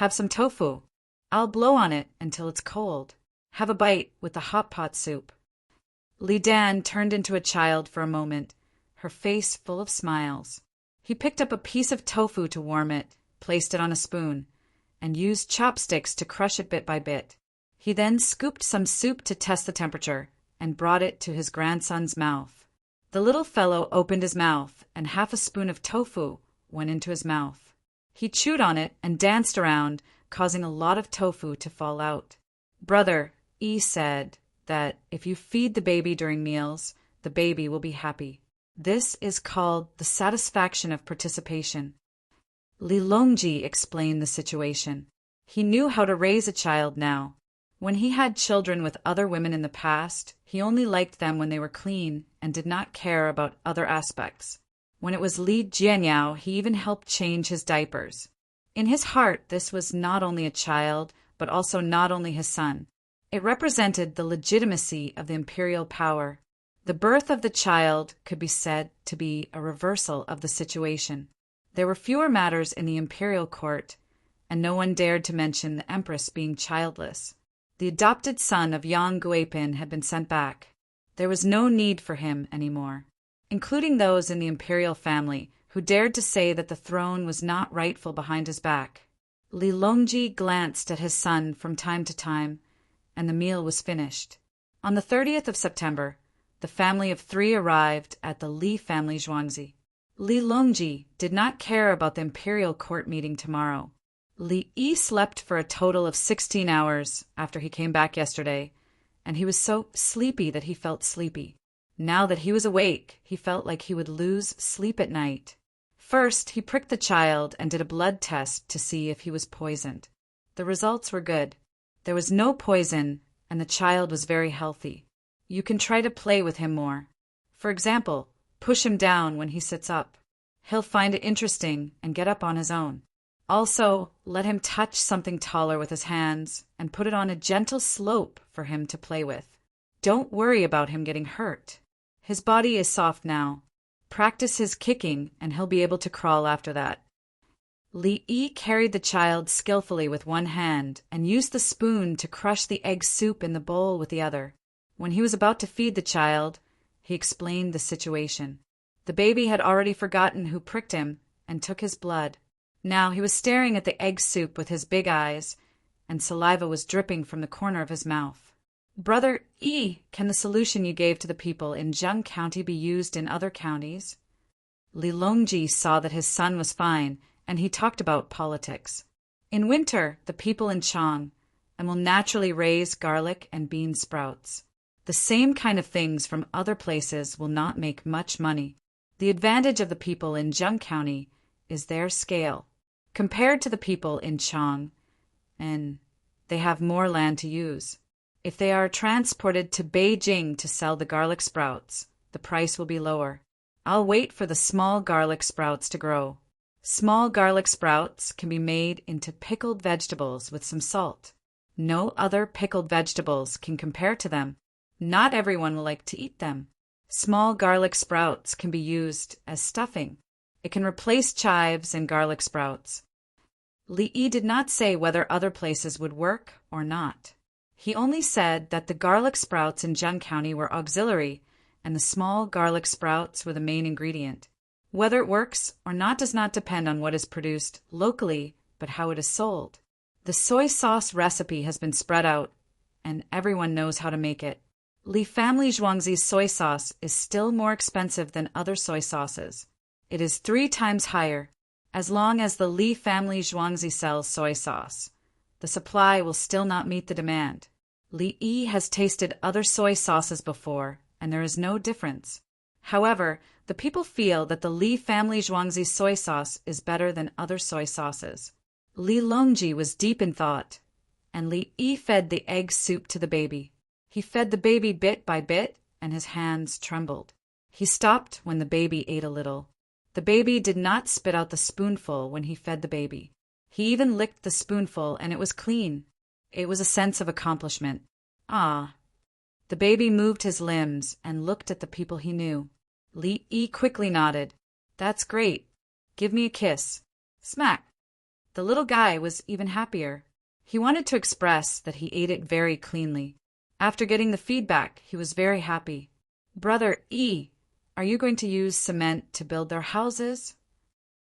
Have some tofu. I'll blow on it until it's cold. Have a bite with the hot pot soup." Li Dan turned into a child for a moment, her face full of smiles. He picked up a piece of tofu to warm it, placed it on a spoon, and used chopsticks to crush it bit by bit. He then scooped some soup to test the temperature and brought it to his grandson's mouth. The little fellow opened his mouth, and half a spoon of tofu went into his mouth. He chewed on it and danced around, causing a lot of tofu to fall out. Brother Yi said that if you feed the baby during meals, the baby will be happy. This is called the satisfaction of participation. Li Longji explained the situation. He knew how to raise a child now. When he had children with other women in the past, he only liked them when they were clean and did not care about other aspects. When it was Li Jianyao, he even helped change his diapers. In his heart, this was not only a child, but also not only his son. It represented the legitimacy of the imperial power. The birth of the child could be said to be a reversal of the situation. There were fewer matters in the imperial court, and no one dared to mention the empress being childless. The adopted son of Yang Guipin had been sent back. There was no need for him anymore, including those in the imperial family who dared to say that the throne was not rightful behind his back. Li Longji glanced at his son from time to time, and the meal was finished. On the 30th of September, the family of 3 arrived at the Li family Zhuangzi. Li Longji did not care about the imperial court meeting tomorrow. Li Yi slept for a total of 16 hours after he came back yesterday, and he was so sleepy that he felt sleepy. Now that he was awake, he felt like he would lose sleep at night. First, he pricked the child and did a blood test to see if he was poisoned. The results were good. There was no poison, and the child was very healthy. You can try to play with him more. For example, push him down when he sits up. He'll find it interesting and get up on his own. Also, let him touch something taller with his hands and put it on a gentle slope for him to play with. Don't worry about him getting hurt. His body is soft now. Practice his kicking and he'll be able to crawl after that. Li Yi carried the child skillfully with one hand and used the spoon to crush the egg soup in the bowl with the other. When he was about to feed the child, he explained the situation. The baby had already forgotten who pricked him and took his blood. Now he was staring at the egg soup with his big eyes, and saliva was dripping from the corner of his mouth. "Brother Yi, can the solution you gave to the people in Zheng County be used in other counties?" Li Longji saw that his son was fine, and he talked about politics. In winter, the people in Chang and will naturally raise garlic and bean sprouts. The same kind of things from other places will not make much money. The advantage of the people in Zheng County is their scale, compared to the people in Chang, and they have more land to use. If they are transported to Beijing to sell the garlic sprouts, the price will be lower. I'll wait for the small garlic sprouts to grow. Small garlic sprouts can be made into pickled vegetables with some salt. No other pickled vegetables can compare to them. Not everyone will like to eat them. Small garlic sprouts can be used as stuffing. It can replace chives and garlic sprouts. Li Yi did not say whether other places would work or not. He only said that the garlic sprouts in Jun County were auxiliary, and the small garlic sprouts were the main ingredient. Whether it works or not does not depend on what is produced locally, but how it is sold. The soy sauce recipe has been spread out, and everyone knows how to make it. Li Family Zhuangzi's soy sauce is still more expensive than other soy sauces. It is 3 times higher. As long as the Li Family Zhuangzi sells soy sauce, the supply will still not meet the demand. Li Yi has tasted other soy sauces before, and there is no difference. However, the people feel that the Li Family Zhuangzi soy sauce is better than other soy sauces. Li Longji was deep in thought, and Li Yi fed the egg soup to the baby. He fed the baby bit by bit, and his hands trembled. He stopped when the baby ate a little. The baby did not spit out the spoonful when he fed the baby. He even licked the spoonful, and it was clean. It was a sense of accomplishment. Ah! The baby moved his limbs and looked at the people he knew. Li Yi quickly nodded. That's great. Give me a kiss. Smack! The little guy was even happier. He wanted to express that he ate it very cleanly. After getting the feedback, he was very happy. Brother Yi, are you going to use cement to build their houses?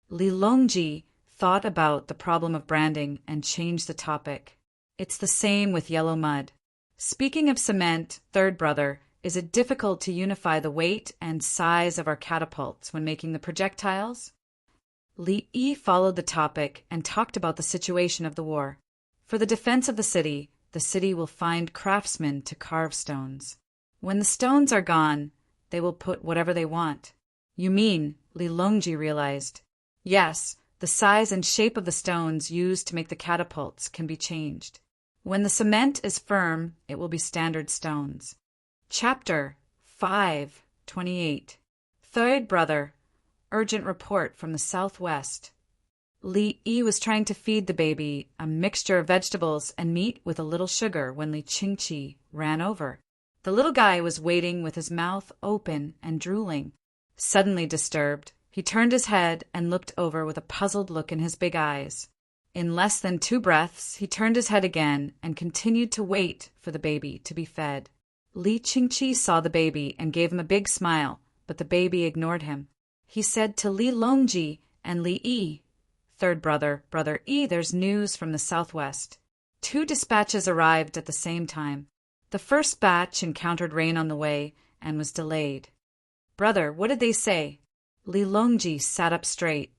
Li Longji thought about the problem of branding and changed the topic. It's the same with yellow mud. Speaking of cement, third brother, is it difficult to unify the weight and size of our catapults when making the projectiles? Li Yi followed the topic and talked about the situation of the war. For the defense of the city will find craftsmen to carve stones. When the stones are gone, they will put whatever they want. You mean, Li Longji realized. Yes, the size and shape of the stones used to make the catapults can be changed. When the cement is firm, it will be standard stones. Chapter 5:28. Third brother, urgent report from the southwest. Li Yi was trying to feed the baby a mixture of vegetables and meat with a little sugar when Li Qingqi ran over. The little guy was waiting with his mouth open and drooling. Suddenly disturbed, he turned his head and looked over with a puzzled look in his big eyes. In less than 2 breaths, he turned his head again and continued to wait for the baby to be fed. Li Qingqi saw the baby and gave him a big smile, but the baby ignored him. He said to Li Longji and Li Yi, Third brother, Brother Yi, there's news from the southwest. 2 dispatches arrived at the same time. The first batch encountered rain on the way and was delayed. Brother, what did they say? Li Longji sat up straight.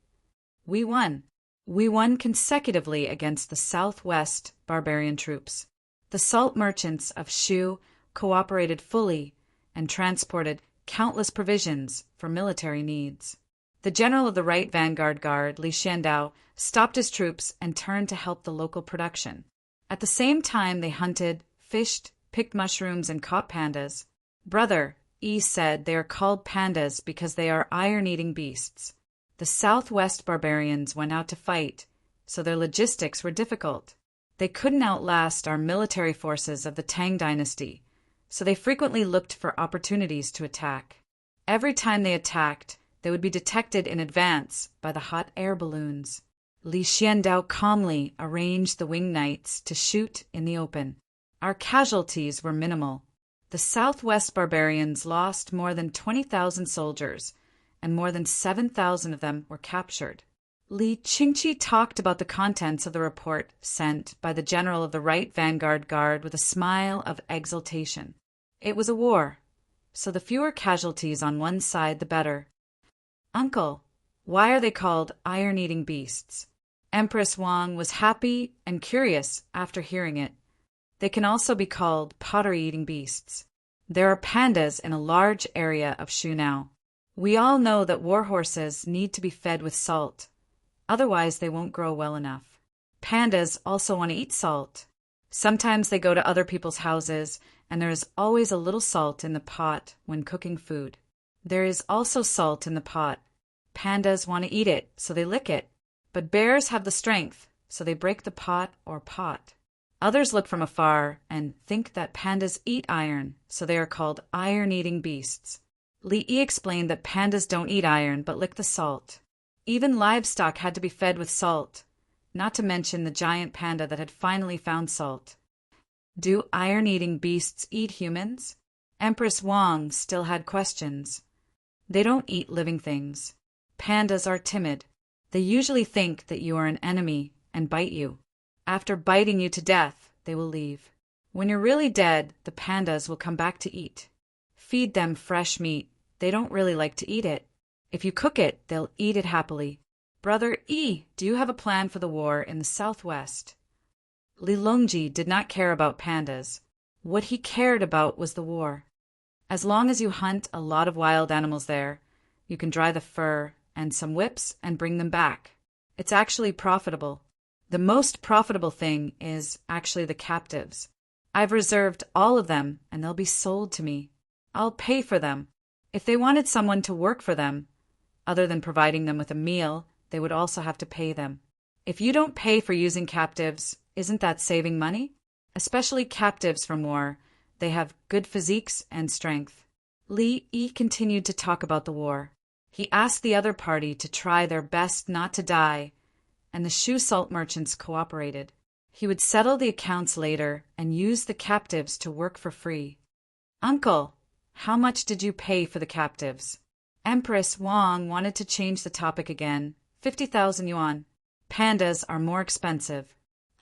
We won. We won consecutively against the southwest barbarian troops. The salt merchants of Shu cooperated fully and transported countless provisions for military needs. The general of the Right Vanguard Guard, Li Xiandao, stopped his troops and turned to help the local production. At the same time, they hunted, fished, picked mushrooms, and caught pandas. Brother Yi said they are called pandas because they are iron-eating beasts. The southwest barbarians went out to fight, so their logistics were difficult. They couldn't outlast our military forces of the Tang dynasty, so they frequently looked for opportunities to attack. Every time they attacked, they would be detected in advance by the hot air balloons. Li Xiandao calmly arranged the wing knights to shoot in the open. Our casualties were minimal. The southwest barbarians lost more than 20,000 soldiers, and more than 7,000 of them were captured. Li Qingqi talked about the contents of the report sent by the general of the Right Vanguard Guard with a smile of exultation. It was a war, so the fewer casualties on one side the better. Uncle, why are they called iron-eating beasts? Empress Wang was happy and curious after hearing it. They can also be called pottery-eating beasts. There are pandas in a large area of Shu now. We all know that war horses need to be fed with salt. Otherwise, they won't grow well enough. Pandas also want to eat salt. Sometimes they go to other people's houses, and there is always a little salt in the pot when cooking food. There is also salt in the pot. Pandas want to eat it, so they lick it. But bears have the strength, so they break the pot or pot. Others look from afar and think that pandas eat iron, so they are called iron-eating beasts. Li Yi explained that pandas don't eat iron but lick the salt. Even livestock had to be fed with salt, not to mention the giant panda that had finally found salt. Do iron-eating beasts eat humans? Empress Wang still had questions. They don't eat living things. Pandas are timid. They usually think that you are an enemy and bite you. After biting you to death, they will leave. When you're really dead, the pandas will come back to eat. Feed them fresh meat. They don't really like to eat it. If you cook it, they'll eat it happily. Brother Yi, do you have a plan for the war in the southwest? Li Longji did not care about pandas. What he cared about was the war. As long as you hunt a lot of wild animals there, you can dry the fur and some whips and bring them back. It's actually profitable. The most profitable thing is actually the captives. I've reserved all of them, and they'll be sold to me. I'll pay for them. If they wanted someone to work for them, other than providing them with a meal, they would also have to pay them. If you don't pay for using captives, isn't that saving money? Especially captives from war. They have good physiques and strength. Li Yi continued to talk about the war. He asked the other party to try their best not to die, and the shoe salt merchants cooperated. He would settle the accounts later and use the captives to work for free. Uncle, how much did you pay for the captives? Empress Wang wanted to change the topic again. 50,000 yuan. Pandas are more expensive.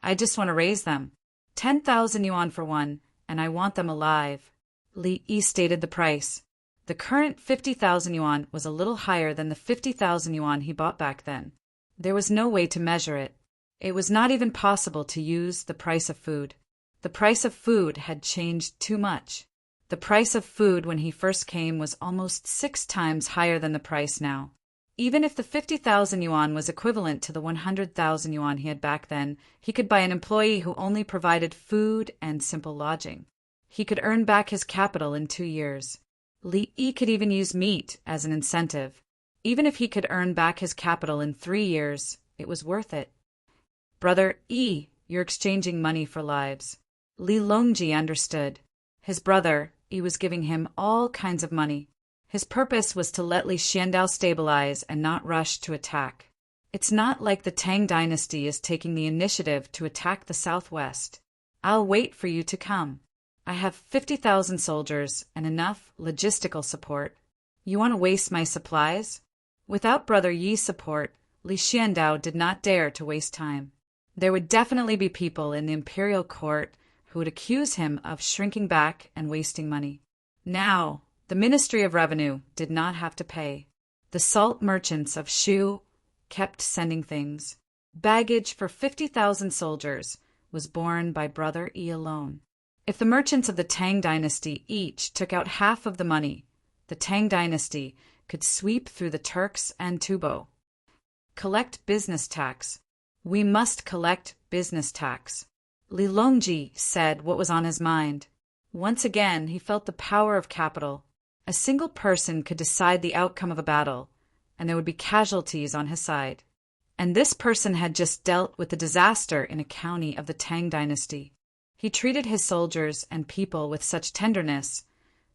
I just want to raise them. 10,000 yuan for one, and I want them alive. Li Yi stated the price. The current 50,000 yuan was a little higher than the 50,000 yuan he bought back then. There was no way to measure it. It was not even possible to use the price of food. The price of food had changed too much. The price of food when he first came was almost 6 times higher than the price now. Even if the 50,000 yuan was equivalent to the 100,000 yuan he had back then, he could buy an employee who only provided food and simple lodging. He could earn back his capital in 2 years. Li Yi could even use meat as an incentive. Even if he could earn back his capital in 3 years, it was worth it. Brother Yi, you're exchanging money for lives. Li Longji understood. His brother, Yi, was giving him all kinds of money. His purpose was to let Li Xiandao stabilize and not rush to attack. It's not like the Tang dynasty is taking the initiative to attack the southwest. I'll wait for you to come. I have 50,000 soldiers and enough logistical support. You want to waste my supplies? Without Brother Yi's support, Li Xiandao did not dare to waste time. There would definitely be people in the imperial court who would accuse him of shrinking back and wasting money. Now, the Ministry of Revenue did not have to pay. The salt merchants of Shu kept sending things. Baggage for 50,000 soldiers was borne by Brother Yi alone. If the merchants of the Tang dynasty each took out half of the money, the Tang dynasty could sweep through the Turks and Tubo. Collect business tax. We must collect business tax. Li Longji said what was on his mind. Once again, he felt the power of capital. A single person could decide the outcome of a battle, and there would be casualties on his side. And this person had just dealt with the disaster in a county of the Tang dynasty. He treated his soldiers and people with such tenderness,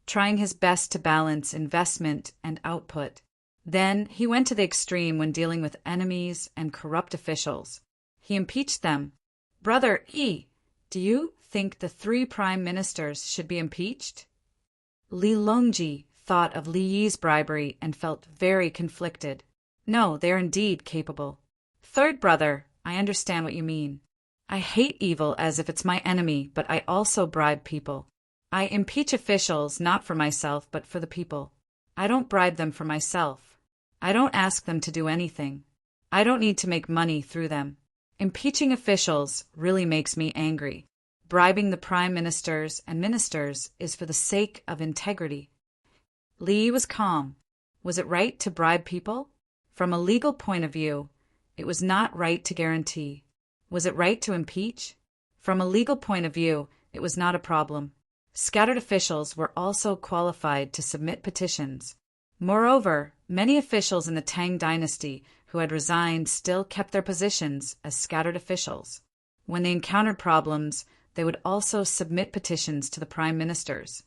trying his best to balance investment and output. Then he went to the extreme when dealing with enemies and corrupt officials. He impeached them. Brother Yi, do you think the 3 prime ministers should be impeached? Li Longji thought of Li Yi's bribery and felt very conflicted. No, they are indeed capable. Third brother, I understand what you mean. I hate evil as if it's my enemy, but I also bribe people. I impeach officials not for myself, but for the people. I don't bribe them for myself. I don't ask them to do anything. I don't need to make money through them. Impeaching officials really makes me angry. Bribing the prime ministers and ministers is for the sake of integrity. Li was calm. Was it right to bribe people? From a legal point of view, it was not right to guarantee. Was it right to impeach? From a legal point of view, it was not a problem. Scattered officials were also qualified to submit petitions. Moreover, many officials in the Tang dynasty who had resigned still kept their positions as scattered officials. When they encountered problems, they would also submit petitions to the prime ministers.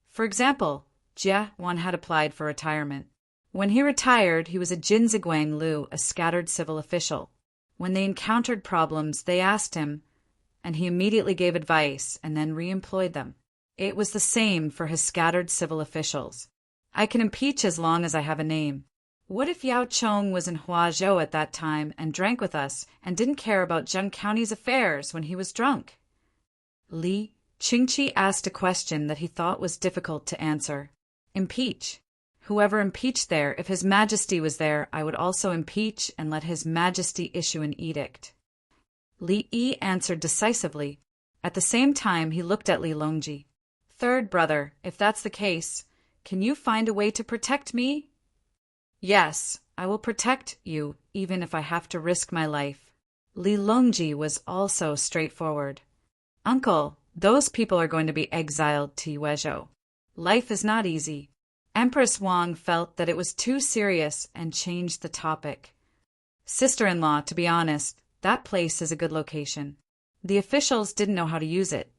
For example, Jia Wan had applied for retirement. When he retired, he was a Jinziguang Lu, a scattered civil official. When they encountered problems, they asked him, and he immediately gave advice and then re-employed them. It was the same for his scattered civil officials. I can impeach as long as I have a name. What if Yao Chong was in Huazhou at that time and drank with us and didn't care about Zheng County's affairs when he was drunk? Li Qingqi asked a question that he thought was difficult to answer. Impeach. Whoever impeached there, if His Majesty was there, I would also impeach and let His Majesty issue an edict. Li Yi answered decisively. At the same time, he looked at Li Longji. Third brother, if that's the case, can you find a way to protect me? Yes, I will protect you, even if I have to risk my life. Li Longji was also straightforward. Uncle, those people are going to be exiled to Yuezhou. Life is not easy. Empress Wang felt that it was too serious and changed the topic. Sister-in-law, to be honest, that place is a good location. The officials didn't know how to use it,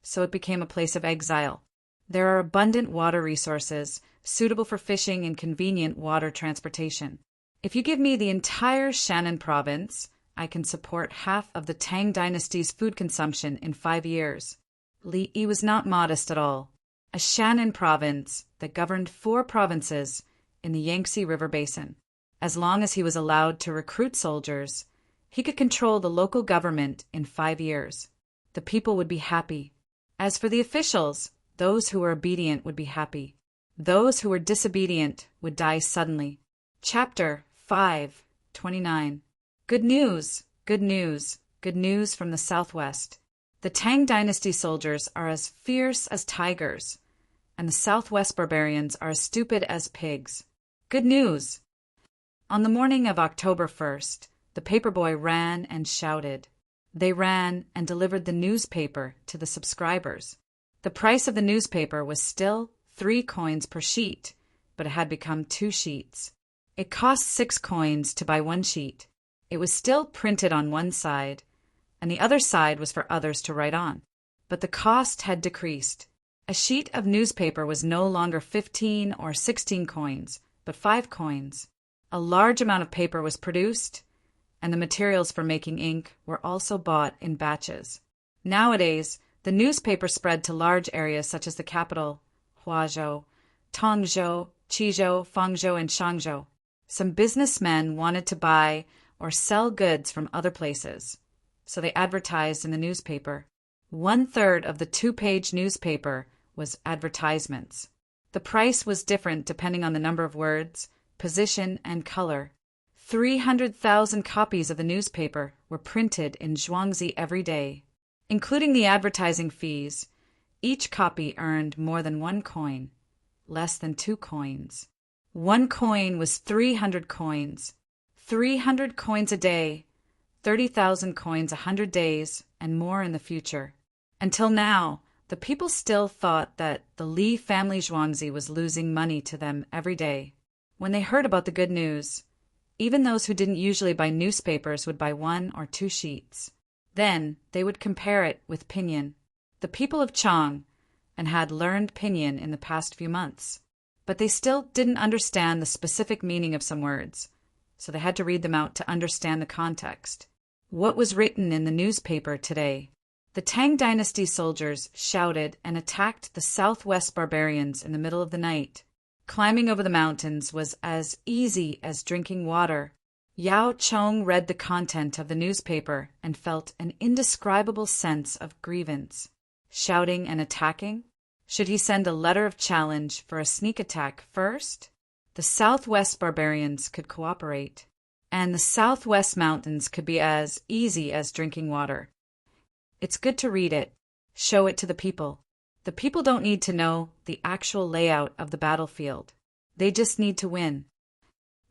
so it became a place of exile. There are abundant water resources, suitable for fishing and convenient water transportation. If you give me the entire Shannon province, I can support half of the Tang dynasty's food consumption in 5 years. Li Yi was not modest at all. A Shannon province that governed 4 provinces in the Yangtze River Basin. As long as he was allowed to recruit soldiers, he could control the local government in 5 years. The people would be happy. As for the officials, those who were obedient would be happy. Those who were disobedient would die suddenly. Chapter 5:29. Good news, good news, good news from the southwest. The Tang dynasty soldiers are as fierce as tigers, and the southwest barbarians are as stupid as pigs. Good news! On the morning of October 1st, the paperboy ran and shouted. They ran and delivered the newspaper to the subscribers. The price of the newspaper was still 3 coins per sheet, but it had become 2 sheets. It cost 6 coins to buy 1 sheet. It was still printed on one side, and the other side was for others to write on. But the cost had decreased. A sheet of newspaper was no longer 15 or 16 coins, but 5 coins. A large amount of paper was produced, and the materials for making ink were also bought in batches. Nowadays, the newspaper spread to large areas such as the capital, Huazhou, Tangzhou, Qizhou, Fangzhou, and Shangzhou. Some businessmen wanted to buy or sell goods from other places, so they advertised in the newspaper. 1/3 of the 2-page newspaper was advertisements. The price was different depending on the number of words, position, and color. 300,000 copies of the newspaper were printed in Zhuangzi every day. Including the advertising fees, each copy earned more than 1 coin, less than 2 coins. 1 coin was 300 coins. 300 coins a day, 30,000 coins 100 days, and more in the future. Until now, the people still thought that the Li family Zhuangzi was losing money to them every day. When they heard about the good news, even those who didn't usually buy newspapers would buy 1 or 2 sheets. Then they would compare it with pinyin. The people of Chang and had learned pinyin in the past few months, but they still didn't understand the specific meaning of some words, so they had to read them out to understand the context. What was written in the newspaper today? The Tang dynasty soldiers shouted and attacked the southwest barbarians in the middle of the night. Climbing over the mountains was as easy as drinking water. Yao Chong read the content of the newspaper and felt an indescribable sense of grievance. Shouting and attacking? Should he send a letter of challenge for a sneak attack first? The southwest barbarians could cooperate, and the southwest mountains could be as easy as drinking water. It's good to read it, show it to the people. The people don't need to know the actual layout of the battlefield. They just need to win.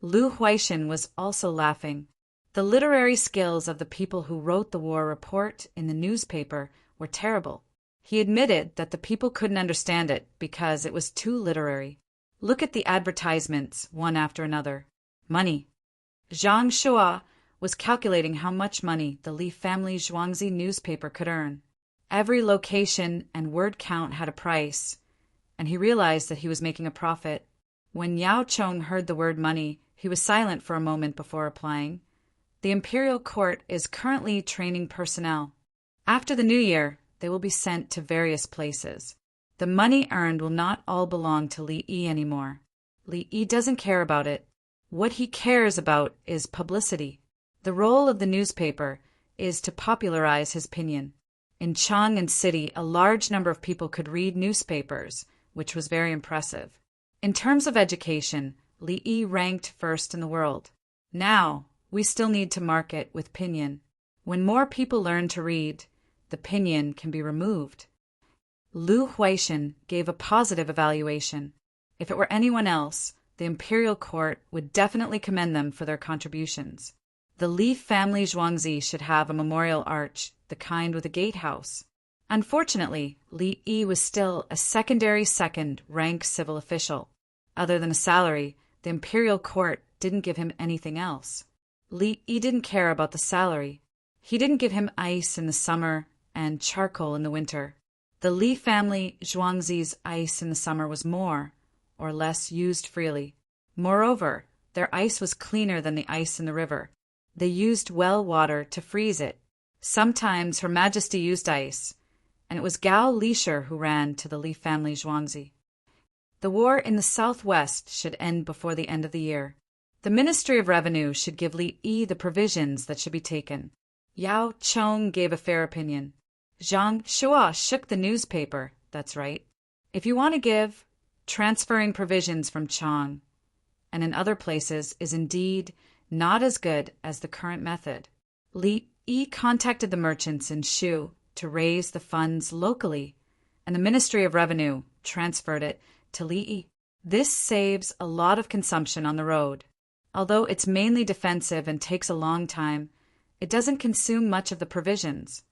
Lu Huaishan was also laughing. The literary skills of the people who wrote the war report in the newspaper were terrible. He admitted that the people couldn't understand it because it was too literary. Look at the advertisements, one after another. Money. Zhang Shua was calculating how much money the Li family Zhuangzi newspaper could earn. Every location and word count had a price, and he realized that he was making a profit. When Yao Chong heard the word money, he was silent for a moment before replying. The imperial court is currently training personnel. After the new year, they will be sent to various places. The money earned will not all belong to Li Yi anymore. Li Yi doesn't care about it. What he cares about is publicity. The role of the newspaper is to popularize his opinion. In Chang'an City, a large number of people could read newspapers, which was very impressive. In terms of education, Li Yi ranked first in the world. Now, we still need to market with pinyin. When more people learn to read, the pinyin can be removed. Lu Huaishan gave a positive evaluation. If it were anyone else, the imperial court would definitely commend them for their contributions. The Li family Zhuangzi should have a memorial arch, the kind with a gatehouse. Unfortunately, Li Yi was still a secondary second-rank civil official. Other than a salary, the imperial court didn't give him anything else. Li Yi didn't care about the salary. He didn't give him ice in the summer and charcoal in the winter. The Li family Zhuangzi's ice in the summer was more or less used freely. Moreover, their ice was cleaner than the ice in the river. They used well water to freeze it. Sometimes Her Majesty used ice, and it was Gao Lisher who ran to the Li family Zhuangzi. The war in the southwest should end before the end of the year. The Ministry of Revenue should give Li Yi the provisions that should be taken. Yao Chong gave a fair opinion. Zhang Shua shook the newspaper, that's right. If you want to give, transferring provisions from Chang and in other places is indeed not as good as the current method. Li Yi contacted the merchants in Shu to raise the funds locally, and the Ministry of Revenue transferred it to Li Yi. This saves a lot of consumption on the road. Although it's mainly defensive and takes a long time, it doesn't consume much of the provisions.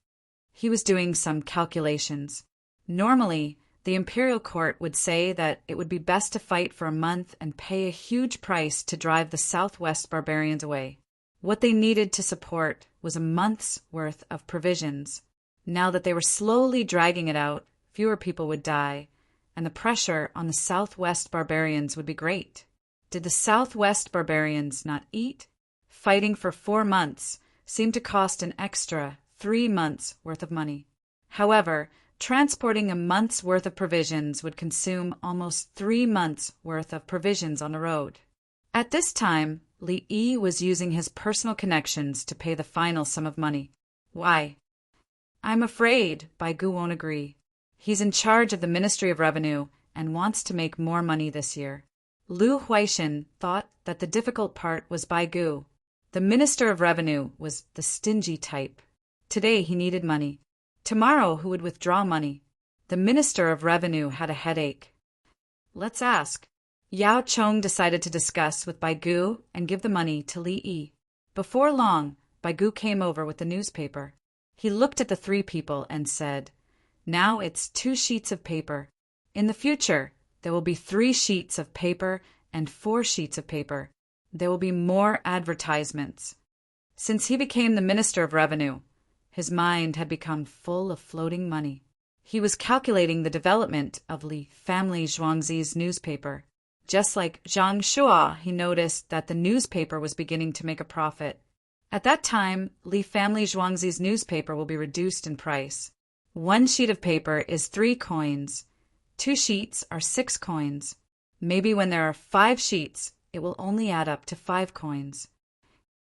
He was doing some calculations. Normally, the imperial court would say that it would be best to fight for a month and pay a huge price to drive the southwest barbarians away. What they needed to support was a month's worth of provisions. Now that they were slowly dragging it out, fewer people would die, and the pressure on the southwest barbarians would be great. Did the southwest barbarians not eat? Fighting for 4 months seemed to cost an extra 3 months' worth of money. However, transporting a month's worth of provisions would consume almost 3 months' worth of provisions on the road. At this time, Li Yi was using his personal connections to pay the final sum of money. Why? I'm afraid Bai Gu won't agree. He's in charge of the Ministry of Revenue and wants to make more money this year. Lu Huaishan thought that the difficult part was Bai Gu. The Minister of Revenue was the stingy type. Today he needed money. Tomorrow he would withdraw money. The Minister of Revenue had a headache. Let's ask. Yao Chong decided to discuss with Bai Gu and give the money to Li Yi. Before long, Bai Gu came over with the newspaper. He looked at the 3 people and said, "Now it's 2 sheets of paper. In the future, there will be 3 sheets of paper and 4 sheets of paper. There will be more advertisements." Since he became the Minister of Revenue, his mind had become full of floating money. He was calculating the development of Li family Zhuangzi's newspaper. Just like Zhang Shua, he noticed that the newspaper was beginning to make a profit. At that time, Li family Zhuangzi's newspaper will be reduced in price. 1 sheet of paper is 3 coins. 2 sheets are 6 coins. Maybe when there are 5 sheets, it will only add up to 5 coins.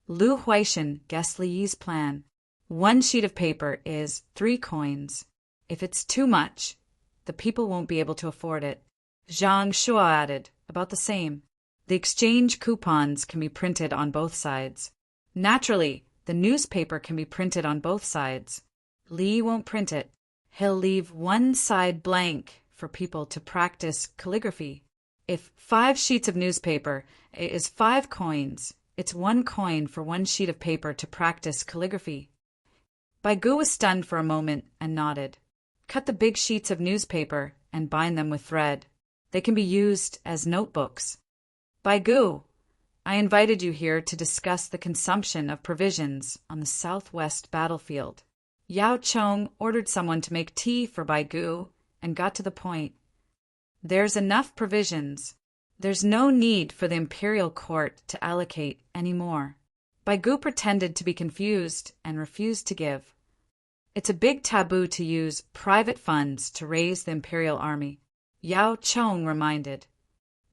Lu Huaishan guessed Li Yi's plan. 1 sheet of paper is 3 coins. If it's too much, the people won't be able to afford it. Zhang Shua added, about the same. The exchange coupons can be printed on both sides. Naturally, the newspaper can be printed on both sides. Li won't print it. He'll leave one side blank for people to practice calligraphy. If 5 sheets of newspaper is 5 coins, it's 1 coin for 1 sheet of paper to practice calligraphy. Bai Gu was stunned for a moment and nodded. Cut the big sheets of newspaper and bind them with thread. They can be used as notebooks. Bai Gu, I invited you here to discuss the consumption of provisions on the southwest battlefield. Yao Chong ordered someone to make tea for Bai Gu and got to the point. There's enough provisions. There's no need for the imperial court to allocate any more. Bai Gu pretended to be confused and refused to give. It's a big taboo to use private funds to raise the imperial army. Yao Chong reminded.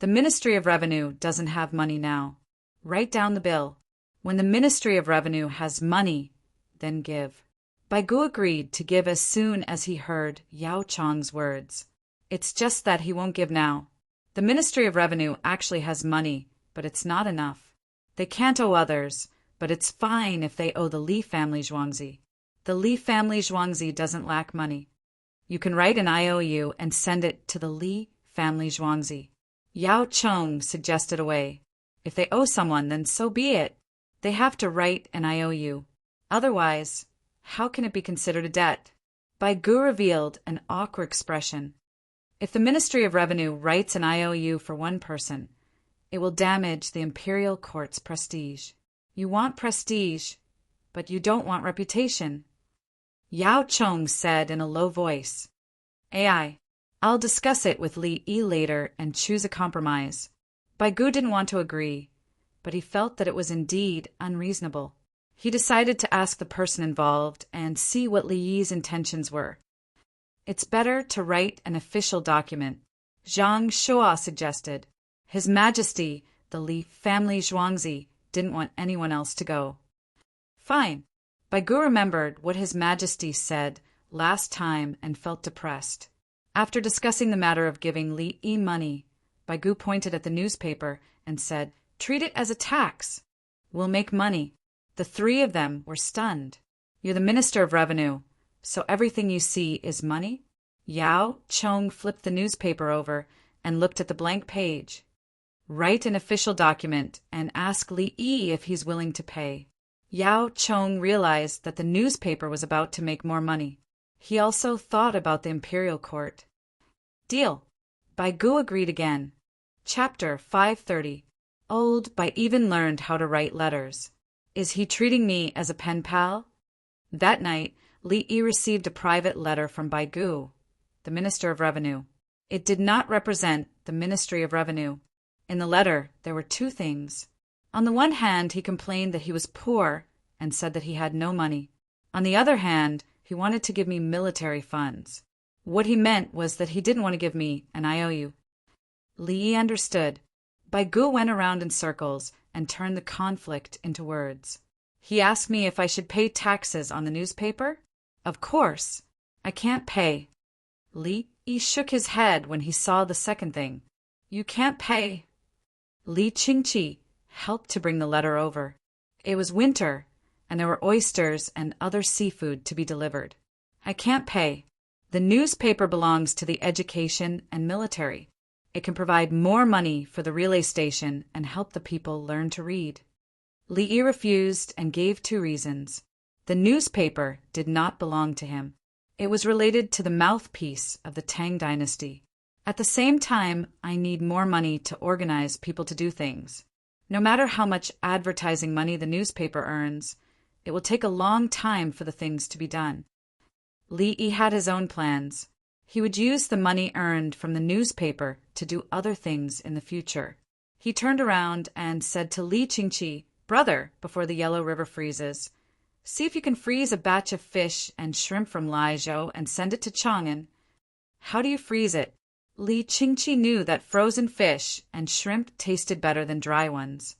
The Ministry of Revenue doesn't have money now. Write down the bill. When the Ministry of Revenue has money, then give. Baigu agreed to give as soon as he heard Yao Chong's words. It's just that he won't give now. The Ministry of Revenue actually has money, but it's not enough. They can't owe others, but it's fine if they owe the Li family Zhuangzi. The Li family Zhuangzi doesn't lack money. You can write an IOU and send it to the Li family Zhuangzi. Yao Chong suggested a way. If they owe someone, then so be it. They have to write an IOU. Otherwise, how can it be considered a debt? Baigu revealed an awkward expression. If the Ministry of Revenue writes an IOU for one person, it will damage the imperial court's prestige. You want prestige, but you don't want reputation. Yao Chong said in a low voice. I'll discuss it with Li Yi later and choose a compromise. Baigu didn't want to agree, but he felt that it was indeed unreasonable. He decided to ask the person involved and see what Li Yi's intentions were. It's better to write an official document, Zhang Shua suggested. His Majesty, the Li family Zhuangzi, didn't want anyone else to go. Fine. Baigu remembered what His Majesty said last time and felt depressed. After discussing the matter of giving Li Yi money, Baigu pointed at the newspaper and said, "Treat it as a tax. We'll make money." The three of them were stunned. "You're the Minister of Revenue, so everything you see is money?" Yao Chong flipped the newspaper over and looked at the blank page. "Write an official document and ask Li Yi if he's willing to pay." Yao Chong realized that the newspaper was about to make more money. He also thought about the imperial court. Deal. Baigu agreed again. Chapter 530. Old Bai even learned how to write letters. Is he treating me as a pen pal? That night, Li Yi received a private letter from Baigu, the Minister of Revenue. It did not represent the Ministry of Revenue. In the letter, there were two things. On the one hand, he complained that he was poor and said that he had no money. On the other hand, he wanted to give me military funds. What he meant was that he didn't want to give me an IOU. Li Yi understood. Baigu went around in circles and turned the conflict into words. He asked me if I should pay taxes on the newspaper. Of course. I can't pay. Li Yi shook his head when he saw the second thing. You can't pay. Li Qingqi helped to bring the letter over. It was winter, and there were oysters and other seafood to be delivered. I can't pay. The newspaper belongs to the education and military. It can provide more money for the relay station and help the people learn to read. Li Yi refused and gave two reasons. The newspaper did not belong to him. It was related to the mouthpiece of the Tang dynasty. At the same time, I need more money to organize people to do things. No matter how much advertising money the newspaper earns, it will take a long time for the things to be done. Li Yi had his own plans. He would use the money earned from the newspaper to do other things in the future. He turned around and said to Li Qingqi, "Brother, before the Yellow River freezes, see if you can freeze a batch of fish and shrimp from Laizhou and send it to Chang'an." "How do you freeze it?" Li Qingqi knew that frozen fish and shrimp tasted better than dry ones.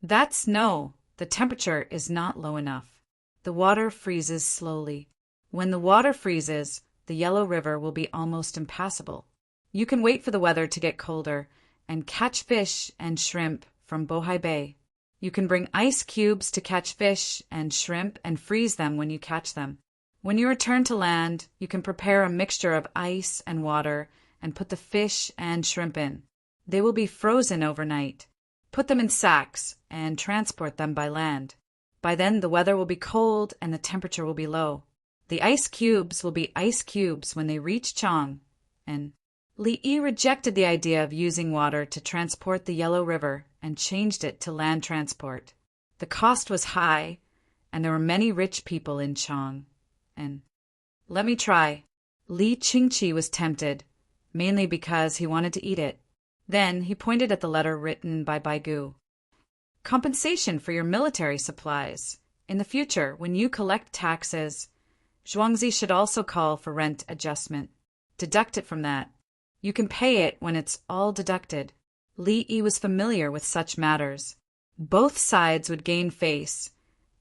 The temperature is not low enough. The water freezes slowly. When the water freezes, the Yellow River will be almost impassable. You can wait for the weather to get colder and catch fish and shrimp from Bohai Bay. You can bring ice cubes to catch fish and shrimp and freeze them when you catch them. When you return to land, you can prepare a mixture of ice and water and put the fish and shrimp in. They will be frozen overnight. Put them in sacks and transport them by land. By then the weather will be cold and the temperature will be low. The ice cubes will be ice cubes when they reach Chang. And Li Yi rejected the idea of using water to transport the Yellow River and changed it to land transport. The cost was high, and there were many rich people in Chang. And let me try. Li Qingqi was tempted, mainly because he wanted to eat it. Then he pointed at the letter written by Baigu. Compensation for your military supplies. In the future, when you collect taxes, Zhuangzi should also call for rent adjustment. Deduct it from that. You can pay it when it's all deducted. Li Yi was familiar with such matters. Both sides would gain face,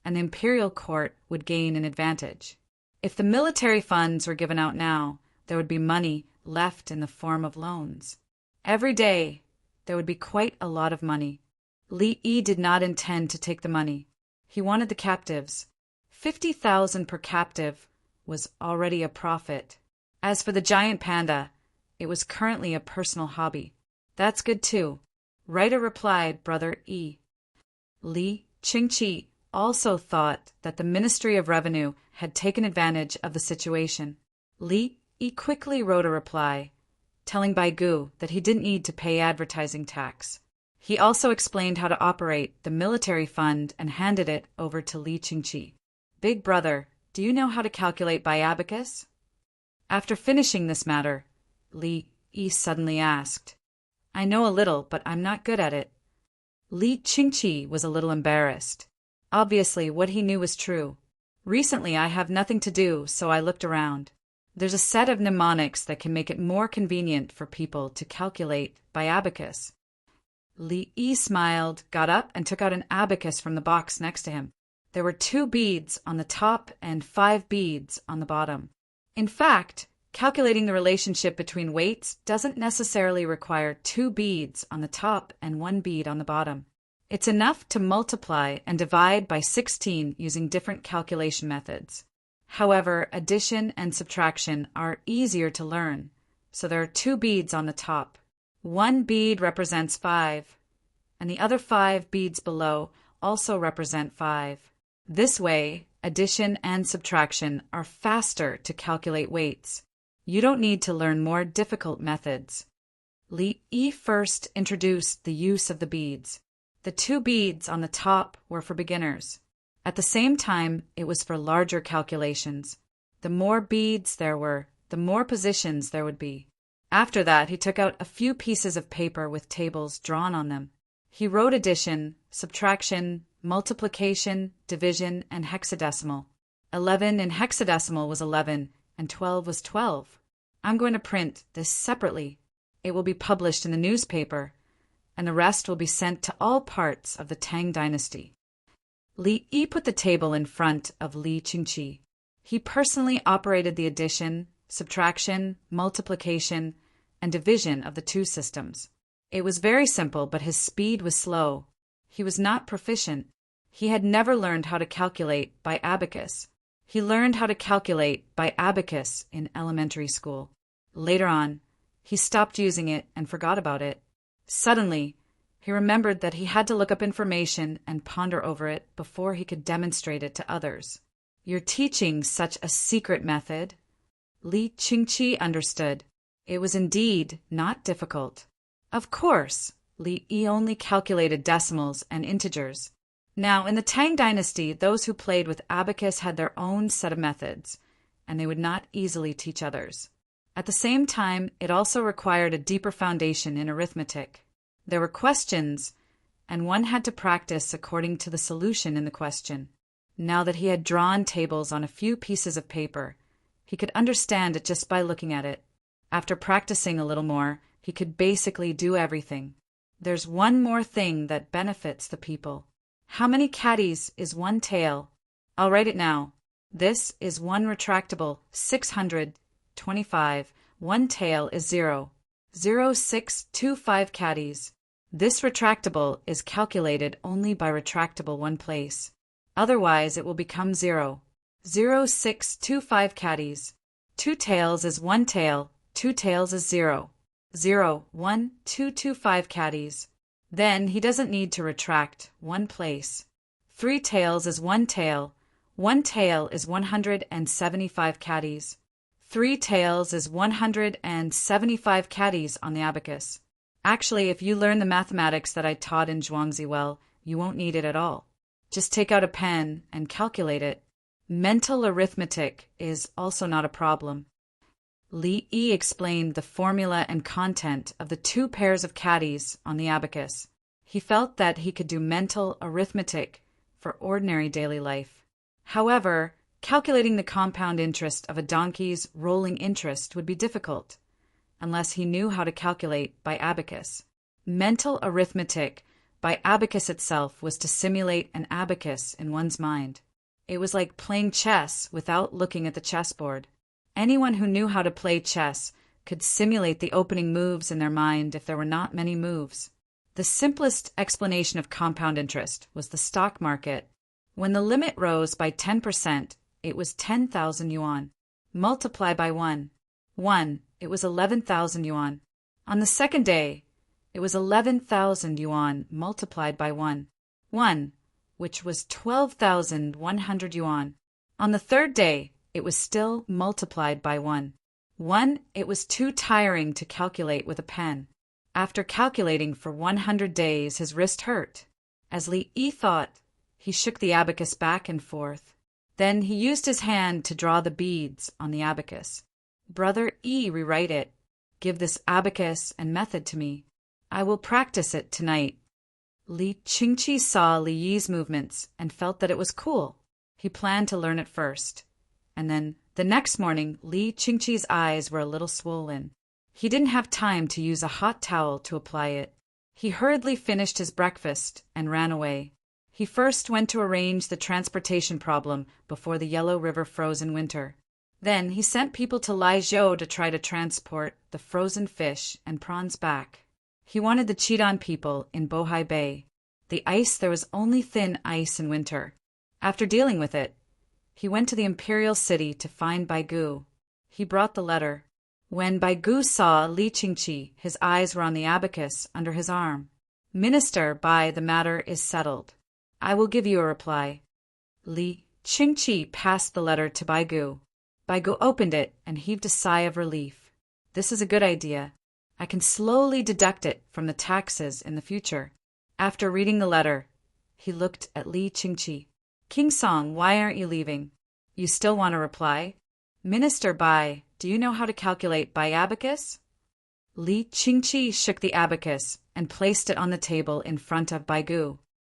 and the imperial court would gain an advantage. If the military funds were given out now, there would be money left in the form of loans. Every day, there would be quite a lot of money. Li Yi did not intend to take the money. He wanted the captives. 50,000 per captive was already a profit. As for the giant panda, it was currently a personal hobby. That's good too. Writer replied, Brother Yi. Li Qingqi also thought that the Ministry of Revenue had taken advantage of the situation. Li Yi quickly wrote a reply, telling Baigu that he didn't need to pay advertising tax. He also explained how to operate the military fund and handed it over to Li Qingqi. Big brother, do you know how to calculate by abacus? After finishing this matter, Li Yi suddenly asked. I know a little, but I'm not good at it. Li Qingqi was a little embarrassed. Obviously, what he knew was true. Recently, I have nothing to do, so I looked around. There's a set of mnemonics that can make it more convenient for people to calculate by abacus. Li Yi smiled, got up, and took out an abacus from the box next to him. There were 2 beads on the top and 5 beads on the bottom. In fact, calculating the relationship between weights doesn't necessarily require 2 beads on the top and 1 bead on the bottom. It's enough to multiply and divide by 16 using different calculation methods. However, addition and subtraction are easier to learn, so there are 2 beads on the top. 1 bead represents 5, and the other 5 beads below also represent 5. This way, addition and subtraction are faster to calculate weights. You don't need to learn more difficult methods. Li Yi first introduced the use of the beads. The 2 beads on the top were for beginners. At the same time, it was for larger calculations. The more beads there were, the more positions there would be. After that, he took out a few pieces of paper with tables drawn on them. He wrote addition, subtraction, multiplication, division, and hexadecimal. 11 in hexadecimal was 11, and 12 was 12. I'm going to print this separately. It will be published in the newspaper, and the rest will be sent to all parts of the Tang dynasty. Li Yi put the table in front of Li Qingqi. He personally operated the addition, subtraction, multiplication, and division of the 2 systems. It was very simple, but his speed was slow. He was not proficient. He had never learned how to calculate by abacus. He learned how to calculate by abacus in elementary school. Later on, he stopped using it and forgot about it. Suddenly, he remembered that he had to look up information and ponder over it before he could demonstrate it to others. You're teaching such a secret method. Li Qingqi understood. It was indeed not difficult. Of course, Li Yi only calculated decimals and integers. Now, in the Tang dynasty, those who played with abacus had their own set of methods, and they would not easily teach others. At the same time, it also required a deeper foundation in arithmetic. There were questions, and one had to practice according to the solution in the question. Now that he had drawn tables on a few pieces of paper, he could understand it just by looking at it. After practicing a little more, he could basically do everything. There's one more thing that benefits the people. How many caddies is 1 tael? I'll write it now. This is 1 retractable, 625. 1 tael is 0. 0.625 caddies. This retractable is calculated only by retractable one place. Otherwise, it will become 0. 0.625 caddies. 2 taels is 1 tael. 2 taels is 0. 0.1225 caddies. Then he doesn't need to retract one place. 3 taels is 1 tael. 1 tael is 175 caddies. 3 taels is 175 caddies on the abacus. Actually, if you learn the mathematics that I taught in Zhuangzi well, you won't need it at all. Just take out a pen and calculate it. Mental arithmetic is also not a problem. Li Yi explained the formula and content of the 2 pairs of caddies on the abacus. He felt that he could do mental arithmetic for ordinary daily life. However, Calculating the compound interest of a donkey's rolling interest would be difficult, unless he knew how to calculate by abacus. Mental arithmetic by abacus itself was to simulate an abacus in one's mind. It was like playing chess without looking at the chessboard. Anyone who knew how to play chess could simulate the opening moves in their mind if there were not many moves. The simplest explanation of compound interest was the stock market. When the limit rose by 10%, it was 10,000 yuan. Multiply by 1. 1, it was 11,000 yuan. On the second day, it was 11,000 yuan multiplied by 1. 1, which was 12,100 yuan. On the third day, it was still multiplied by 1. 1, it was too tiring to calculate with a pen. After calculating for 100 days, his wrist hurt. As Li Yi thought, he shook the abacus back and forth. Then he used his hand to draw the beads on the abacus. Brother Yi, rewrite it. Give this abacus and method to me. I will practice it tonight. Li Qingqi saw Li Yi's movements and felt that it was cool. He planned to learn it first. And then, the next morning, Li Qingqi's eyes were a little swollen. He didn't have time to use a hot towel to apply it. He hurriedly finished his breakfast and ran away. He first went to arrange the transportation problem before the Yellow River froze in winter. Then he sent people to Laizhou to try to transport the frozen fish and prawns back. He wanted the Chidan people in Bohai Bay. The ice, there was only thin ice in winter. After dealing with it, he went to the imperial city to find Baigu. He brought the letter. When Baigu saw Li Qingqi, his eyes were on the abacus under his arm. Minister, Bai, the matter is settled. I will give you a reply. Li Qingqi passed the letter to Baigu. Baigu opened it and heaved a sigh of relief. This is a good idea. I can slowly deduct it from the taxes in the future. After reading the letter, he looked at Li Qingqi. King Song, why aren't you leaving? You still want a reply? Minister Bai, do you know how to calculate by abacus? Li Qingqi shook the abacus and placed it on the table in front of Baigu.